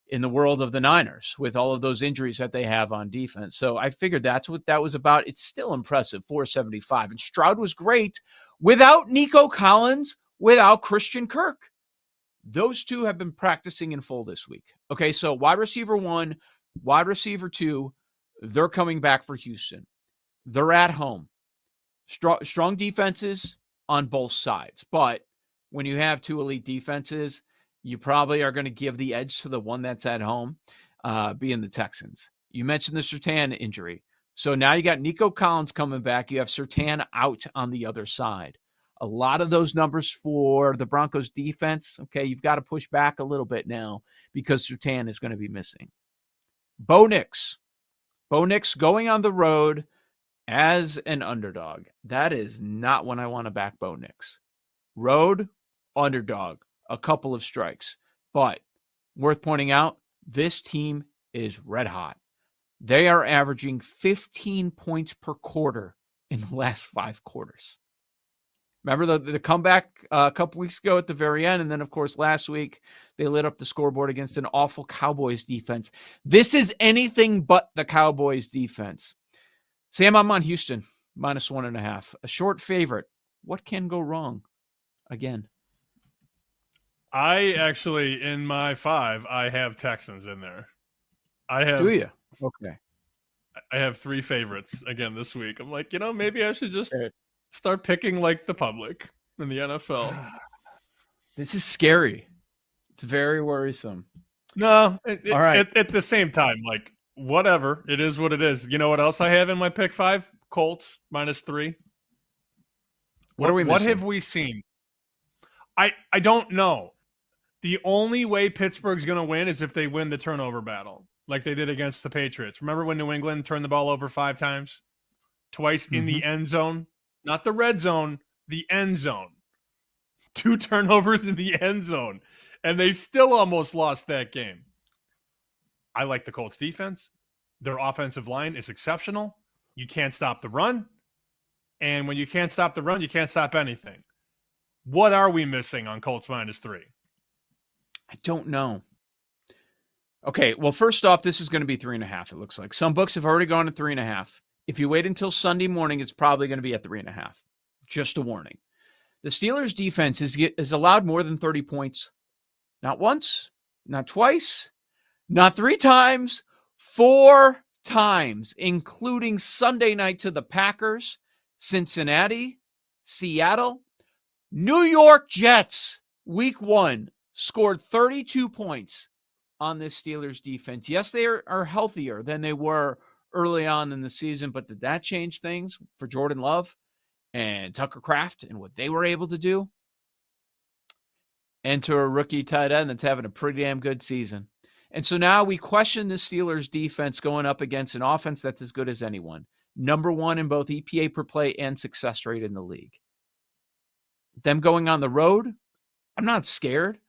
in the world of the Niners with all of those injuries that they have on defense. So I figured that's what that was about. It's still impressive, 475. And Stroud was great without Nico Collins, without Christian Kirk. Those two have been practicing in full this week. Okay, so wide receiver 1, wide receiver 2, they're coming back for Houston. They're at home. Strong defenses on both sides. But when you have two elite defenses, you probably are going to give the edge to the one that's at home, being the Texans. You mentioned the Surtain injury. So now you got Nico Collins coming back. You have Surtain out on the other side. A lot of those numbers for the Broncos defense, okay, you've got to push back a little bit now because Surtain is going to be missing. Bo Nix going on the road as an underdog. That is not when I want to back Bo Nix. Road, underdog, a couple of strikes. But worth pointing out, this team is red hot. They are averaging 15 points per quarter in the last 5 quarters. Remember the comeback a couple weeks ago at the very end, and then, of course, last week they lit up the scoreboard against an awful Cowboys defense. This is anything but the Cowboys defense. Sam, I'm on Houston, -1.5. A short favorite. What can go wrong? Again. I actually, in my 5, I have Texans in there. Do you? Okay. I have 3 favorites again this week. I'm like, maybe I should just start picking like the public in the NFL. This is scary. It's very worrisome. No, all right. At the same time, like, whatever. It is what it is. You know what else I have in my pick 5? Colts, -3. What are we missing? What have we seen? I don't know. The only way Pittsburgh's going to win is if they win the turnover battle, like they did against the Patriots. Remember when New England turned the ball over 5 times? Twice in the end zone? Not the red zone, the end zone. 2 turnovers in the end zone. And they still almost lost that game. I like the Colts defense. Their offensive line is exceptional. You can't stop the run. And when you can't stop the run, you can't stop anything. What are we missing on Colts -3? I don't know. Okay, well, first off, this is going to be 3.5, it looks like. Some books have already gone to 3.5. If you wait until Sunday morning, it's probably going to be at 3.5. Just a warning. The Steelers' defense is allowed more than 30 points. Not once, not twice, not 3 times, 4 times, including Sunday night to the Packers, Cincinnati, Seattle, New York Jets, week 1, scored 32 points on this Steelers defense. Yes, they are healthier than they were early on in the season, but did that change things for Jordan Love and Tucker Kraft and what they were able to do? Enter a rookie tight end that's having a pretty damn good season. And so now we question the Steelers defense going up against an offense that's as good as anyone. Number 1 in both EPA per play and success rate in the league. Them going on the road, I'm not scared.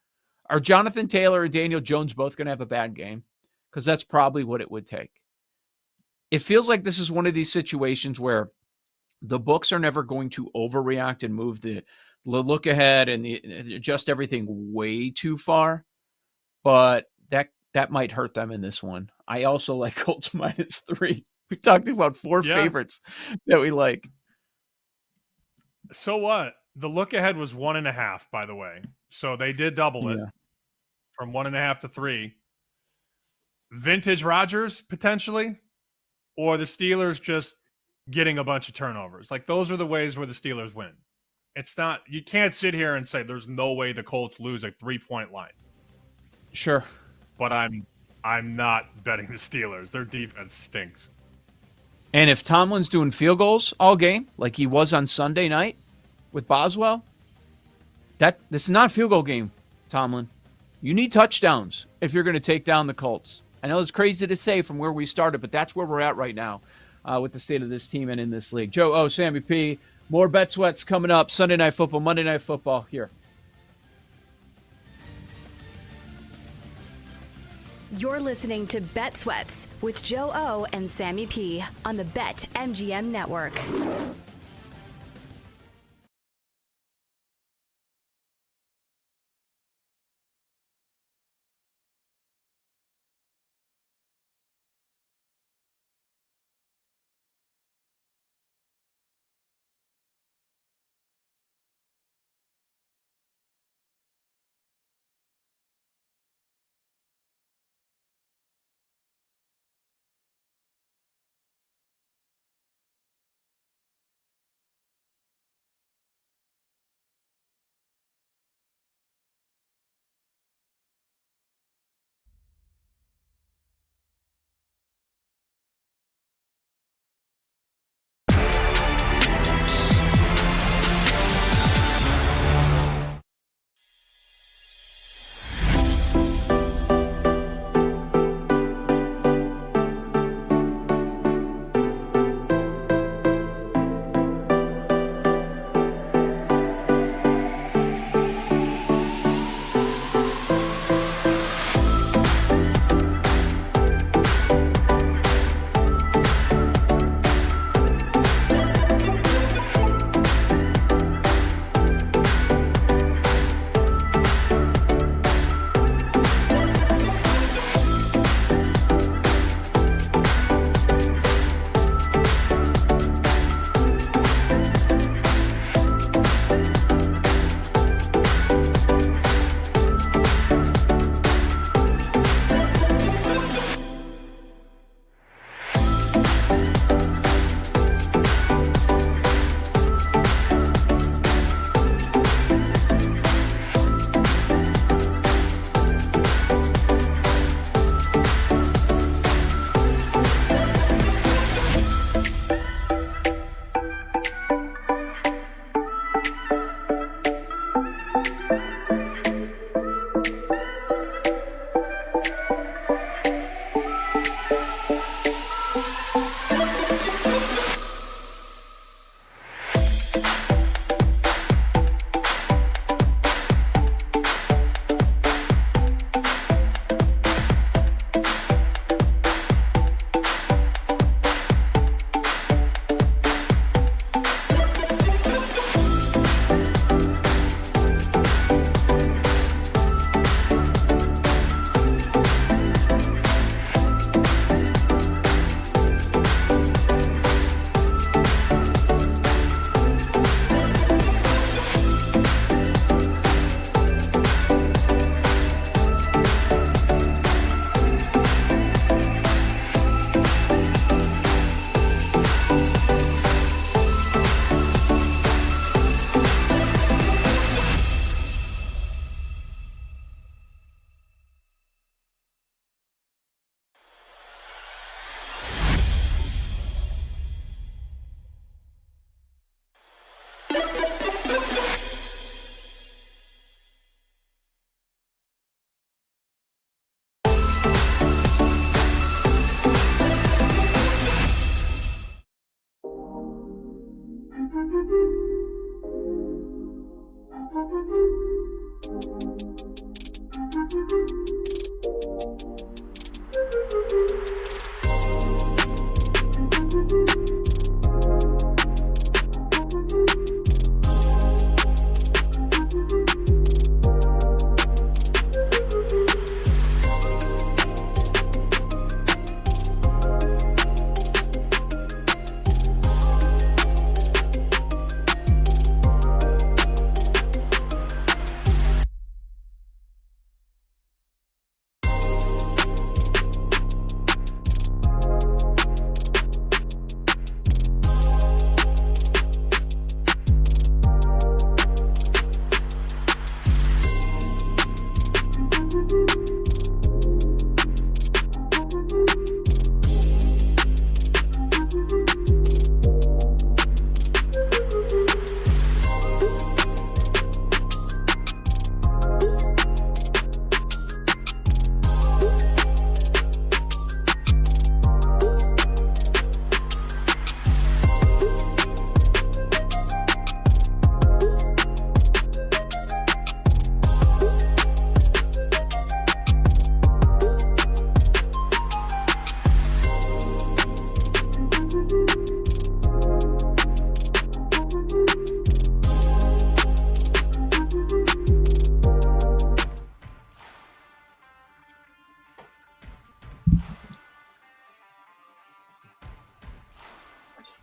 Are Jonathan Taylor and Daniel Jones both going to have a bad game? Because that's probably what it would take. It feels like this is one of these situations where the books are never going to overreact and move the look ahead and adjust everything way too far. But that might hurt them in this one. I also like Colts -3. We talked about 4 favorites that we like. So what? The look ahead was 1.5, by the way. So they did double it from 1.5 to 3. Vintage Rodgers, potentially, or the Steelers just getting a bunch of turnovers. Like, those are the ways where the Steelers win. It's not, you can't sit here and say there's no way the Colts lose a 3-point line. Sure. But I'm not betting the Steelers. Their defense stinks. And if Tomlin's doing field goals all game, like he was on Sunday night with Boswell, this is not a field goal game, Tomlin. You need touchdowns if you're going to take down the Colts. I know it's crazy to say from where we started, but that's where we're at right now with the state of this team and in this league. Joe O, Sammy P, more Bet Sweats coming up. Sunday Night Football, Monday Night Football here. You're listening to Bet Sweats with Joe O and Sammy P on the BetMGM Network.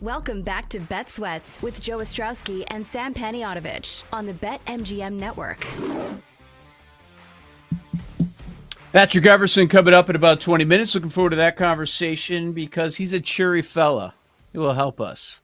Welcome back to Bet Sweats with Joe Ostrowski and Sam Paniotovich on the BetMGM Network. Patrick Everson coming up in about 20 minutes. Looking forward to that conversation because he's a cheery fella. He will help us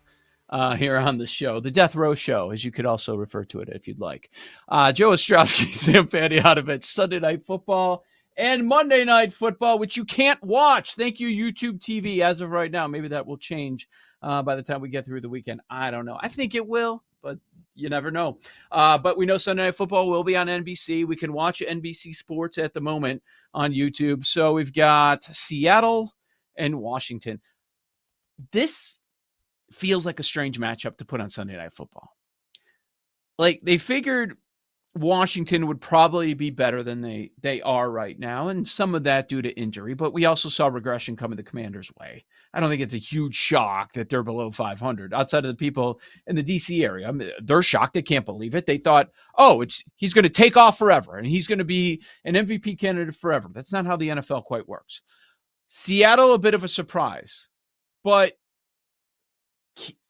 here on the show. The Death Row Show, as you could also refer to it if you'd like. Joe Ostrowski, Sam Paniotovich, Sunday Night Football and Monday Night Football, which you can't watch. Thank you, YouTube TV, as of right now. Maybe that will change by the time we get through the weekend. I don't know. I think it will, but you never know. But we know Sunday Night Football will be on NBC. We can watch NBC Sports at the moment on YouTube. So we've got Seattle and Washington. This feels like a strange matchup to put on Sunday Night Football. Like, they figured Washington would probably be better than they are right now, and some of that due to injury, but we also saw regression coming the Commanders' way. I don't think it's a huge shock that they're below 500 outside of the people in the DC area. I mean, they're shocked. They can't believe it. They thought, he's going to take off forever and he's going to be an MVP candidate forever. That's not how the NFL quite works. Seattle, a bit of a surprise, but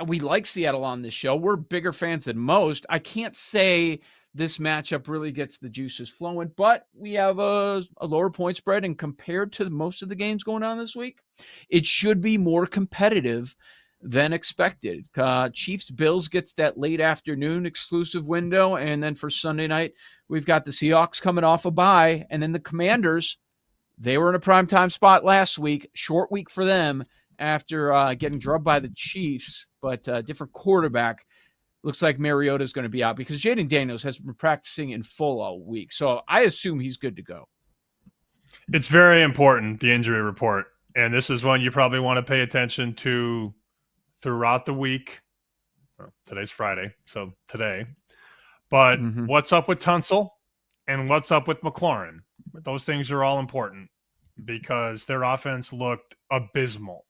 we like Seattle on this show. We're bigger fans than most. I can't say this matchup really gets the juices flowing, but we have a lower point spread, and compared to most of the games going on this week, it should be more competitive than expected. Chiefs-Bills gets that late afternoon exclusive window, and then for Sunday night, we've got the Seahawks coming off a bye, and then the Commanders, they were in a primetime spot last week, short week for them after getting drubbed by the Chiefs, but different quarterback. Looks like Mariota is going to be out because Jaden Daniels has been practicing in full all week. So I assume he's good to go. It's very important, the injury report. And this is one you probably want to pay attention to throughout the week. Well, today's Friday, so today. But what's up with Tunsil and what's up with McLaurin? Those things are all important because their offense looked abysmal.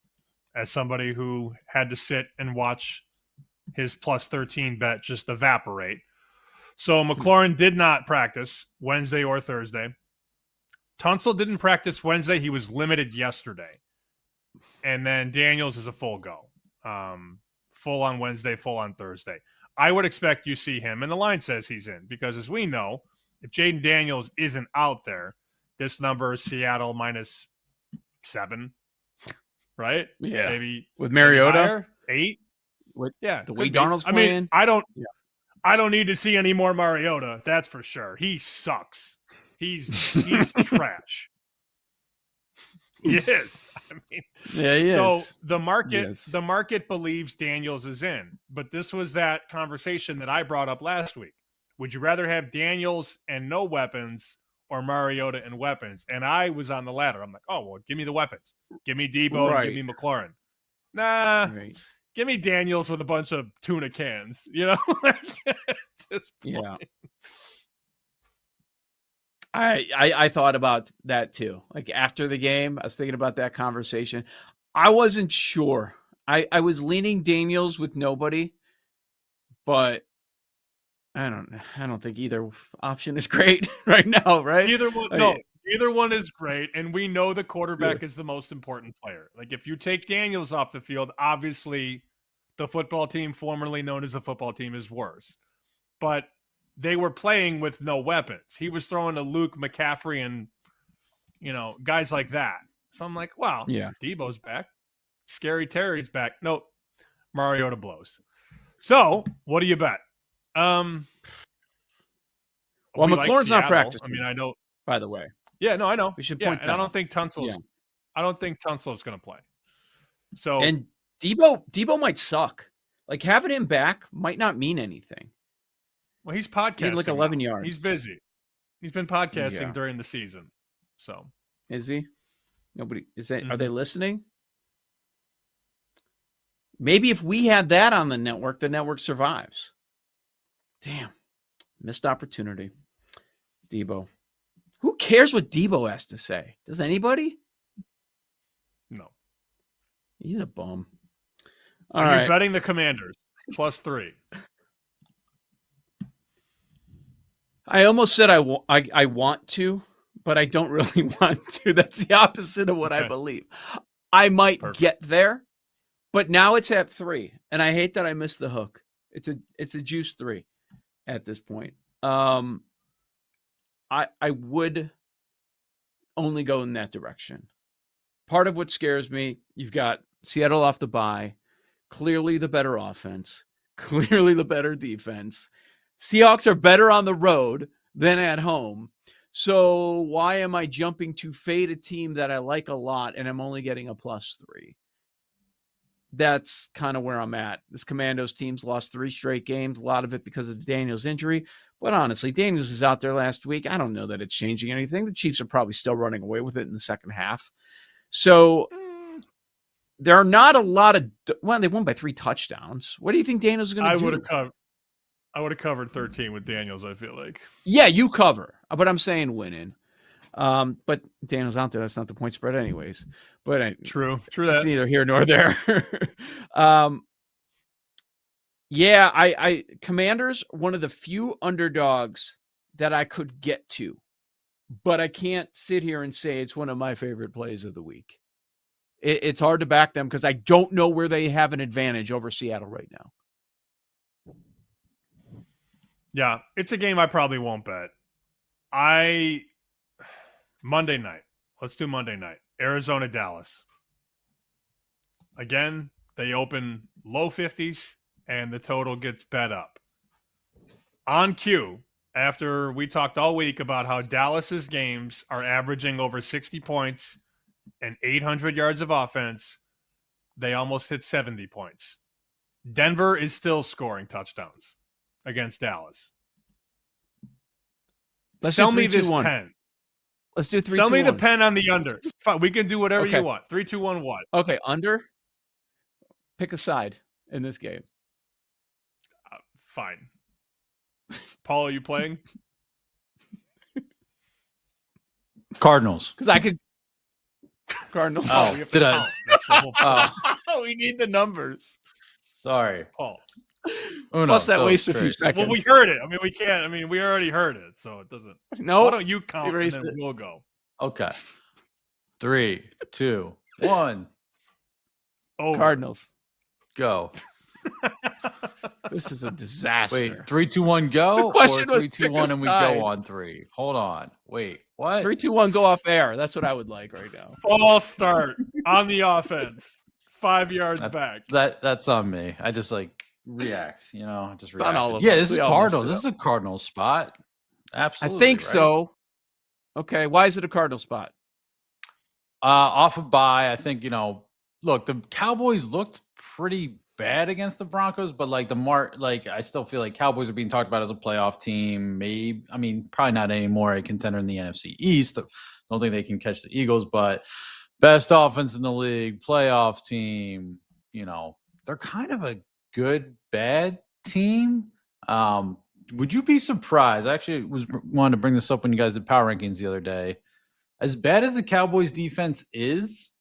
As somebody who had to sit and watch his plus 13 bet just evaporate. So McLaurin did not practice Wednesday or Thursday. Tunsil didn't practice Wednesday. He was limited yesterday. And then Daniels is a full go. Full on Wednesday, full on Thursday. I would expect you see him, and the line says he's in, because as we know, if Jaden Daniels isn't out there, this number is Seattle -7, right? Yeah. Maybe with Mariota, maybe higher, 8. The way Darnold's playing. I don't need to see any more Mariota. That's for sure. He sucks. He's trash. He is. I mean, yeah, he is. So the market believes Daniels is in, but this was that conversation that I brought up last week. Would you rather have Daniels and no weapons or Mariota and weapons? And I was on the latter. I'm like, oh well, give me the weapons. Give me Debo and give me McLaurin. Nah. Right. Give me Daniels with a bunch of tuna cans, Yeah. I thought about that too. Like after the game, I was thinking about that conversation. I wasn't sure. I was leaning Daniels with nobody, but I don't think either option is great right now, right? Either one is great, and we know the quarterback is the most important player. Like, if you take Daniels off the field, obviously the football team, formerly known as the football team, is worse. But they were playing with no weapons. He was throwing to Luke McCaffrey and, guys like that. So I'm like, wow, Debo's back. Scary Terry's back. Nope, Mariota blows. So, what do you bet? Well, McLaurin's not practicing. I mean, I know. By the way. Yeah, no, I know. We should point that and out. I don't think Tunsil's going to play. So and Debo might suck. Like having him back might not mean anything. Well, he's podcasting. He had like 11 yards. He's busy. He's been podcasting during the season. So is he? Nobody is that? Are they listening? Maybe if we had that on the network survives. Damn, missed opportunity. Debo. Who cares what Debo has to say? Does anybody? No. He's a bum. All right. You're betting the Commanders +3. I almost said I want to, but I don't really want to. That's the opposite of what I believe. I might get there, But now it's at 3, and I hate that I missed the hook. It's a juice 3 at this point. I would only go in that direction. Part of what scares me, you've got Seattle off the bye, clearly the better offense, clearly the better defense. Seahawks are better on the road than at home. So why am I jumping to fade a team that I like a lot and I'm only getting a +3? That's kind of where I'm at. This Commandos team's lost 3 straight games, a lot of it because of Daniels' injury. But honestly, Daniels was out there last week. I don't know that it's changing anything. The Chiefs are probably still running away with it in the second half. So there are not a lot of – well, they won by 3 touchdowns. What do you think Daniels is going to do? I would have covered 13 with Daniels, I feel like. Yeah, you cover. But I'm saying winning. But Daniel's out there. That's not the point spread anyways. But true it's that. neither here nor there. Yeah, I Commanders, one of the few underdogs that I could get to, but I can't sit here and say it's one of my favorite plays of the week. It's hard to back them because I don't know where they have an advantage over Seattle right now. Yeah, it's a game I probably won't bet. Monday night. Let's do Monday night. Arizona, Dallas. Again, they open low 50s and the total gets bet up. On cue, after we talked all week about how Dallas's games are averaging over 60 points and 800 yards of offense, they almost hit 70 points. Denver is still scoring touchdowns against Dallas. Let's Sell do me this 3-2-1. pen. Let's do 3-2-1. Sell me the pen on the under. Fine, we can do whatever Okay. you want. 3-2-1 what? Okay, under. Pick a side in this game. Fine. Paul, are you playing? Cardinals. Because I could. Cardinals. Oh, we have to did I? count. That's the whole point. We need the numbers. Sorry. Paul. Plus that wastes a few seconds. Well, we heard it. I mean, we can't. I mean, we already heard it, so it doesn't. No. Why don't you count and erased then it. we'll go? Okay. 3, 2, 1, Over. Cardinals. go. This is a disaster. Wait, 3, 2, 1, go. The question or was 3, 2, pick a 1, and we side. go on 3. Hold on. Wait, what? 3-2-1, go off air. That's what I would like right now. False start on the offense. 5 yards back. That's on me. I just react. Just on react. all of Yeah, us. this is We all Cardinals. messed This is a Cardinals spot. Absolutely. I think right? so. Okay, why is it a Cardinal spot? Off of bye, I think, look, the Cowboys looked pretty bad against the Broncos, but I still feel like Cowboys are being talked about as a playoff team. Probably not anymore a contender in the NFC East. Don't think they can catch the Eagles, but best offense in the league, playoff team, they're kind of a good, bad team. Would you be surprised? I actually wanted to bring this up when you guys did power rankings the other day. As bad as the Cowboys defense is,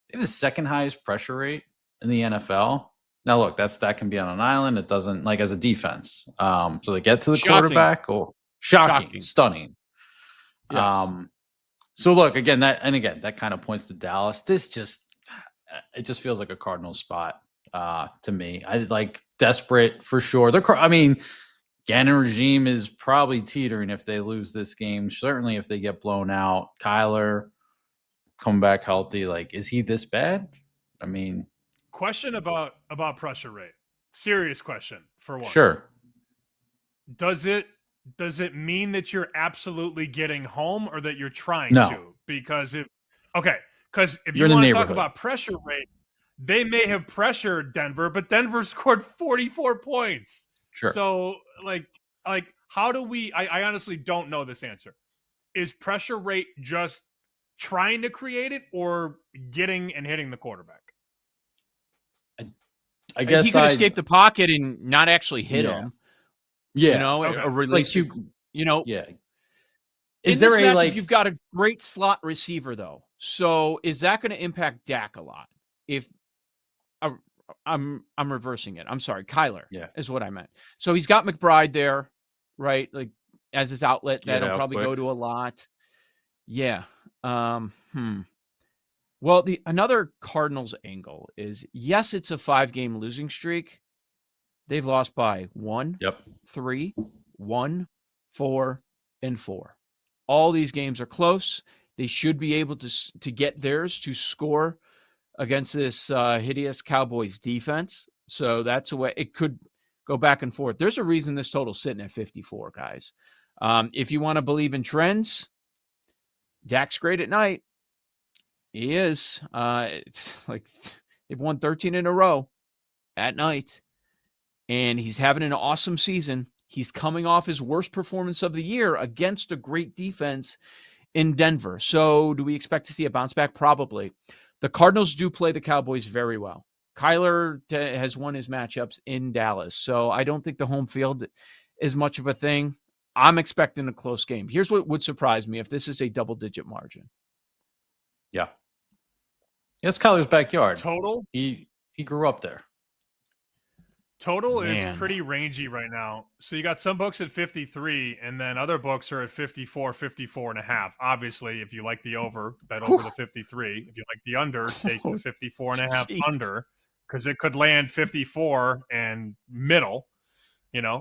they have the second highest pressure rate in the NFL. Now, look, that can be on an island. It doesn't as a defense. So they get to the quarterback. Shocking, stunning. Yes. So look, again, that kind of points to Dallas. It just feels like a Cardinals spot to me. I desperate for sure. Gannon regime is probably teetering if they lose this game. Certainly if they get blown out. Kyler come back healthy. Is he this bad? Question about pressure rate. Serious question for once. Sure. Does it mean that you're absolutely getting home or that you're trying No. to? Because if you You're in the want to talk neighborhood. about pressure rate, they may have pressured Denver, but Denver scored 44 points. Sure. So how do we? I honestly don't know this answer. Is pressure rate just trying to create it or getting and hitting the quarterback? I guess he could escape the pocket and not actually hit Yeah. him. Yeah. A release. Yeah. In Is there this a matchup, you've got a great slot receiver though. So is that going to impact Dak a lot? If I'm reversing it. I'm sorry, Kyler. Yeah. Is what I meant. So he's got McBride there, right? As his outlet, Get that'll out probably quick. go to a lot. Yeah. Well, another Cardinals angle is, yes, it's a 5-game losing streak. They've lost by 1, 3, 1, 4, and 4. All these games are close. They should be able to get theirs to score against this hideous Cowboys defense. So that's a way it could go back and forth. There's a reason this total's sitting at 54, guys. If you want to believe in trends, Dak's great at night. He is. Like they've won 13 in a row at night, and he's having an awesome season. He's coming off his worst performance of the year against a great defense in Denver. So do we expect to see a bounce back? Probably. The Cardinals do play the Cowboys very well. Kyler has won his matchups in Dallas, so I don't think the home field is much of a thing. I'm expecting a close game. Here's what would surprise me if this is a double-digit margin. Yeah. It's Kyler's backyard. Total? He grew up there. Total is pretty rangy right now. So you got some books at 53, and then other books are at 54, 54.5. Obviously, if you like the over, bet over the 53. If you like the under, take the 54.5 under, because it could land 54 and middle,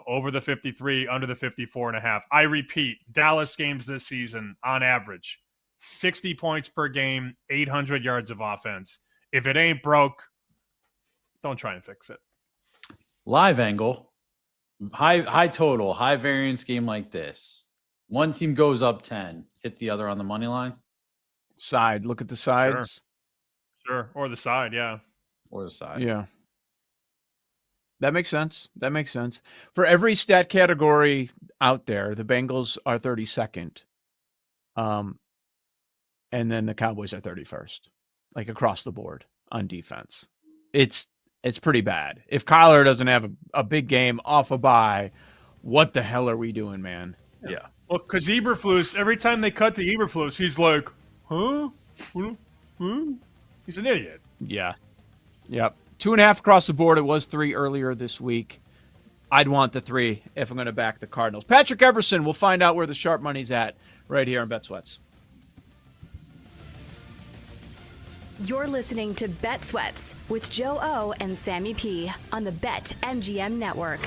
over the 53, under the 54.5. I repeat, Dallas games this season, on average, 60 points per game, 800 yards of offense. If it ain't broke, don't try and fix it. Live angle, high total, high variance game like this. One team goes up 10, hit the other on the money line. Side, look at the sides. Sure. Or the side, yeah. Or the side. Yeah. That makes sense. For every stat category out there, the Bengals are 32nd. And then the Cowboys are 31st, like across the board on defense. It's pretty bad. If Kyler doesn't have a big game off a bye, what the hell are we doing, man? Yeah. Well, because Eberflus, every time they cut to Eberflus, he's like, huh? He's an idiot. Yeah. Yep. 2.5 across the board. It was 3 earlier this week. I'd want the 3 if I'm going to back the Cardinals. Patrick Everson, we'll find out where the sharp money's at right here on Bet Sweats. You're listening to Bet Sweats with Joe O and Sammy P on the BetMGM Network.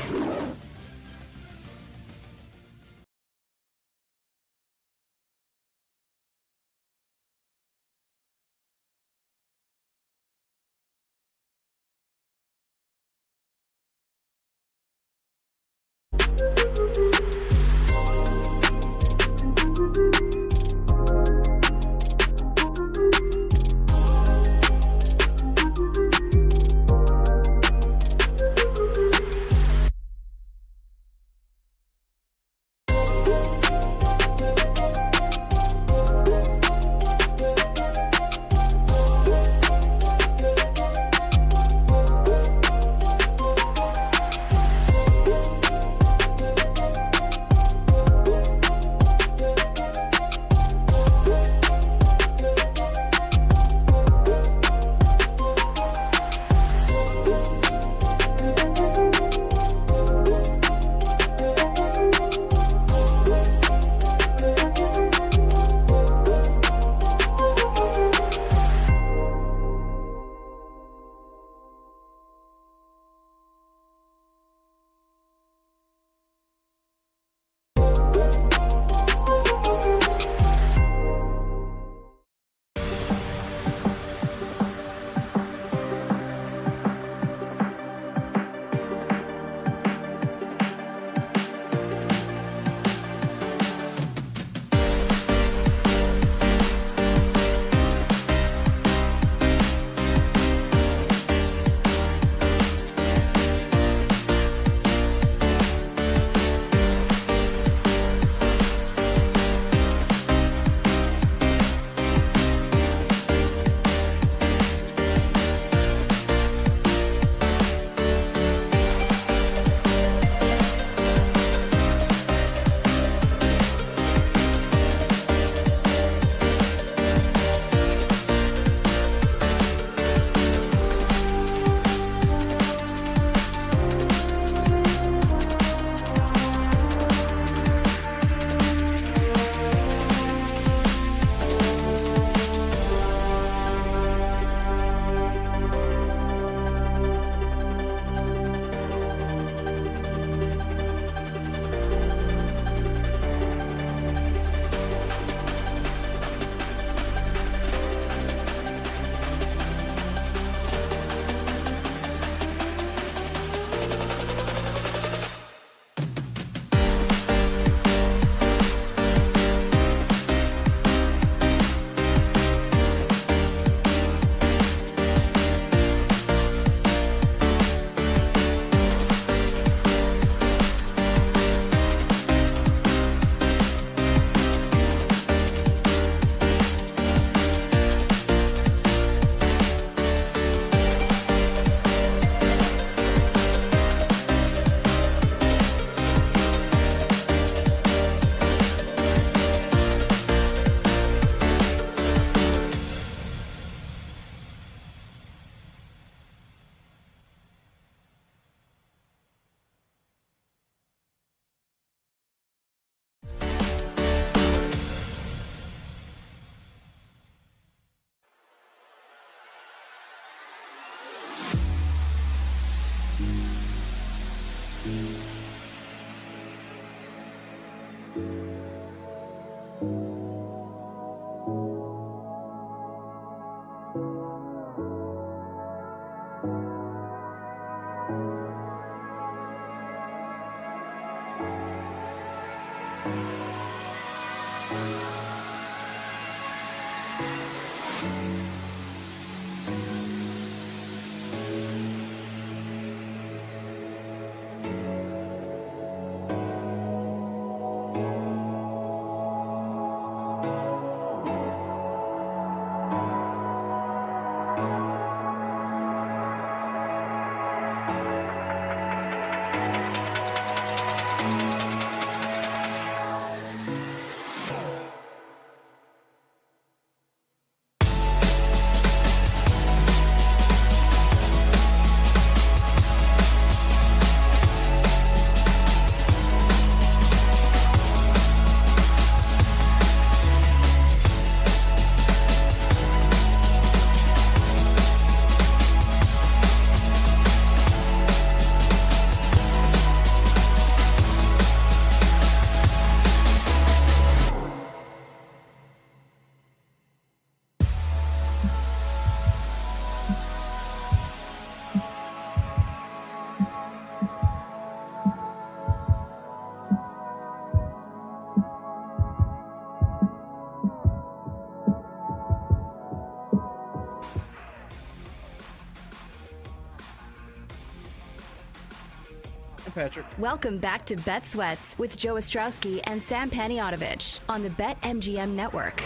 Patrick. Welcome back to Bet Sweats with Joe Ostrowski and Sam Paniotovich on the BetMGM Network.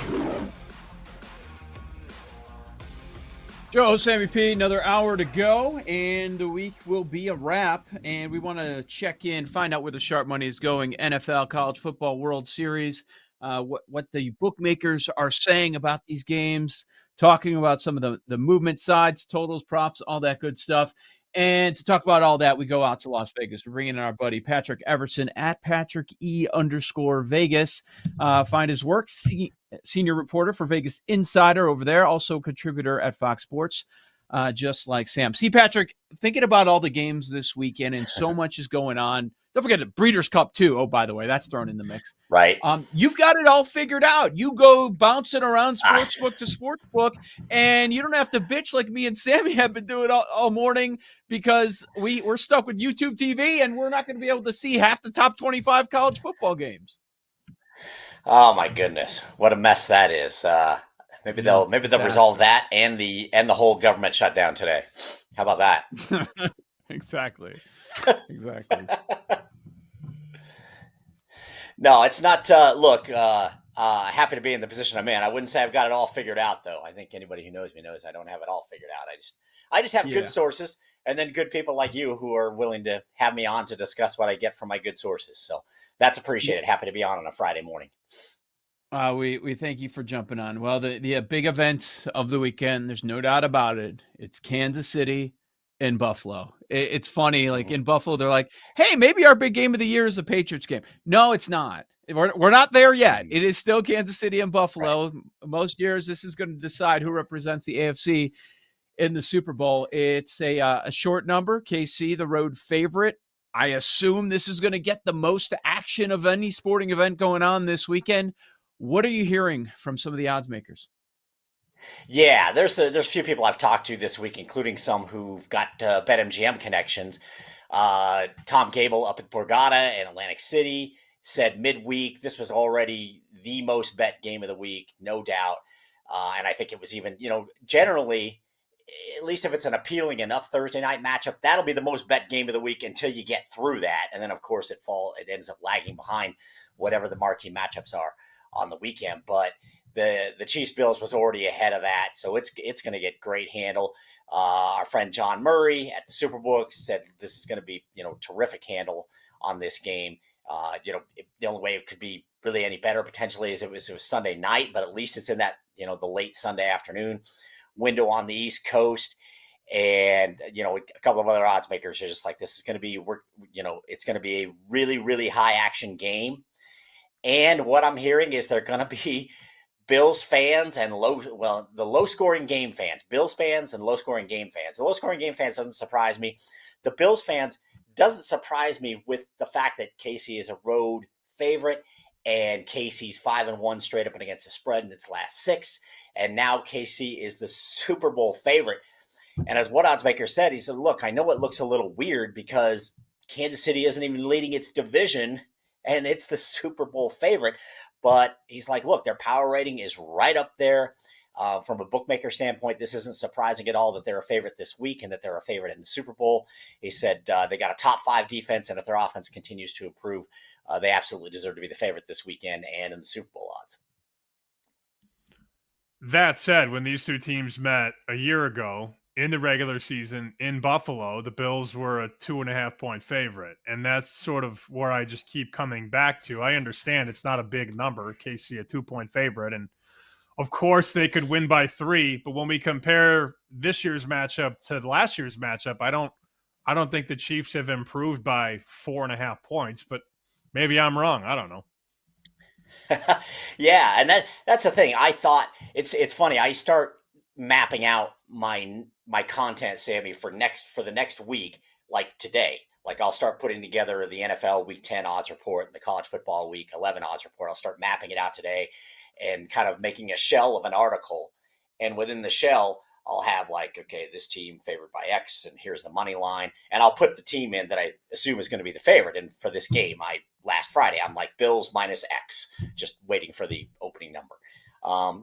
Joe, Sammy P, another hour to go, and the week will be a wrap. And we want to check in, find out where the sharp money is going. NFL, College Football, World Series, what the bookmakers are saying about these games, talking about some of the movement sides, totals, props, all that good stuff. And to talk about all that, we go out to Las Vegas. We're bringing in our buddy Patrick Everson at @PatrickE_Vegas. Find his work, senior reporter for Vegas Insider over there, also contributor at Fox Sports, just like Sam. See, Patrick, thinking about all the games this weekend, and so much is going on. Don't forget the Breeders' Cup, too. Oh, by the way, that's thrown in the mix. Right. You've got it all figured out. You go bouncing around sportsbook to sportsbook, and you don't have to bitch like me and Sammy have been doing all morning because we're stuck with YouTube TV, and we're not going to be able to see half the top 25 college football games. Oh, my goodness. What a mess that is. Maybe they'll resolve that and the whole government shutdown today. How about that? Exactly. No, it's not. Look, happy to be in the position I'm in. I wouldn't say I've got it all figured out, though. I think anybody who knows me knows I don't have it all figured out. I just have good sources, and then good people like you who are willing to have me on to discuss what I get from my good sources. So that's appreciated. Happy to be on a Friday morning. We thank you for jumping on. Well, the big event of the weekend, there's no doubt about it. It's Kansas City and Buffalo. It's funny, like in Buffalo, they're like, hey, maybe our big game of the year is a Patriots game. No, it's not. We're not there yet. It is still Kansas City and Buffalo. Right. Most years, this is going to decide who represents the AFC in the Super Bowl. It's a short number. KC, the road favorite. I assume this is going to get the most action of any sporting event going on this weekend. What are you hearing from some of the odds makers? Yeah, there's a few people I've talked to this week, including some who've got BetMGM connections. Tom Gable up at Borgata in Atlantic City said midweek this was already the most bet game of the week, no doubt. And I think it was even, generally, at least if it's an appealing enough Thursday night matchup, that'll be the most bet game of the week until you get through that. And then, of course, it ends up lagging behind whatever the marquee matchups are on the weekend. But the Chiefs Bills was already ahead of that, so it's going to get great handle. Our friend John Murray at the Superbook said this is going to be terrific handle on this game. The only way it could be really any better potentially is it was Sunday night, but at least it's in that the late Sunday afternoon window on the East Coast. And a couple of other odds makers are just like, this is going to be it's going to be a really, really high action game. And what I'm hearing is they're going to be Bills fans and the low-scoring game fans. Bills fans and low-scoring game fans. The low-scoring game fans doesn't surprise me. The Bills fans doesn't surprise me with the fact that KC is a road favorite, and KC's 5-1 straight up and against the spread in its last 6, and now KC is the Super Bowl favorite. And as one odds maker said, he said, look, I know it looks a little weird because Kansas City isn't even leading its division, and it's the Super Bowl favorite. But he's like, look, their power rating is right up there. From a bookmaker standpoint, this isn't surprising at all that they're a favorite this week and that they're a favorite in the Super Bowl. He said they got a top 5 defense, and if their offense continues to improve, they absolutely deserve to be the favorite this weekend and in the Super Bowl odds. That said, when these two teams met a year ago in the regular season in Buffalo, the Bills were a 2.5-point favorite. And that's sort of where I just keep coming back to. I understand it's not a big number, KC a 2-point favorite. And of course they could win by 3, but when we compare this year's matchup to last year's matchup, I don't think the Chiefs have improved by 4.5 points, but maybe I'm wrong. I don't know. Yeah, and that's the thing. I thought it's funny. I start mapping out my content, Sammy, for the next week, like today. Like I'll start putting together the NFL Week 10 odds report and the college football Week 11 odds report. I'll start mapping it out today and kind of making a shell of an article. And within the shell, I'll have like, okay, this team favored by X, and here's the money line. And I'll put the team in that I assume is going to be the favorite. And for this game, last Friday, I'm like Bills minus X, just waiting for the opening number.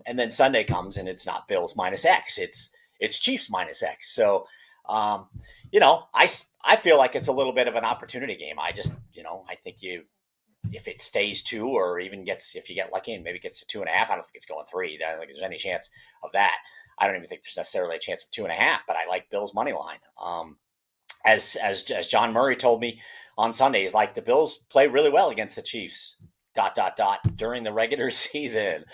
And then Sunday comes and it's not Bills minus X, it's Chiefs minus X. So, I feel like it's a little bit of an opportunity game. I just, I think if it stays 2 or even if you get lucky and maybe gets to 2.5, I don't think it's going 3. I don't think there's any chance of that. I don't even think there's necessarily a chance of 2.5, but I like Bills money line. As John Murray told me on Sunday, he's like, the Bills play really well against the Chiefs, ... during the regular season.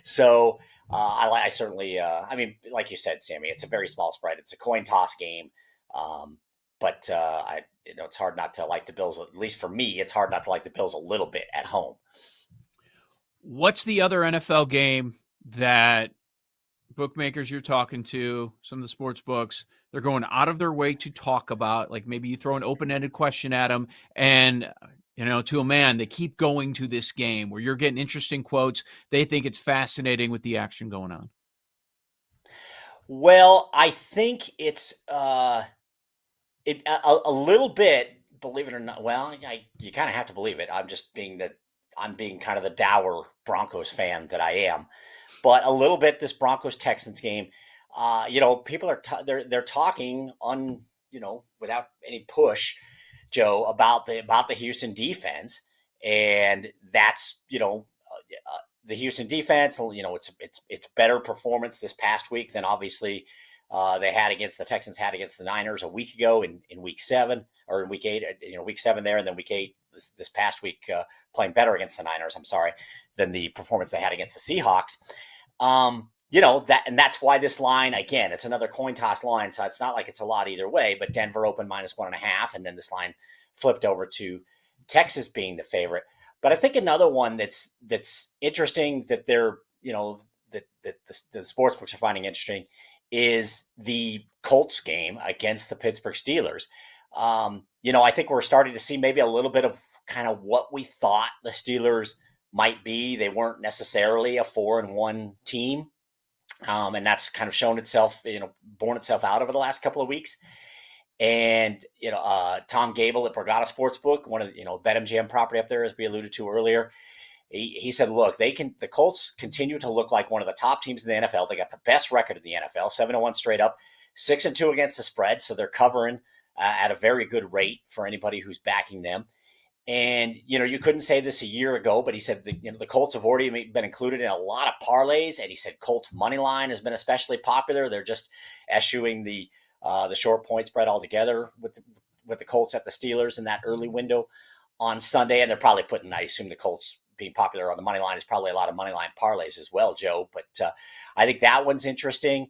So I certainly, like you said, Sammy, it's a very small spread. It's a coin toss game. But it's hard not to like the Bills. At least for me, it's hard not to like the Bills a little bit at home. What's the other NFL game that bookmakers you're talking to, some of the sports books, they're going out of their way to talk about? Like maybe you throw an open-ended question at them and, to a man, they keep going to this game where you're getting interesting quotes. They think it's fascinating with the action going on. Well, I think it's a little bit, believe it or not. Well, you kind of have to believe it. I'm being kind of the dour Broncos fan that I am, but a little bit this Broncos Texans game. People are they're talking without any push, Joe, about the Houston defense, and that's the Houston defense. It's better performance this past week than obviously the Texans had against the Niners a week ago in week 7 or in week 8. Week 7 there, and then week 8 this past week playing better against the Niners. I'm sorry, than the performance they had against the Seahawks. That's why this line, again, it's another coin toss line, so it's not like it's a lot either way, but Denver opened -1.5, and then this line flipped over to Texas being the favorite. But I think another one that's interesting that they're, that the sports books are finding interesting is the Colts game against the Pittsburgh Steelers. I think we're starting to see maybe a little bit of kind of what we thought the Steelers might be. They weren't necessarily a 4-1 team. And that's kind of shown itself, borne itself out over the last couple of weeks. And, Tom Gable at Borgata Sportsbook, one of the, BetMGM property up there, as we alluded to earlier, he said, look, the Colts continue to look like one of the top teams in the NFL. They got the best record in the NFL, 7-1 straight up, 6-2 against the spread. So they're covering at a very good rate for anybody who's backing them. And, you couldn't say this a year ago, but he said, the Colts have already been included in a lot of parlays. And he said Colts money line has been especially popular. They're just eschewing the short point spread altogether with the Colts at the Steelers in that early window on Sunday. And they're probably I assume the Colts being popular on the money line is probably a lot of money line parlays as well, Joe. But I think that one's interesting.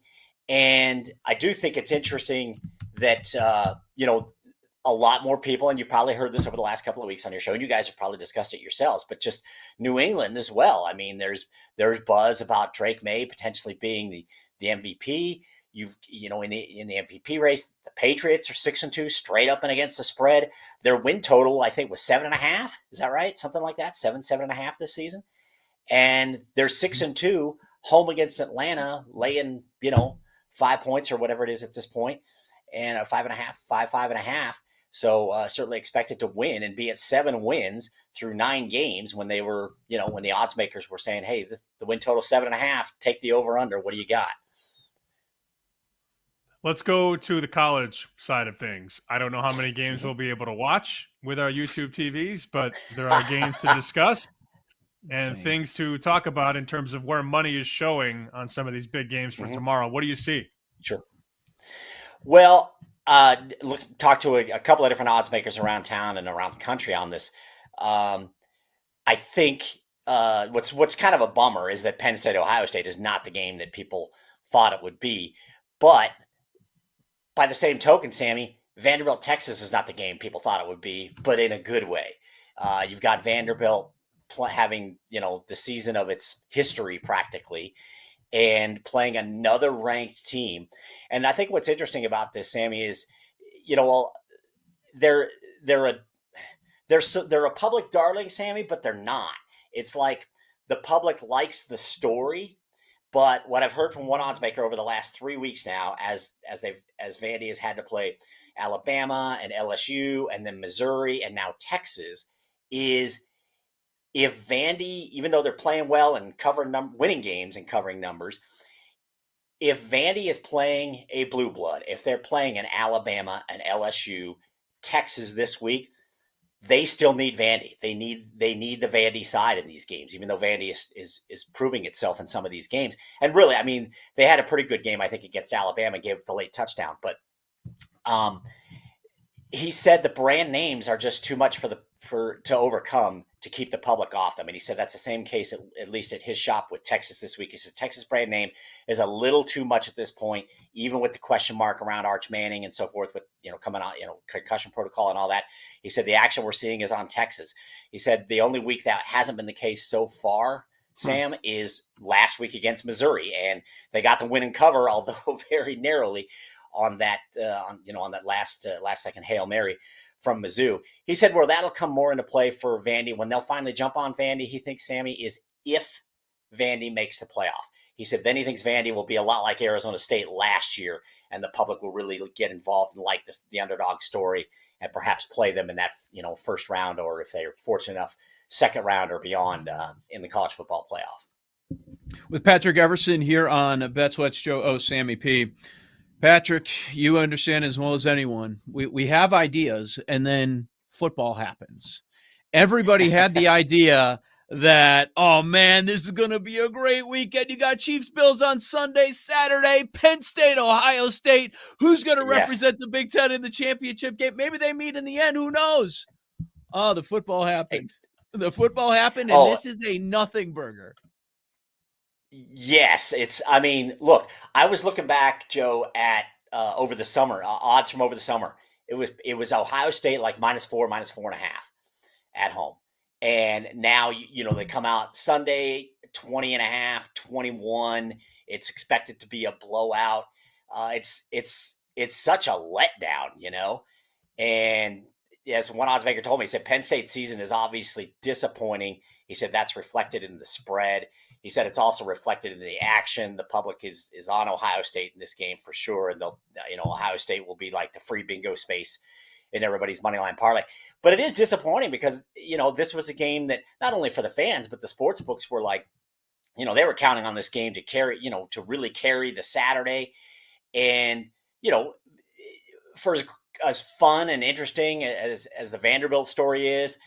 And I do think it's interesting that, a lot more people, and you've probably heard this over the last couple of weeks on your show, and you guys have probably discussed it yourselves, but just New England as well. I mean, there's buzz about Drake May potentially being the MVP. In the MVP race, the Patriots are 6-2 straight up and against the spread. Their win total, I think, was 7.5. Is that right? Something like that. 7.5 this season. And they're 6-2 home against Atlanta, laying, 5 points or whatever it is at this point, and 5.5. So certainly expected to win and be at 7 wins through 9 games when they were, when the odds makers were saying, hey, the win total 7.5, take the over under. What do you got? Let's go to the college side of things. I don't know how many games we'll be able to watch with our YouTube TVs, but there are games to discuss and things to talk about in terms of where money is showing on some of these big games for tomorrow. What do you see? Sure. Well, talk to a couple of different odds makers around town and around the country on this. I think what's kind of a bummer is that Penn State Ohio State is not the game that people thought it would be, but by the same token, Sammy, Vanderbilt Texas is not the game people thought it would be, but in a good way. You've got Vanderbilt having the season of its history practically, and playing another ranked team. And I think what's interesting about this, Sammy, is they're a public darling, Sammy, but they're not. It's like the public likes the story, but what I've heard from one odds maker over the last 3 weeks now, as Vandy has had to play Alabama and LSU and then Missouri and now Texas, is if Vandy, even though they're playing well and winning games and covering numbers, if Vandy is playing a blue blood, if they're playing an Alabama, an LSU, Texas this week, they still need Vandy. They need the Vandy side in these games, even though Vandy is proving itself in some of these games. And really, I mean, they had a pretty good game, I think, against Alabama, gave the late touchdown. But he said the brand names are just too much to overcome to keep the public off them. And he said that's the same case, at least at his shop with Texas this week. He said Texas brand name is a little too much at this point, even with the question mark around Arch Manning and so forth with, coming out, concussion protocol and all that. He said the action we're seeing is on Texas. He said the only week that hasn't been the case so far, Sam, is last week against Missouri. And they got the win and cover, although very narrowly on that, on that last second Hail Mary from Mizzou. He said where that'll come more into play for Vandy, when they'll finally jump on Vandy, he thinks, Sammy, is if Vandy makes the playoff. He said then he thinks Vandy will be a lot like Arizona State last year, and the public will really get involved and like the underdog story and perhaps play them in that first round, or if they're fortunate enough, second round or beyond in the college football playoff. With Patrick Everson here on BetSweats, Joe O, Sammy P. Patrick, you understand as well as anyone, we have ideas, and then football happens. Everybody had the idea that, oh, man, this is going to be a great weekend. You got Chiefs-Bills on Sunday, Saturday, Penn State, Ohio State. Who's going to represent the Big Ten in the championship game? Maybe they meet in the end. Who knows? Oh, the football happened. The football happened, and this is a nothing burger. Yes, look, I was looking back, Joe, at over the summer, odds from over the summer. It was Ohio State like -4, -4.5 at home. And now, they come out Sunday, 20.5, 21. It's expected to be a blowout. It's such a letdown, and as one odds maker told me, he said Penn State's season is obviously disappointing. He said that's reflected in the spread. He said it's also reflected in the action. The public is on Ohio State in this game for sure. And they'll, Ohio State will be like the free bingo space in everybody's money line parlay. But it is disappointing because, this was a game that not only for the fans, but the sports books were like, they were counting on this game to carry, to really carry the Saturday. And, for as fun and interesting as the Vanderbilt story is,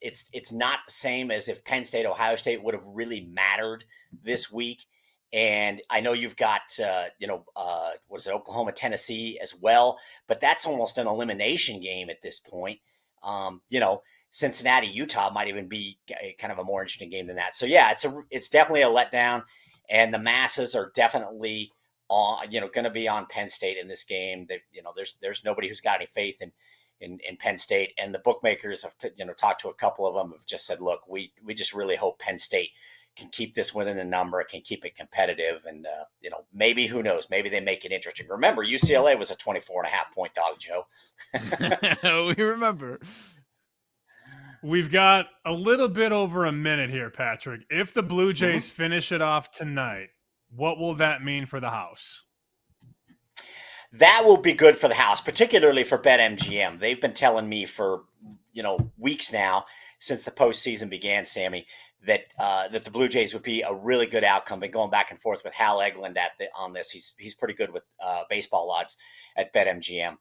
it's not the same as if Penn State, Ohio State would have really mattered this week. And I know you've got, Oklahoma, Tennessee as well, but that's almost an elimination game at this point. Cincinnati, Utah might even be kind of a more interesting game than that. So yeah, it's definitely a letdown, and the masses are definitely going to be on Penn State in this game. That there's nobody who's got any faith in Penn State, and the bookmakers have talked to a couple of them, have just said, look, we just really hope Penn State can keep this within the number, can keep it competitive, and maybe, who knows, maybe they make it interesting. Remember, UCLA was a 24.5-point dog, Joe. We remember. We've got a little bit over a minute here, Patrick. If the Blue Jays finish it off tonight, what will that mean for the house? that will be good for the house, particularly for BetMGM. They've been telling me for weeks now, since the postseason began, Sammy, that the Blue Jays would be a really good outcome. Been going back and forth with Hal Eglund on this. He's pretty good with baseball odds at BetMGM,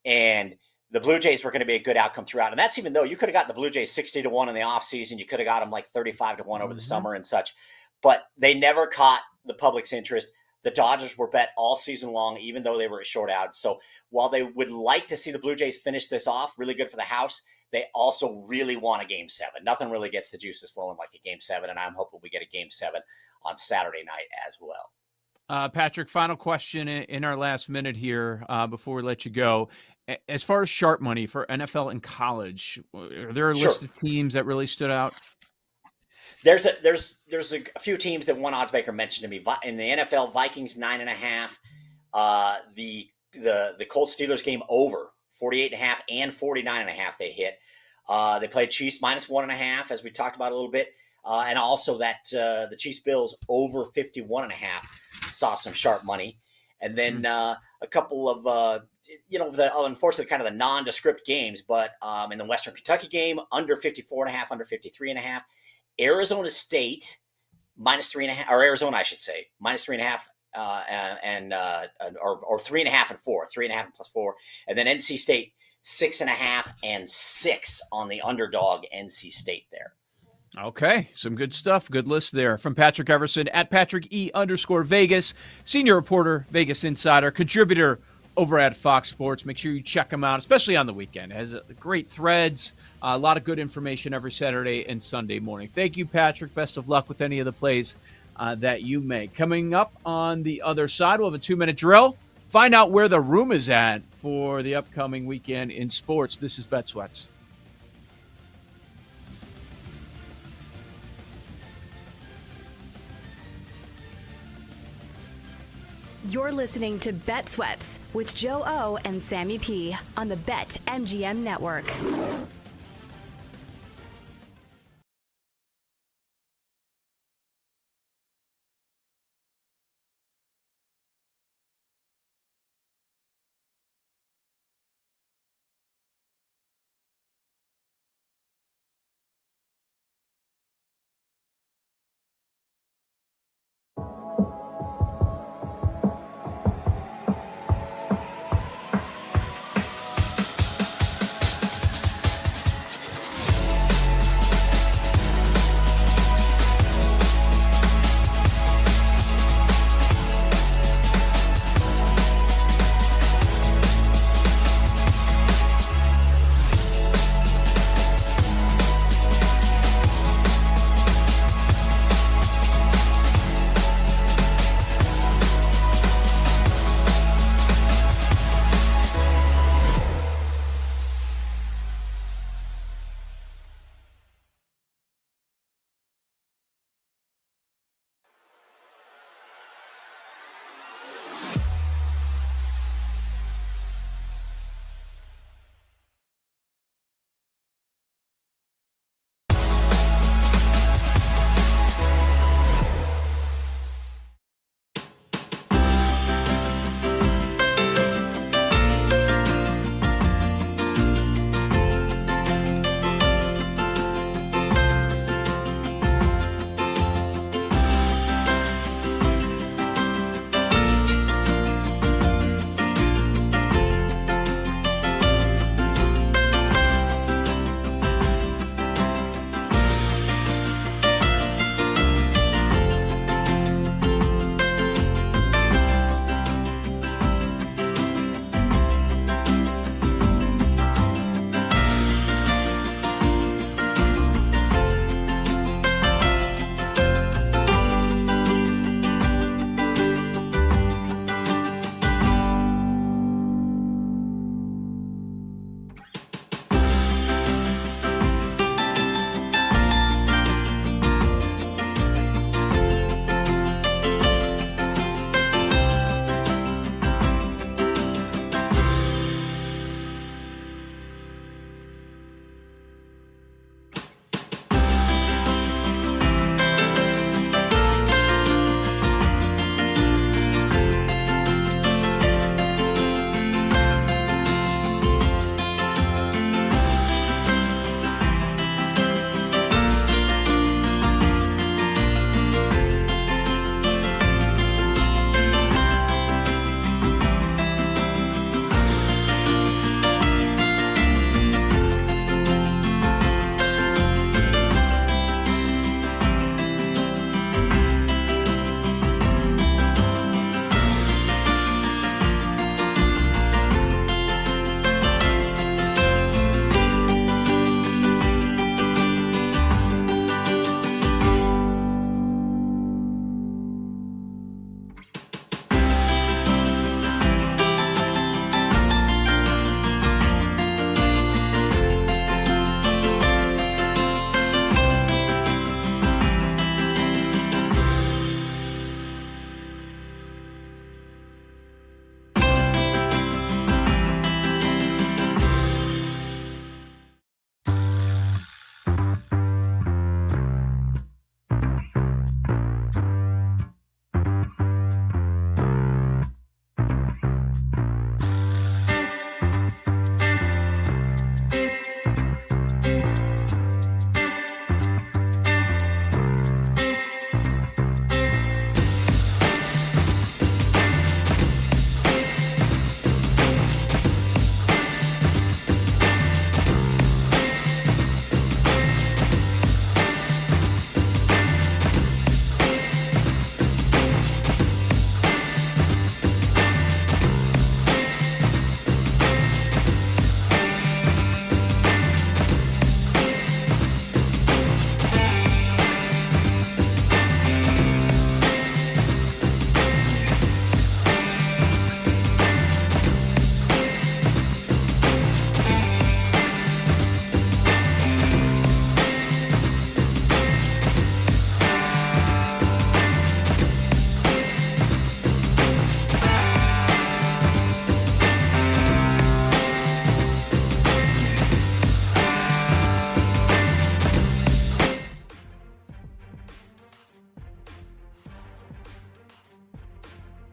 and the Blue Jays were going to be a good outcome throughout. And that's even though you could have gotten the Blue Jays 60-1 in the offseason. You could have got them like 35-1 over the summer and such. But they never caught the public's interest. The Dodgers were bet all season long, even though they were short odds. So while they would like to see the Blue Jays finish this off, really good for the house, they also really want a Game 7. Nothing really gets the juices flowing like a Game 7, and I'm hoping we get a Game 7 on Saturday night as well. Patrick, final question in our last minute here before we let you go. As far as sharp money for NFL and college, are there a list of teams that really stood out? There's a few teams that one oddsmaker mentioned to me. In the NFL, Vikings 9.5. The Colts Steelers game over 48.5 and 49.5 they hit. They played Chiefs -1.5, as we talked about a little bit, and also that the Chiefs Bills over 51.5 saw some sharp money. And then a couple of unfortunately kind of the nondescript games, but in the Western Kentucky game, under 54.5, under 53.5. Arizona State -3.5, or Arizona, I should say, -3.5, or 3.5 and 4, 3.5 and plus 4, and then NC State 6.5 and 6 on the underdog NC State there. Okay, some good stuff. Good list there from Patrick Everson at @PatrickE_Vegas, senior reporter, Vegas Insider, contributor over at Fox Sports. Make sure you check him out, especially on the weekend. Has great threads, a lot of good information every Saturday and Sunday morning. Thank you, Patrick. Best of luck with any of the plays that you make. Coming up on the other side, we'll have a 2-minute drill. Find out where the room is at for the upcoming weekend in sports. This is Bet Sweats. You're listening to Bet Sweats with Joe O and Sammy P on the BetMGM Network.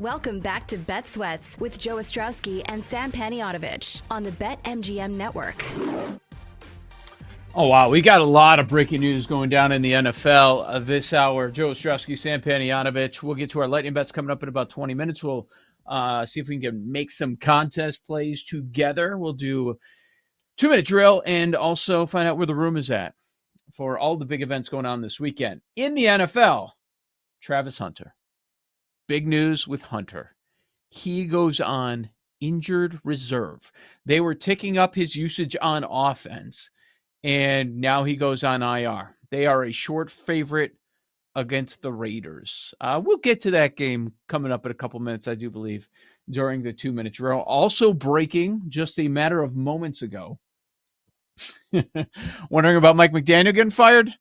Welcome back to Bet Sweats with Joe Ostrowski and Sam Paniotovich on the BetMGM Network. Oh, wow. We got a lot of breaking news going down in the NFL this hour. Joe Ostrowski, Sam Paniotovich. We'll get to our lightning bets coming up in about 20 minutes. We'll see if we can make some contest plays together. We'll do a 2-minute drill and also find out where the room is at for all the big events going on this weekend. In the NFL, Travis Hunter. Big news with Hunter. He goes on injured reserve. They were ticking up his usage on offense, and now he goes on IR. They are a short favorite against the Raiders. We'll get to that game coming up in a couple minutes, I do believe, during the 2-minute drill. Also breaking just a matter of moments ago. Wondering about Mike McDaniel getting fired?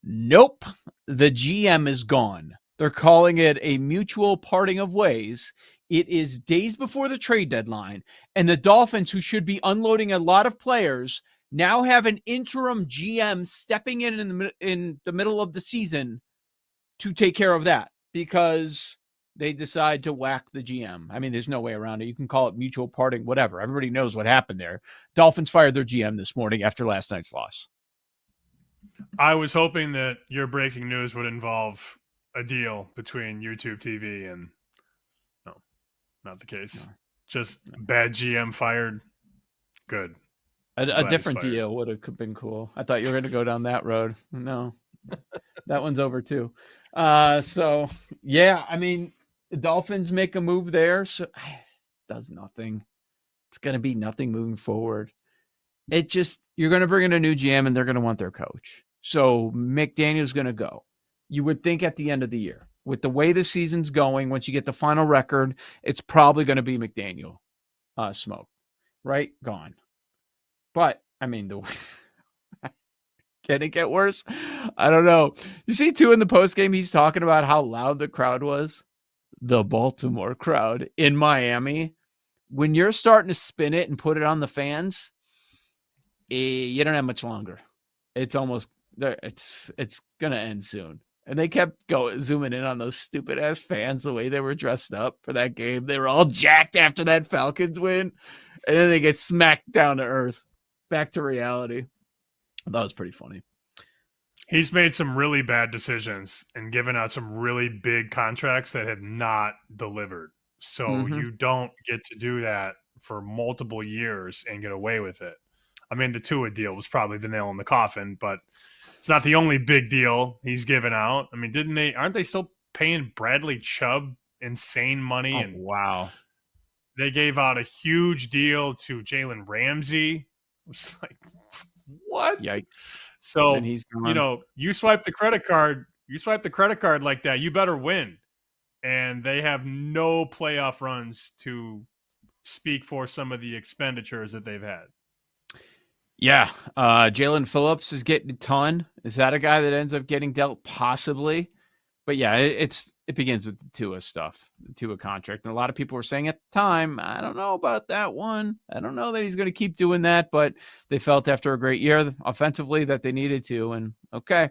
Nope. The GM is gone. They're calling it a mutual parting of ways. It is days before the trade deadline, and the Dolphins, who should be unloading a lot of players, now have an interim GM stepping in the middle of the season to take care of that because they decide to whack the GM. I mean, there's no way around it. You can call it mutual parting, whatever. Everybody knows what happened there. Dolphins fired their GM this morning after last night's loss. I was hoping that your breaking news would involve a deal between YouTube TV and no, not the case. No. Just bad GM fired. Good. A different deal would have been cool. I thought you were going to go down that road. No, that one's over too. So yeah, I mean, the Dolphins make a move there. So it does nothing. It's going to be nothing moving forward. It just, you're going to bring in a new GM and they're going to want their coach. So McDaniel's going to go. You would think at the end of the year, with the way the season's going, once you get the final record, it's probably going to be McDaniel smoke, right? Gone. But, I mean, can it get worse? I don't know. You see, too, in the postgame, he's talking about how loud the crowd was. The Baltimore crowd in Miami. When you're starting to spin it and put it on the fans, you don't have much longer. It's almost there. It's going to end soon. And they kept zooming in on those stupid ass fans, the way they were dressed up for that game. They were all jacked after that Falcons win. And then they get smacked down to earth, back to reality. That was pretty funny. He's made some really bad decisions and given out some really big contracts that have not delivered. So you don't get to do that for multiple years and get away with it. I mean, the Tua deal was probably the nail in the coffin, but it's not the only big deal he's given out. I mean, aren't they still paying Bradley Chubb insane money? Oh, wow. They gave out a huge deal to Jalen Ramsey. It was like, what? Yikes. So, you swipe the credit card like that, you better win. And they have no playoff runs to speak for some of the expenditures that they've had. Yeah. Jalen Phillips is getting a ton. Is that a guy that ends up getting dealt? Possibly. But yeah, it begins with the Tua stuff, the Tua contract. And a lot of people were saying at the time, I don't know about that one. I don't know that he's going to keep doing that, but they felt after a great year offensively that they needed to. And okay.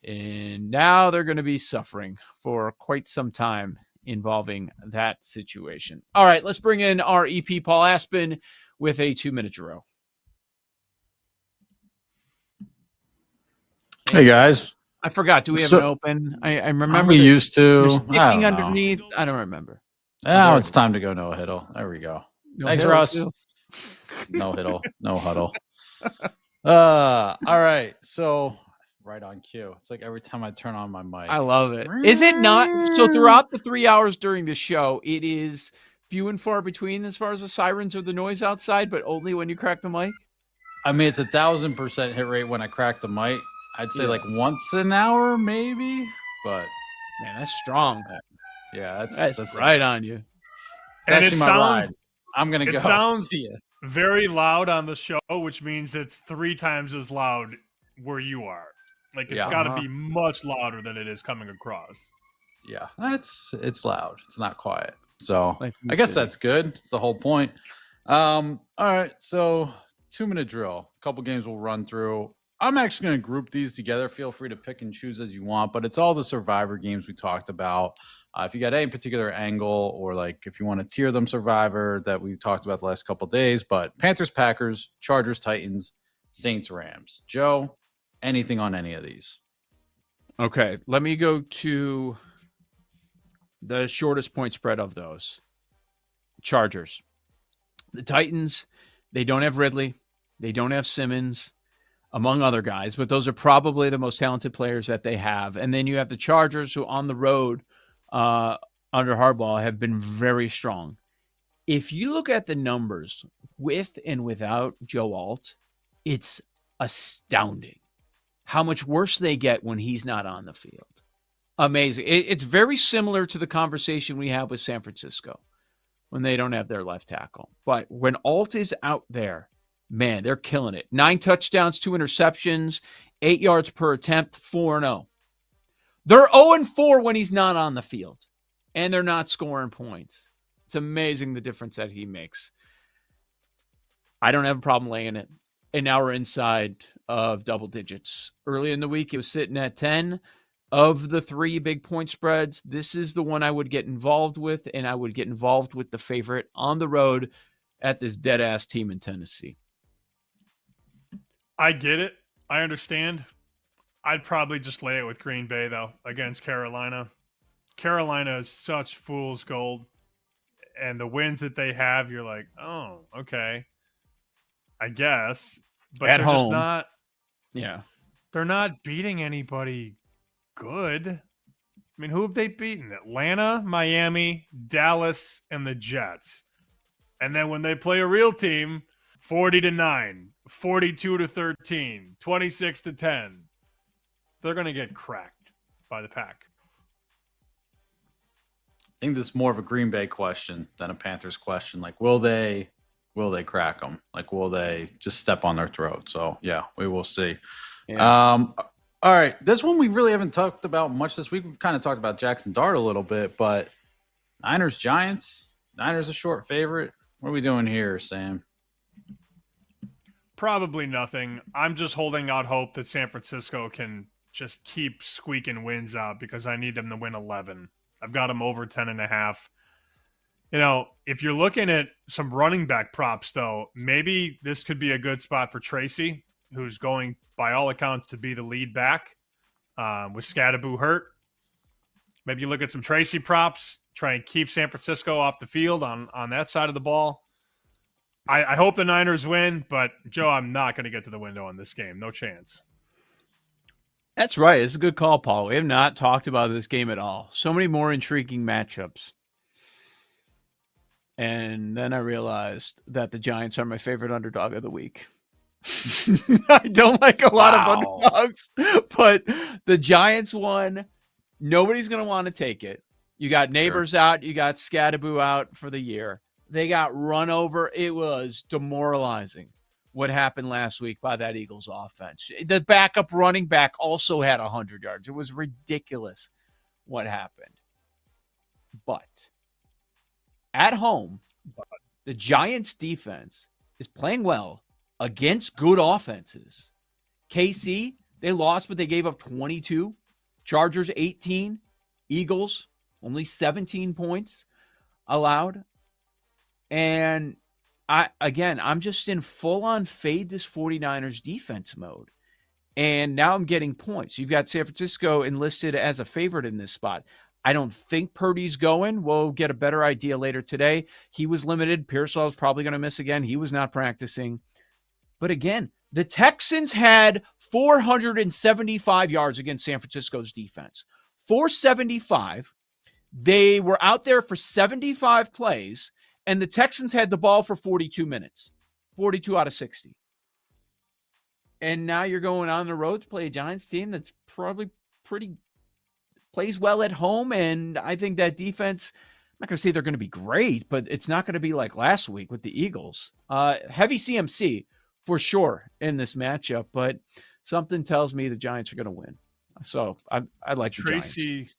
And now they're going to be suffering for quite some time involving that situation. All right, let's bring in our EP, Paul Aspen, with a 2-minute drill. Hey, guys. I forgot. Do we have an open? I remember. We used to. Sticking underneath. I don't remember. Now it's time to go no huddle. There we go. No Thanks, hiddle, Russ. too. No huddle. No huddle. All right. So right on cue. It's like every time I turn on my mic. I love it. Is it not? So throughout the 3 hours during the show, it is few and far between as far as the sirens or the noise outside, but only when you crack the mic? I mean, it's 1,000% hit rate when I crack the mic. I'd say like once an hour, maybe. But man, that's strong. Yeah, that's right on you. And it sounds, I'm gonna go. It sounds very loud on the show, which means it's 3 times as loud where you are. Like it's got to be much louder than it is coming across. Yeah, it's loud. It's not quiet. So I guess that's good. It's the whole point. All right, so 2-minute drill. A couple games we'll run through. I'm actually going to group these together. Feel free to pick and choose as you want, but it's all the survivor games we talked about. If you got any particular angle or like if you want to tier them Survivor that we talked about the last couple of days, but Panthers, Packers, Chargers, Titans, Saints, Rams. Joe, anything on any of these? Okay, let me go to the shortest point spread of those. Chargers. The Titans, they don't have Ridley. They don't have Simmons, among other guys, but those are probably the most talented players that they have. And then you have the Chargers, who on the road under Harbaugh have been very strong. If you look at the numbers with and without Joe Alt, it's astounding how much worse they get when he's not on the field. Amazing. It's very similar to the conversation we have with San Francisco when they don't have their left tackle. But when Alt is out there, man, they're killing it. 9 touchdowns, 2 interceptions, 8 yards per attempt, 4-0. They're 0-4 when he's not on the field, and they're not scoring points. It's amazing the difference that he makes. I don't have a problem laying it. And now we're inside of double digits. Early in the week, it was sitting at 10. Of the 3 big point spreads, this is the one I would get involved with, and I would get involved with the favorite on the road at this dead-ass team in Tennessee. I get it. I understand. I'd probably just lay it with Green Bay, though, against Carolina. Carolina is such fool's gold. And the wins that they have, you're like, oh, okay. I guess. But at they're home. Just not. Yeah. They're not beating anybody good. I mean, who have they beaten? Atlanta, Miami, Dallas, and the Jets. And then when they play a real team, 40-9, 42-13, 26-10. They're going to get cracked by the Pack. I think this is more of a Green Bay question than a Panthers question. Like, will they crack them? Like, will they just step on their throat? So, yeah, we will see. Yeah. All right. This one we really haven't talked about much this week. We've kind of talked about Jackson Dart a little bit, but Niners, Giants. Niners a short favorite. What are we doing here, Sam? Probably nothing. I'm just holding out hope that San Francisco can just keep squeaking wins out because I need them to win 11. I've got them over 10.5. You know, if you're looking at some running back props, though, maybe this could be a good spot for Tracy, who's going, by all accounts, to be the lead back with Scadaboo hurt. Maybe you look at some Tracy props, try and keep San Francisco off the field on that side of the ball. I hope the Niners win, but, Joe, I'm not going to get to the window on this game. No chance. That's right. It's a good call, Paul. We have not talked about this game at all. So many more intriguing matchups. And then I realized that the Giants are my favorite underdog of the week. I don't like a lot of underdogs, but the Giants won. Nobody's going to want to take it. You got Neighbors out. You got Scadaboo out for the year. They got run over. It was demoralizing what happened last week by that Eagles offense. The backup running back also had 100 yards. It was ridiculous what happened. But at home, the Giants defense is playing well against good offenses. KC, they lost, but they gave up 22. Chargers, 18. Eagles, only 17 points allowed. And I'm just in full-on fade this 49ers defense mode. And now I'm getting points. You've got San Francisco enlisted as a favorite in this spot. I don't think Purdy's going. We'll get a better idea later today. He was limited. Pearsall's probably going to miss again. He was not practicing. But again, the Texans had 475 yards against San Francisco's defense. 475. They were out there for 75 plays, and the Texans had the ball for 42 minutes. 42 out of 60. And now you're going on the road to play a Giants team that's probably plays well at home, and I think that defense, I'm not going to say they're going to be great, but it's not going to be like last week with the Eagles. Heavy CMC for sure in this matchup, but something tells me the Giants are going to win. So I like Tracy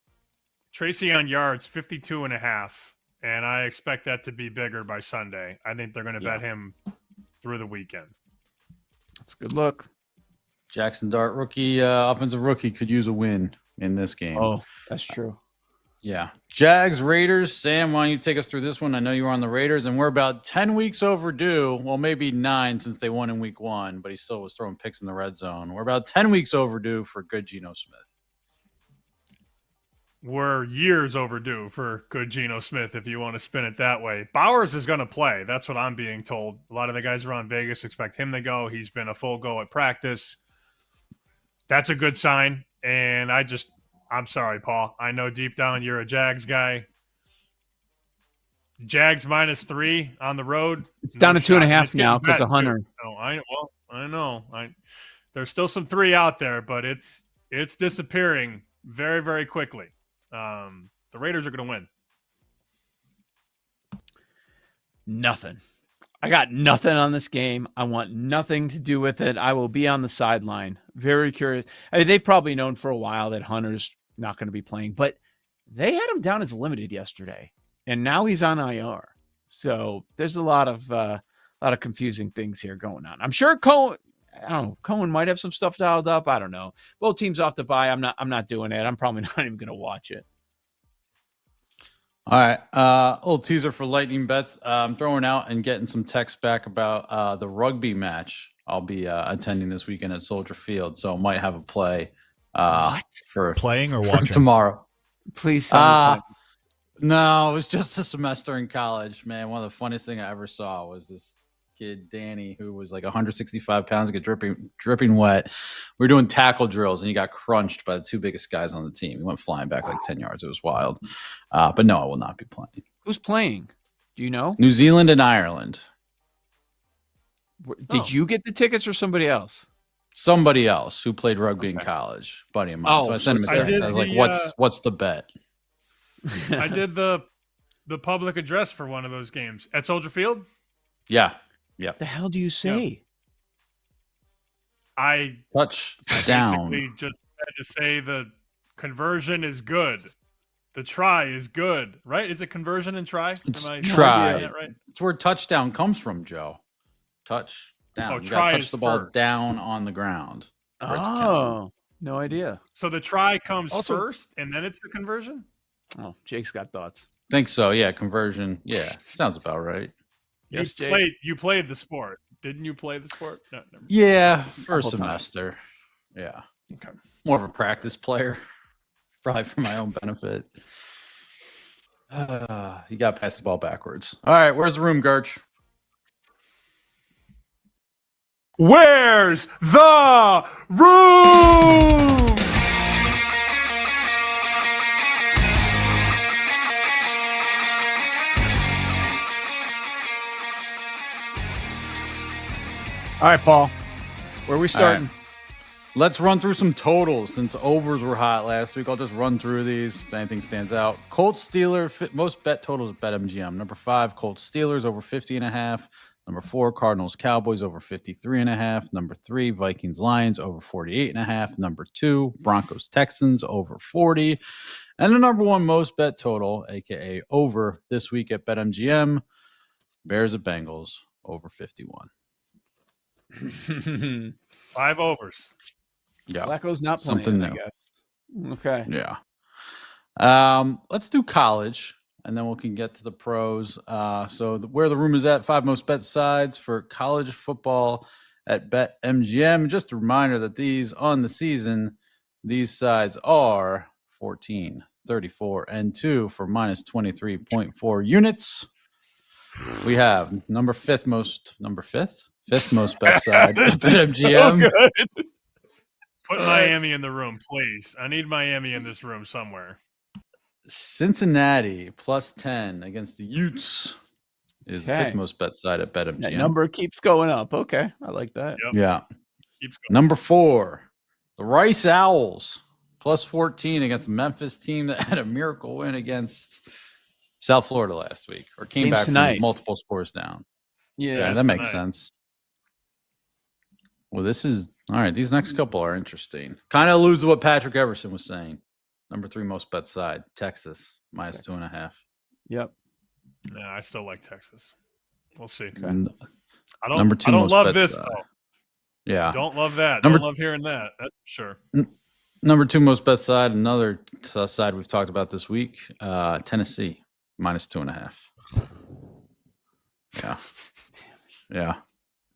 on yards, 52.5, and I expect that to be bigger by Sunday. I think they're going to bet him through the weekend. That's a good look. Jackson Dart, offensive rookie, could use a win in this game. Oh, that's true. Yeah. Jags, Raiders. Sam, why don't you take us through this one? I know you were on the Raiders, and we're about 10 weeks overdue. Well, maybe 9 since they won in week 1, but he still was throwing picks in the red zone. We're about 10 weeks overdue for good Geno Smith. We're years overdue for good Geno Smith, if you want to spin it that way. Bowers is going to play. That's what I'm being told. A lot of the guys around Vegas expect him to go. He's been a full go at practice. That's a good sign. And I'm sorry, Paul. I know deep down you're a Jags guy. Jags -3 on the road. It's down to 2.5 now because of Hunter. Oh, I know. There's still some 3 out there, but it's disappearing very, very quickly. The Raiders are going to win. Nothing. I got nothing on this game. I want nothing to do with it. I will be on the sideline. Very curious. I mean, they've probably known for a while that Hunter's not going to be playing, but they had him down as limited yesterday, and now he's on IR. So there's a lot of confusing things here going on. I'm sure Cohen might have some stuff dialed up. I don't know. Both teams off the bye. I'm not doing it. I'm probably not even going to watch it. All right. Little teaser for lightning bets. I'm throwing out and getting some text back about the rugby match I'll be attending this weekend at Soldier Field. So might have a play for playing or watching tomorrow. Please. No, it was just a semester in college, man. One of the funniest thing I ever saw was this kid, Danny, who was like 165 pounds, get dripping wet. We were doing tackle drills, and he got crunched by the 2 biggest guys on the team. He went flying back like 10 yards. It was wild. But no, I will not be playing. Who's playing? Do you know? New Zealand and Ireland. Did you get the tickets or somebody else? Somebody else who played rugby in college, buddy of mine. So I sent him a text. I was like, "What's the bet?" I did the public address for one of those games at Soldier Field. Yeah. What the hell do you say? I touchdown. Basically just had to say the conversion is good. The try is good, right? Is it conversion and try? It's Am I try. that right? It's where touchdown comes from, Joe. Touchdown. Oh, you try gotta touch is the ball first. down on the ground. for it to count. Oh, no idea. So the try comes Also- first, and then it's the conversion? Oh, Jake's got thoughts. Think so. Yeah. Conversion. Yeah. Sounds about right. Yes, Jake. You played the sport. Didn't you play the sport? No, never mind. Yeah. For a Couple semester. Yeah. Okay. More of a practice player. Probably for my own benefit. You got to pass the ball backwards. All right. Where's the room, Gerch? Where's the room? All right, Paul. Where are we starting? All right. Let's run through some totals since overs were hot last week. I'll just run through these if anything stands out. Colts Steelers, most bet totals at BetMGM. Number 5, Colts Steelers over 50.5. Number 4, Cardinals Cowboys over 53.5. Number 3, Vikings Lions over 48.5. Number 2, Broncos Texans over 40. And the number 1 most bet total, aka over this week at BetMGM, Bears at Bengals over 51. 5 overs. Yeah, Flacco's not playing, something I new. guess. Okay. Yeah. Let's do college, and then we can get to the pros. Where the room is at, 5 most bet sides for college football at BetMGM. Just a reminder that these on the season, these sides are 14, 34, and 2 for minus 23.4 units. We have fifth most bet side at BetMGM. So good. Put Miami in the room, please. I need Miami in this room somewhere. Cincinnati plus 10 against the Utes is Okay. 5th most bet side at BetMGM. That number keeps going up. Okay. I like that. Yep. Yeah. Keeps going. Number 4, the Rice Owls plus 14 against the Memphis team that had a miracle win against South Florida last week, or came Game's back tonight. from multiple scores down. Yeah. that makes sense. Well, this is all right. These next couple are interesting. Kind of alludes to what Patrick Everson was saying. Number 3 most bet side, Texas minus 2.5. Yep. Yeah, I still like Texas. We'll see. N- I don't. Number 2 I don't most love bet this side. though. Yeah. Don't love that. Number- Don't love hearing that. That's for sure. Number 2 most bet side, another side we've talked about this week, Tennessee, -2.5. Yeah.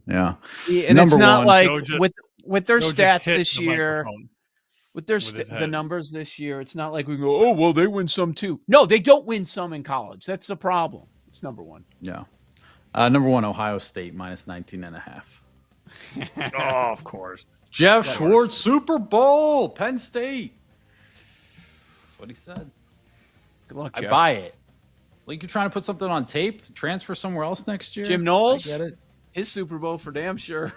And Number it's not 1, like Joe with their Joe just stats hit this the year, microphone with their with his the head. numbers this year, it's not like we go, oh, well, they win some too. No, they don't win some in college. That's the problem. It's number 1. Yeah. Number 1, Ohio State, -19.5. Oh, of course. Jeff Schwartz, Super Bowl, Penn State. That's what he said. Good luck, I Jeff. buy it. Like you're trying to put something on tape to transfer somewhere else next year. Jim Knowles, I get it. his Super Bowl for damn sure.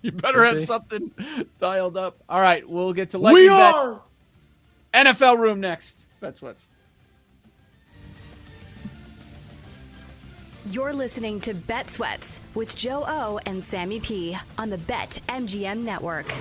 You better Should have be. something dialed up. All right, we'll get to We Lightning Bet. are. NFL room next. Bet Sweats. You're listening to Bet Sweats with Joe O and Sammy P on the BetMGM Network.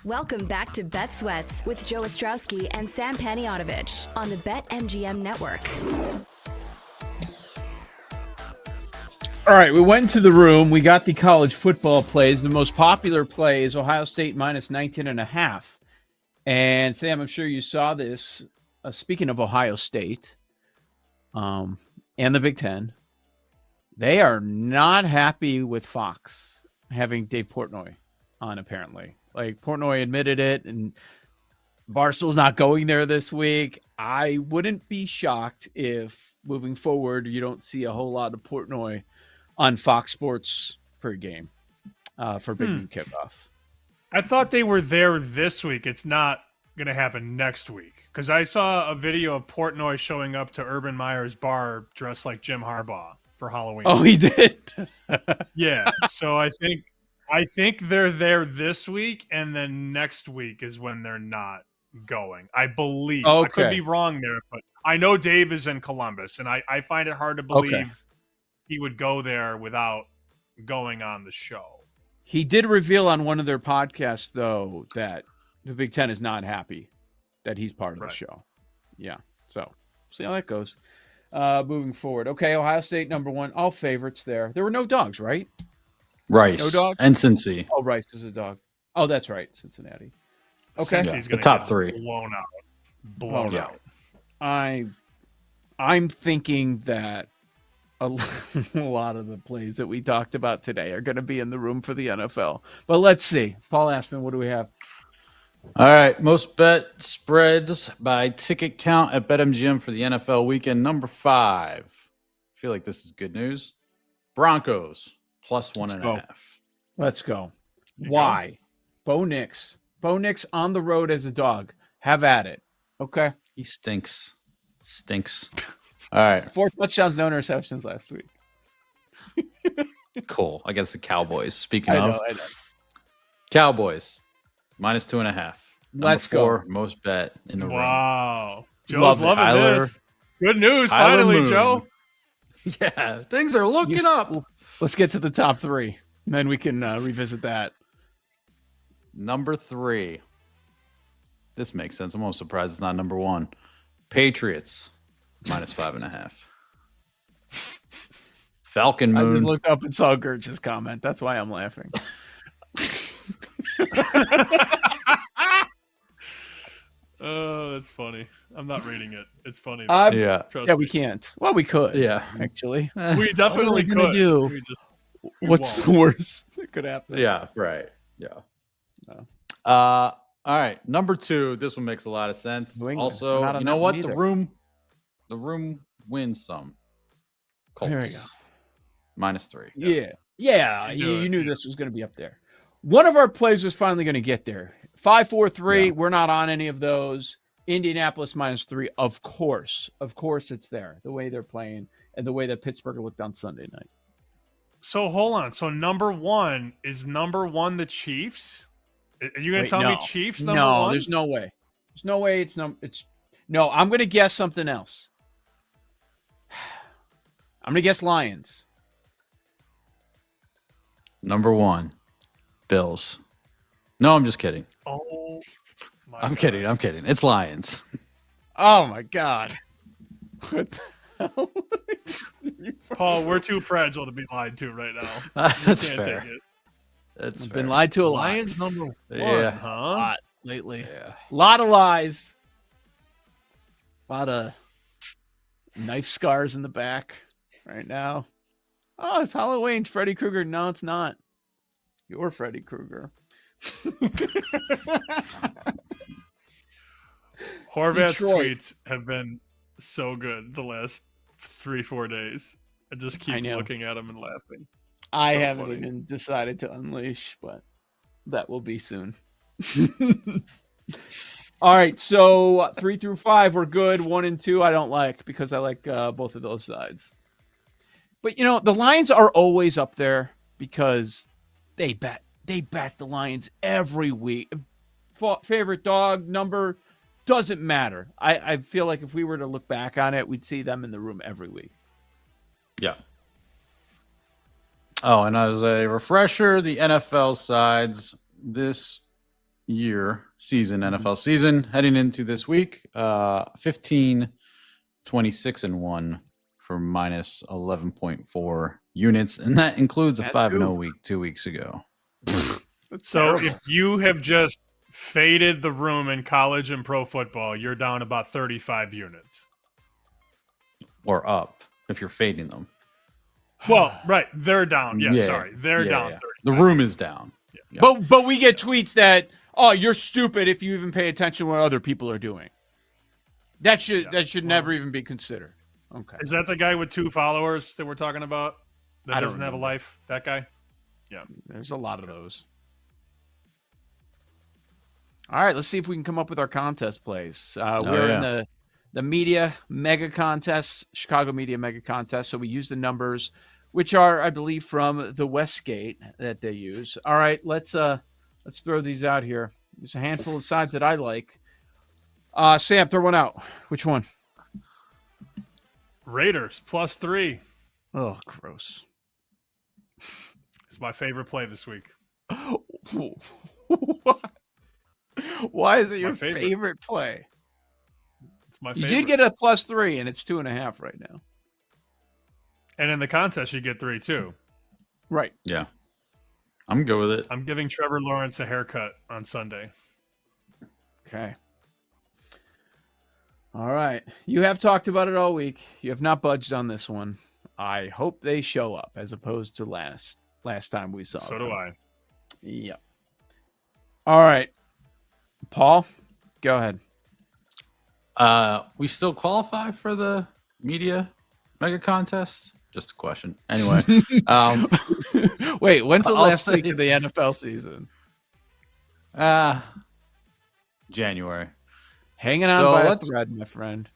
Welcome back to Bet Sweats with Joe Ostrowski and Sam Paniotovich on the BetMGM Network. All right, we went into the room. We got the college football plays. The most popular play is Ohio State minus 19.5. And Sam, I'm sure you saw this. Speaking of Ohio State and the Big Ten, they are not happy with Fox having Dave Portnoy on, apparently. Like, Portnoy admitted it, and Barstool's not going there this week. I wouldn't be shocked if, moving forward, you don't see a whole lot of Portnoy on Fox Sports per game for Big Noon Kickoff. I thought they were there this week. It's not going to happen next week, because I saw a video of Portnoy showing up to Urban Meyer's bar dressed like Jim Harbaugh for Halloween. Oh, he did? Yeah. So I think they're there this week, and then next week is when they're not going, I believe. Okay. I could be wrong there, but I know Dave is in Columbus, and I find it hard to believe he would go there without going on the show. He did reveal on one of their podcasts, though, that the Big Ten is not happy that he's part of the show. Yeah. So, see how that goes. Moving forward. Okay, Ohio State, number one. All favorites there. There were no dogs, right? Rice. No dog? And Cincy. Oh, Rice is a dog. Oh, that's right. Cincinnati. Okay. Cincy's the gonna top get three. Blown out. I'm thinking that a lot of the plays that we talked about today are going to be in the room for the NFL. But let's see. Paul Aspen, what do we have? All right, most bet spreads by ticket count at BetMGM for the NFL weekend. Number 5. I feel like this is good news. Broncos plus 1.5. Let's go. Why? Bo Nix. Bo Nix on the road as a dog. Have at it. Okay. He stinks. All right. 4 touchdowns, no interceptions last week. Cool. Against the Cowboys. Speaking I of know. Cowboys, minus 2.5. Let's Number 4, go. most bet in the room. Wow. Joe's Love it. loving Kyler- this. Good news, Kyler finally, Moon. Joe. Yeah, things are looking up. Let's get to the top 3, and then we can revisit that. Number 3. This makes sense. I'm almost surprised it's not number 1. Patriots, minus 5.5. Falcon I just Moon. looked up and saw Gert's comment. That's why I'm laughing. Oh, that's funny. I'm not reading it. It's funny. Yeah. Trust Yeah, me. we can't. Well, we could. Yeah. Actually. We definitely What are we gonna could. do? We just- we What's won't. the worst that could happen? Yeah, right. Yeah. All right. Number 2. This one makes a lot of sense. New England. Also, We're not on you know that what? one The room wins some. Colts. There we go. Minus 3. Yeah. You knew You it. knew this was going to be up there. One of our plays was finally going to get there. 5-4-3. Yeah. We're not on any of those. Indianapolis minus 3. Of course, it's there. The way they're playing and the way that Pittsburgh looked on Sunday night. So hold on. So number 1 is number 1 the Chiefs? Are you going to tell me Chiefs number 1? No, there's no way. There's no way it's no. I'm going to guess something else. I'm going to guess Lions. Number 1, Bills. No, I'm just kidding. Oh, my I'm God. kidding. It's Lions. Oh my God. What the hell? Paul, we're too fragile to be lied to right now. That's Can't fair. take it. That's I've fair. been lied to a lot. Lions number 1, Yeah. A huh? lot lately. Yeah. A lot of lies. A lot of knife scars in the back right now. Oh, it's Halloween. Freddy Krueger. No, it's not. You're Freddy Krueger. Horvath's Detroit. tweets have been so good the last 3-4 days. I just I keep know. looking at them and laughing. I So haven't funny. even decided to unleash, but that will be soon. All right, so 3 through 5 were good. 1 and 2 I don't like because I like both of those sides. But you know the Lions are always up there because they bet the Lions every week. Favorite dog number doesn't matter. I feel like if we were to look back on it, we'd see them in the room every week. Yeah. Oh, and as a refresher, the NFL sides, this season, NFL season, heading into this week. 15, 26-1 for minus 11.4 units, and that includes a 5-0 week 2 weeks ago. So if you have just faded the room in college and pro football, you're down about 35 units. Or up if you're fading them. Well, right. They're down. Yeah, sorry. They're down. Yeah. The room is down. Yeah. But we get tweets that, oh, you're stupid if you even pay attention to what other people are doing. That should never even be considered. Okay. Is that the guy with 2 followers that we're talking about that doesn't have a life? That guy? Yeah. There's a lot of those. All right, let's see if we can come up with our contest plays. We're in the media mega contest, Chicago media mega contest. So we use the numbers, which are, I believe, from the Westgate that they use. All right, let's throw these out here. There's a handful of sides that I like. Sam, throw one out. Which one? Raiders +3. Oh, gross. It's my favorite play this week. Why is it your favorite play? It's my You favorite. did get a +3, and it's 2.5 right now. And in the contest, you get 3 too. Right. Yeah. I'm good with it. I'm giving Trevor Lawrence a haircut on Sunday. Okay. All right. You have talked about it all week. You have not budged on this one. I hope they show up as opposed to last time we saw them. So do I. Yep. All right. Paul, go ahead. We still qualify for the media mega contest? Just a question. Anyway. Wait, when's the I'll last say- week of the NFL season? January. Hanging on So by a let's- thread, my friend.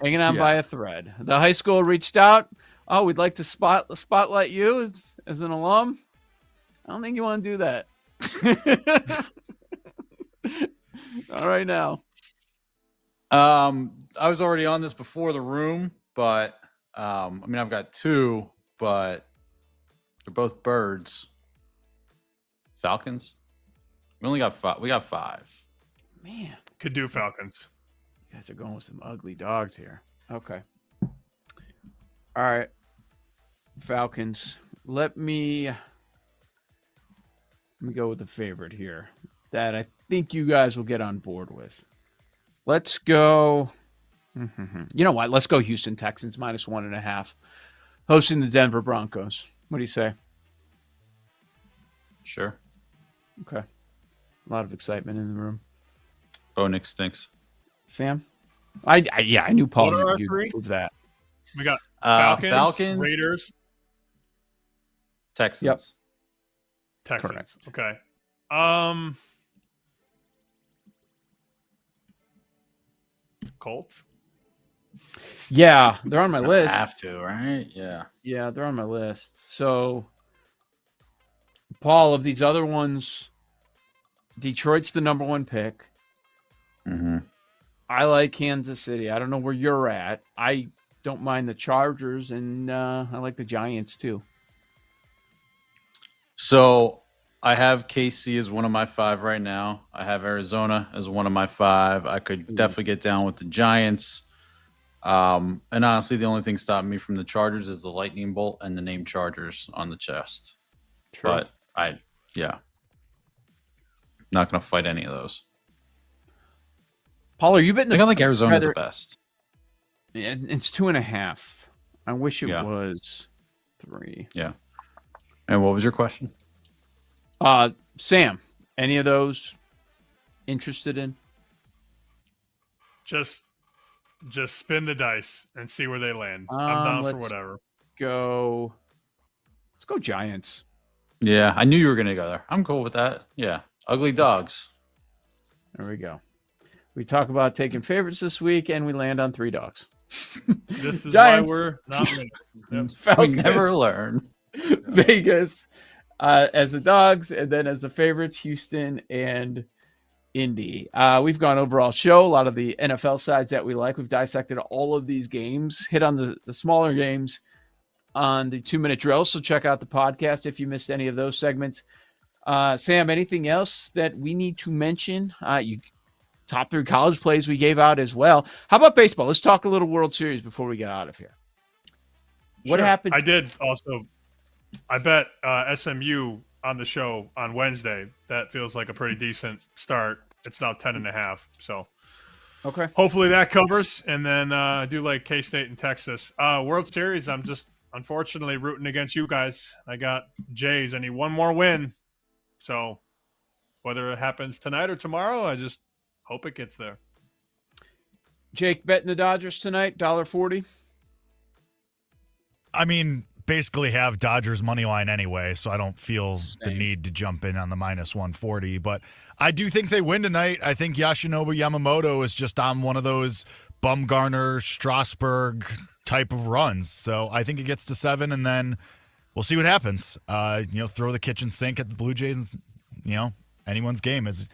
Hanging on by Yeah. a thread. The high school reached out. Oh, we'd like to spotlight you as an alum. I don't think you want to do that. All right now. I was already on this before the room, but I've got 2, but they're both birds. Falcons. We only got 5. We got 5. Man, Could do Falcons. you guys are going with some ugly dogs here. Okay. All right. Falcons. Let me go with the favorite here that I think you guys will get on board with. Let's go. You know what? Let's go Houston Texans -1.5. Hosting the Denver Broncos. What do you say? Sure. Okay. A lot of excitement in the room. Bo Nick stinks. Sam? I knew Paul What are our you'd 3? prove that. We got Falcons, Raiders, Texans. Texans. Texans. Okay. Colts. Yeah, they're on my list. Have to, right? Yeah. Yeah, they're on my list. So, Paul, of these other ones, Detroit's the number 1 pick. Mm-hmm. I like Kansas City. I don't know where you're at. I don't mind the Chargers, and I like the Giants too. So I have KC as one of my 5 right now. I have Arizona as one of my 5. I could definitely get down with the Giants. And honestly, the only thing stopping me from the Chargers is the lightning bolt and the name Chargers on the chest. True. But not going to fight any of those. Paul, are you betting? I like Arizona the best. Yeah, it's 2.5. I wish it was 3. Yeah. And what was your question? Sam, any of those interested in? Just spin the dice and see where they land. I'm down for whatever. Let's go Giants. Yeah, I knew you were going to go there. I'm cool with that. Yeah. Ugly dogs. There we go. We talk about taking favorites this week, and we land on 3 dogs. This is Giants. why we're not winning. Yep. We Falcons. never learn. Vegas as the dogs, and then as the favorites, Houston and Indy. We've gone overall show, a lot of the NFL sides that we like. We've dissected all of these games, hit on the smaller games on the 2-minute drill. So check out the podcast if you missed any of those segments. Sam, anything else that we need to mention? You top 3 college plays we gave out as well. How about baseball? Let's talk a little World Series before we get out of here. What happened? I did also. I bet SMU on the show on Wednesday. That feels like a pretty decent start. It's now 10.5. So okay, hopefully that covers. And then I do like K-State and Texas. World Series, I'm just unfortunately rooting against you guys. I got Jays. I need one more win. So whether it happens tonight or tomorrow, I just hope it gets there. Jake, betting the Dodgers tonight, $1.40. I mean, basically have Dodgers money line anyway, so I don't feel the need to jump in on the minus 140. But I do think they win tonight. I think Yoshinobu Yamamoto is just on one of those Bumgarner, Strasburg type of runs. So I think it gets to 7, and then we'll see what happens. Throw the kitchen sink at the Blue Jays. And, anyone's game, as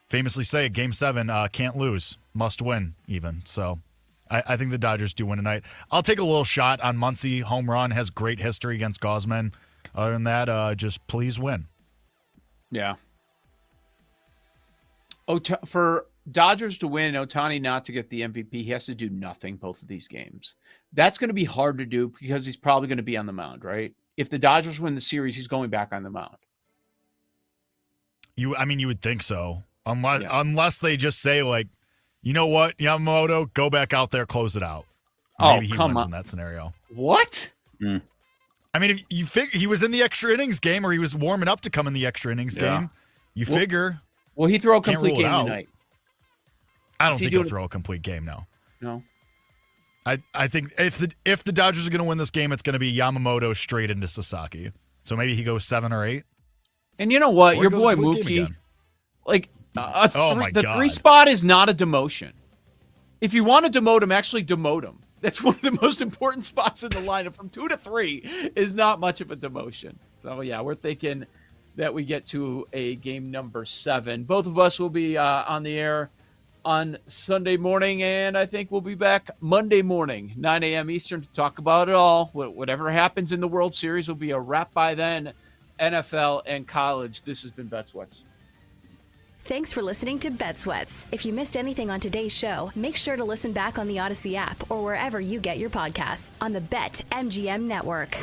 famously say, Game 7 can't lose, must win even. So I think the Dodgers do win tonight. I'll take a little shot on Muncy. Home run, has great history against Gausman. Other than that, just please win. Yeah. For Dodgers to win, Ohtani not to get the MVP, he has to do nothing both of these games. That's going to be hard to do because he's probably going to be on the mound, right? If the Dodgers win the series, he's going back on the mound. You would think so. Unless they just say, like, you know what, Yamamoto, go back out there, close it out. Maybe he wins in that scenario. What? I mean, if you figure he was in the extra innings game, or he was warming up to come in the extra innings game, figure. Will he throw a complete game tonight? I don't think he'll throw a complete game, no. No. I think if the Dodgers are going to win this game, it's going to be Yamamoto straight into Sasaki. So maybe he goes 7 or 8. And you know what? Your boy Mookie, like, the 3 spot is not a demotion. If you want to demote him, actually demote him. That's one of the most important spots in the lineup. From 2 to 3 is not much of a demotion. So, yeah, we're thinking that we get to a game number 7. Both of us will be on the air on Sunday morning, and I think we'll be back Monday morning, 9 a.m. Eastern, to talk about it all. Whatever happens in the World Series will be a wrap by then. NFL and college. This has been Bet Sweats. Thanks for listening to Bet Sweats. If you missed anything on today's show, make sure to listen back on the Odyssey app or wherever you get your podcasts on the BetMGM network.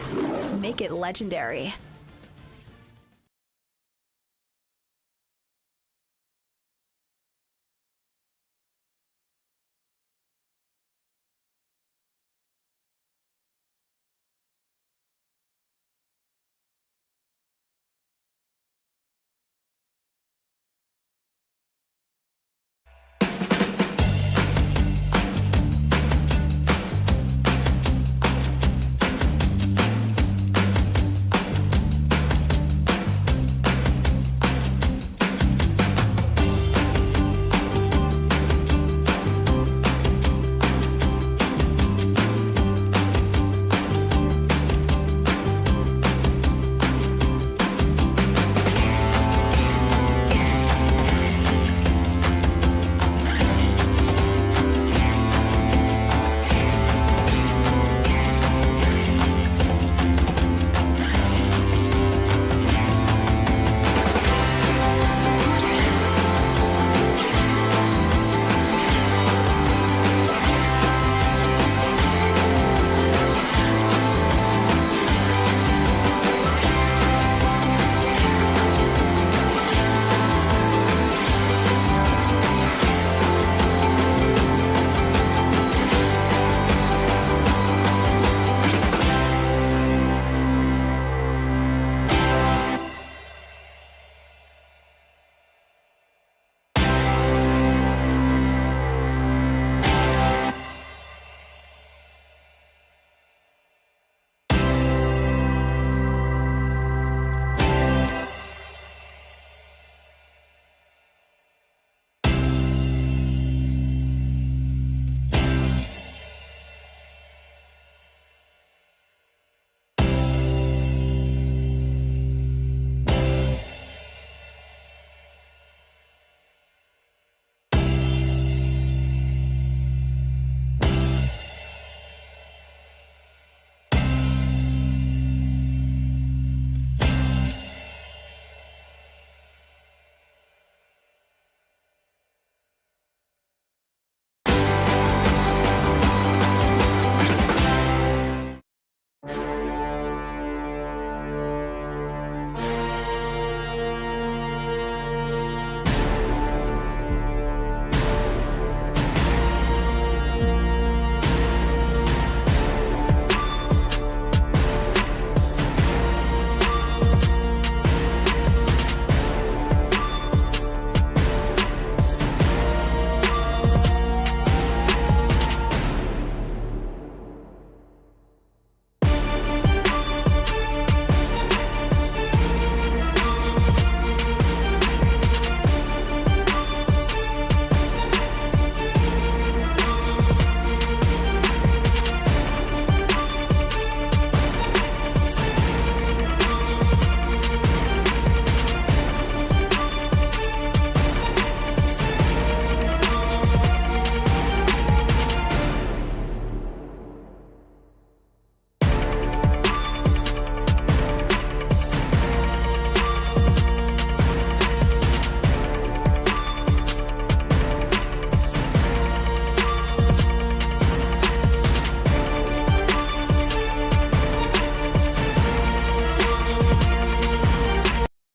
Make it legendary.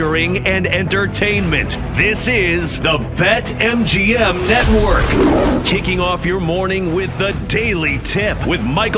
and entertainment. This is the BetMGM Network. Kicking off your morning with the Daily Tip with Michael